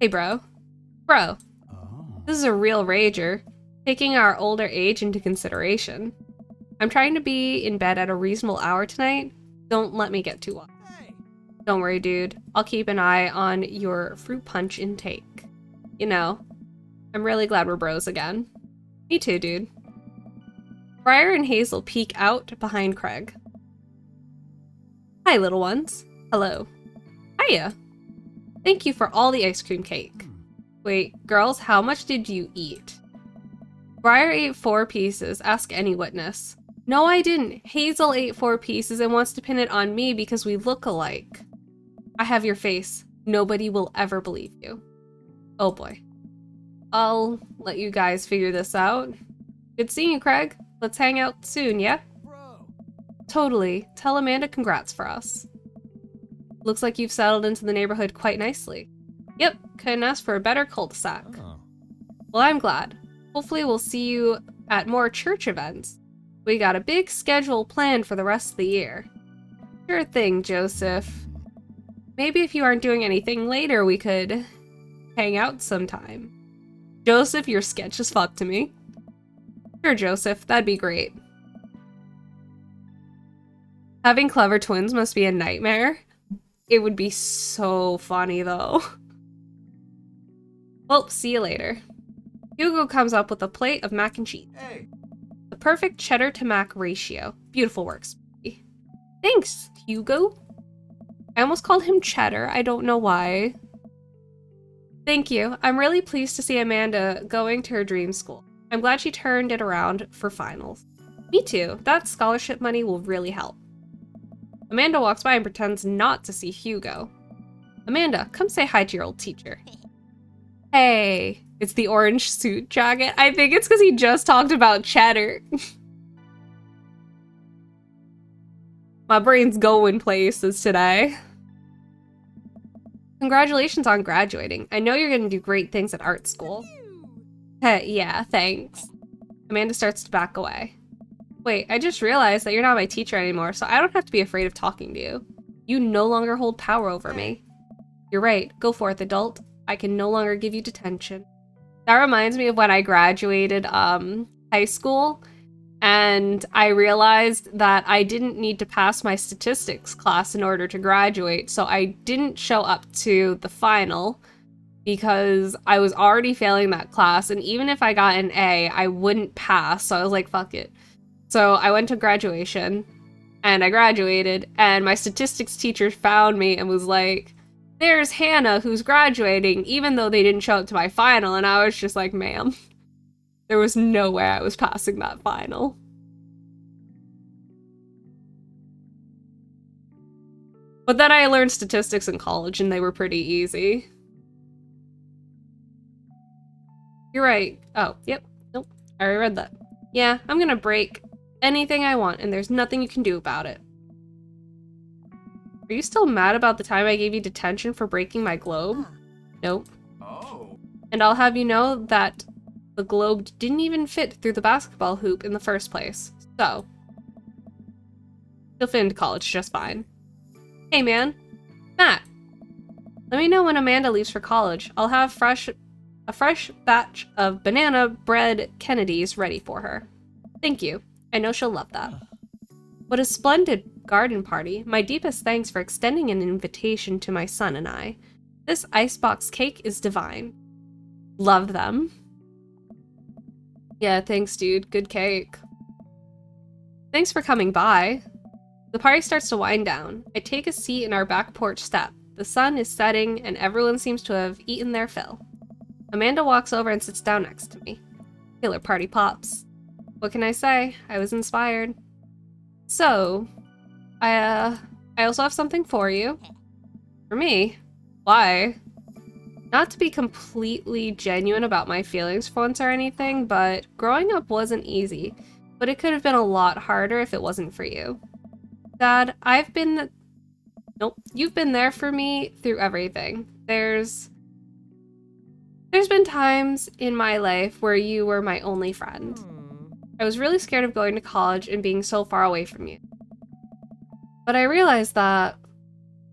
Hey, bro. Bro. Oh. This is a real rager, taking our older age into consideration. I'm trying to be in bed at a reasonable hour tonight. Don't let me get too wild. Don't worry, dude. I'll keep an eye on your fruit punch intake. You know, I'm really glad we're bros again. Me too, dude. Briar and Hazel peek out behind Craig. Hi, little ones. Hello. Hiya. Thank you for all the ice cream cake. Wait, girls, how much did you eat? Briar ate 4 pieces. Ask any witness. No, I didn't. Hazel ate 4 pieces and wants to pin it on me because we look alike. I have your face. Nobody will ever believe you. Oh boy. I'll let you guys figure this out. Good seeing you, Craig. Let's hang out soon, yeah? Bro. Totally. Tell Amanda congrats for us. Looks like you've settled into the neighborhood quite nicely. Yep, couldn't ask for a better cul-de-sac. Oh. Well, I'm glad. Hopefully we'll see you at more church events. We got a big schedule planned for the rest of the year. Sure thing, Joseph. Maybe if you aren't doing anything later, we could hang out sometime. Joseph, you're sketch as fuck to me. Sure, Joseph, that'd be great. Having clever twins must be a nightmare. It would be so funny, though. Well, see you later. Hugo comes up with a plate of mac and cheese. Hey. The perfect cheddar to mac ratio. Beautiful work, Spooky. Thanks, Hugo. I almost called him Cheddar. I don't know why. Thank you. I'm really pleased to see Amanda going to her dream school. I'm glad she turned it around for finals. Me too. That scholarship money will really help. Amanda walks by and pretends not to see Hugo. Amanda, come say hi to your old teacher. Hey. It's the orange suit jacket. I think it's because he just talked about Cheddar. My brain's going places today. Congratulations on graduating. I know you're going to do great things at art school. Yeah, thanks. Amanda starts to back away. Wait, I just realized that you're not my teacher anymore, so I don't have to be afraid of talking to you. You no longer hold power over me. You're right. Go forth, adult. I can no longer give you detention. That reminds me of when I graduated high school, and I realized that I didn't need to pass my statistics class in order to graduate, so I didn't show up to the final because I was already failing that class, and even if I got an A, I wouldn't pass, so I was like, fuck it. So I went to graduation, and I graduated, and my statistics teacher found me and was like, there's Hannah who's graduating, even though they didn't show up to my final, and I was just like, ma'am, there was no way I was passing that final. But then I learned statistics in college, and they were pretty easy. You're right. Oh, yep. Nope. I already read that. Yeah, I'm gonna break anything I want, and there's nothing you can do about it. Are you still mad about the time I gave you detention for breaking my globe? Nope. Oh. And I'll have you know that the globe didn't even fit through the basketball hoop in the first place. So, you'll fit into college just fine. Hey man, Matt. Let me know when Amanda leaves for college. I'll have a fresh batch of banana bread Kennedys ready for her. Thank you. I know she'll love that. What a splendid garden party. My deepest thanks for extending an invitation to my son and I. This icebox cake is divine. Love them. Yeah, thanks, dude. Good cake. Thanks for coming by. The party starts to wind down. I take a seat in our back porch step. The sun is setting, and everyone seems to have eaten their fill. Amanda walks over and sits down next to me. Killer party pops. What can I say? I was inspired. So, I also have something for you. For me? Why? Not to be completely genuine about my feelings for once or anything, but growing up wasn't easy. But it could have been a lot harder if it wasn't for you. Dad, you've been there for me through everything. There's been times in my life where you were my only friend. I was really scared of going to college and being so far away from you. But I realized that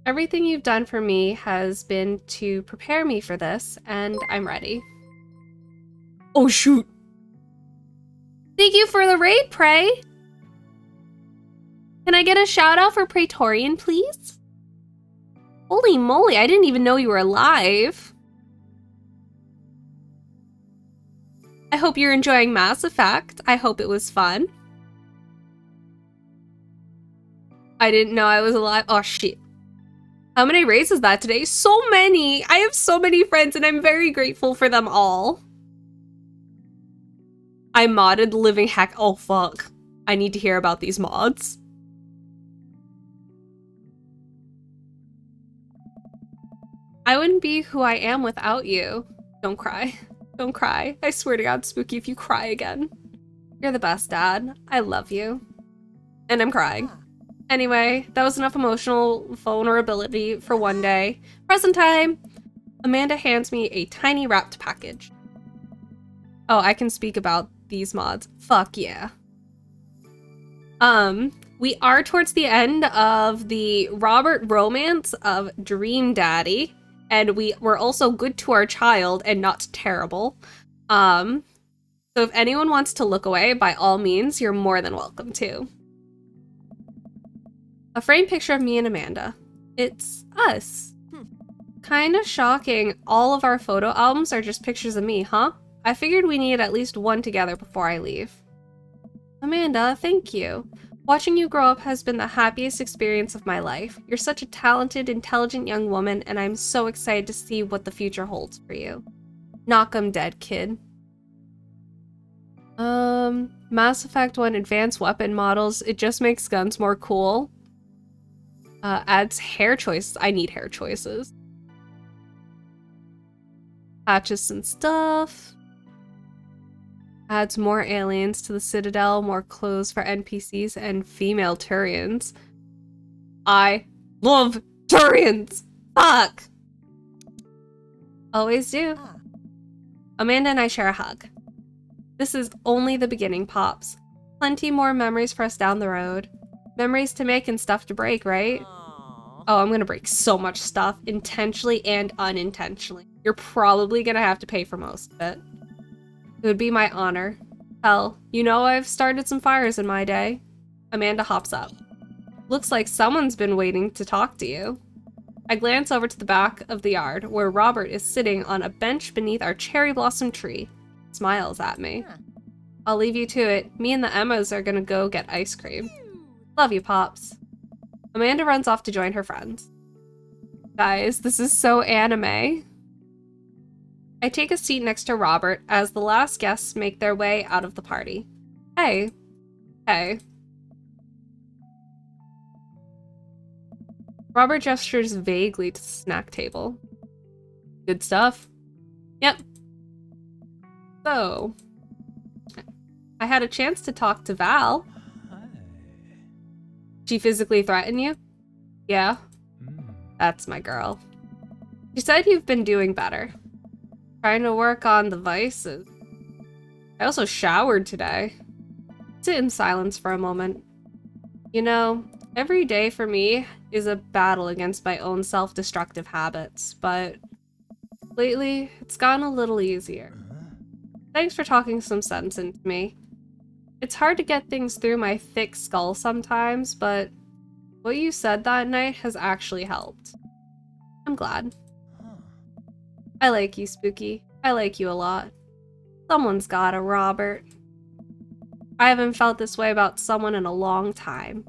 everything you've done for me has been to prepare me for this, and I'm ready. Oh shoot! Thank you for the raid, Prey! Can I get a shout out for Praetorian, please? Holy moly, I didn't even know you were alive. I hope you're enjoying Mass Effect. I hope it was fun. I didn't know I was alive. Oh, shit. How many raids is that today? So many! I have so many friends and I'm very grateful for them all. I modded Living Heck. Oh, fuck. I need to hear about these mods. I wouldn't be who I am without you. Don't cry. Don't cry. I swear to God, Spooky, if you cry again. You're the best, Dad. I love you. And I'm crying. Anyway, that was enough emotional vulnerability for one day. Present time! Amanda hands me a tiny wrapped package. Oh, I can speak about these mods. Fuck yeah. We are towards the end of the Robert romance of Dream Daddy, and we're also good to our child and not terrible. So if anyone wants to look away, by all means, you're more than welcome to. A framed picture of me and Amanda. It's us. Kinda shocking. All of our photo albums are just pictures of me, huh? I figured we needed at least one together before I leave. Amanda, thank you. Watching you grow up has been the happiest experience of my life. You're such a talented, intelligent young woman, and I'm so excited to see what the future holds for you. Knock 'em dead, kid. Mass Effect 1 advanced weapon models. It just makes guns more cool. Adds hair choices. I need hair choices. Patches and stuff. Adds more aliens to the Citadel, more clothes for NPCs, and female Turians. I love Turians! Fuck! Always do. Amanda and I share a hug. This is only the beginning, Pops. Plenty more memories for us down the road. Memories to make and stuff to break, right? Oh, I'm gonna break so much stuff, intentionally and unintentionally. You're probably gonna have to pay for most of it. It would be my honor. Hell, you know I've started some fires in my day. Amanda hops up. Looks like someone's been waiting to talk to you. I glance over to the back of the yard, where Robert is sitting on a bench beneath our cherry blossom tree. Smiles at me. I'll leave you to it. Me and the Emmas are gonna go get ice cream. Love you, Pops. Amanda runs off to join her friends. Guys, this is so anime. I take a seat next to Robert as the last guests make their way out of the party. Hey. Hey. Robert gestures vaguely to the snack table. Good stuff? Yep. So, I had a chance to talk to Val. Hi. She physically threatened you? Yeah. That's my girl. She said you've been doing better. Trying to work on the vices. I also showered today. Sit in silence for a moment. You know, every day for me is a battle against my own self-destructive habits, but lately it's gotten a little easier. Thanks for talking some sense into me. It's hard to get things through my thick skull sometimes, but what you said that night has actually helped. I'm glad. I like you, Spooky. I like you a lot. Someone's gotta, Robert. I haven't felt this way about someone in a long time.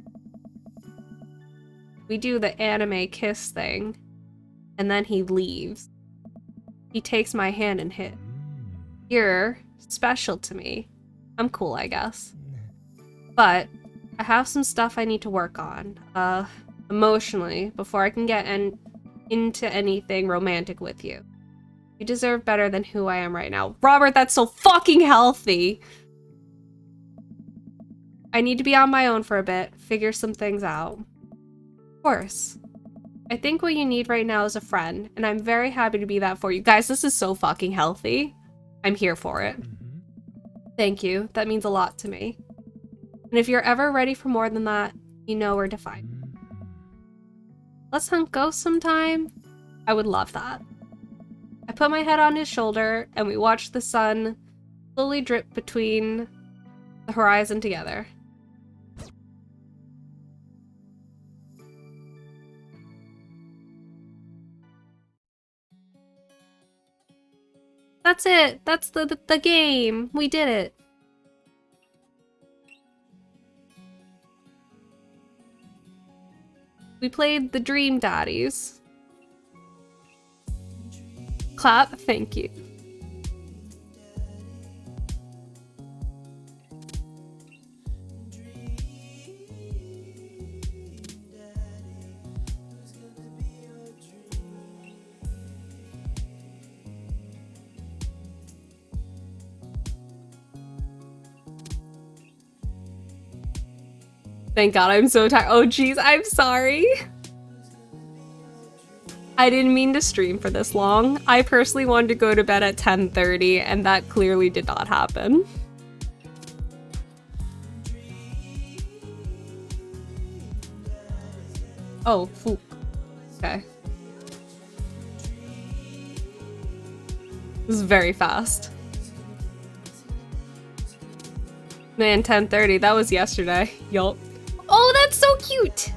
We do the anime kiss thing, and then he leaves. He takes my hand and hit. You're special to me. I'm cool, I guess. But I have some stuff I need to work on, emotionally, before I can get into anything romantic with you. You deserve better than who I am right now. Robert, that's so fucking healthy! I need to be on my own for a bit, figure some things out. Of course. I think what you need right now is a friend, and I'm very happy to be that for you. Guys, this is so fucking healthy. I'm here for it. Thank you. That means a lot to me. And if you're ever ready for more than that, you know where to find me. Let's hunt ghosts sometime. I would love that. I put my head on his shoulder, and we watched the sun slowly drip between the horizon together. That's it. That's the game. We did it. We played the Dream Daddies. Clap, thank you. Thank God, I'm so tired. Oh geez, I'm sorry. I didn't mean to stream for this long. I personally wanted to go to bed at 10:30, and that clearly did not happen. Oh, phew. Okay. This is very fast. Man, 10:30, that was yesterday. Yup. Oh, that's so cute!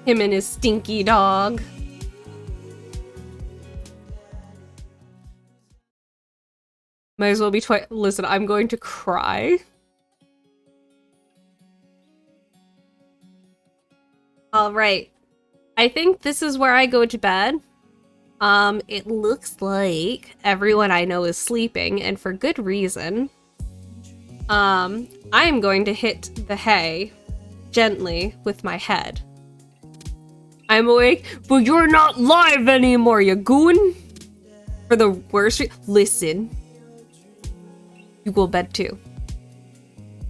Him and his stinky dog. Might as well be twice. Listen, I'm going to cry. Alright. I think this is where I go to bed. It looks like everyone I know is sleeping, and for good reason. I am going to hit the hay gently with my head. I'm awake, but you're not live anymore, you goon! For the worst listen. You go to bed too.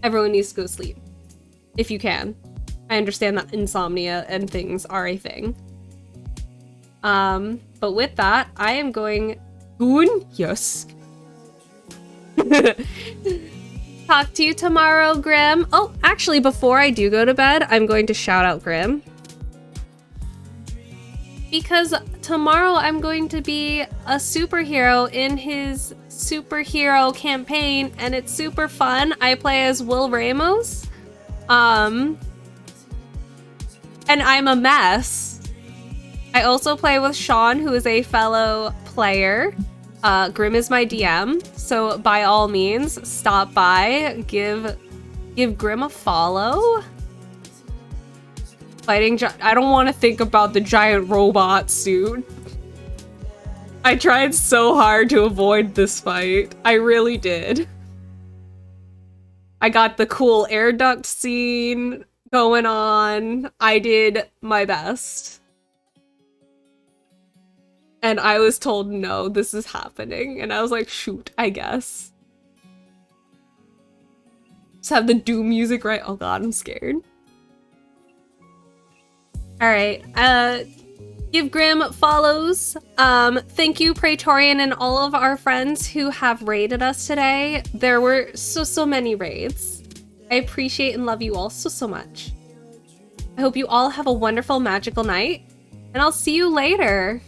Everyone needs to go to sleep. If you can. I understand that insomnia and things are a thing. But with that, I am going... Goon? Yes. Talk to you tomorrow, Grim. Oh, actually, before I do go to bed, I'm going to shout out Grim. Because tomorrow I'm going to be a superhero in his superhero campaign, and it's super fun. I play as Will Ramos. And I'm a mess. I also play with Sean, who is a fellow player. Grim is my DM, so by all means, stop by, give Grim a follow. Fighting I don't want to think about the giant robot suit. I tried so hard to avoid this fight. I really did. I got the cool air duct scene going on. I did my best. And I was told, no, this is happening. And I was like, shoot, I guess. Just have the Doom music right. Oh god, I'm scared. Alright, give Grim follows. Thank you, Praetorian, and all of our friends who have raided us today. There were so many raids. I appreciate and love you all so much. I hope you all have a wonderful, magical night, and I'll see you later.